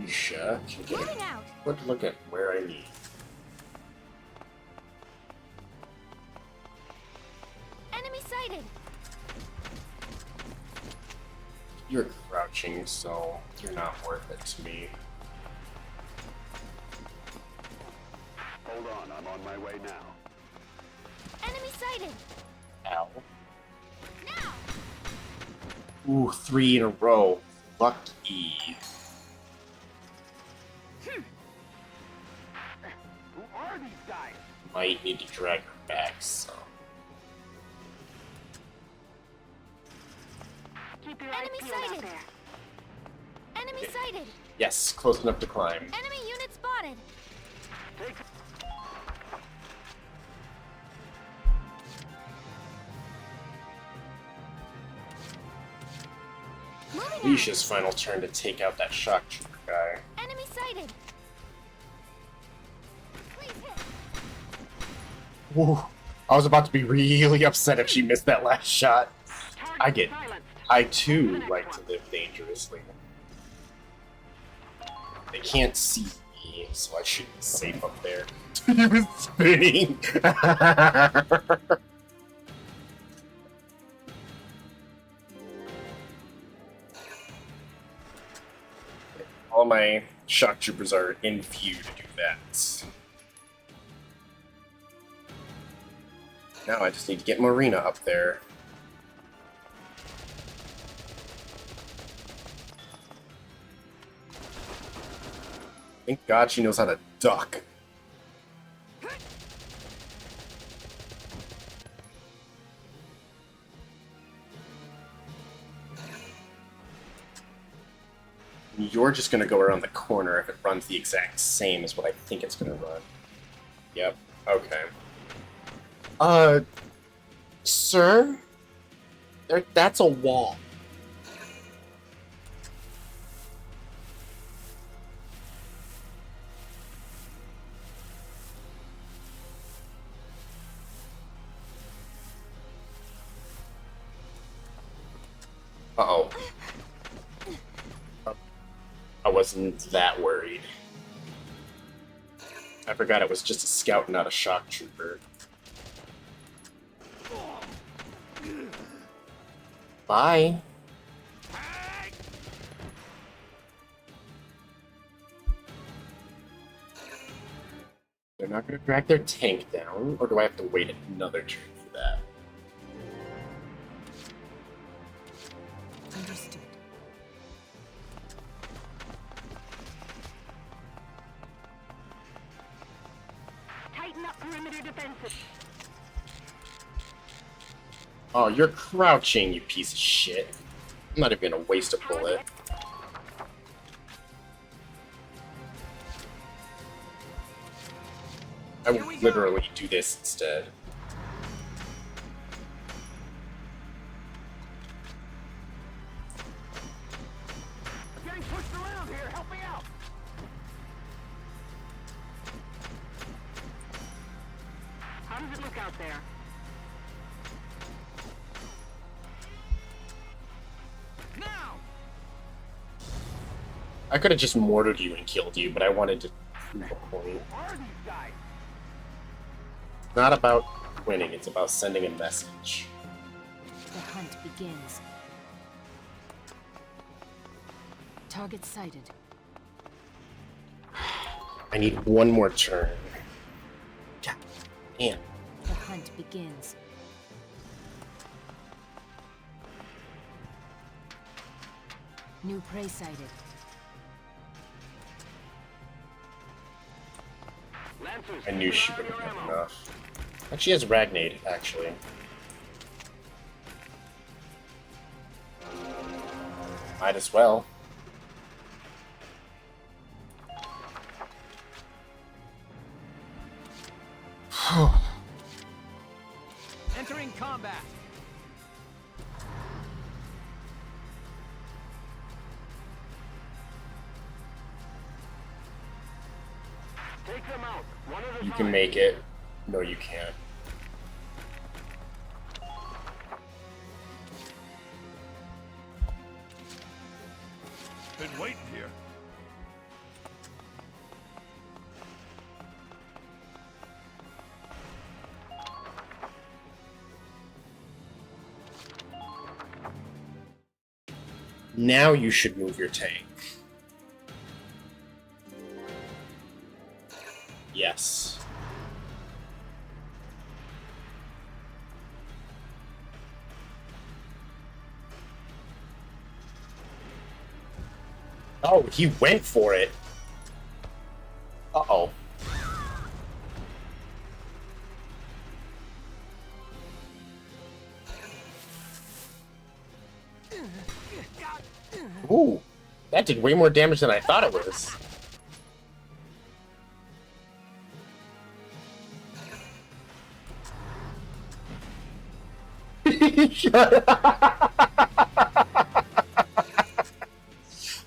Yusha can get a quick look at where I need. Enemy sighted! You're crouching, so you're not worth it to me. Hold on, I'm on my way now. Enemy sighted! Ow. Ooh, 3 in a row. Lucky. Who are these guys? Might need to drag her back, so. Keep your Enemy eyes peeled out sighted! there. Enemy sighted! Yes, close enough to climb. Enemy unit spotted! Yusha's final turn to take out that shock trooper guy. Enemy sighted! Please hit! Woo. I was about to be really upset if she missed that last shot. I too like to live dangerously. They can't see me, so I should be safe up there. He was spinning! All my shock troopers are in view to do that. Now I just need to get Marina up there. Thank God she knows how to duck. You're just gonna go around the corner if it runs the exact same as what I think it's gonna run. Yep, okay. Sir? That's a wall. Uh-oh. I wasn't that worried. I forgot it was just a scout, not a shock trooper. Bye. They're not gonna drag their tank down, or do I have to wait another turn for that? Understood. Tighten up perimeter defenses. Oh, you're crouching, you piece of shit. I'm not even gonna waste a bullet. I will literally do this instead. I'm getting pushed around here. Help me out. How does it look out there? Now! I could have just mortared you and killed you, but I wanted to prove a point. Who are these guys? It's not about winning, it's about sending a message. The hunt begins. Target sighted. I need one more turn. God damn. The hunt begins. New prey sighted. Lancers, I knew she keep an wouldn't eye on have your ammo. enough. And she has Ragnade, actually. Might as well. Entering combat. Take them out. One at a You time. can make it. No, you can't. Been waiting here. Now you should move your tank. Yes. Oh, he went for it. Uh-oh. Ooh, that did way more damage than I thought it was.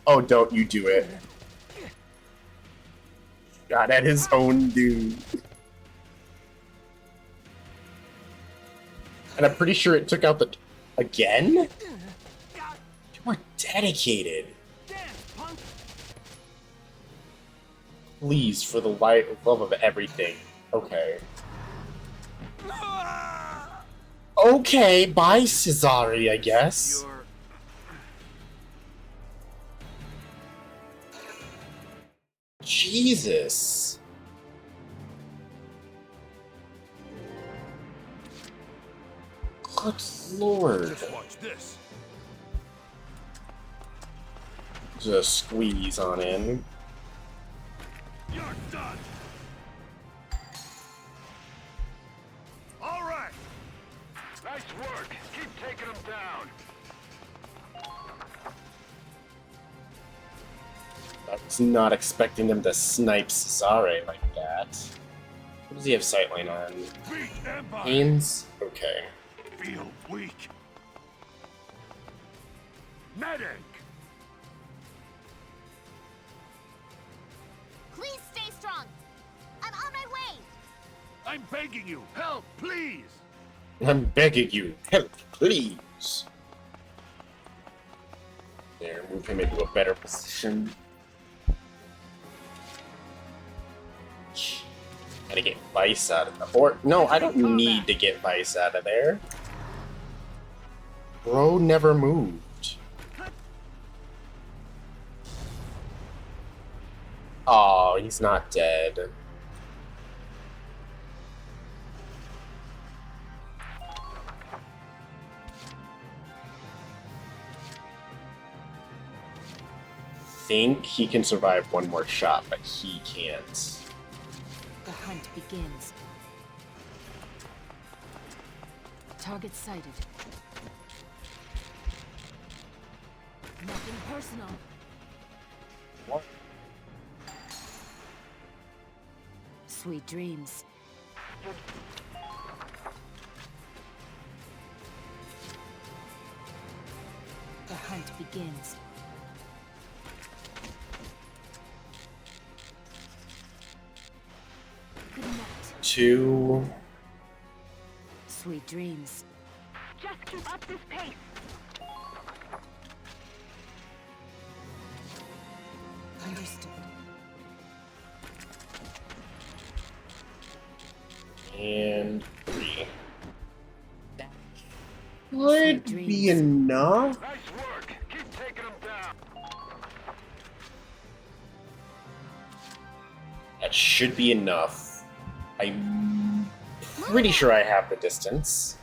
Oh, don't you do it. God, at his own dude. And I'm pretty sure it took out the... Again? You were dedicated. Please, for the love of everything. Okay. Okay, bye, Cesare, I guess. Jesus. Good lord. Just watch this. Just squeeze on in. You're done. All right. Nice work. Keep taking them down. I was not expecting them to snipe Cesare like that. What does he have sightline on? Beat Empire. Haynes? Okay. Feel weak. Medic. Please stay strong. I'm on my way. I'm begging you, help, please. I'm begging you, help, please. There, move him into a better position. Gotta get Vice out of the... Or, no, I don't need to get Vice out of there. Bro never moved. Oh, he's not dead. Think he can survive one more shot, but he can't. The hunt begins. Target sighted. Nothing personal. What? Sweet dreams. bastard. The hunt begins. Good night. 2. Sweet dreams. Just keep up this pace. Understood. And 3. Would be enough. Nice work. Keep taking them down. That should be enough. I'm pretty sure I have the distance.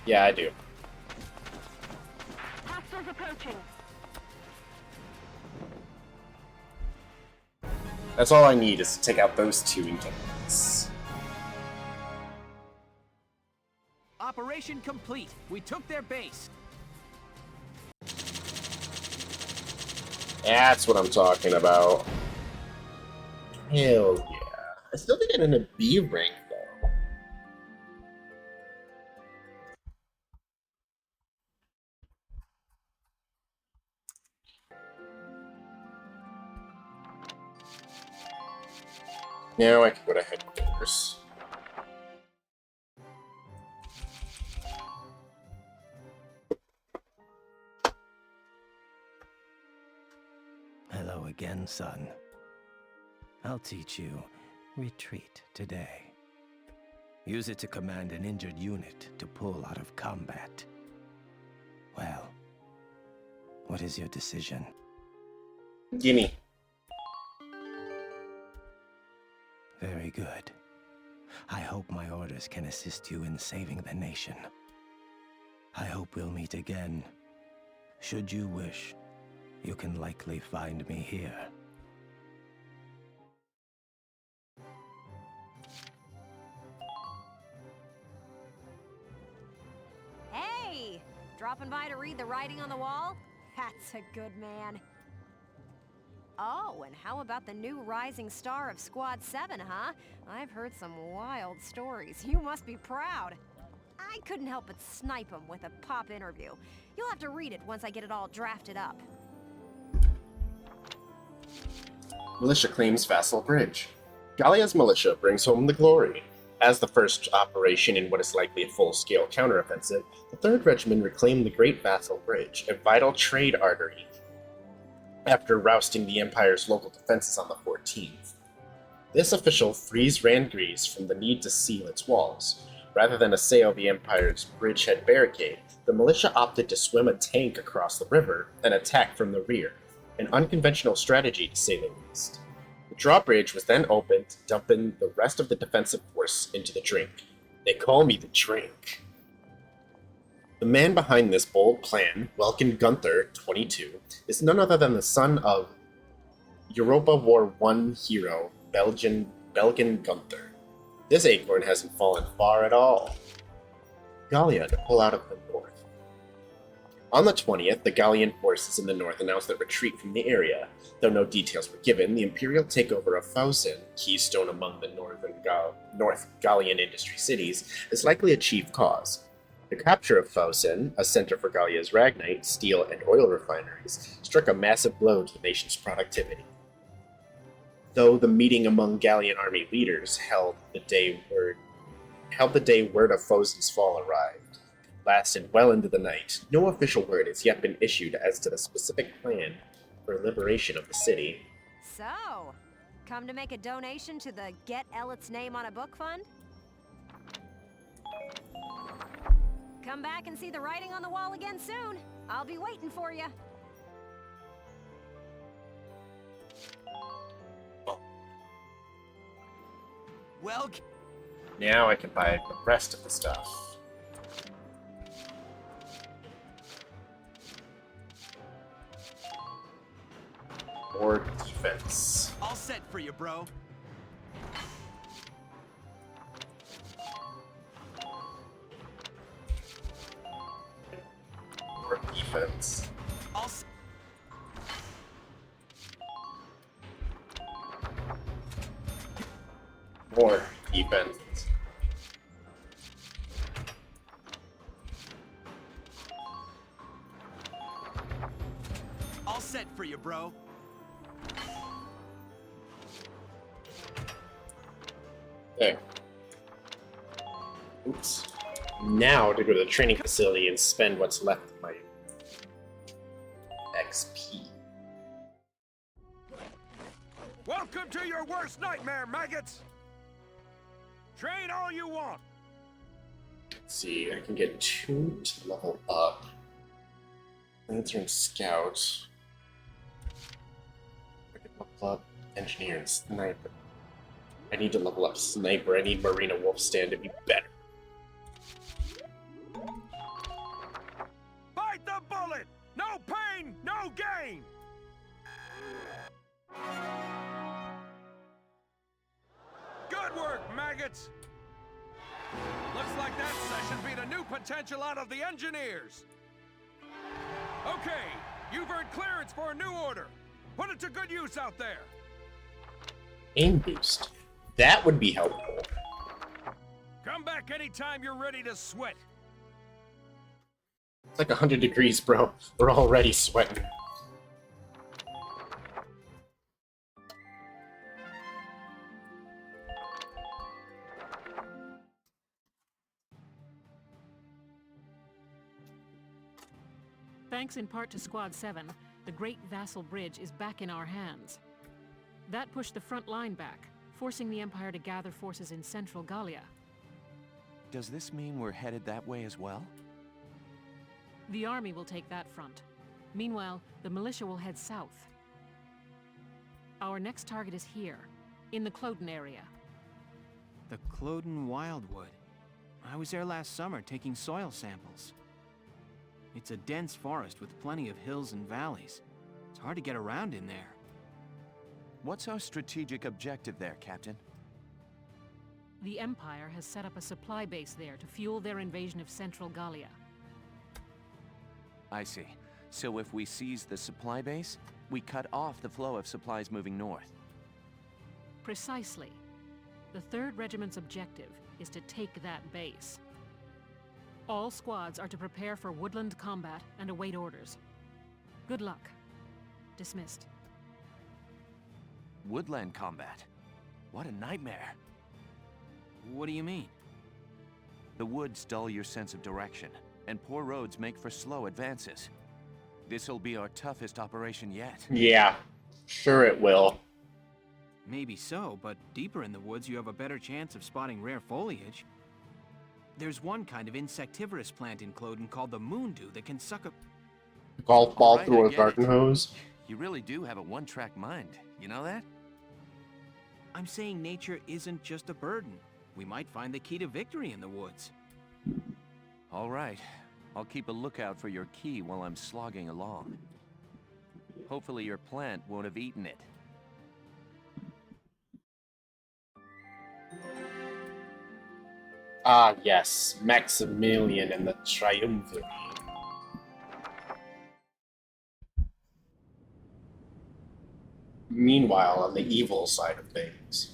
Yeah, I do. Hostiles approaching. That's all I need is to take out those 2 encampments. Operation complete. We took their base. That's what I'm talking about. Hell yeah. I still didn't get in a B rank though. Now I can go to headquarters. Hello again, son. I'll teach you retreat today. Use it to command an injured unit to pull out of combat. Well, what is your decision? Gimme. Very good. I hope my orders can assist you in saving the nation. I hope we'll meet again. Should you wish, you can likely find me here. Hey! Dropping by to read the writing on the wall? That's a good man. Oh, and how about the new rising star of Squad 7, huh? I've heard some wild stories. You must be proud. I couldn't help but snipe him with a pop interview. You'll have to read it once I get it all drafted up. Militia claims Vassal Bridge. Gallia's militia brings home the glory. As the first operation in what is likely a full-scale counteroffensive, the 3rd Regiment reclaimed the Great Vassal Bridge, a vital trade artery, after rousting the Empire's local defenses on the 14th. This official frees Randgrease from the need to seal its walls. Rather than assail the Empire's bridgehead barricade, the militia opted to swim a tank across the river and attack from the rear, an unconventional strategy to say the least. The drawbridge was then opened, dumping the rest of the defensive force into the drink. They call me the Drink. The man behind this bold plan, Welkin Gunther, 22, is none other than the son of Europa War I hero, Belgian Gunther. This acorn hasn't fallen far at all. Gallia to pull out of the north. On the 20th, the Gallian forces in the north announced their retreat from the area. Though no details were given, the imperial takeover of Fausen, keystone among the North Gallian industry cities, is likely a chief cause. The capture of Fausen, a center for Gallia's ragnite, steel, and oil refineries, struck a massive blow to the nation's productivity. Though the meeting among Gallian army leaders held the day word of Fausen's fall arrived, lasted well into the night, no official word has yet been issued as to the specific plan for liberation of the city. So, come to make a donation to the Get Ellet's Name on a Book Fund? Come back and see the writing on the wall again soon. I'll be waiting for you. Well, now I can buy the rest of the stuff. More defense. all set for you, bro. More defense. defense. All set for you, bro. There. Oops. Now to go to the training facility and spend what's left of my XP. Welcome to your worst nightmare, maggots! Train all you want! Let's see, I can get 2 to level up. Lancer and Scout. I can level up Engineer and Sniper. I need to level up Sniper. I need Marina Wolfstand to be better. Bite the bullet! No pain, no gain! Good work, maggots! Looks like that session beat a new potential out of the engineers. Okay, you've earned clearance for a new order. Put it to good use out there. Aim boost. That would be helpful. Come back anytime you're ready to sweat. It's like 100 degrees, bro. We're already sweating. Thanks in part to Squad 7, the Great Vassal Bridge is back in our hands. That pushed the front line back, forcing the Empire to gather forces in central Gallia. Does this mean we're headed that way as well? The army will take that front. Meanwhile, the militia will head south. Our next target is here, in the Cloden area. The Cloden Wildwood. I was there last summer taking soil samples. It's a dense forest with plenty of hills and valleys. It's hard to get around in there. What's our strategic objective there, Captain? The Empire has set up a supply base there to fuel their invasion of central Gallia. I see. So if we seize the supply base, we cut off the flow of supplies moving north. Precisely. The 3rd Regiment's objective is to take that base. All squads are to prepare for woodland combat and await orders. Good luck. Dismissed. Woodland combat? What a nightmare. What do you mean? The woods dull your sense of direction, and poor roads make for slow advances. This'll be our toughest operation yet. Yeah, sure it will. Maybe so, but deeper in the woods you have a better chance of spotting rare foliage. There's one kind of insectivorous plant in Cloden called the moondew that can suck a Golf ball Right, through I a get garden it. hose. You really do have a one-track mind. You know that? I'm saying nature isn't just a burden. We might find the key to victory in the woods. All right. I'll keep a lookout for your key while I'm slogging along. Hopefully your plant won't have eaten it. Ah, yes. Maximilian and the Triumvirate. Meanwhile, on the evil side of things.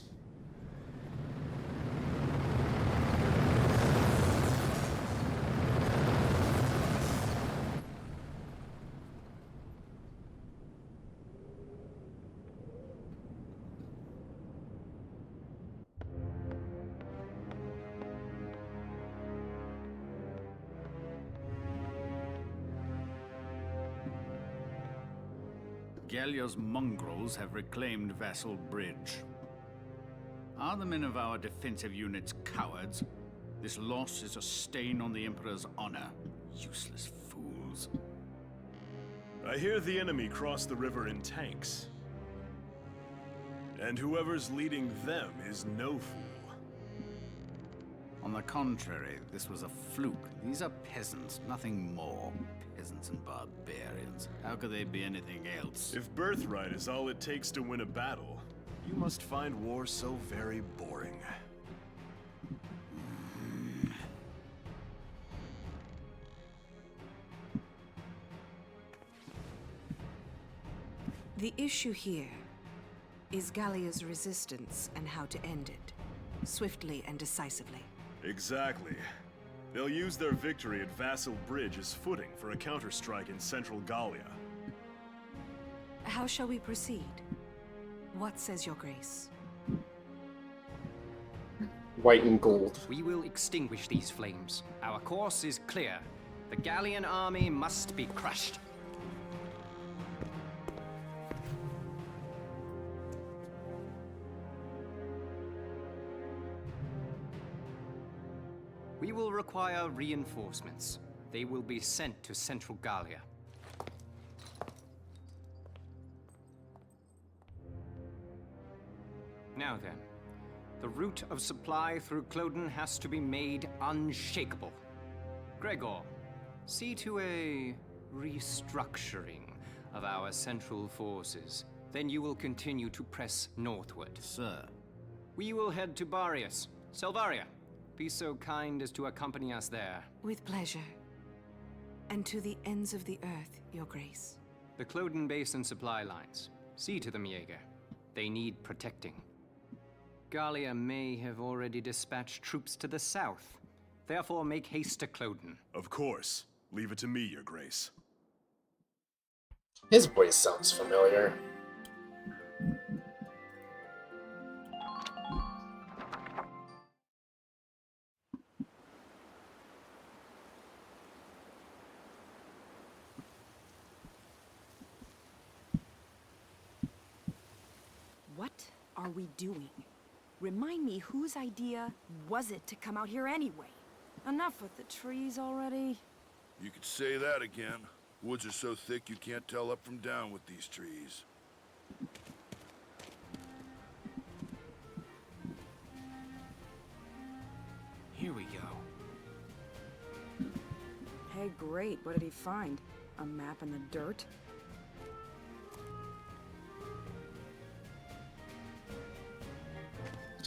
Gallia's mongrels have reclaimed Vassal Bridge. Are the men of our defensive units cowards? This loss is a stain on the Emperor's honor. Useless fools. I hear the enemy crossed the river in tanks. And whoever's leading them is no fool. On the contrary, this was a fluke. These are peasants, nothing more. Peasants and barbarians. How could they be anything else? If birthright is all it takes to win a battle, you must find war so very boring. The issue here is Gallia's resistance and how to end it. swiftly and decisively. Exactly. They'll use their victory at Vassal Bridge as footing for a counterstrike in central Gallia. How shall we proceed? What says your grace? White and gold. We will extinguish these flames. Our course is clear. The Gallian army must be crushed. We will require reinforcements. They will be sent to Central Gallia. Now then, the route of supply through Cloden has to be made unshakable. Gregor, see to a restructuring of our central forces. Then you will continue to press northward. Sir. We will head to Barius. Selvaria, be so kind as to accompany us there. With pleasure. And to the ends of the earth, your grace. The Cloden Basin supply lines. See to them, Jaeger. They need protecting. Gallia may have already dispatched troops to the south. Therefore, make haste to Cloden. Of course. Leave it to me, Your Grace. His voice sounds familiar. What are we doing? Remind me, whose idea was it to come out here anyway? Enough with the trees already. You could say that again. Woods are so thick you can't tell up from down with these trees. Here we go. Hey, great. What did he find? A map in the dirt?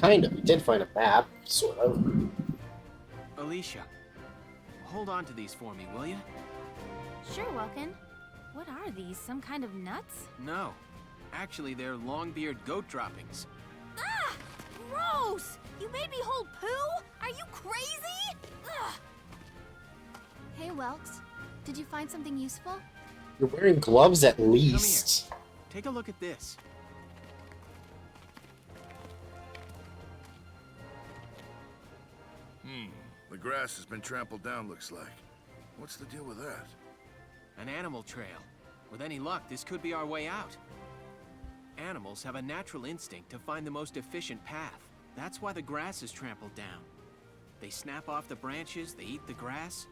Kind of. We did find a map, sort of. Alicia, hold on to these for me, will you? Sure, Welkin. What are these? Some kind of nuts? No. Actually, they're long-beard goat droppings. Ah! Gross! You made me hold poo? Are you crazy? Ugh! Hey, Welks. Did you find something useful? You're wearing gloves at Come least. here. Take a look at this. The grass has been trampled down, looks like. What's the deal with that? An animal trail. With any luck, this could be our way out. Animals have a natural instinct to find the most efficient path. That's why the grass is trampled down. They snap off the branches, they eat the grass.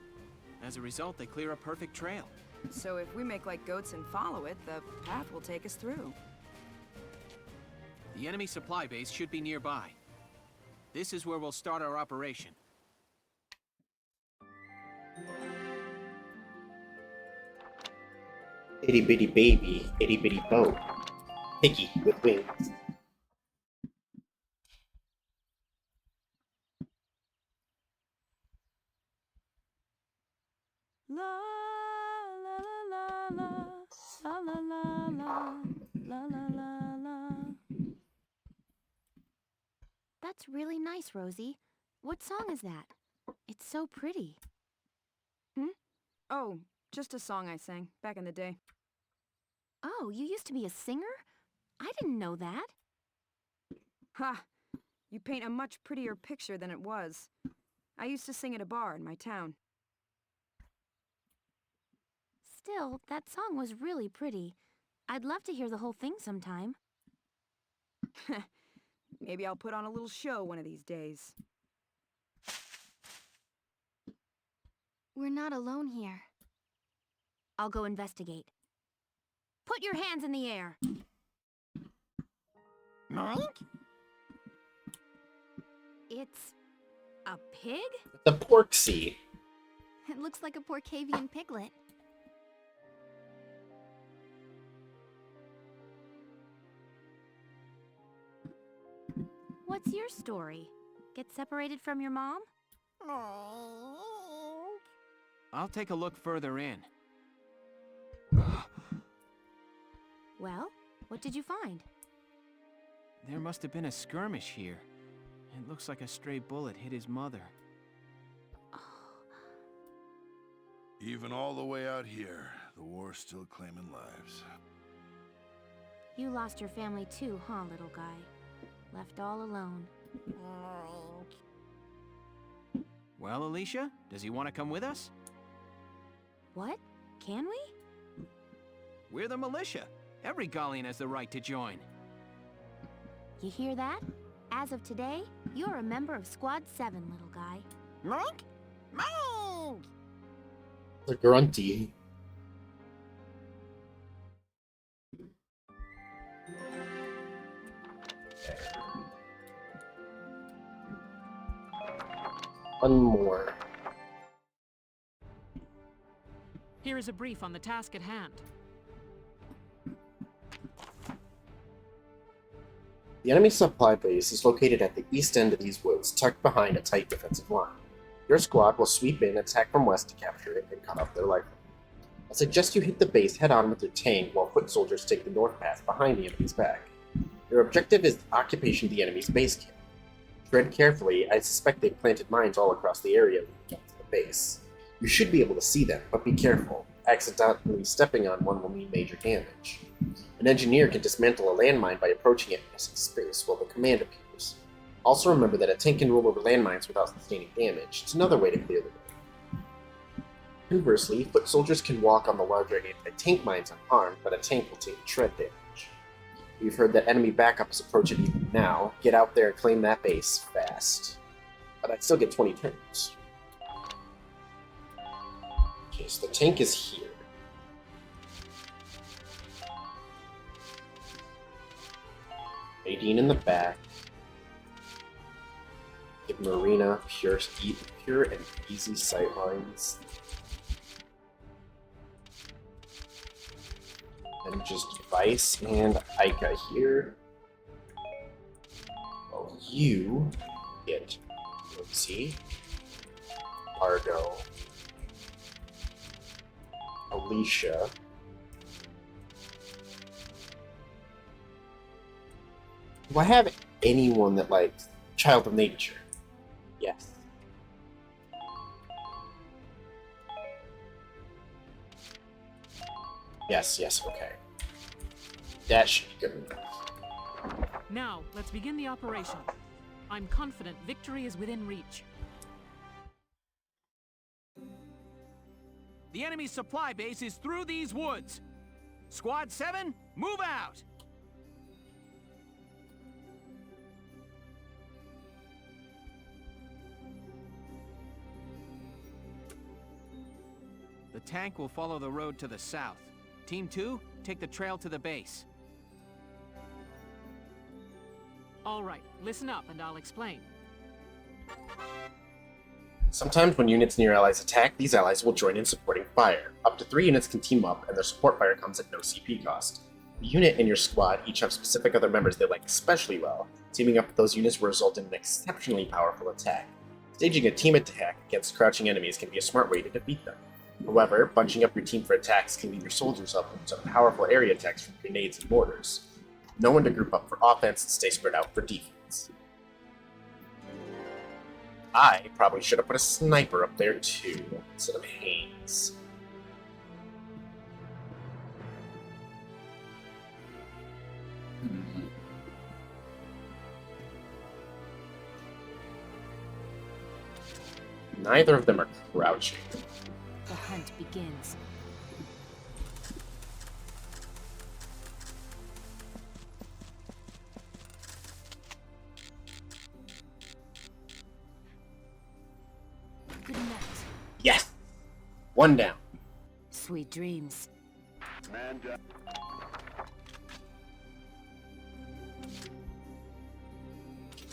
As a result, they clear a perfect trail. So if we make like goats and follow it, the path will take us through. The enemy supply base should be nearby. This is where we'll start our operation. Itty bitty baby, itty bitty boat. Piggy with wings. La la la la la la la la la la la la. That's really nice, Rosie. What song is that? It's so pretty. Oh, just a song I sang back in the day. Oh, you used to be a singer? I didn't know that. Ha! You paint a much prettier picture than it was. I used to sing at a bar in my town. Still, that song was really pretty. I'd love to hear the whole thing sometime. Maybe I'll put on a little show one of these days. We're not alone here. I'll go investigate. Put your hands in the air. Mike? It's a pig? The Porksy. It looks like a Porcavian piglet. What's your story? Get separated from your mom? I'll take a look further in. Well, what did you find? There must have been a skirmish here. It looks like a stray bullet hit his mother. Even all the way out here, the war's still claiming lives. You lost your family too, huh, little guy? Left all alone. Well, Alicia, does he want to come with us? What? Can we? We're the militia. Every Gallian has the right to join. You hear that? As of today, you're a member of Squad 7, little guy. Mike? Mike! The grunty. One more. Here is a brief on the task at hand. The enemy supply base is located at the east end of these woods, tucked behind a tight defensive line. Your squad will sweep in, attack from west to capture it, and cut off their lifeline. I suggest you hit the base head-on with your tank while foot soldiers take the north path behind the enemy's back. Your objective is the occupation of the enemy's base camp. Tread carefully, I suspect they've planted mines all across the area leading up to the base. You should be able to see them, but be careful. Accidentally stepping on one will mean major damage. An engineer can dismantle a landmine by approaching it in missing space while the command appears. Also remember that a tank can roll over landmines without sustaining damage. It's another way to clear the way. Conversely, foot soldiers can walk on the larger anti-tank mines unharmed, but a tank will take tread damage. We've heard that enemy backup is approaching even now. Get out there and claim that base fast. But I'd still get 20 turns. Okay, so the tank is here. Nadine in the back. Give Marina pure and easy sightlines. And just Vice and Ica here. Well, you get Lucy, Argo, Alicia, do I have anyone that likes Child of Nature? Yes. Yes, okay. That should be good enough. Now, let's begin the operation. I'm confident victory is within reach. The enemy's supply base is through these woods. Squad 7, move out! The tank will follow the road to the south. Team 2, take the trail to the base. All right, listen up and I'll explain. Sometimes when units near allies attack, these allies will join in supporting fire. Up to 3 units can team up, and their support fire comes at no CP cost. The unit and your squad each have specific other members they like especially well. Teaming up with those units will result in an exceptionally powerful attack. Staging a team attack against crouching enemies can be a smart way to defeat them. However, bunching up your team for attacks can leave your soldiers up to powerful area attacks from grenades and mortars. Know when to group up for offense and stay spread out for defense. I probably should have put a sniper up there too, instead of Haynes. Neither of them are crouching. The hunt begins. Good night. Yes! One down. Sweet dreams. Man down.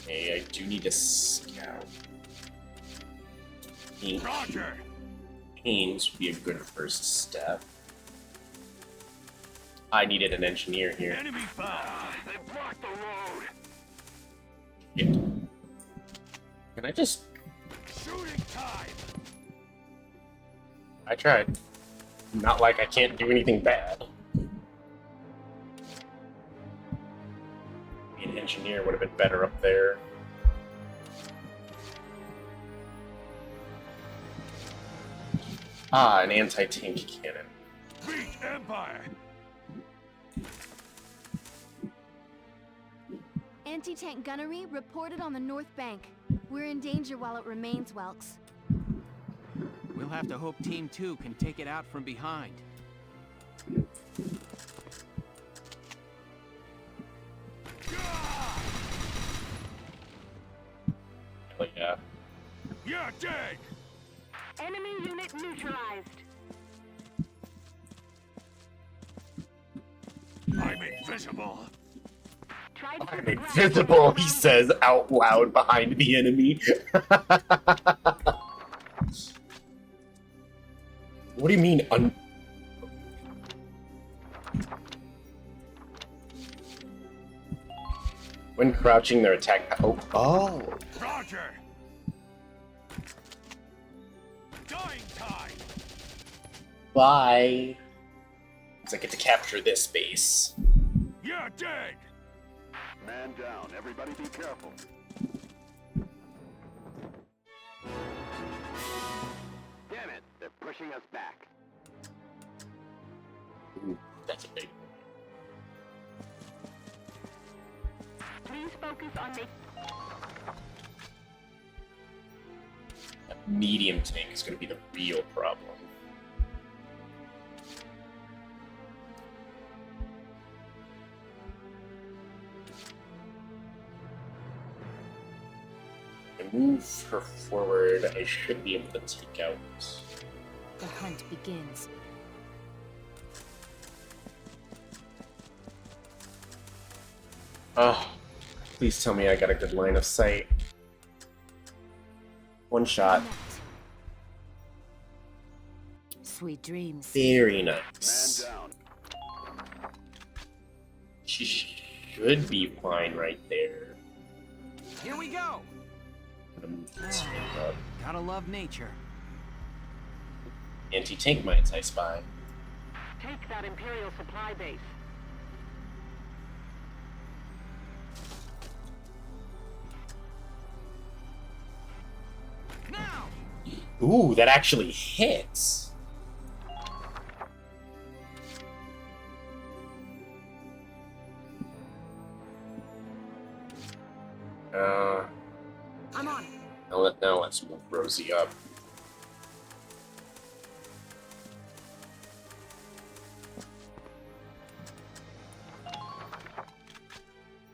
Okay, I do need a scout. Roger! Haynes would be a good first step. I needed an engineer here. Enemy found! They blocked the road! Yeah. Can I just... Shooting time! I tried. Not like I can't do anything bad. An engineer would have been better up there. Ah, an anti-tank cannon. Beat Empire! Anti-tank gunnery reported on the north bank. We're in danger while it remains, Welks. We'll have to hope Team 2 can take it out from behind. Oh, yeah. You're dead! Enemy unit neutralized. I'm invisible. I'm invisible, he says out loud behind the enemy. What do you mean, when crouching, their attack. Oh. Roger! Dying time! Bye. Means I get to capture this base. You're dead! Man down. Everybody be careful. Damn it. They're pushing us back. Ooh, that's a big Please focus on making... That medium tank is going to be the real problem. Move her forward, I should be able to take out. The hunt begins. Oh, please tell me I got a good line of sight. One shot. Sweet dreams. Very nice. Man down. She should be fine right there. Here we go! Gotta love nature. Anti-tank mines, I spy. Take that Imperial supply base. Now! Ooh, that actually hits. I'm on it. Now let's move Rosie up.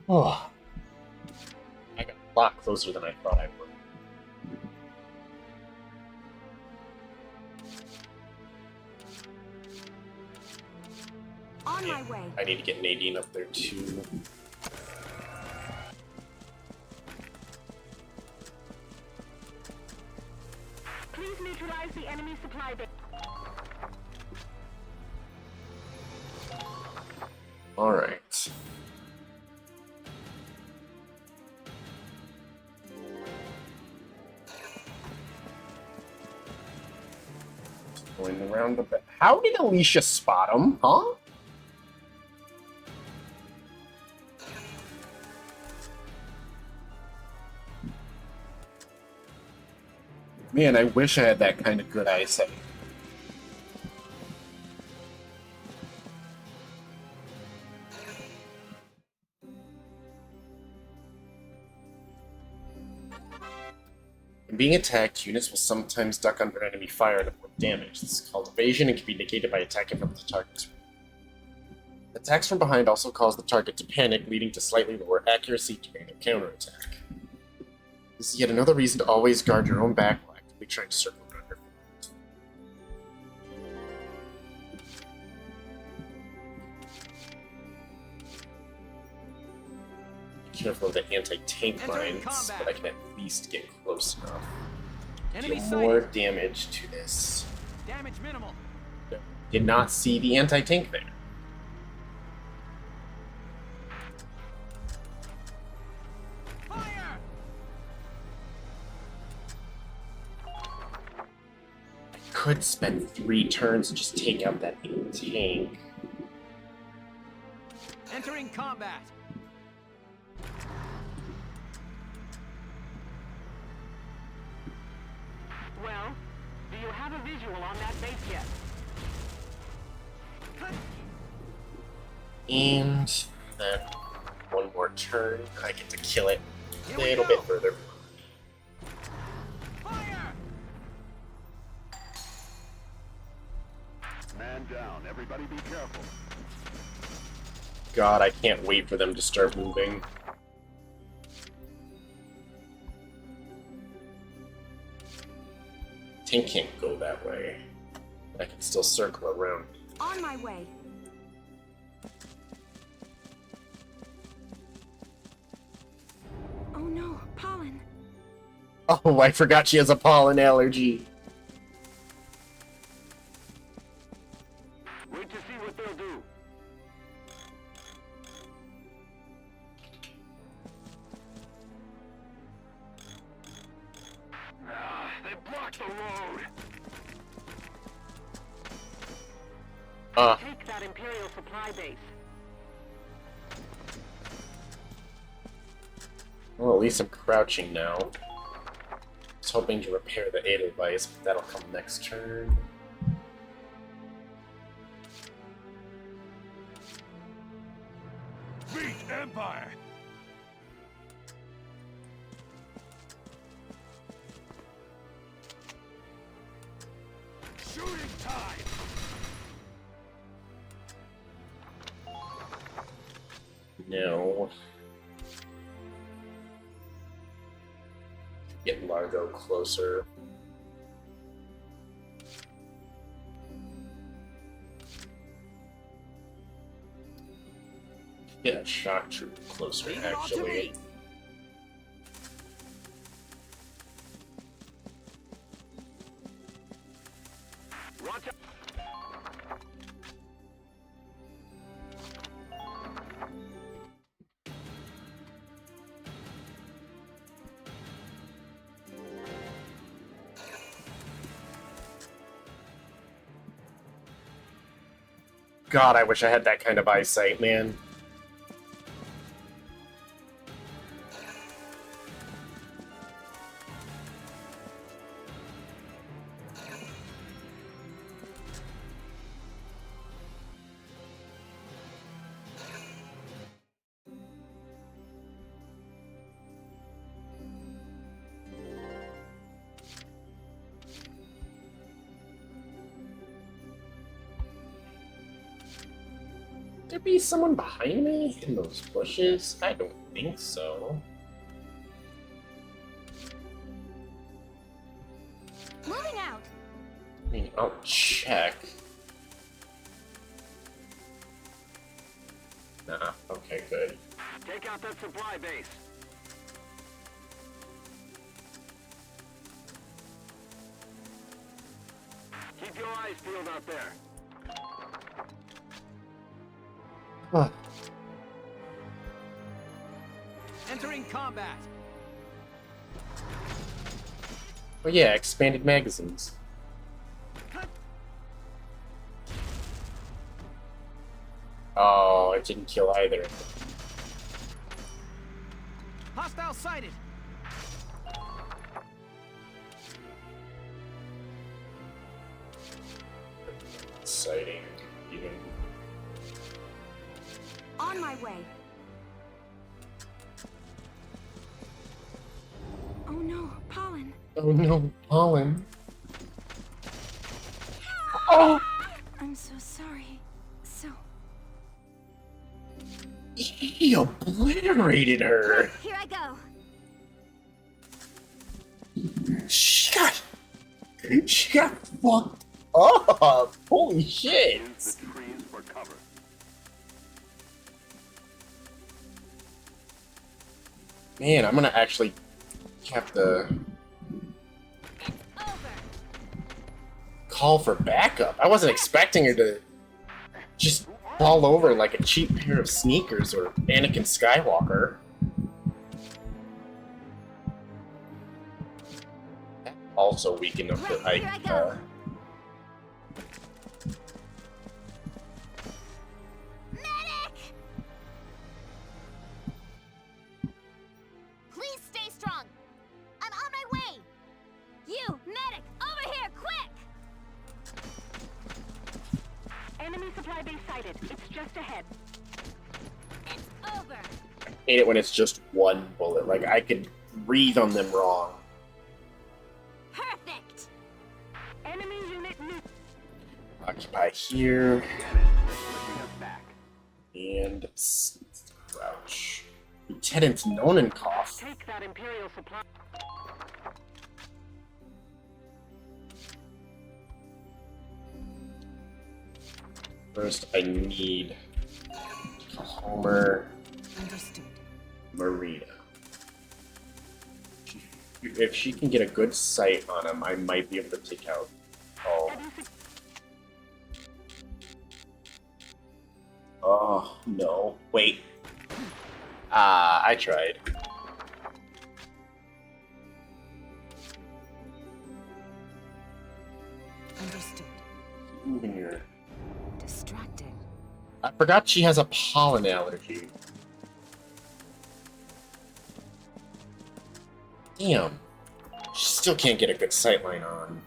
Oh, I got a lot closer than I thought I would. On my way. I need to get Nadine up there too. Please neutralize the enemy supply base. All right. Going around the back. How did Alicia spot him, huh? Man, I wish I had that kind of good eyesight. When being attacked, units will sometimes duck under enemy fire to avoid damage. This is called evasion and can be negated by attacking from the target's range. Attacks from behind also cause the target to panic, leading to slightly lower accuracy during a counterattack. This is yet another reason to always guard your own back while actively trying to circle around your front. Be careful of the anti-tank mines, but I can at least get close enough. Enemy Deal more sighted. damage to this. Damage minimal. Did not see the anti-tank there. Fire! Could spend 3 turns and just take out that tank. Entering combat. Well, do you have a visual on that base yet. And then one more turn, I get to kill it a little bit further. Man down. Everybody be careful. God, I can't wait for them to start moving. Tank can't go that way. I can still circle around. On my way. Oh no, pollen. Oh, I forgot she has a pollen allergy. Wait to see what they'll do. They blocked the road. Take that Imperial supply base. Well, at least I'm crouching now. I was hoping to repair the Edelweiss, but that'll come next turn. Meet Empire! Shooting time! No. Get Largo closer. Get a shock troop closer, actually. Watch out. God, I wish I had that kind of eyesight, man. There be someone behind me in those bushes? I don't think so. Moving out. I mean, I'll check. Nah, okay, good. Take out that supply base. Keep your eyes peeled out there. Huh. Entering combat. Oh yeah, expanded magazines. Oh, it didn't kill either. Hostile sighted. Sighting, even. On my way. Oh no, pollen. Oh no, pollen. Oh! I'm so sorry. So... He obliterated her! Here I go. She got fucked up! Holy shit! Use the trees for cover. Man, I'm gonna actually have to call for backup. I wasn't expecting her to just fall over like a cheap pair of sneakers or Anakin Skywalker. Also weak enough that I Please stay strong. I'm on my way. You, medic, over here, quick! Enemy supply base sighted. It's just ahead. It's over. I hate it when it's just one bullet. Like, I could breathe on them wrong. Perfect. Enemy unit new. Occupy here. And crouch. Lieutenant Nonenkopf. Take that Imperial supply. First, I need Homer. Understood. Marina. If she can get a good sight on him, I might be able to take out. Oh. Oh, no. Wait. I tried. Understood. Moving here. Distracting. I forgot she has a pollen allergy. Damn. She still can't get a good sightline on.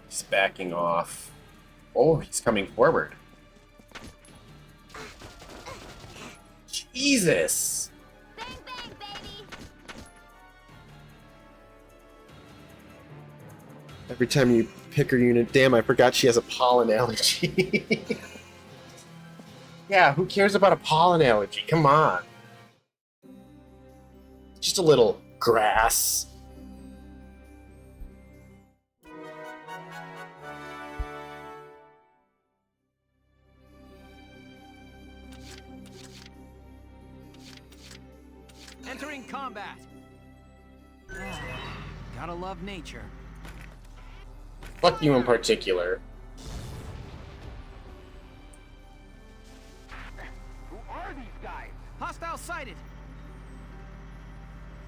He's backing off. Oh, he's coming forward. Jesus! Bang bang, baby. Every time you pick her unit, damn, I forgot she has a pollen allergy. Yeah, who cares about a pollen allergy? Come on. Just a little grass. Entering combat. Gotta love nature. Fuck you in particular. Who are these guys? Hostile sighted.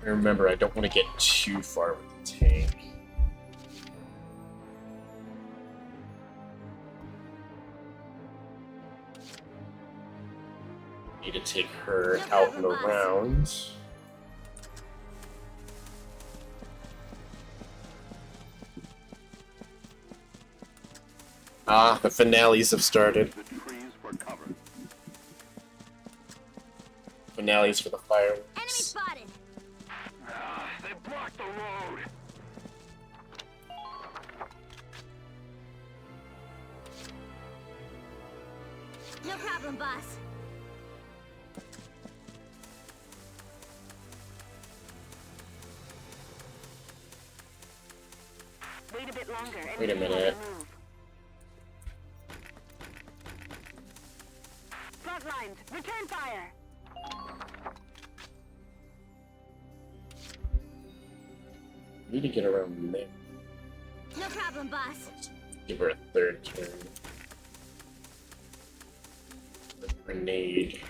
And remember, I don't want to get too far with the tank. Need to take her out and around. Ah, the finales have started. The trees were covered. Finales for the fireworks. Enemy spotted. They blocked the road. No problem, boss. Wait a bit longer. Wait a minute. Front lines, return fire. Need to get around there. No problem, boss. Give her a third turn. The grenade.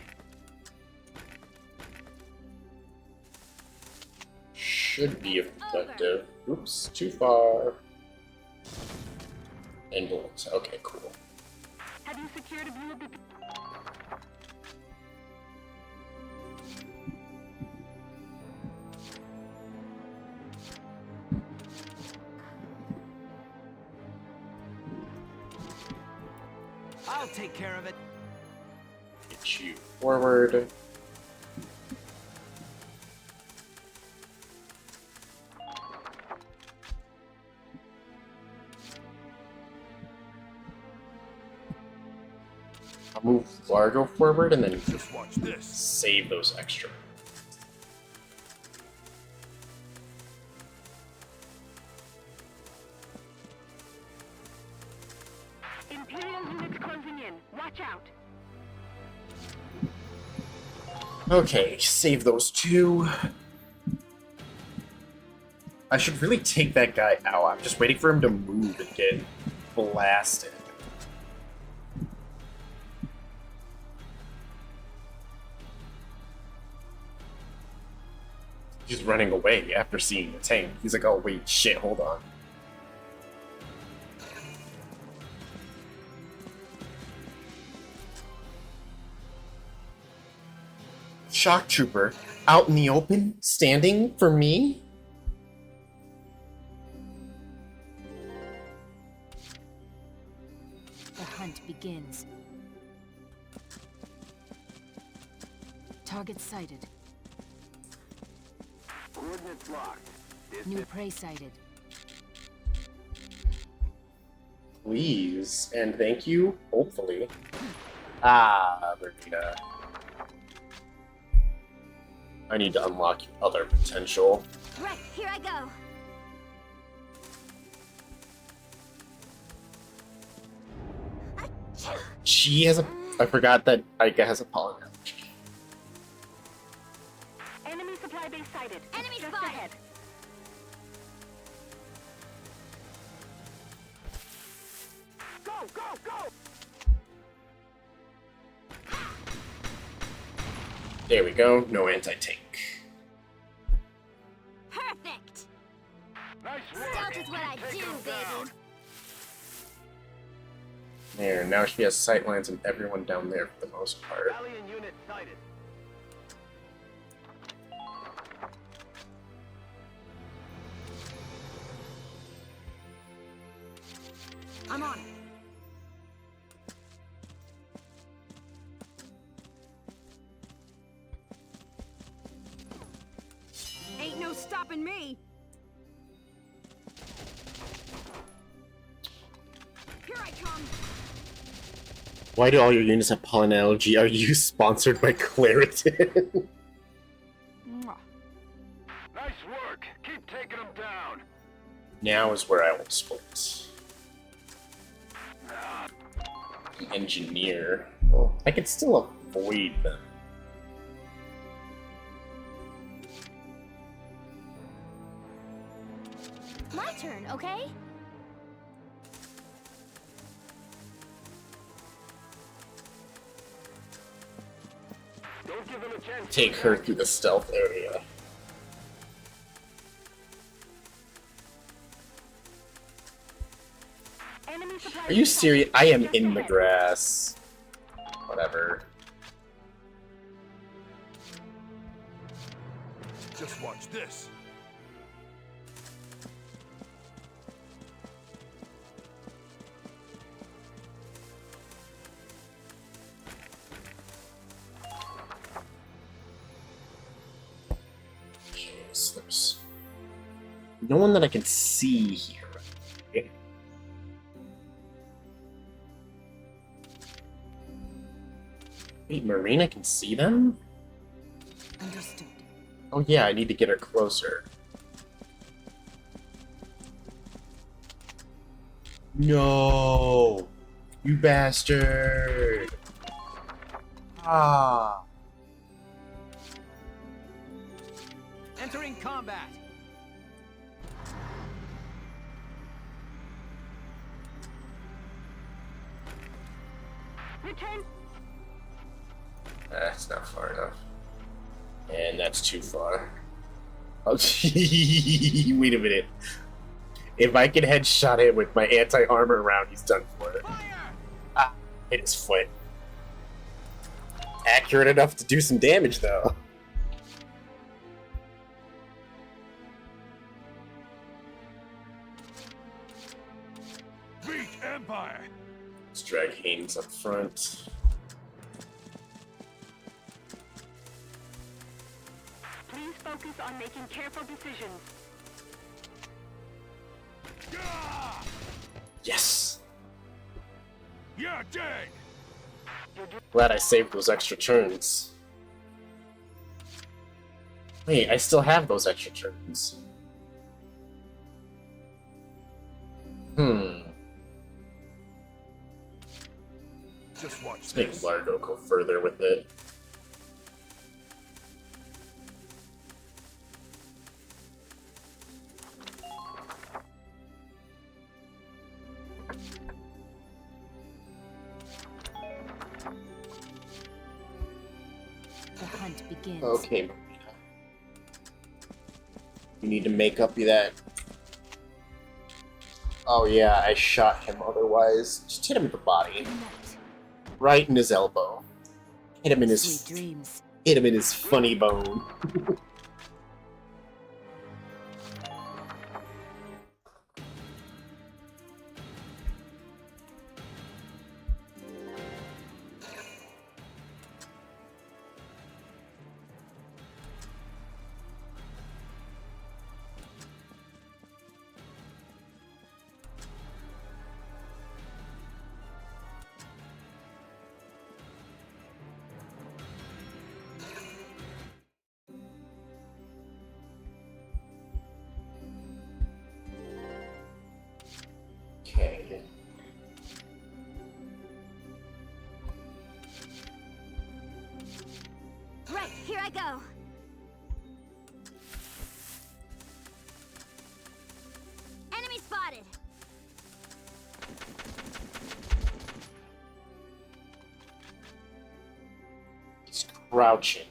Should be effective. Oops, too far. And bullets. Okay, cool. Have you secured a view of the... I'll take care of it. Get you forward. I'll move Largo forward and then Just watch this. save those extra. Imperial units closing in. Watch out. Okay, save those two. I should really take that guy out. I'm just waiting for him to move and get blasted. He's running away after seeing the tank. He's like, oh wait, shit, hold on. shock trooper out in the open, standing for me? The hunt begins. Target sighted. Coordinates locked. New prey sighted. Please, and thank you, hopefully. Ah, Marina. I need to unlock other potential. Right, here I go. She has a... I forgot that Aika has a pollen allergy. Enemy supply base sighted. Enemy Just spotted. ahead. Go, go, go! There we go, no anti-tank. Perfect. Nice Stealth is what I do, baby. There, now she has sightlines on everyone down there for the most part. Alien unit sighted. I'm on it. Ain't no stopping me. Here I come. Why do all your units have pollen allergy? Are you sponsored by Claritin? Nice work. Keep taking them down. Now is where I will split. Engineer. Well, I can still avoid them. My turn, okay? Don't give them a chance. Take her through the stealth area. Enemy supply Are you serious? I am in the grass. Whatever. Just watch this. Okay, so there's no one that I can see here. Okay. Wait, Marina can see them? Understood. Oh yeah, I need to get her closer. No! You bastard! Ah! Entering combat. Return. That's not far enough. And that's too far. Oh, wait a minute. If I can headshot him with my anti-armor round, he's done for it. Ah, hit his foot. Accurate enough to do some damage, though. Beat Empire! Let's drag Haynes up front. Please focus on making careful decisions. Yes! You're dead! Glad I saved those extra turns. Wait, I still have those extra turns. Just watch Let's make this. Largo go further with it. The hunt begins. Okay, Marina. You need to make up that. Oh yeah, I shot him otherwise. Just hit him in the body. Right in his elbow. Hit him in his Sweet dreams. Hit him in his funny bone. Okay. Right, here I go. Enemy spotted. He's crouching.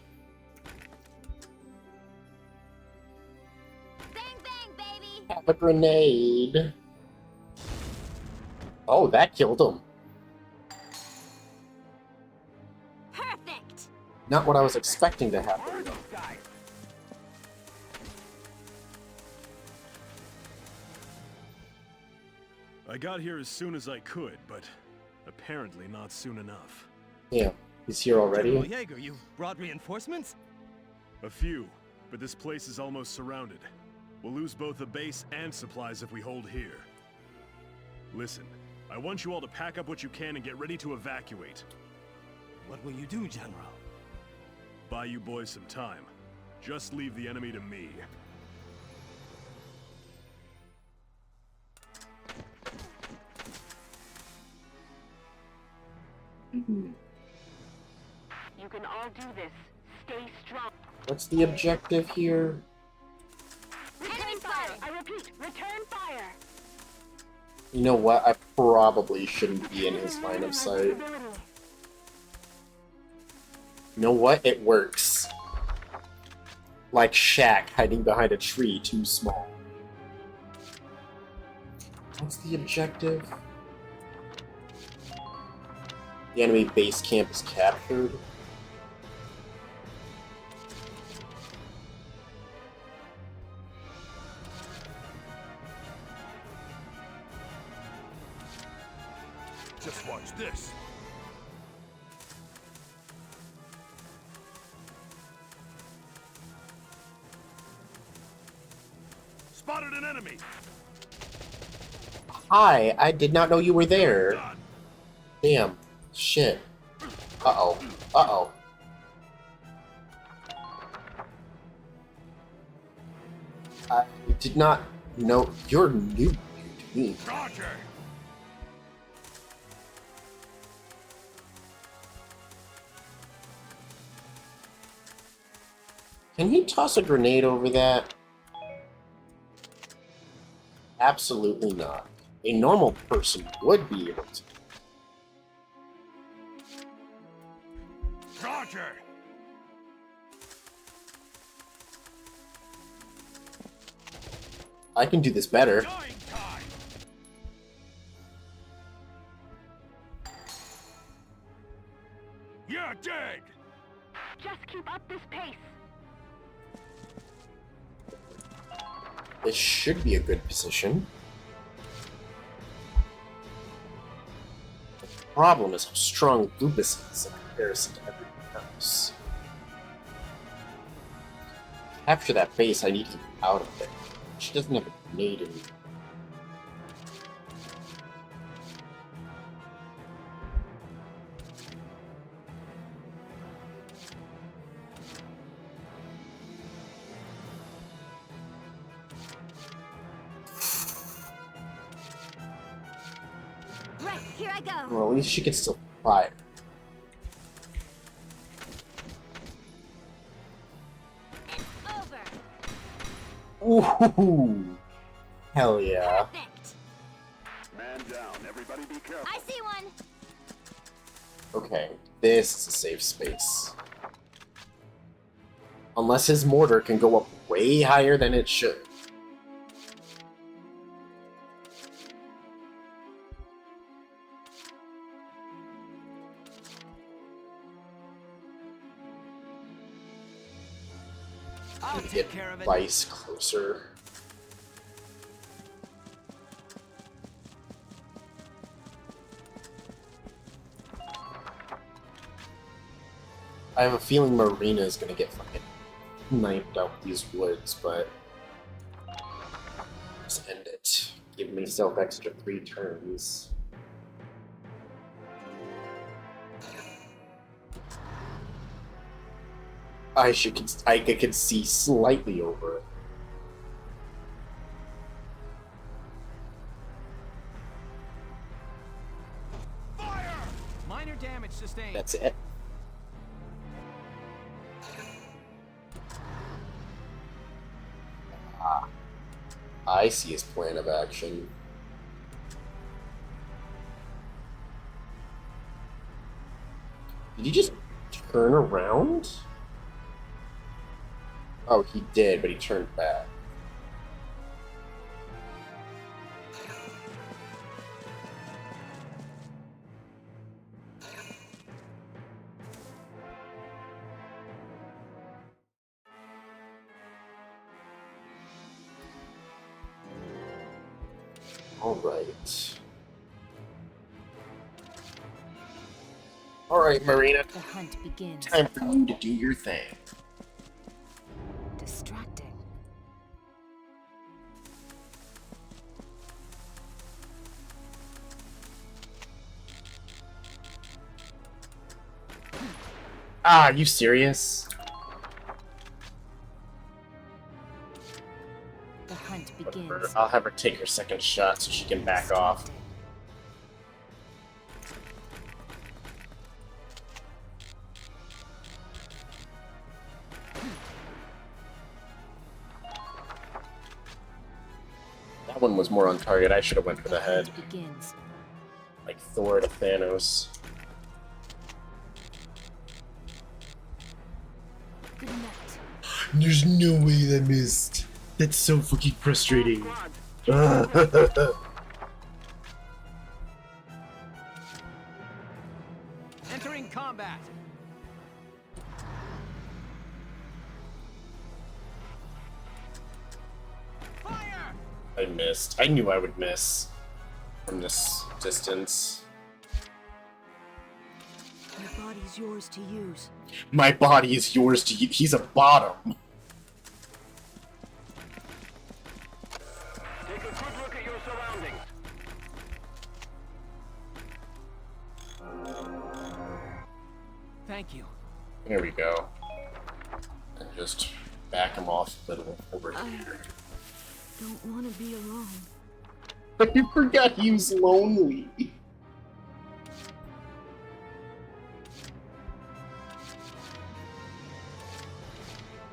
Bang bang, baby. Have a grenade. Oh, that killed him. Perfect. Not what I was expecting to happen. I got here as soon as I could, but apparently not soon enough. Yeah, he's here already. General Jaeger, you brought reinforcements? A few, but this place is almost surrounded. We'll lose both the base and supplies if we hold here. Listen, I want you all to pack up what you can and get ready to evacuate. What will you do, General? Buy you boys some time. Just leave the enemy to me. You can all do this. Stay strong. What's the objective here? Return fire! I repeat, return fire! You know what? I probably shouldn't be in his line of sight. You know what? It works. Like Shaq hiding behind a tree too small. What's the objective? The enemy base camp is captured. Just watch this. Spotted an enemy. Hi, I did not know you were there. Damn. Shit. Uh-oh. Uh-oh. I did not know you're new to me. Roger. Can he toss a grenade over that? Absolutely not. A normal person would be able to. Roger. I can do this better. You're dead. Just keep up this pace. This should be a good position. The problem is how strong Lupus is in comparison to everything else. After that base, I need to get out of it. She doesn't have a grenade in me. Right, here I go. Well, at least she can still fire. Ooh, hell yeah. Perfect. Man down. Everybody be careful. I see one. Okay, this is a safe space. Unless his mortar can go up way higher than it should. I'll Gonna take get care of it. Vice closer. I have a feeling Marina is gonna get fucking knifed out these woods, but just end it. Give myself extra 3 turns. I could see slightly over it. Minor damage sustained. That's it. Ah, I see his plan of action. Did he just turn around? Oh, he did, but he turned back. Alright. Alright, Marina. The hunt begins. Time for you to do your thing. Distracting. Ah, are you serious? The hunt begins. I'll have her take her second shot so she can back off. That one was more on target. I should have went for the head. Begins. Like Thor to Thanos. Good night. There's no way that missed. That's so fucking frustrating. Entering combat. Fire! I missed. I knew I would miss from this distance. My body's yours to use. My body is yours to use. He's a bottom. Take a good look at your surroundings. Thank you. There we go. And just back him off a little over here. Don't want to be alone. I forgot he was lonely.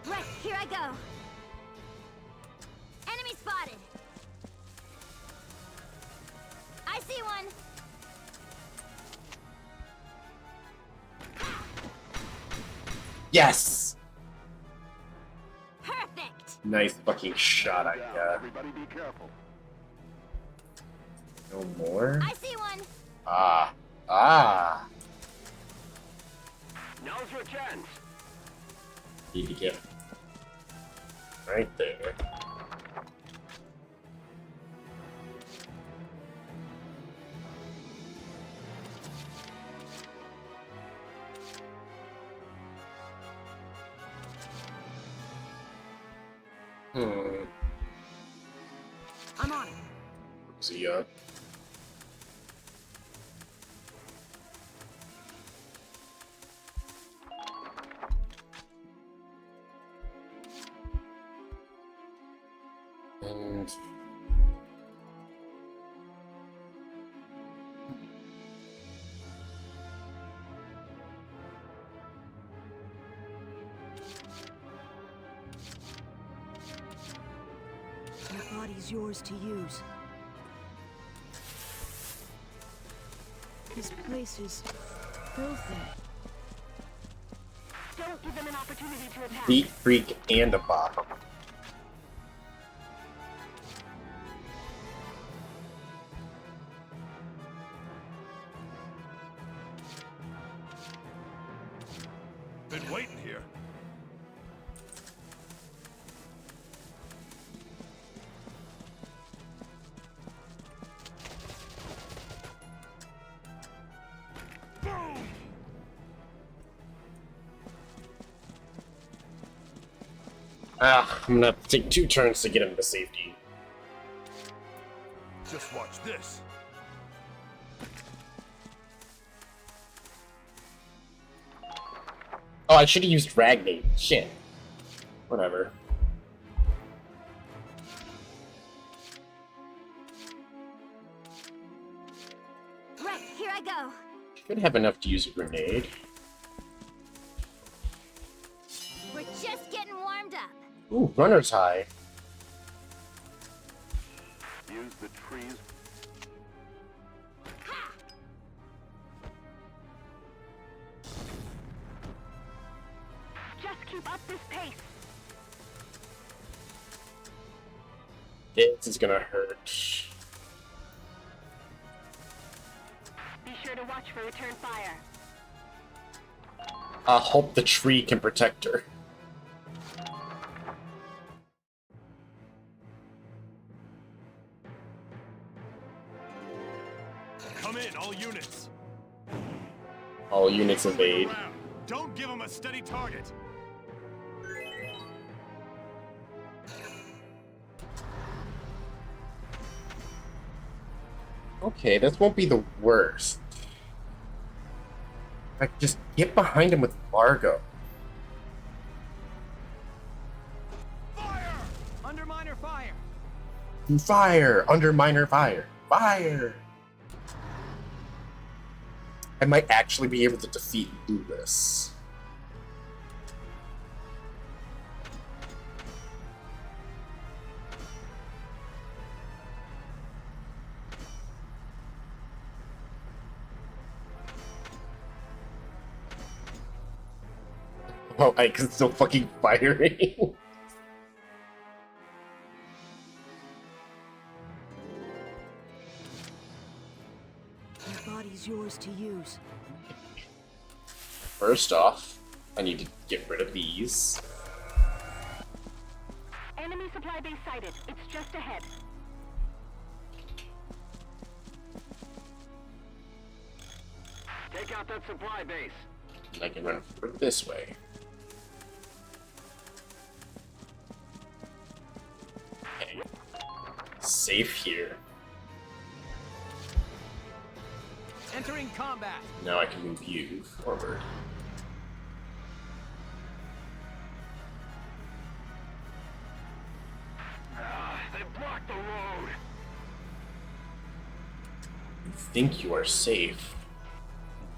Right, here I go. Enemy spotted. I see one. Yes! Perfect. Nice fucking shot I got. Everybody be careful. No more? I see one. Ah. Ah. Now's your chance. Need to get right there. I'm on it. Is he up? And My body's yours to use. This place is filthy. Don't give them an opportunity to attack. Beat freak and a bottom. Been waiting here. Ah, I'm gonna have to take 2 turns to get him to safety. Just watch this. Oh, I should have used Ragnate. Shit. Whatever. Right, here I go. Should have enough to use a grenade. We're just getting warmed up. Ooh, runner's high. Use the trees. Just keep up this pace. This is gonna hurt. Be sure to watch for return fire. I hope the tree can protect her. Come in, all units. All units evade. Don't give them a steady target. Okay, this won't be the worst. I could just get behind him with Largo. Underminer fire! Fire! Underminer fire! Fire! I might actually be able to defeat Lewis. Oh, Ike is still fucking firing. Your body's yours to use. First off, I need to get rid of these. Enemy supply base sighted. It's just ahead. Take out that supply base. And I can run forward this way. Okay. Safe here. Entering combat. Now I can move you forward. They blocked the road. You think you are safe.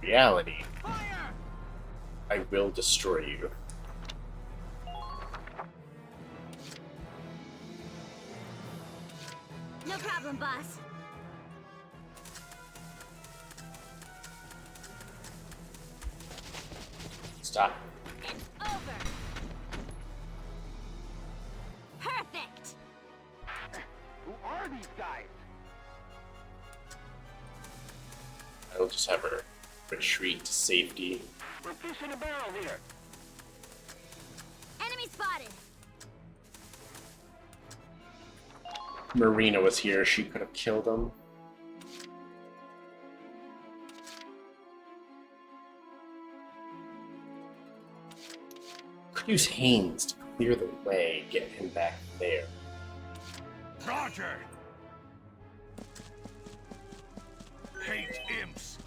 In reality, I will destroy you. No problem, boss. Stop. Over. Perfect. Who are these guys? I'll just have her retreat to safety. We're fish in a barrel here. Enemy spotted. Marina was here, she could have killed him. Could use Haynes to clear the way, get him back there. Roger! Hate imps!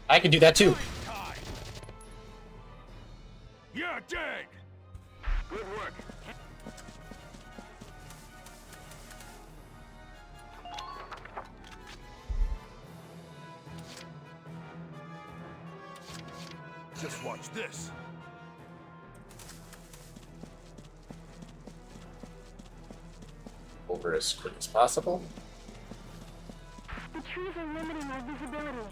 I can do that too. You're dead! Good work. Just watch this. Over as quick as possible. The trees are limiting our visibility.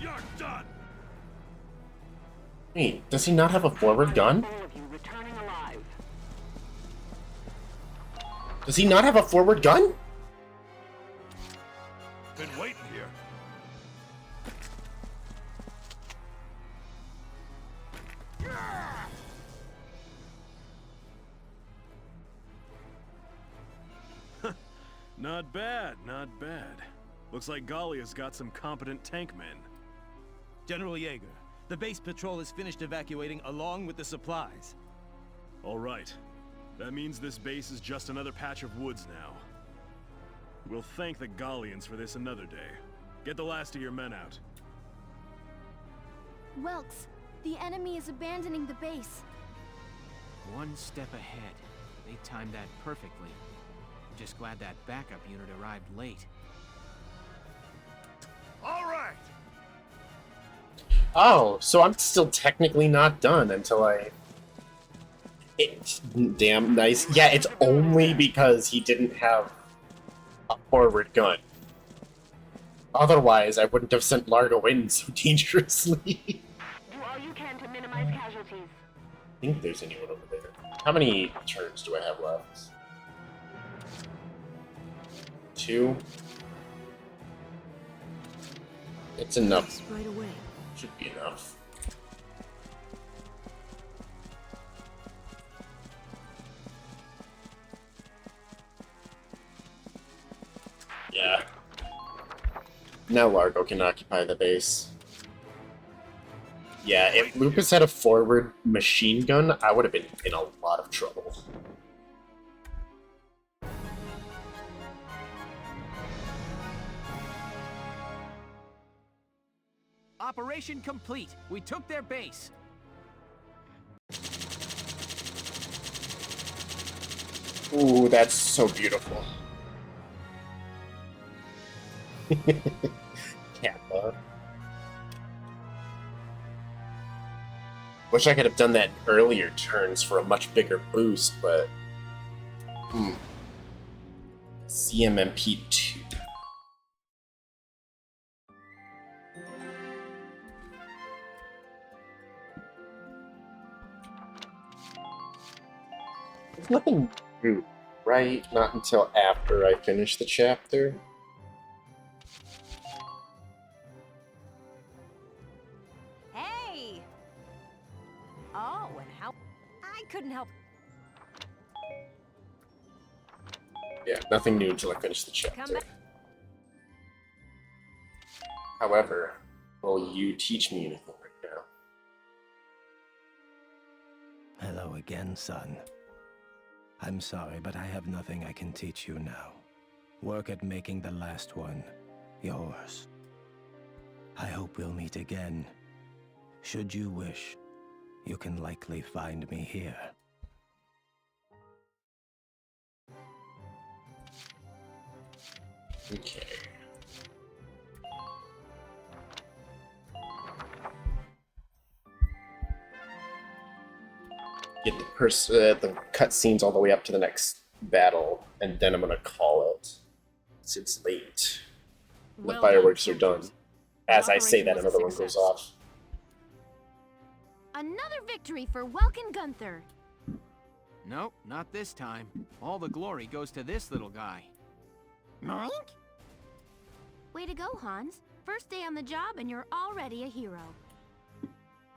You're done! Wait, does he not have a forward gun? All of you returning alive. Does he not have a forward gun? Been waiting here. Not bad, not bad. Looks like Gallia's got some competent tank men. General Jaeger, the base patrol is finished evacuating along with the supplies. All right. That means this base is just another patch of woods now. We'll thank the Gallians for this another day. Get the last of your men out. Welks, the enemy is abandoning the base. One step ahead. They timed that perfectly. I'm just glad that backup unit arrived late. All right. Oh, so I'm still technically not done until I... It's damn nice. Yeah, it's only because he didn't have a forward gun. Otherwise, I wouldn't have sent Largo in so dangerously. Do all you can to minimize casualties. I think there's anyone over there. How many turns do I have left? 2? It's enough. Right away. Should be enough. Yeah. Now Largo can occupy the base. Yeah, if Lupus had a forward machine gun, I would have been in a lot of trouble. Operation complete. We took their base. Ooh, that's so beautiful. Kappa. Wish I could have done that in earlier turns for a much bigger boost, but... CMMP 2. There's nothing new, right? Not until after I finish the chapter. Hey! Oh, and how... I couldn't help... Yeah, nothing new until I finish the Come chapter. back. However, will you teach me anything right now? Hello again, son. I'm sorry, but I have nothing I can teach you now. Work at making the last one yours. I hope we'll meet again. Should you wish, you can likely find me here. Okay. Get the cutscenes all the way up to the next battle, and then I'm gonna call it. Since it's late. The Well fireworks done, are done. soldiers. As The I say operation that, was a another one goes success. off. Another victory for Welkin Gunther. Nope, not this time. All the glory goes to this little guy. Way to go, Hans. First day on the job and you're already a hero.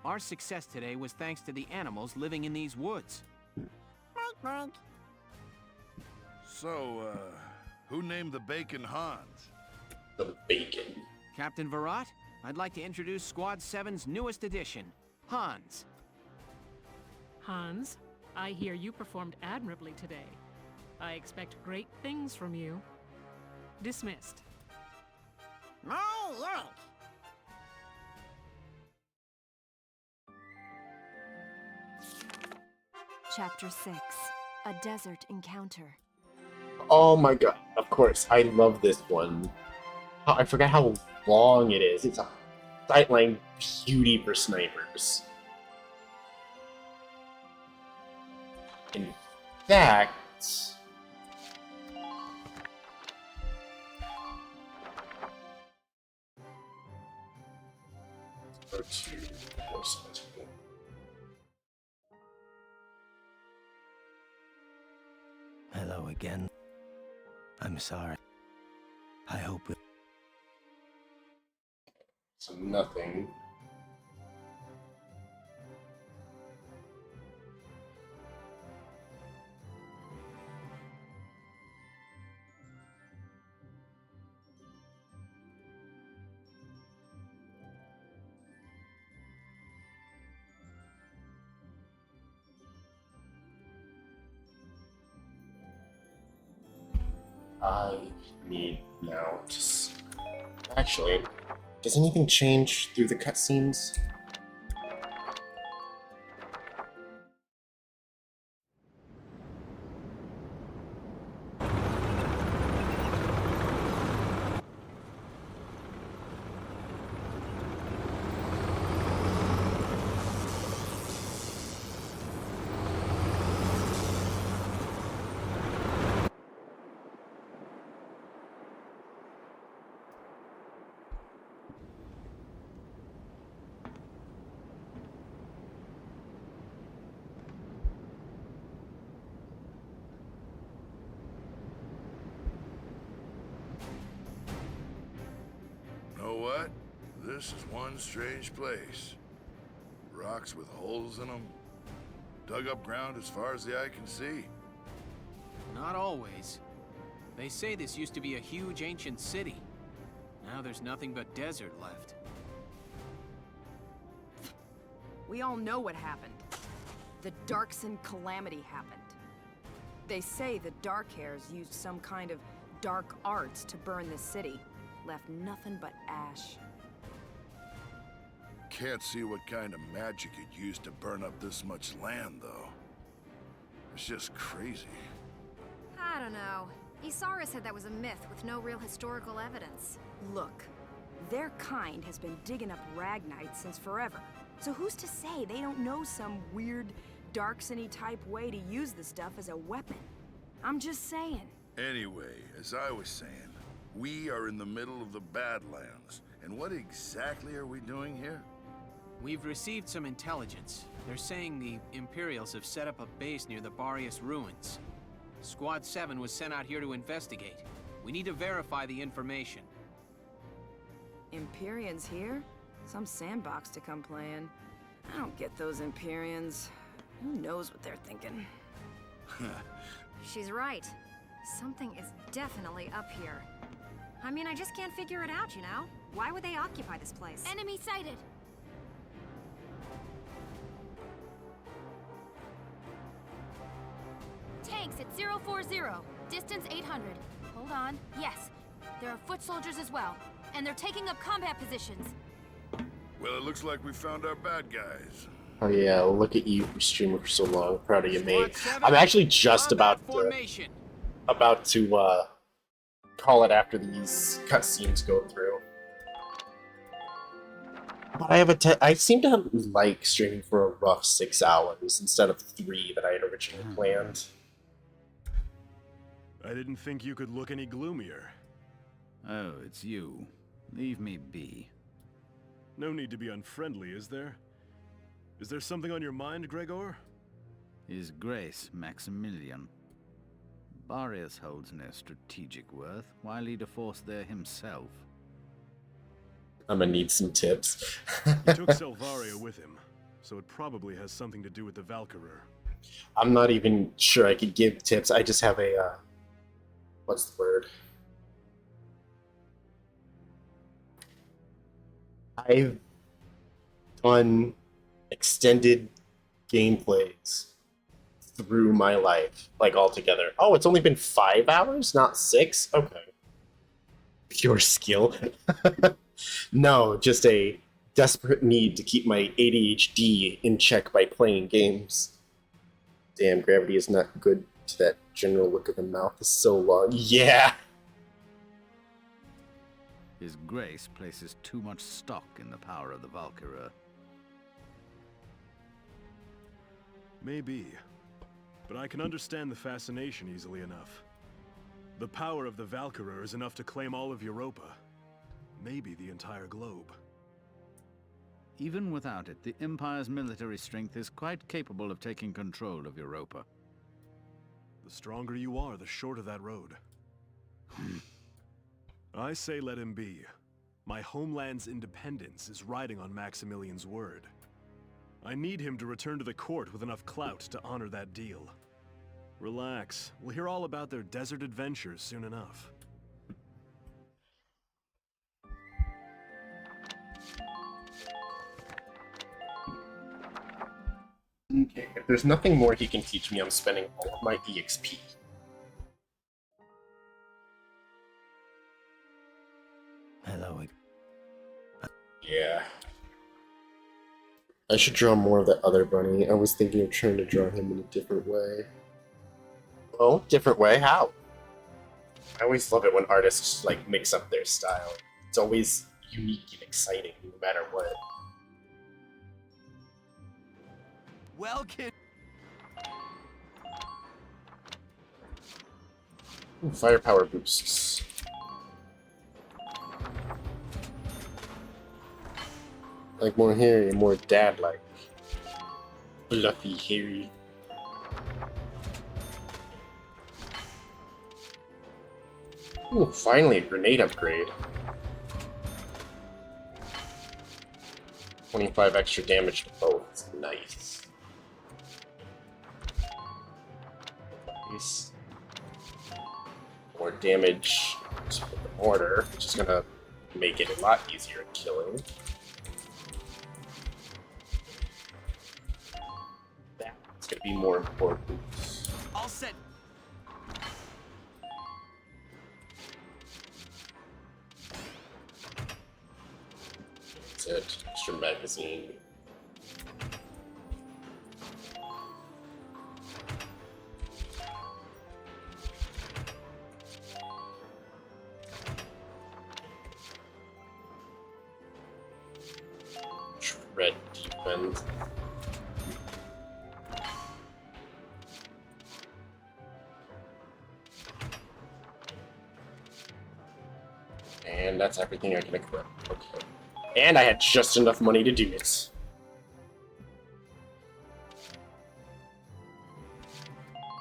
Our success today was thanks to the animals living in these woods. So, who named the bacon Hans? The bacon. Captain Virat, I'd like to introduce Squad 7's newest addition, Hans. Hans, I hear you performed admirably today. I expect great things from you. Dismissed. Chapter 6. A Desert Encounter. Oh my god, of course, I love this one. Oh, I forgot how long it is. It's a sightline beauty for snipers. In fact... Go to website. Hello again. I'm sorry. I hope it... So nothing. I need now to... Actually, does anything change through the cutscenes? Know what? This is one strange place. Rocks with holes in them. Dug up ground as far as the eye can see. Not always. They say this used to be a huge ancient city. Now there's nothing but desert left. We all know what happened. The Darkson calamity happened. They say the Darkhairs used some kind of dark arts to burn the city. Left nothing but ash. Can't see what kind of magic it used to burn up this much land, though. It's just crazy. I don't know. Isara said that was a myth with no real historical evidence. Look, their kind has been digging up Ragnite since forever. So who's to say they don't know some weird, Darksony type way to use the stuff as a weapon? I'm just saying. Anyway, as I was saying, we are in the middle of the Badlands. And what exactly are we doing here? We've received some intelligence. They're saying the Imperials have set up a base near the Barrius ruins. Squad 7 was sent out here to investigate. We need to verify the information. Empyreans here? Some sandbox to come play in. I don't get those Empyreans. Who knows what they're thinking? She's right. Something is definitely up here. I mean, I just can't figure it out, you know? Why would they occupy this place? Enemy sighted! Tanks at 040. Distance 800. Hold on. Yes. There are foot soldiers as well. And they're taking up combat positions. Well, it looks like we found our bad guys. Oh yeah, look at you for streaming for so long. Proud of you, mate. I'm actually just about to call it after these cutscenes go through. But I seem to like streaming for a rough 6 hours instead of 3 that I had originally planned. I didn't think you could look any gloomier. Oh, it's you. Leave me be. No need to be unfriendly, is there? Is there something on your mind, Gregor? His Grace, Maximilian. Barrius holds no strategic worth. Why lead a force there himself? I'm gonna need some tips. He took Selvaria with him, so it probably has something to do with the Valkyrie. I'm not even sure I could give tips. I just have a, what's the word? I've done extended gameplays through my life, like altogether. Oh, it's only been 5 hours, not 6? Okay. Pure skill. No, just a desperate need to keep my ADHD in check by playing games. Damn, gravity is not good to that general look of the mouth. Is so long. Yeah! His Grace places too much stock in the power of the Valkyrie. Maybe. But I can understand the fascination easily enough. The power of the Valkyrie is enough to claim all of Europa. Maybe the entire globe. Even without it, the Empire's military strength is quite capable of taking control of Europa. The stronger you are, the shorter that road. I say let him be. My homeland's independence is riding on Maximilian's word. I need him to return to the court with enough clout to honor that deal. Relax. We'll hear all about their desert adventures soon enough. Okay, if there's nothing more he can teach me, I'm spending all of my EXP. Hello. Yeah. I should draw more of that other bunny. I was thinking of trying to draw him in a different way. Oh, different way? How? I always love it when artists like mix up their style. It's always unique and exciting, no matter what. Well, kid. Ooh, firepower boosts. Like more hairy, more dad-like. Fluffy, hairy. Ooh, finally a grenade upgrade. 25 extra damage to both. Nice. Nice. More damage with the mortar, which is gonna make it a lot easier at killing. That's gonna be more important. All set. That's it. Extra magazine. Tread defense. And that's everything I can equip. Okay. And I had just enough money to do it.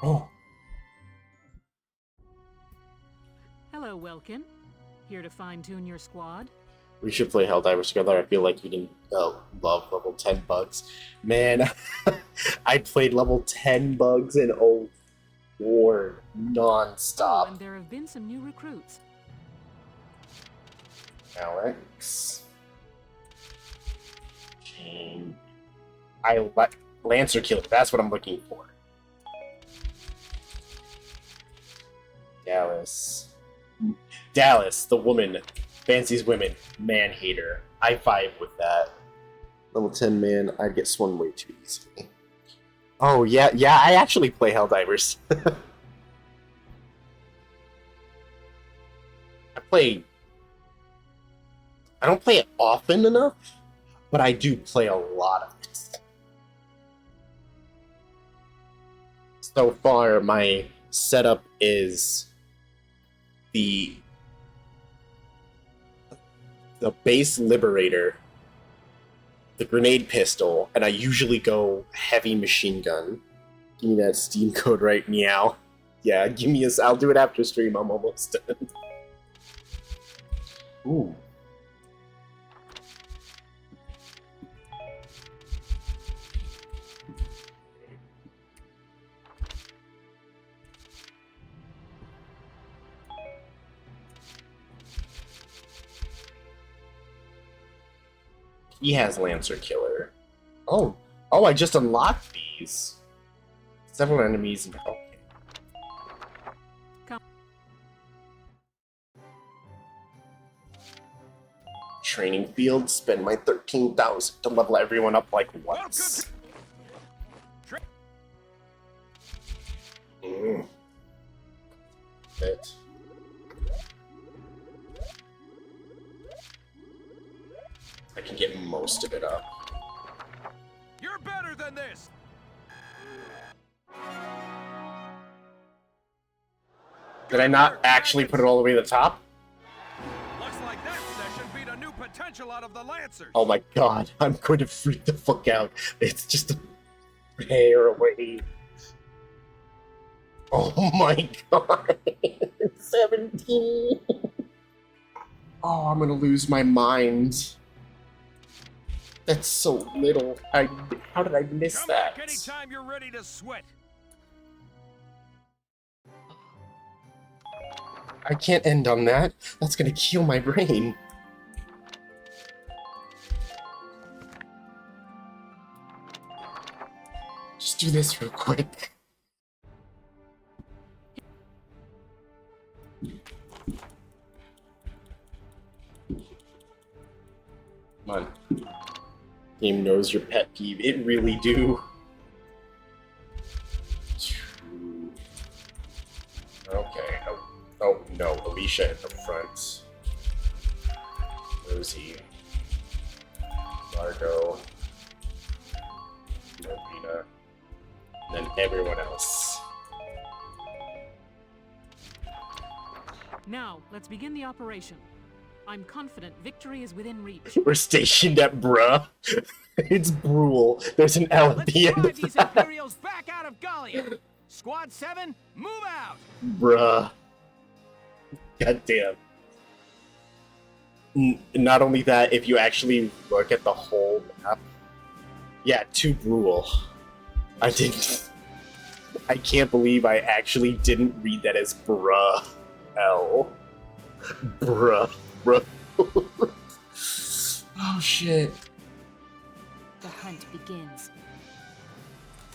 Oh. Hello, Welkin. Here to fine-tune your squad? We should play Helldivers together. I feel like you didn't love level 10 bugs. Man, I played level 10 bugs in war non-stop. Oh, and there have been some new recruits. Alex. Jane. I like Lancer Killer. That's what I'm looking for. Dallas, the woman, fancies women, man hater. I vibe with that. Level 10 man, I'd get swung way too easily. Oh yeah, I actually play Helldivers. I don't play it often enough, but I do play a lot of it. So far, my setup is the base Liberator, the grenade pistol, and I usually go heavy machine gun. Give me that Steam code right meow. Yeah, give me I'll do it after stream, I'm almost done. Ooh. He has Lancer Killer. Oh, I just unlocked these. Several enemies. Okay. Training field. Spend my 13,000 to level everyone up like once. It. I can get most of it up. You're better than this. Did I not actually put it all the way to the top? Looks like that session beat a new potential out of the Lancers. Oh my god, I'm going to freak the fuck out. It's just a hair away. Oh my god. 17. Oh, I'm gonna lose my mind. That's so little. How did I miss that? Come back anytime you're ready to sweat. I can't end on that. That's gonna kill my brain. Just do this real quick. Come on. Game knows your pet peeve. It really do. Okay. Oh no, Alicia at the front. Rosie. Margot. Marina. And then everyone else. Now, let's begin the operation. I'm confident victory is within reach. We're stationed at Bruh. It's Brule. There's an L at the end of these that. Imperials back out of Gallia! Squad 7, move out! Bruh. Goddamn. Not only that, if you actually look at the whole map, yeah, to Brule. I can't believe I actually didn't read that as Bruh. L. Bruh. Bruh. Oh shit. The hunt begins.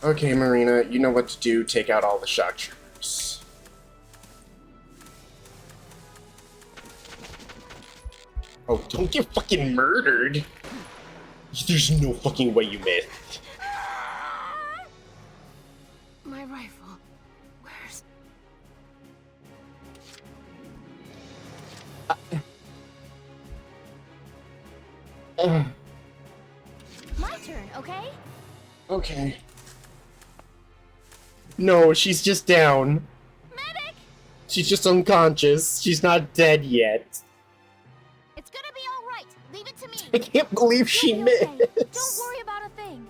Okay, Marina, you know what to do. Take out all the shock troopers. Oh, don't get fucking murdered! There's no fucking way you missed. My rifle. Where's... My turn, okay? Okay. No, she's just down. Medic! She's just unconscious. She's not dead yet. It's gonna be all right. Leave it to me. I can't believe she missed. Okay. Don't worry about a thing.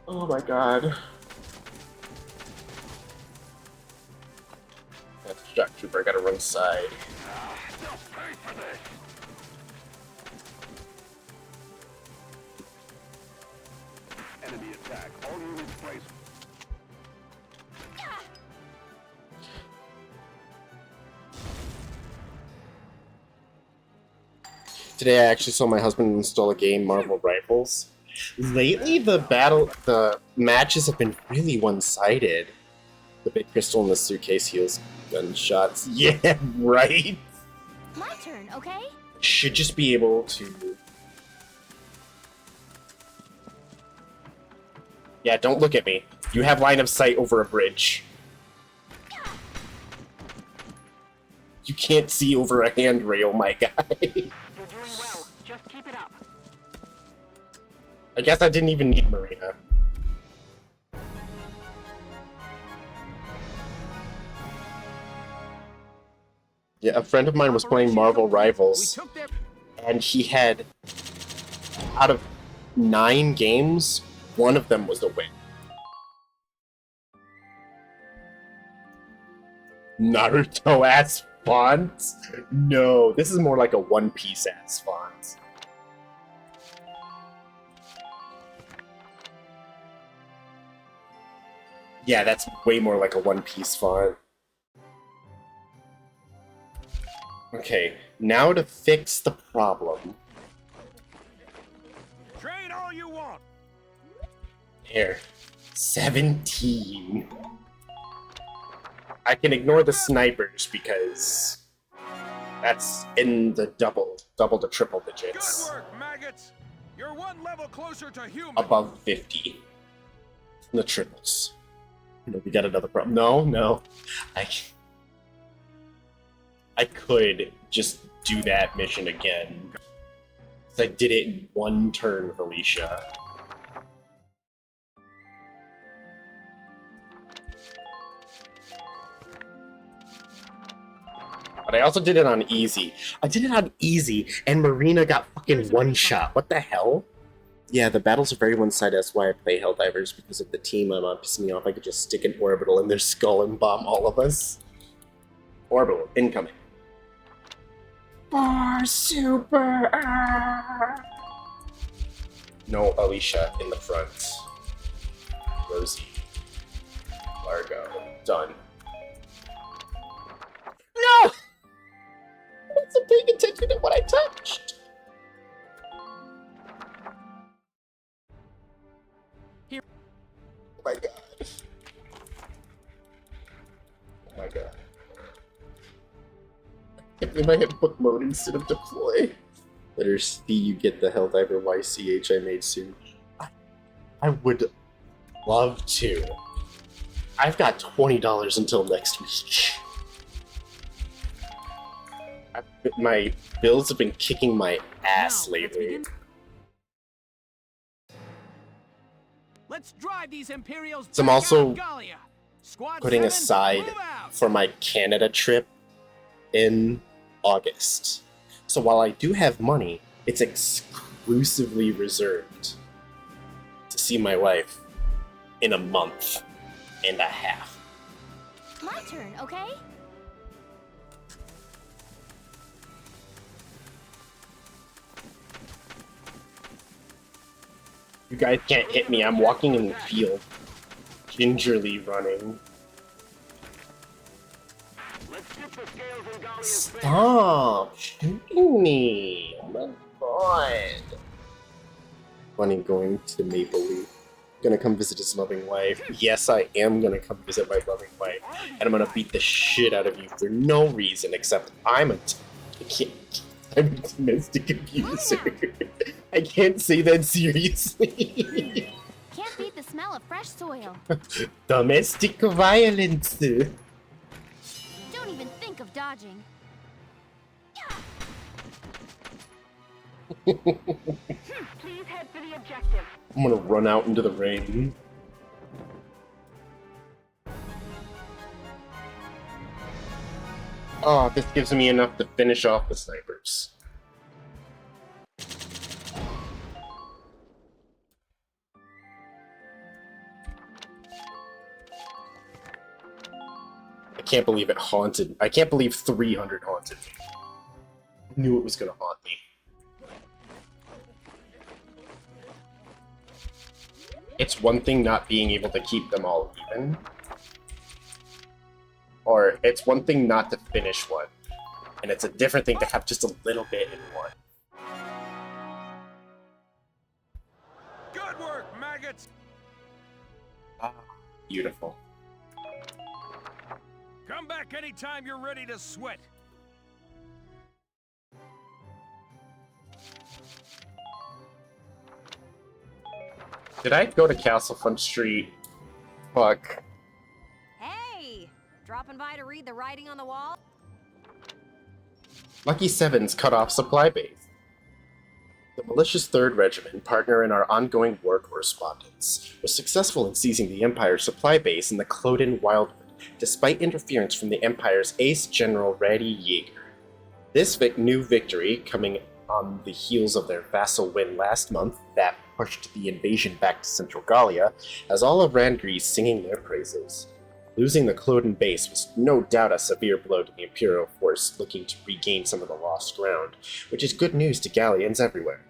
Oh my god. That's a shock trooper. I gotta run side. Enemy attack. All units place. Today I actually saw my husband install a game, Marvel Rifles. Lately the matches have been really one-sided. The big crystal in the suitcase heals gunshots. Yeah, right? My turn, okay? Should just be able to... Yeah, don't look at me. You have line of sight over a bridge. You can't see over a handrail, my guy. You're doing well. Just keep it up. I guess I didn't even need Marina. Yeah, a friend of mine was playing Marvel Rivals, and he had, out of 9 games, 1 of them was a win. Naruto-ass font? No, this is more like a One Piece-ass font. Yeah, that's way more like a One Piece font. Okay, now to fix the problem. Train all you want. Here. 17. I can ignore the snipers because that's in the double to triple digits. Good work, maggots. You're one level closer to human. Above 50. The triples. No, we got another problem. No. I could just do that mission again. I did it in 1 turn with Alicia. But I also did it on easy. I did it on easy, and Marina got fucking one shot. What the hell? Yeah, the battles are very one-sided. That's why I play Helldivers, because if the team I'm on pisses me off, I could just stick an orbital in their skull and bomb all of us. Orbital, incoming. Bar super! No Alicia in the front. Rosie. Largo. Done. No! I wasn't paying attention to what I touched. Here. Oh my god. Oh my god. I can't believe I hit book mode instead of deploy. Let her see you get the Helldiver YCH I made soon. I would love to. I've got $20 until next week. My bills have been kicking my ass lately. Let's drive these Imperials So I'm back also out of Gallia. Squad putting 7, aside move out. for my Canada trip in August. So while I do have money, it's exclusively reserved to see my wife in a month and a half. My turn, okay? You guys can't hit me, I'm walking in the field. Gingerly running. Stop shooting me! Oh my god. Funny going to Maple Leaf. Gonna come visit his loving wife. Yes, I am gonna come visit my loving wife. And I'm gonna beat the shit out of you for no reason except I'm a domestic abuser. I can't say that seriously. Can't beat the smell of fresh soil. Domestic violence. Don't even think of dodging. Please head for the objective. I'm gonna run out into the rain. Oh, this gives me enough to finish off the snipers. I can't believe it haunted. I can't believe 300 haunted me. I knew it was gonna haunt me. It's one thing not being able to keep them all even. Or it's one thing not to finish one. And it's a different thing to have just a little bit in one. Good work, maggots! Ah, beautiful. Come back anytime you're ready to sweat. Did I go to Castle Front Street? Fuck. Hey! Dropping by to read the writing on the wall? Lucky Seven's cut off supply base. The militia's 3rd Regiment, partner in our ongoing war correspondence, was successful in seizing the Empire's supply base in the Cloden Wildwood, despite interference from the Empire's ace General Raddy Yeager. This new victory, coming on the heels of their vassal win last month that pushed the invasion back to Central Gallia, has all of Randgries singing their praises. Losing the Cloden base was no doubt a severe blow to the Imperial force looking to regain some of the lost ground, which is good news to Gallians everywhere.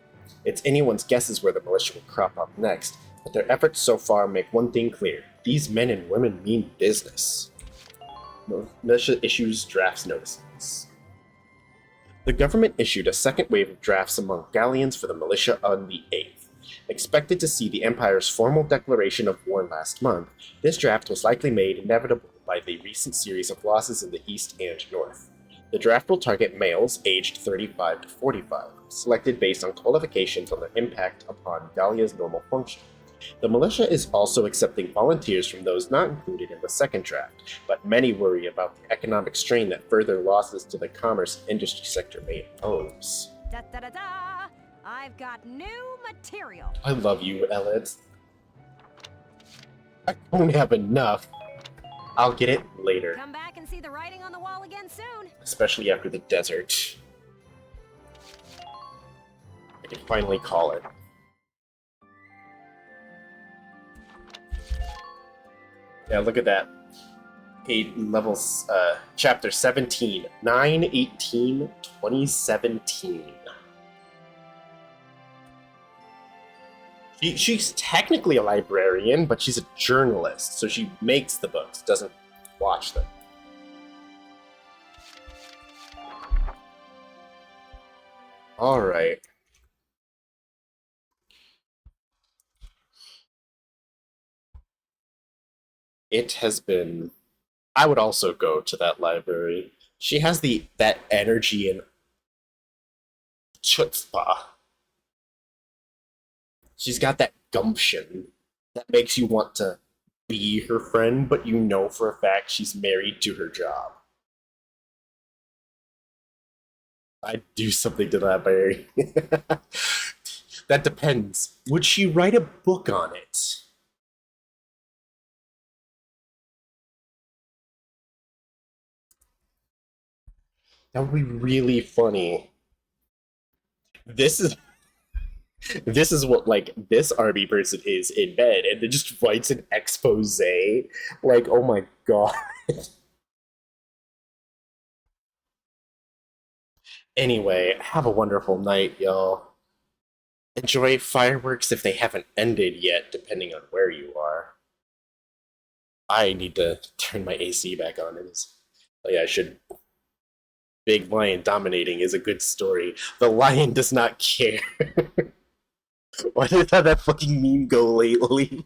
It's anyone's guesses where the militia will crop up next, but their efforts so far make one thing clear: these men and women mean business. Militia issues drafts notices. The government issued a second wave of drafts among Gallians for the militia on the 8th. Expected to see the Empire's formal declaration of war last month, this draft was likely made inevitable by the recent series of losses in the East and North. The draft will target males aged 35 to 45, selected based on qualifications on their impact upon Gallia's normal function. The militia is also accepting volunteers from those not included in the second draft, but many worry about the economic strain that further losses to the commerce and industry sector may impose. Da da da da! I've got new material. I love you, Elliot. I don't have enough. I'll get it later. Come back and see the writing on the wall again soon. Especially after the desert. I can finally call it. Yeah, look at that. Page levels, chapter 17, 9/18/2017. She's technically a librarian, but she's a journalist, so she makes the books, doesn't watch them. Alright. It has been... I would also go to that library. She has that energy and chutzpah. She's got that gumption that makes you want to be her friend, but you know for a fact she's married to her job. I'd do something to that, Barry. That depends. Would she write a book on it? That would be really funny. This is what like this army person is in bed, and then just writes an expose. Like, oh my god. Anyway, have a wonderful night, y'all. Enjoy fireworks if they haven't ended yet, depending on where you are. I need to turn my AC back on. Like I should. Big lion dominating is a good story. The lion does not care. Why did that fucking meme go lately?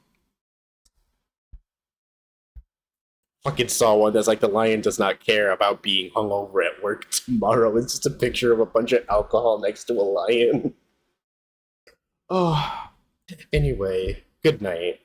Fucking saw one that's like the lion does not care about being hungover at work tomorrow. It's just a picture of a bunch of alcohol next to a lion. Oh, anyway, good night.